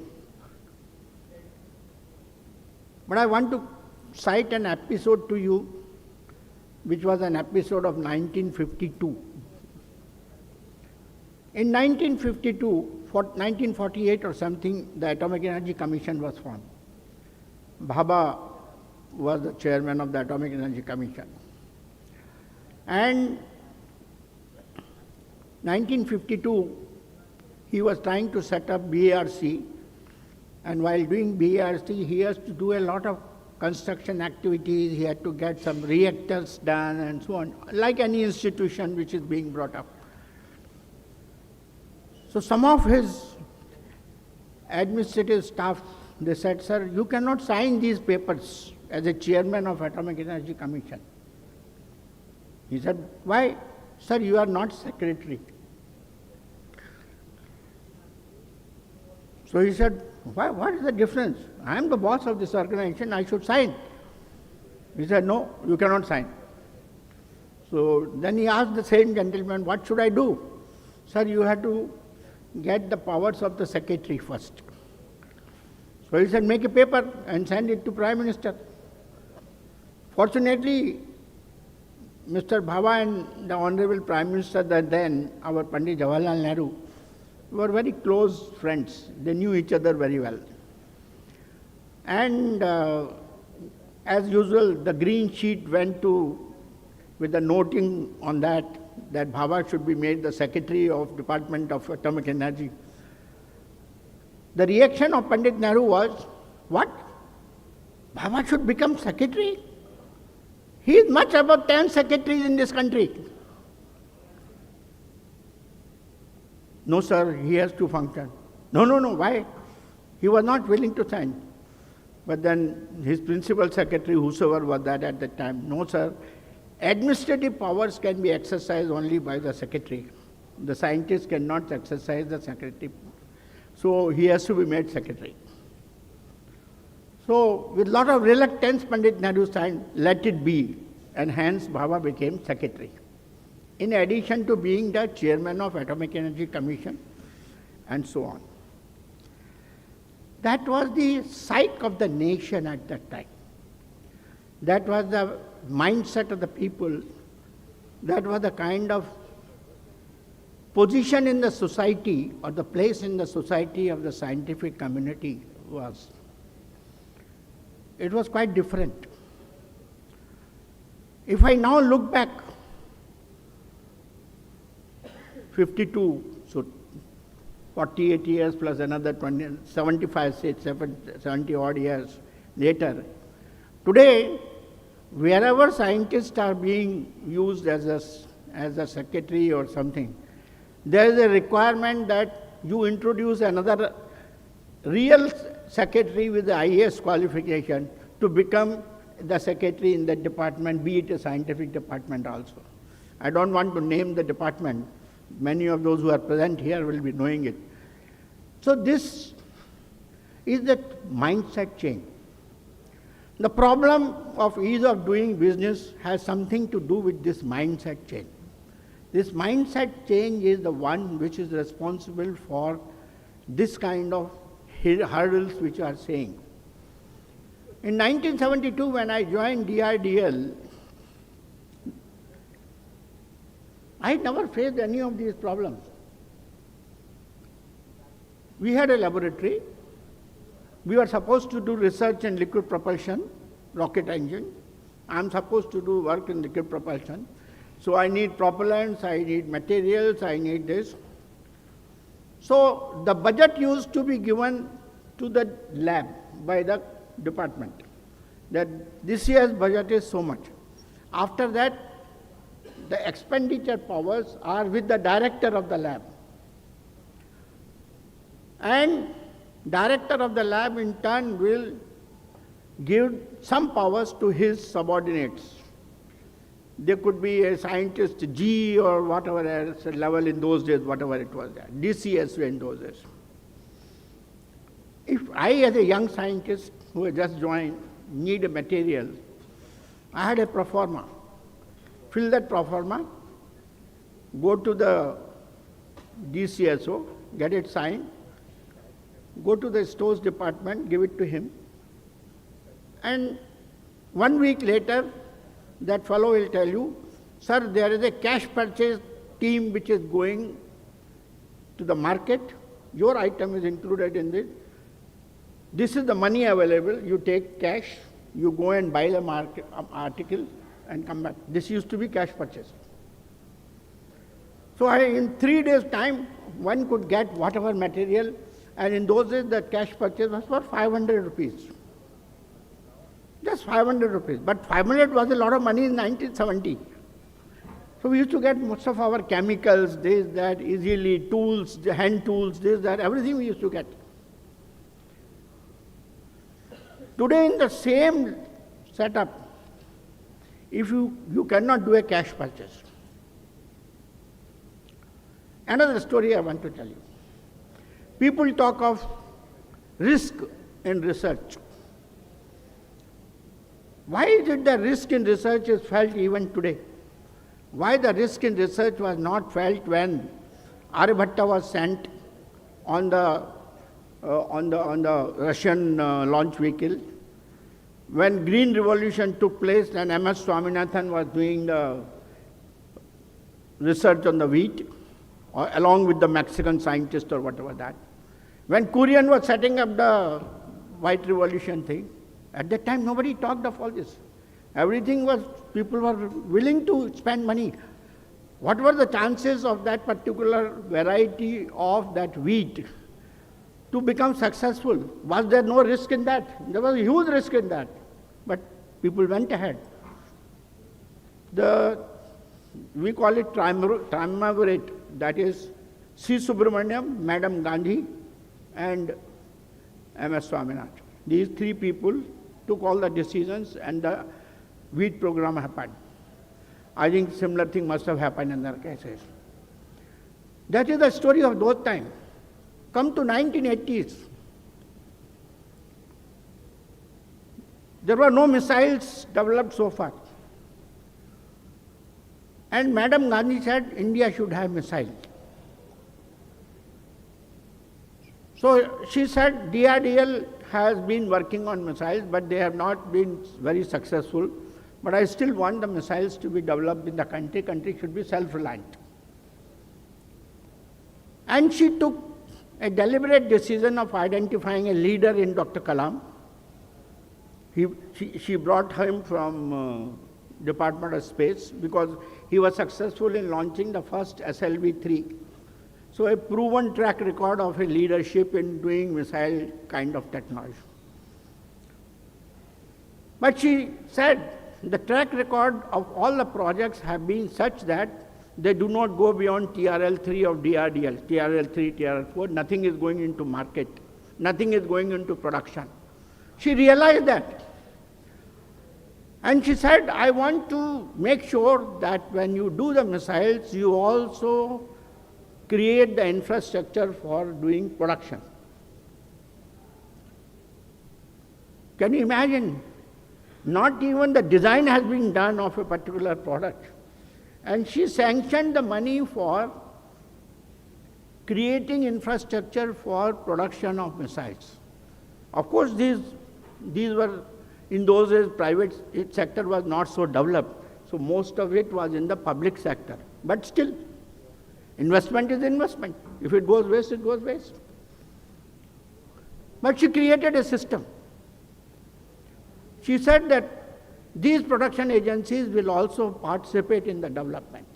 But I want to cite an episode to you, which was an episode of 1952. In 1948 or something, the Atomic Energy Commission was formed. Bhabha was the chairman of the Atomic Energy Commission. And 1952, he was trying to set up BARC, and while doing BARC, he has to do a lot of construction activities, he had to get some reactors done and so on, like any institution which is being brought up. So some of his administrative staff, they said, sir, you cannot sign these papers as a chairman of Atomic Energy Commission. He said, why? Sir, you are not secretary. So he said, what is the difference? I am the boss of this organization, I should sign. He said, no, you cannot sign. So then he asked the same gentleman, what should I do? Sir, you have to get the powers of the secretary first. So he said, make a paper and send it to Prime Minister. Fortunately, Mr. Bhabha and the Honorable Prime Minister then, our Pandit Jawaharlal Nehru, were very close friends. They knew each other very well. And as usual, the green sheet went with the noting on that Bhabha should be made the Secretary of Department of Atomic Energy. The reaction of Pandit Nehru was, what? Bhabha should become Secretary? He is much above 10 secretaries in this country. No, sir, he has to function. No, why? He was not willing to sign. But then his principal secretary, whosoever was that at that time, no, sir, administrative powers can be exercised only by the secretary. The scientist cannot exercise the secretary. So he has to be made secretary. So with a lot of reluctance, Pandit Nehru signed, let it be, and hence Bhabha became secretary. In addition to being the chairman of Atomic Energy Commission, and so on. That was the psyche of the nation at that time. That was the mindset of the people. That was the kind of position in the society, or the place in the society of the scientific community was. It was quite different. If I now look back, 52, so 48 years plus another 20, 75, 70 odd years later, today, wherever scientists are being used as a secretary or something, there is a requirement that you introduce another real secretary with the IAS qualification to become the secretary in that department, be it a scientific department also. I don't want to name the department. Many of those who are present here will be knowing it. So this is the mindset change. The problem of ease of doing business has something to do with this mindset change. This mindset change is the one which is responsible for this kind of hurdles which are saying. In 1972, when I joined DRDL, I never faced any of these problems. We had a laboratory. We were supposed to do research in liquid propulsion, rocket engine. I'm supposed to do work in liquid propulsion. So I need propellants, I need materials, I need this. So the budget used to be given to the lab by the department, that this year's budget is so much. After that, the expenditure powers are with the director of the lab. And director of the lab in turn will give some powers to his subordinates. There could be a scientist G or whatever else level in those days, whatever it was there, DCSO in those days. If I, as a young scientist who had just joined, need a material, I had a pro forma. Fill that pro forma, go to the DCSO, get it signed, go to the stores department, give it to him, and 1 week later, that fellow will tell you, sir, there is a cash purchase team which is going to the market, your item is included in this. This is the money available, you take cash, you go and buy the article and come back. This used to be cash purchase. So in 3 days' time, one could get whatever material, and in those days the cash purchase was for 500 rupees. Just 500 rupees. But 500 was a lot of money in 1970. So we used to get most of our chemicals, this, that, easily, tools, hand tools, this, that, everything we used to get. Today in the same setup, if you cannot do a cash purchase. Another story I want to tell you. People talk of risk in research. Why is it the risk in research is felt even today? Why the risk in research was not felt when Aryabhatta was sent on the Russian launch vehicle? When Green Revolution took place and M.S. Swaminathan was doing the research on the wheat, or along with the Mexican scientist or whatever that. When Kurian was setting up the White Revolution thing, at that time nobody talked of all this. Everything was, people were willing to spend money. What were the chances of that particular variety of that wheat to become successful? Was there no risk in that? There was a huge risk in that. But people went ahead. We call it triumvirate, that is C. Subramaniam, Madam Gandhi, and M.S. Swaminathan. These three people took all the decisions and the wheat program happened. I think similar thing must have happened in other cases. That is the story of those times. Come to 1980s. There were no missiles developed so far. And Madam Gandhi said India should have missiles. So she said DRDL has been working on missiles, but they have not been very successful. But I still want the missiles to be developed in the country. Country should be self-reliant. And she took a deliberate decision of identifying a leader in Dr. Kalam. She brought him from Department of Space because he was successful in launching the first SLV-3. So a proven track record of a leadership in doing missile kind of technology. But she said the track record of all the projects have been such that they do not go beyond TRL-3 of DRDL, TRL-3, TRL-4, nothing is going into market, nothing is going into production. She realized that. And she said, I want to make sure that when you do the missiles, you also create the infrastructure for doing production. Can you imagine? Not even the design has been done of a particular product. And she sanctioned the money for creating infrastructure for production of missiles. Of course, these were, in those days, private sector was not so developed. So most of it was in the public sector. But still, investment is investment. If it goes waste, it goes waste. But she created a system. She said that these production agencies will also participate in the development.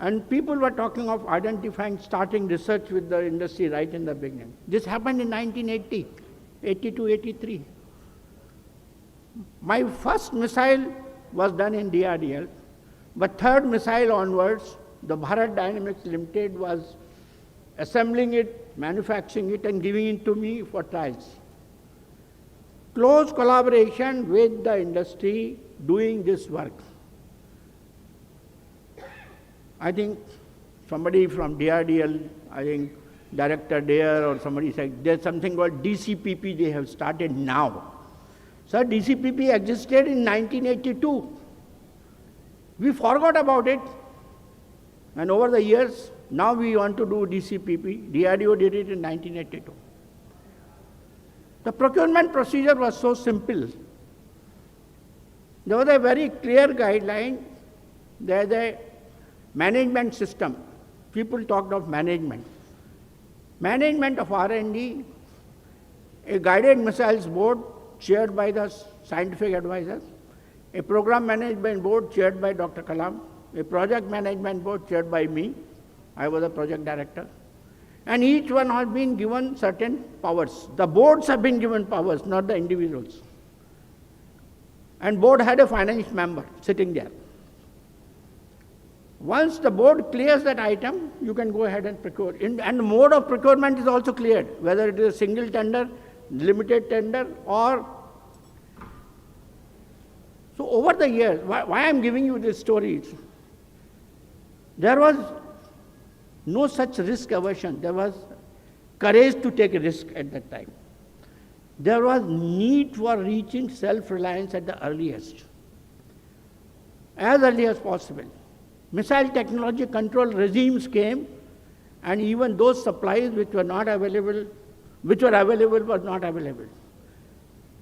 And people were talking of identifying, starting research with the industry right in the beginning. This happened in 1980, 82, 83. My first missile was done in DRDL, but third missile onwards, the Bharat Dynamics Limited was assembling it, manufacturing it, and giving it to me for trials. Close collaboration with the industry doing this work. I think somebody from DRDL, I think Director there or somebody said, there's something called DCPP they have started now. So DCPP existed in 1982. We forgot about it. And over the years, now we want to do DCPP. DRDO did it in 1982. The procurement procedure was so simple. There was a very clear guideline. There's a management system. People talked of management. Management of R&D, a guided missiles board chaired by the scientific advisors, a program management board chaired by Dr. Kalam, a project management board chaired by me. I was a project director. And each one has been given certain powers. The boards have been given powers, not the individuals. And board had a finance member sitting there. Once the board clears that item, you can go ahead and procure. And the mode of procurement is also cleared, whether it is a single tender, limited tender, or... So over the years, why I am giving you these stories, there was no such risk aversion. There was courage to take a risk at that time. There was need for reaching self-reliance at the earliest, as early as possible. Missile technology control regimes came, and even those supplies which were not available, which were available were not available.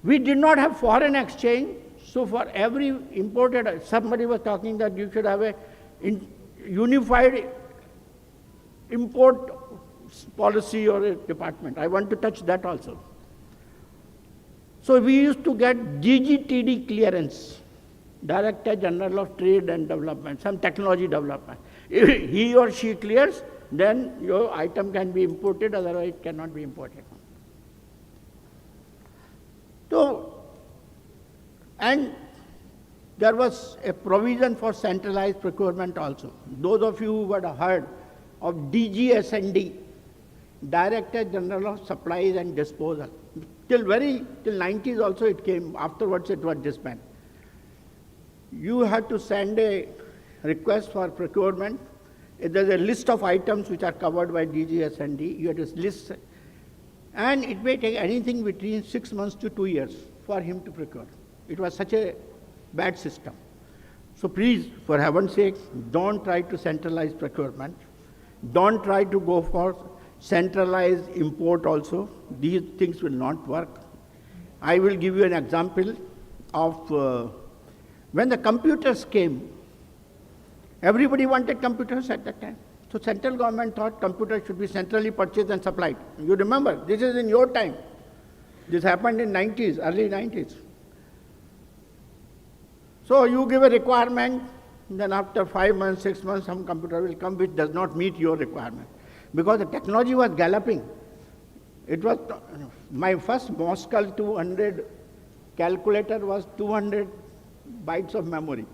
We did not have foreign exchange, so for every imported, somebody was talking that you should have a unified import policy or a department. I want to touch that also. So we used to get DGTD clearance, Director General of Trade and Development, some technology development. If he or she clears, then your item can be imported, otherwise it cannot be imported. So, and there was a provision for centralized procurement also. Those of you who would have heard of DGSND, Director General of Supplies and Disposal. Till 90s also it came, afterwards it was disbanded. You had to send a request for procurement. There's a list of items which are covered by DGSND. You had to list, and it may take anything between 6 months to 2 years for him to procure. It was such a bad system. So please, for heaven's sake, don't try to centralize procurement. Don't try to go for centralized import also. These things will not work. I will give you an example of when the computers came. Everybody wanted computers at that time. So central government thought computers should be centrally purchased and supplied. You remember, this is in your time. This happened in 90s, early 90s. So you give a requirement, then after 5 months, 6 months, some computer will come which does not meet your requirement. Because the technology was galloping. It was, my first Moscal 200 calculator was 200 bytes of memory.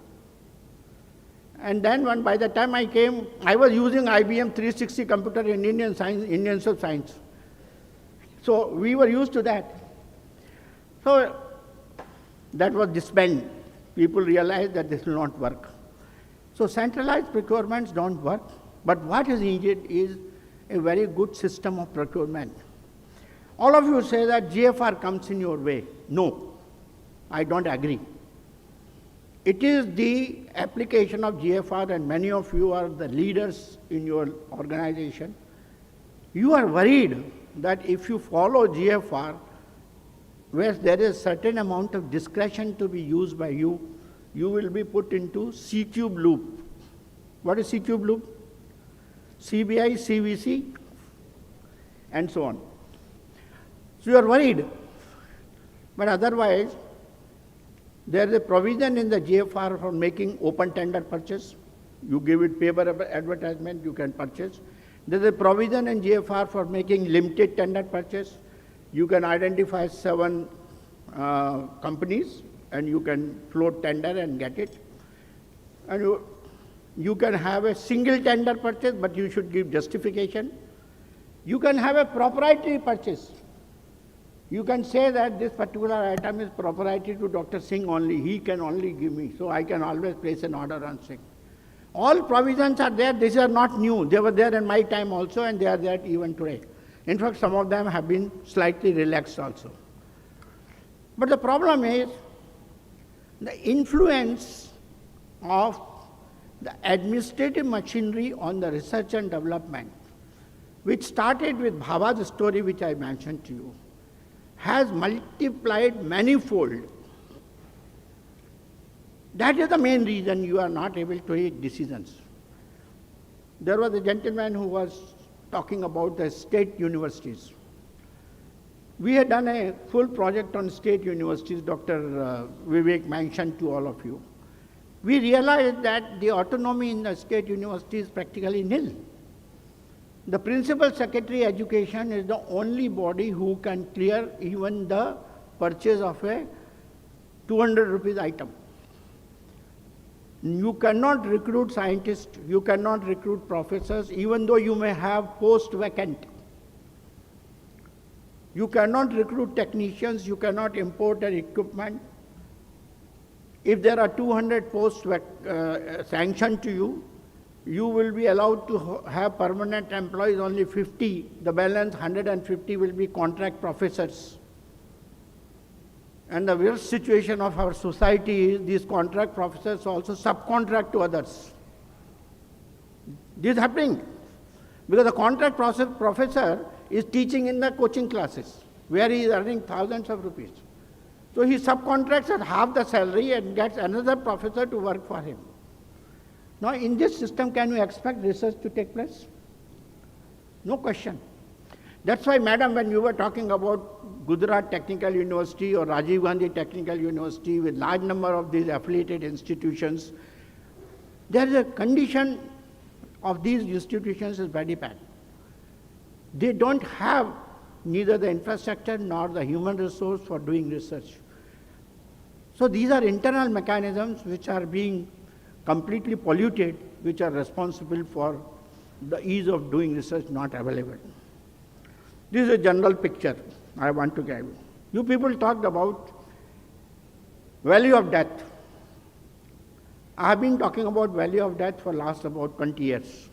And then by the time I came, I was using IBM 360 computer in Indian Institute of Science. So we were used to that. So that was disbanded. People realized that this will not work. So centralized procurements don't work, but what is needed is a very good system of procurement. All of you say that GFR comes in your way. No, I don't agree. It is the application of GFR, and many of you are the leaders in your organization. You are worried that if you follow GFR, where there is a certain amount of discretion to be used by you, you will be put into C-cube loop. What is C-cube loop? CBI, CVC, and so on. So you are worried. But otherwise, there is a provision in the GFR for making open tender purchase. You give it paper advertisement, you can purchase. There is a provision in GFR for making limited tender purchase. You can identify 7 companies and you can float tender and get it. And you can have a single tender purchase, but you should give justification. You can have a proprietary purchase. You can say that this particular item is proprietary to Dr. Singh only. He can only give me, so I can always place an order on Singh. All provisions are there. These are not new. They were there in my time also, and they are there even today. In fact, some of them have been slightly relaxed also. But the problem is the influence of the administrative machinery on the research and development, which started with Bhaba's story, which I mentioned to you, has multiplied manifold. That is the main reason you are not able to take decisions. There was a gentleman who was talking about the state universities. We had done a full project on state universities, Dr. Vivek mentioned to all of you. We realized that the autonomy in the state university is practically nil. The Principal Secretary Education is the only body who can clear even the purchase of a 200 rupees item. You cannot recruit scientists, you cannot recruit professors, even though you may have post vacant. You cannot recruit technicians, you cannot import an equipment. If there are 200 posts sanctioned to you, you will be allowed to have permanent employees only 50, the balance 150 will be contract professors. And the worst situation of our society is these contract professors also subcontract to others. This is happening because the contract professor is teaching in the coaching classes where he is earning thousands of rupees. So he subcontracts at half the salary and gets another professor to work for him. Now in this system, can you expect research to take place? No question. That's why, madam, when you were talking about Gujarat Technical University or Rajiv Gandhi Technical University with large number of these affiliated institutions, there is a condition of these institutions is very bad. They don't have neither the infrastructure nor the human resource for doing research. So these are internal mechanisms which are being completely polluted, which are responsible for the ease of doing research not available. This is a general picture I want to give you. You people talked about value of death. I have been talking about value of death for last about 20 years.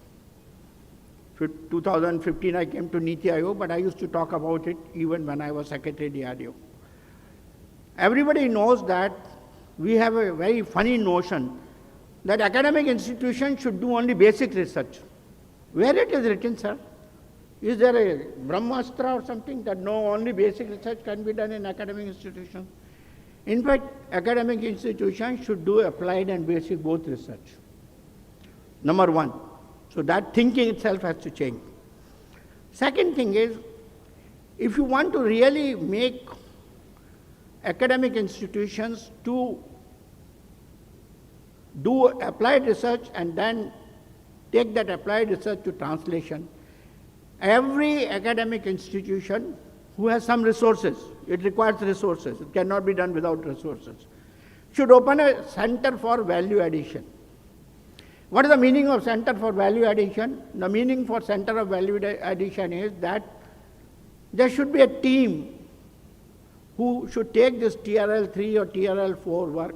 2015 I came to Niti Aayog, but I used to talk about it even when I was Secretary DRDO. Everybody knows that we have a very funny notion that academic institutions should do only basic research. Where it is written, sir? Is there a Brahmastra or something that no, only basic research can be done in academic institutions? In fact, academic institutions should do applied and basic both research. Number one. So that thinking itself has to change. Second thing is, if you want to really make academic institutions to do applied research and then take that applied research to translation, every academic institution who has some resources, it requires resources, it cannot be done without resources, should open a center for value addition. What is the meaning of center for value addition? The meaning for center of value addition is that there should be a team who should take this TRL3 or TRL4 work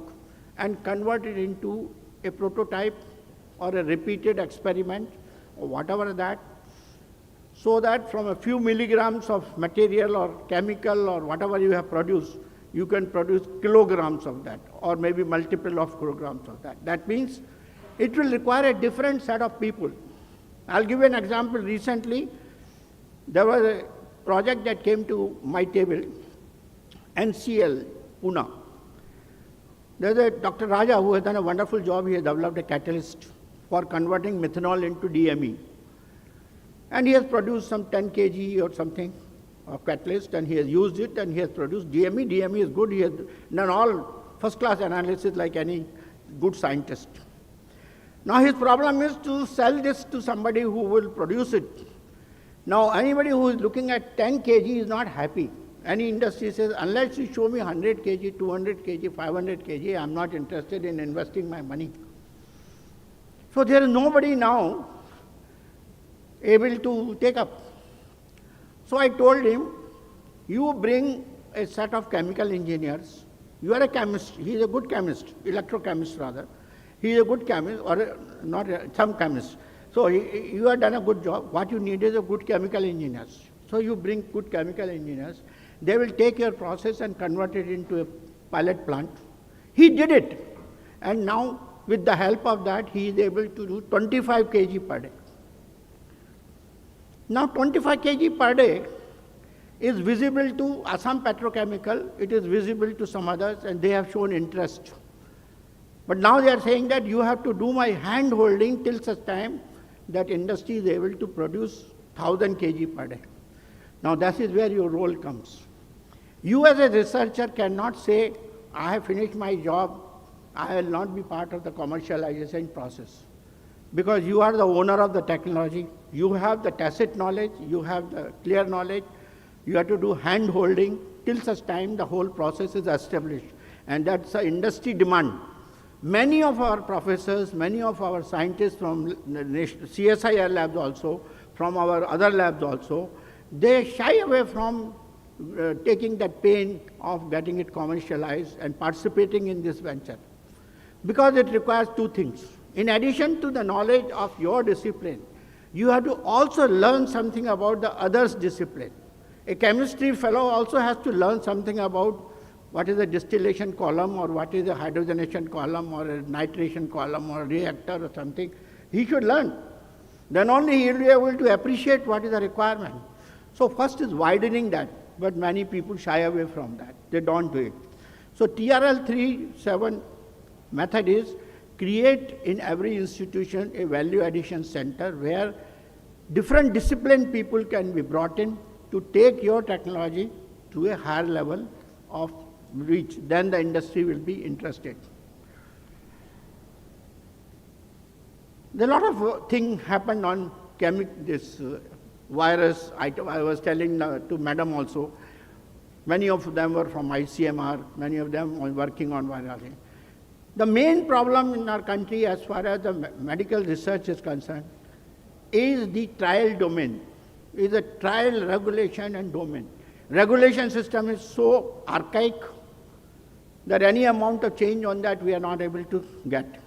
and convert it into a prototype or a repeated experiment or whatever that, so that from a few milligrams of material or chemical or whatever you have produced, you can produce kilograms of that or maybe multiple of kilograms of that. That means it will require a different set of people. I'll give you an example. Recently, there was a project that came to my table, NCL, Pune. There's a Dr. Raja who has done a wonderful job. He has developed a catalyst for converting methanol into DME. And he has produced some 10 kg or something of catalyst, and he has used it and he has produced DME. DME is good. He has done all first-class analysis like any good scientist. Now his problem is to sell this to somebody who will produce it. Now anybody who is looking at 10 kg is not happy. Any industry says, unless you show me 100 kg, 200 kg, 500 kg, I'm not interested in investing my money. So there is nobody now able to take up. So I told him, you bring a set of chemical engineers. You are a chemist. He is a good chemist, electrochemist rather. He is a good chemist, or some chemist. So you have done a good job. What you need is a good chemical engineers. So you bring good chemical engineers. They will take your process and convert it into a pilot plant. He did it. And now, with the help of that, he is able to do 25 kg per day. Now, 25 kg per day is visible to Assam Petrochemical, it is visible to some others, and they have shown interest. But now they are saying that you have to do my hand holding till such time that industry is able to produce 1000 kg per day. Now that is where your role comes. You as a researcher cannot say, I have finished my job, I will not be part of the commercialization process. Because you are the owner of the technology, you have the tacit knowledge, you have the clear knowledge, you have to do hand holding till such time the whole process is established. And that's the industry demand. Many of our professors, many of our scientists from CSIR labs also, from our other labs also, they shy away from taking that pain of getting it commercialized and participating in this venture. Because it requires two things. In addition to the knowledge of your discipline, you have to also learn something about the other's discipline. A chemistry fellow also has to learn something about what is a distillation column or what is a hydrogenation column or a nitration column or a reactor or something. He should learn. Then only he will be able to appreciate what is the requirement. So first is widening that, but many people shy away from that. They don't do it. So TRL 3.7 method is create in every institution a value addition center where different discipline people can be brought in to take your technology to a higher level of reach. Then the industry will be interested. There are a lot of things happened on this virus. I was telling to madam also, many of them were from ICMR, many of them were working on virology. The main problem in our country as far as the medical research is concerned is the trial domain, is the trial regulation and domain. Regulation system is so archaic that any amount of change on that we are not able to get.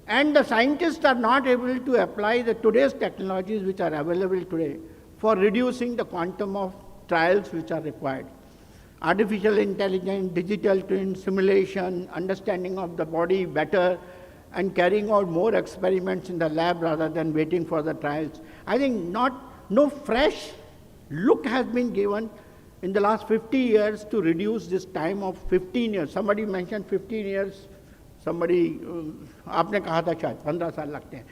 And the scientists are not able to apply the today's technologies which are available today for reducing the quantum of trials which are required. Artificial intelligence, digital twin, simulation, understanding of the body better, and carrying out more experiments in the lab rather than waiting for the trials. I think no fresh look has been given in the last 50 years to reduce this time of 15 years. Somebody mentioned 15 years, somebody, आपने कहा था शायद 15 साल लगते हैं.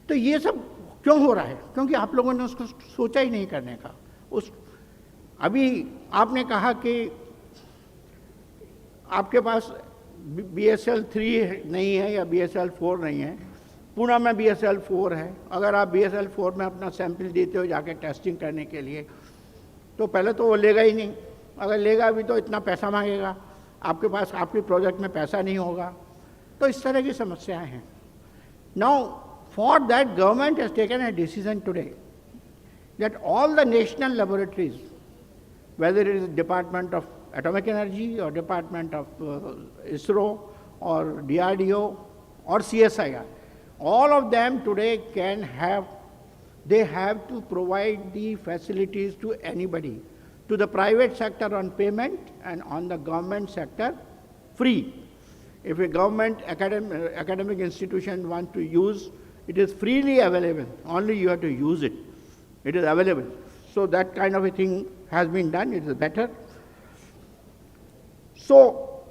तो ये सब क्यों हो रहा है? क्योंकि आप लोगों ने उसको सोचा ही नहीं करने का. अभी आपने कहा कि आपके पास BSL 3 नहीं है या BSL 4 नहीं है, पुणे में BSL 4 है. अगर आप BSL 4 में अपना सैंपल देते हो जाके टेस्टिंग करने के लिए, तो पहले तो वो लेगा ही नहीं. अगर लेगा भी तो इतना पैसा मांगेगा, आपके पास आपके प्रोजेक्ट में पैसा नहीं होगा. तो इस तरह की समस्याएं हैं. Now for that government has taken a decision today that all the national laboratories, whether it is Department of Atomic Energy or Department of ISRO or DRDO or CSIR, all of them today they have to provide the facilities to anybody, to the private sector on payment and on the government sector free. If a government academic institution wants to use, it is freely available, only you have to use it. It is available. So that kind of a thing has been done, it is better. So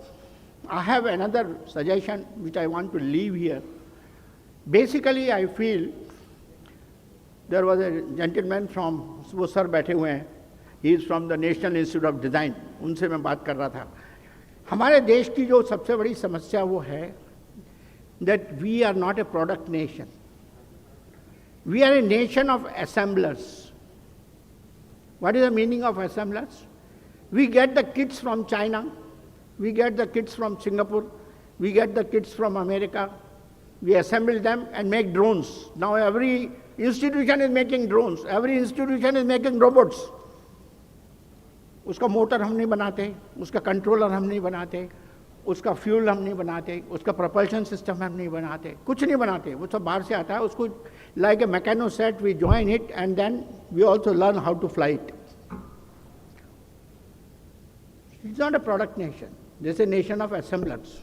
I have another suggestion which I want to leave here. Basically I feel there was a gentleman from, वो sir बैठे हुए हैं, he is from the National Institute of Design, उनसे मैं बात कर रहा था. हमारे देश की जो सबसे बड़ी समस्या वो है that we are not a product nation. We are a nation of assemblers. What is the meaning of assemblers? We get the kits from China, we get the kits from Singapore, we get the kits from America, we assemble them and make drones. Now every institution is making drones, every institution is making robots. उसका motor हम नहीं बनाते, उसका controller हम नहीं बनाते, उसका fuel हम नहीं बनाते, उसका propulsion system हम नहीं बनाते, कुछ नहीं बनाते, वो सब बाहर से आता है. उसको like a mechano set we join it and then we also learn how to fly it. It's not a product nation. This is a nation of assemblers.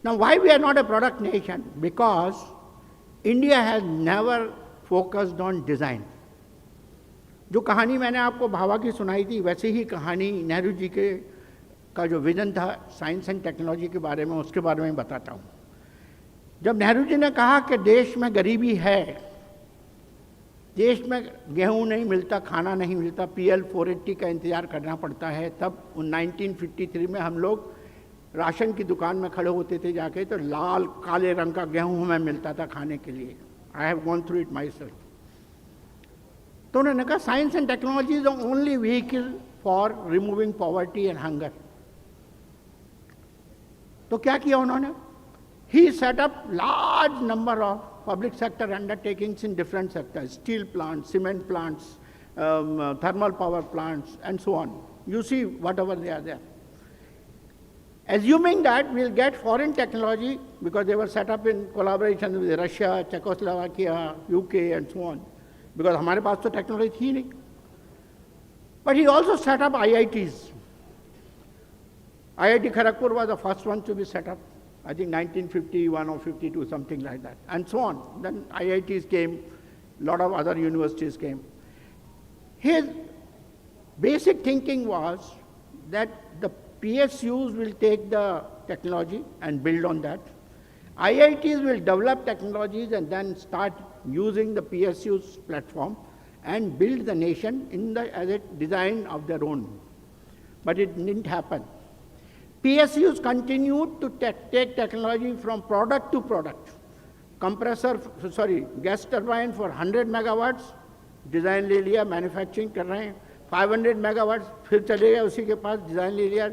Now why we are not a product nation? Because India has never focused on design. जो कहानी मैंने आपको भावा की सुनाई थी वैसे ही कहानी नेहरू जी का जो विजन था साइंस एंड टेक्नोलॉजी के बारे में, उसके बारे में बताता हूँ. जब नेहरू जी ने कहा कि देश में गरीबी है, देश में गेहूं नहीं मिलता, खाना नहीं मिलता, PL 480 का इंतज़ार करना पड़ता है, तब 1953 में हम लोग राशन की दुकान में खड़े होते थे जाके, तो लाल काले रंग का गेहूं हमें मिलता था खाने के लिए. I have gone through it myself. तो उन्होंने कहा science and technology is the only vehicle for removing poverty and hunger. तो क्या किया उन्होंने? He set up large number of public sector undertakings in different sectors, steel plants, cement plants, thermal power plants, and so on. You see whatever they are there. Assuming that we'll get foreign technology, because they were set up in collaboration with Russia, Czechoslovakia, UK, and so on, because हमारे पास तो technology थी नहीं. But he also set up IITs. IIT Kharagpur was the first one to be set up, I think 1951 or 52, something like that, and so on. Then IITs came, a lot of other universities came. His basic thinking was that the PSUs will take the technology and build on that. IITs will develop technologies and then start using the PSU's platform and build the nation as a design of their own. But it didn't happen. PSUs continued to take technology from product to product. Gas turbine for 100 megawatts, design ले लिया, manufacturing कर रहे हैं. 500 megawatts, फिर चले गए उसी के पास, design ले लिया.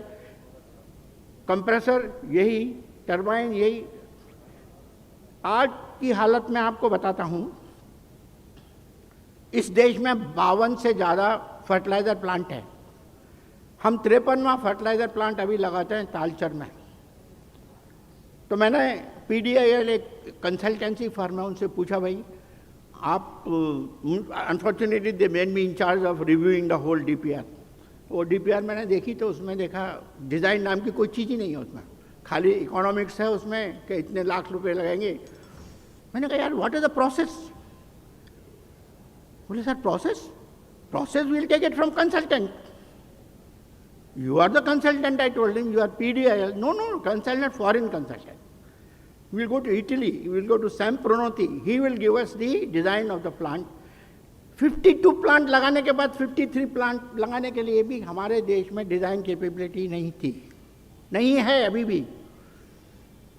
कंप्रेसर यही, टरबाइन यही. आज की हालत में आपको बताता हूं, इस देश में 52 से ज़्यादा फर्टिलाइजर प्लांट है. हम 53वां फर्टिलाइजर प्लांट अभी लगाते हैं तालचर में. तो मैंने PDIL एक कंसल्टेंसी फर्म है, उनसे पूछा भाई आप, unfortunately they made me in charge of reviewing the whole DPR. वो DPR मैंने देखी तो उसमें देखा डिज़ाइन नाम की कोई चीज़ ही नहीं है उसमें, खाली इकोनॉमिक्स है उसमें कि इतने लाख रुपए लगेंगे. मैंने कहा यार व्हाट इज द प्रोसेस? बोले sir process will take it from consultant. You are the consultant, I told him. You are PDIL. No, consultant, foreign consultant. We will go to Italy. We will go to Sam Pronoti. He will give us the design of the plant. 52 plant लगाने के बाद 53 plant लगाने के लिए भी हमारे देश में डिज़ाइन कैपेबिलिटी नहीं थी, नहीं है अभी भी.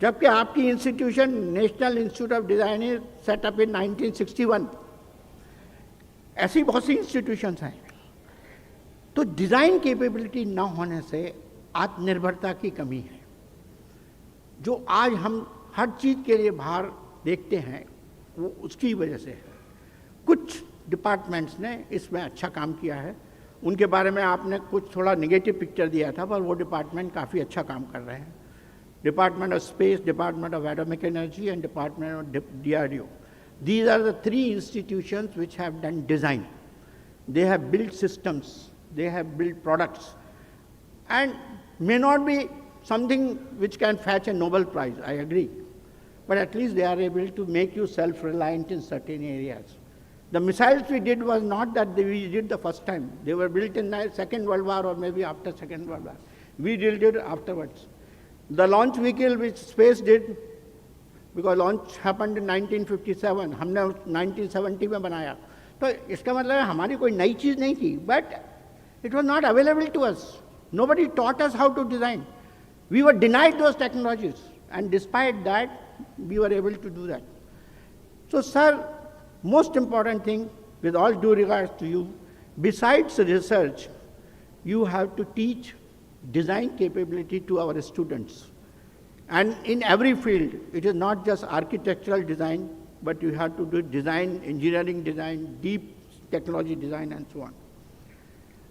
जबकि आपकी institution national institute of design is set up in 1961. ऐसी बहुत सी इंस्टीट्यूशंस हैं. तो डिज़ाइन कैपेबिलिटी न होने से आत्मनिर्भरता की कमी है, जो आज हम हर चीज़ के लिए बाहर देखते हैं, वो उसकी वजह से है. कुछ डिपार्टमेंट्स ने इसमें अच्छा काम किया है, उनके बारे में आपने कुछ थोड़ा नेगेटिव पिक्चर दिया था, पर वो डिपार्टमेंट काफ़ी अच्छा काम कर रहे हैं. Department of space, department of atomic energy and department of DRDO. These are the 3 institutions which have done design. They have built systems. They have built products, and may not be something which can fetch a Nobel Prize, I agree, but at least they are able to make you self-reliant in certain areas. The missiles we did was not that we did the first time. They were built in the Second World War or maybe after Second World War. We did it afterwards. The launch vehicle which space did, because launch happened in 1957, हमने 1970 में बनाया. तो इसका मतलब है हमारी कोई नई चीज़ नहीं थी, but it was not available to us. Nobody taught us how to design. We were denied those technologies, and despite that, we were able to do that. So, sir, most important thing, with all due regards to you, besides research, you have to teach design capability to our students. And in every field, it is not just architectural design, but you have to do design, engineering design, deep technology design, and so on.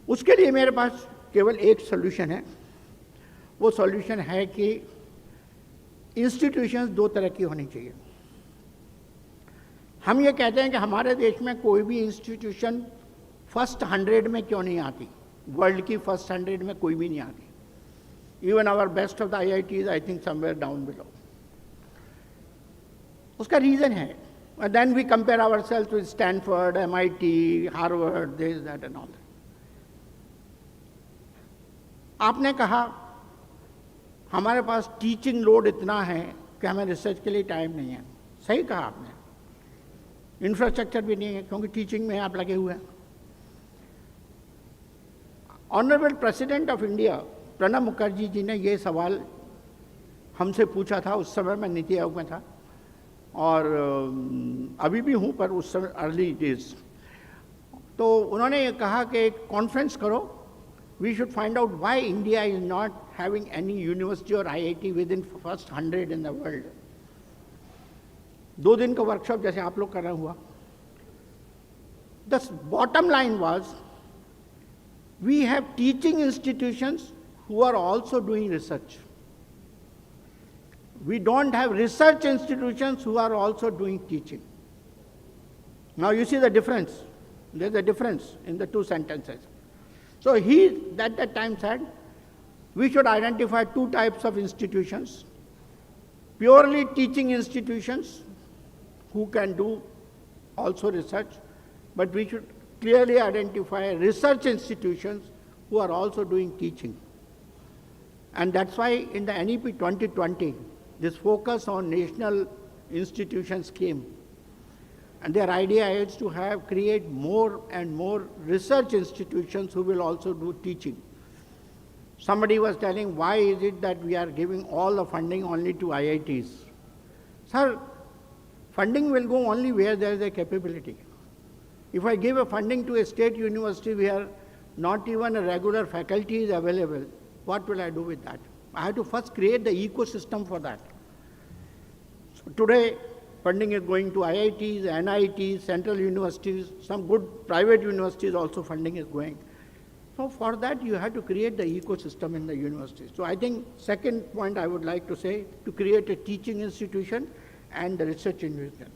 उसके लिए मेरे पास केवल एक solution है. वो solution है कि institutions 2 तरह की होनी चाहिए. हम ये कहते हैं कि हमारे देश में कोई भी इंस्टीट्यूशन फर्स्ट 100 में क्यों नहीं आती. वर्ल्ड की फर्स्ट 100 में कोई भी नहीं आती. Even our best of the IITs, I think somewhere down below. उसका रीज़न है. Then we compare our self with Stanford, MIT, Harvard, this that and all. आपने कहा हमारे पास टीचिंग लोड इतना है कि हमें रिसर्च के लिए टाइम नहीं है. सही कहा आपने. इंफ्रास्ट्रक्चर भी नहीं है क्योंकि टीचिंग में आप लगे हुए हैं. Honourable president of India Pranab Mukherjee ji ने ये सवाल हमसे पूछा था. उस समय मैं नीति आयोग में था और अभी भी हूँ, पर उस समय अर्ली डेज. तो उन्होंने ये कहा कि एक कॉन्फ्रेंस करो. We should find out why India is not having any university or IIT within first 100 in the world. 2 दिन का वर्कशॉप जैसे आप लोग कर रहे हुआ. The bottom line was, we have teaching institutions who are also doing research. We don't have research institutions who are also doing teaching. Now you see the difference. There's a difference in the two sentences. So he at that time said, we should identify two types of institutions. Purely teaching institutions who can do also research, but we should clearly identify research institutions who are also doing teaching. And that's why in the NEP 2020, this focus on national institutions came. And their idea is to create more and more research institutions who will also do teaching. Somebody was telling, why is it that we are giving all the funding only to IITs? Sir, funding will go only where there is a capability. If I give a funding to a state university where not even a regular faculty is available, what will I do with that? I have to first create the ecosystem for that. So today, funding is going to IITs, NITs, central universities, some good private universities also funding is going. So for that, you have to create the ecosystem in the universities. So I think second point I would like to say, to create a teaching institution and the research institution.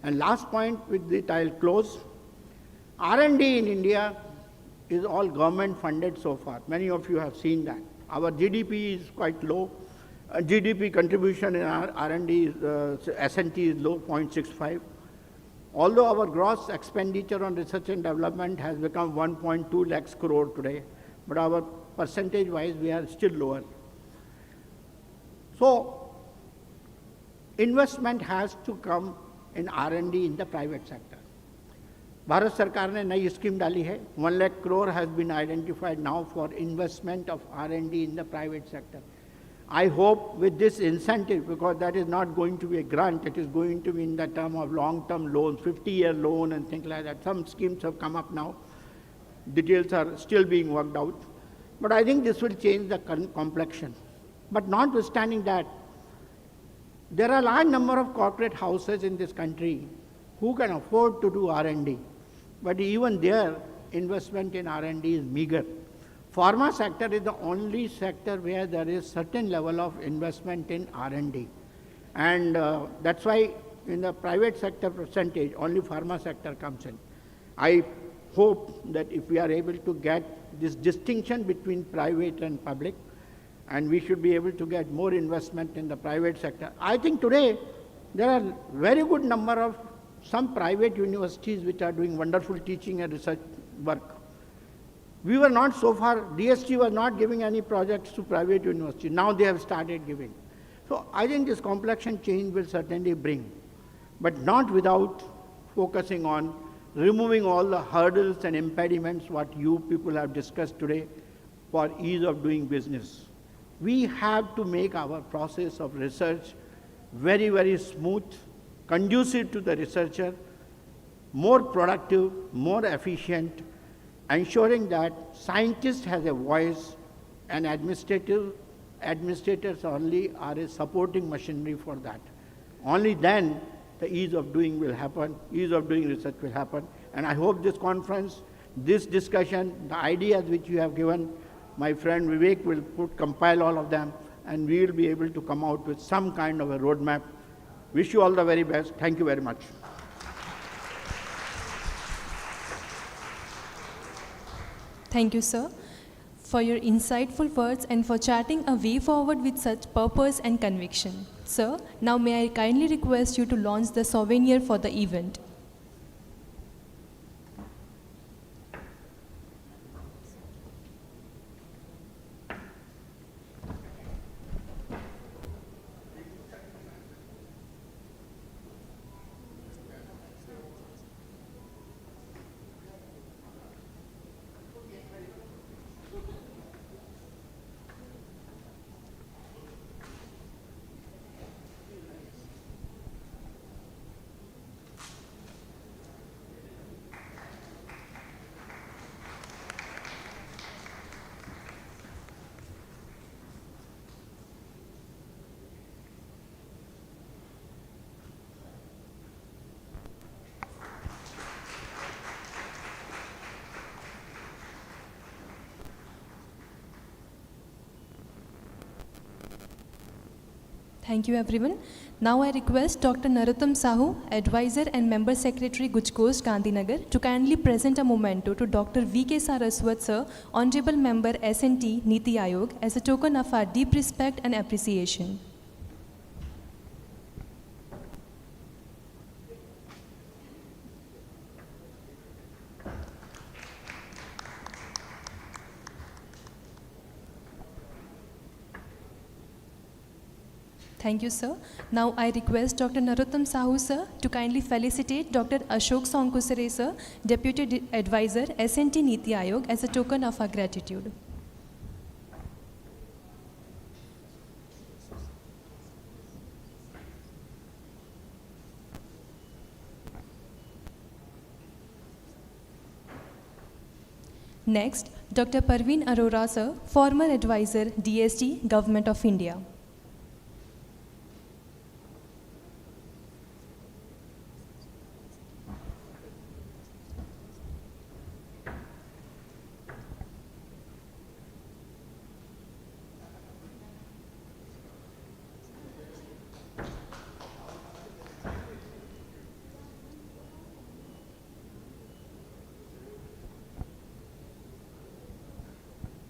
And last point with it I'll close. R&D in India is all government funded so far. Many of you have seen that. Our GDP is quite low. GDP contribution in our R&D, S&T is low, 0.65. Although our gross expenditure on research and development has become 1.2 lakhs crore today, but our percentage-wise we are still lower. So, investment has to come in R&D in the private sector. Bharat सरकार ने नई scheme डाली है, 1 lakh crore has been identified now for investment of R&D in the private sector. I hope with this incentive, because that is not going to be a grant, it is going to be in the term of long-term loans, 50-year loan and things like that. Some schemes have come up now. Details are still being worked out. But I think this will change the complexion. But notwithstanding that, there are a large number of corporate houses in this country who can afford to do R&D. But even their investment in R&D is meager. Pharma sector is the only sector where there is certain level of investment in R&D. And that's why in the private sector percentage, only pharma sector comes in. I hope that if we are able to get this distinction between private and public, and we should be able to get more investment in the private sector. I think today there are very good number of some private universities which are doing wonderful teaching and research work. We were not so far, DST was not giving any projects to private universities. Now they have started giving. So I think this complexion change will certainly bring, but not without focusing on removing all the hurdles and impediments what you people have discussed today for ease of doing business. We have to make our process of research very, very smooth, conducive to the researcher, more productive, more efficient, ensuring that scientists has a voice and administrators only are a supporting machinery for that. Only then the ease of doing will happen, ease of doing research will happen. And I hope this conference, this discussion, the ideas which you have given, my friend Vivek will compile all of them, and we will be able to come out with some kind of a roadmap. Wish you all the very best. Thank you very much. Thank you, sir, for your insightful words and for charting a way forward with such purpose and conviction. Sir, now may I kindly request you to launch the souvenir for the event. Thank you, everyone. Now I request Dr. Narottam Sahu, Advisor and Member Secretary, GUJCOST, Gandhinagar, to kindly present a memento to Dr. V.K. Saraswat, Sir, Honorable Member S&T, Niti Ayog, as a token of our deep respect and appreciation. Thank you, sir. Now I request Dr. Narottam Sahu, sir, to kindly felicitate Dr. Ashok Sonkusare, sir, Deputy Advisor, S&T Niti Ayog, as a token of our gratitude. Next, Dr. Parveen Arora, sir, former advisor, DST, Government of India.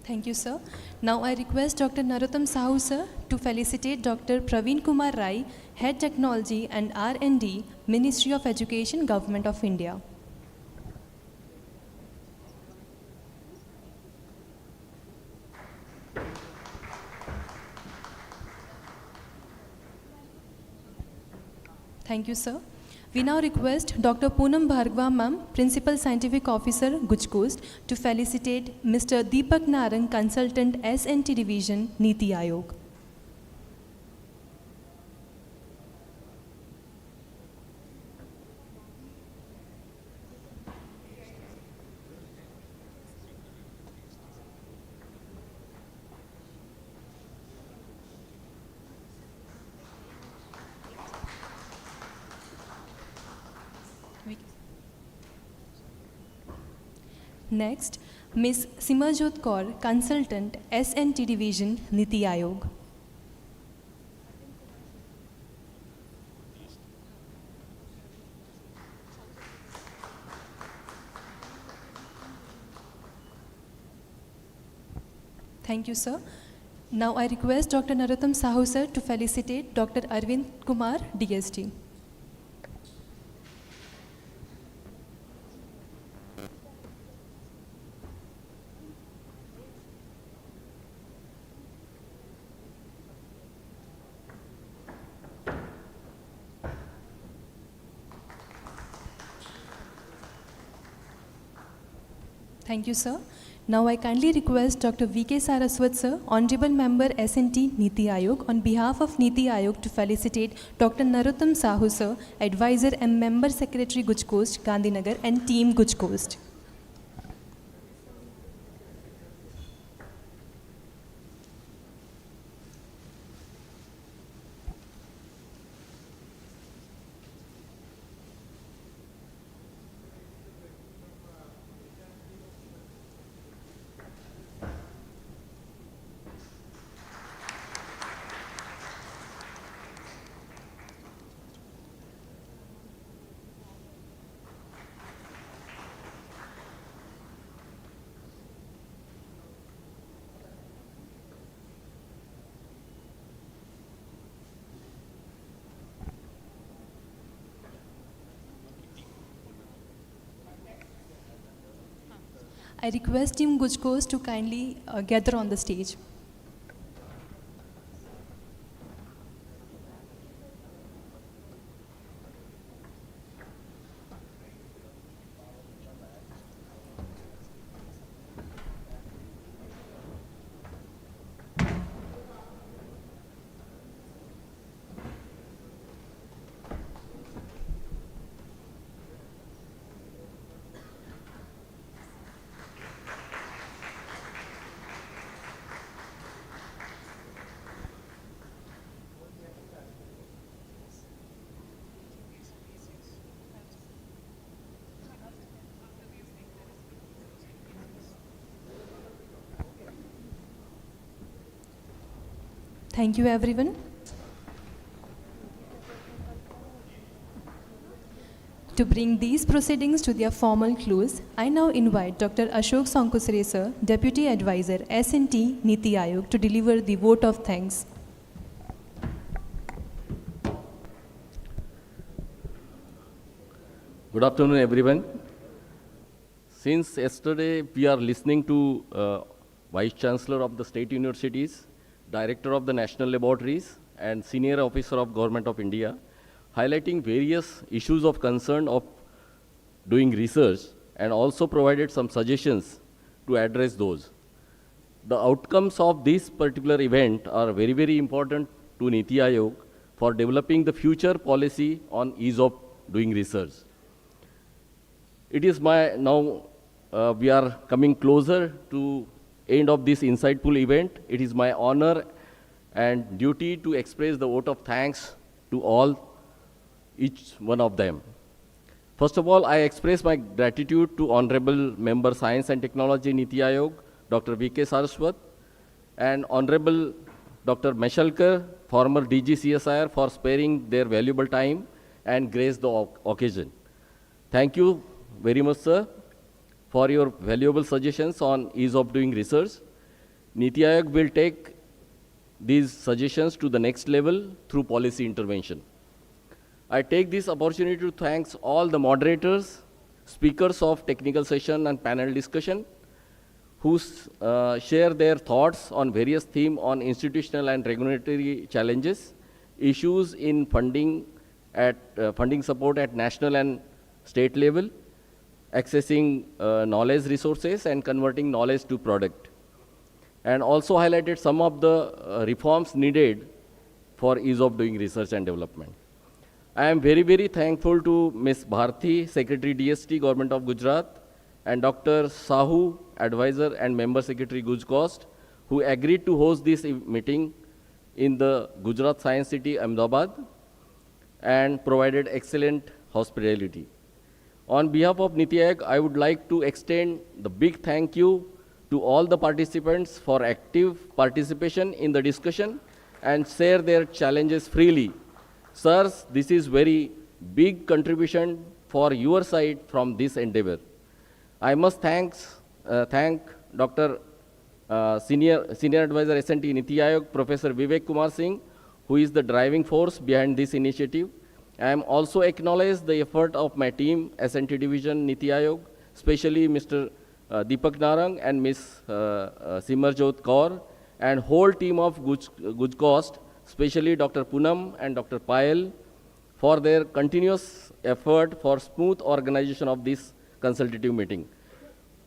Thank you, sir. Now I request Dr. Narottam Sahu, sir, to felicitate Dr. Praveen Kumar Rai, Head Technology and R&D, Ministry of Education, Government of India. Thank you, sir. We now request Dr. Poonam Bhargava, ma'am, Principal Scientific Officer, GUJCOST, to felicitate Mr. Deepak Narang, Consultant, S&T Division, Niti Ayog. Next, Ms. Simarjot Kaur, Consultant, S&T Division, Niti Ayog. Thank you, sir. Now I request Dr. Narottam Sahu, sir, to felicitate Dr. Arvind Kumar, DST. Thank you, sir. Now I kindly request Dr. V.K. Saraswat, sir, Honorable Member S&T Niti Ayog, on behalf of Niti Ayog, to felicitate Dr. Narottam Sahu, sir, Advisor and Member Secretary, GUJCOST, Gandhinagar, and Team GUJCOST. I request Team GUJCOST to kindly gather on the stage. Thank you, everyone. To bring these proceedings to their formal close, I now invite Dr. Ashok Sankusre sir, Deputy Advisor S&T Niti Aayog, to deliver the vote of thanks. Good afternoon, everyone. Since yesterday, we are listening to Vice Chancellor of the State Universities, Director of the National Laboratories, and Senior Officer of Government of India, highlighting various issues of concern of doing research, and also provided some suggestions to address those. The outcomes of this particular event are very, very important to Niti Aayog for developing the future policy on ease of doing research. It is now we are coming closer to end of this insightful event. It is my honor and duty to express the vote of thanks to each one of them. First of all, I express my gratitude to Honorable Member Science and Technology Niti Aayog, Dr. V.K. Saraswat, and Honorable Dr. Meshalkar, former DG CSIR, for sparing their valuable time and grace the occasion. Thank you very much, sir, for your valuable suggestions on ease of doing research. Niti Aayog will take these suggestions to the next level through policy intervention. I take this opportunity to thank all the moderators, speakers of technical session and panel discussion, who share their thoughts on various themes on institutional and regulatory challenges, issues in funding support at national and state level, accessing knowledge resources and converting knowledge to product, and also highlighted some of the reforms needed for ease of doing research and development. I am very, very thankful to Ms. Bharti, Secretary DST, Government of Gujarat, and Dr. Sahu, Advisor and Member Secretary GUJCOST, who agreed to host this meeting in the Gujarat Science City, Ahmedabad, and provided excellent hospitality. On behalf of Niti Aayog, I would like to extend the big thank you to all the participants for active participation in the discussion and share their challenges freely. Sirs, this is very big contribution for your side from this endeavor. I must thank Dr. Senior Advisor S&T Niti Aayog, Professor Vivek Kumar Singh, who is the driving force behind this initiative. I am also acknowledge the effort of my team, S&T Division, Niti Aayog, especially Mr. Deepak Narang and Ms. Simarjot Kaur, and whole team of GUJCOST, especially Dr. Poonam and Dr. Payal, for their continuous effort for smooth organization of this consultative meeting.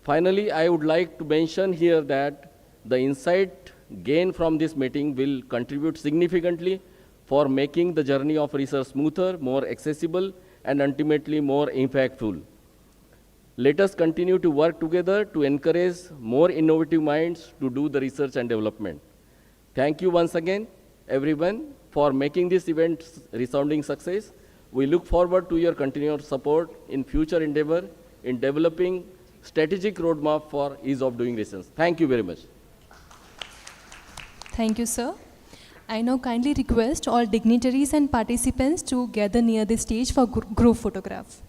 Finally, I would like to mention here that the insight gained from this meeting will contribute significantly for making the journey of research smoother, more accessible, and ultimately more impactful. Let us continue to work together to encourage more innovative minds to do the research and development. Thank you once again, everyone, for making this event resounding success. We look forward to your continued support in future endeavor in developing strategic roadmap for ease of doing research. Thank you very much. Thank you, sir. I now kindly request all dignitaries and participants to gather near the stage for group photograph.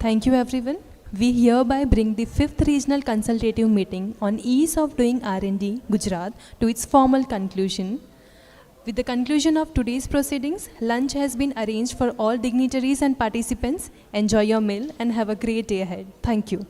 Thank you everyone. We hereby bring the 5th Regional Consultative Meeting on Ease of Doing R&D, Gujarat to its formal conclusion. With the conclusion of today's proceedings, lunch has been arranged for all dignitaries and participants. Enjoy your meal and have a great day ahead. Thank you.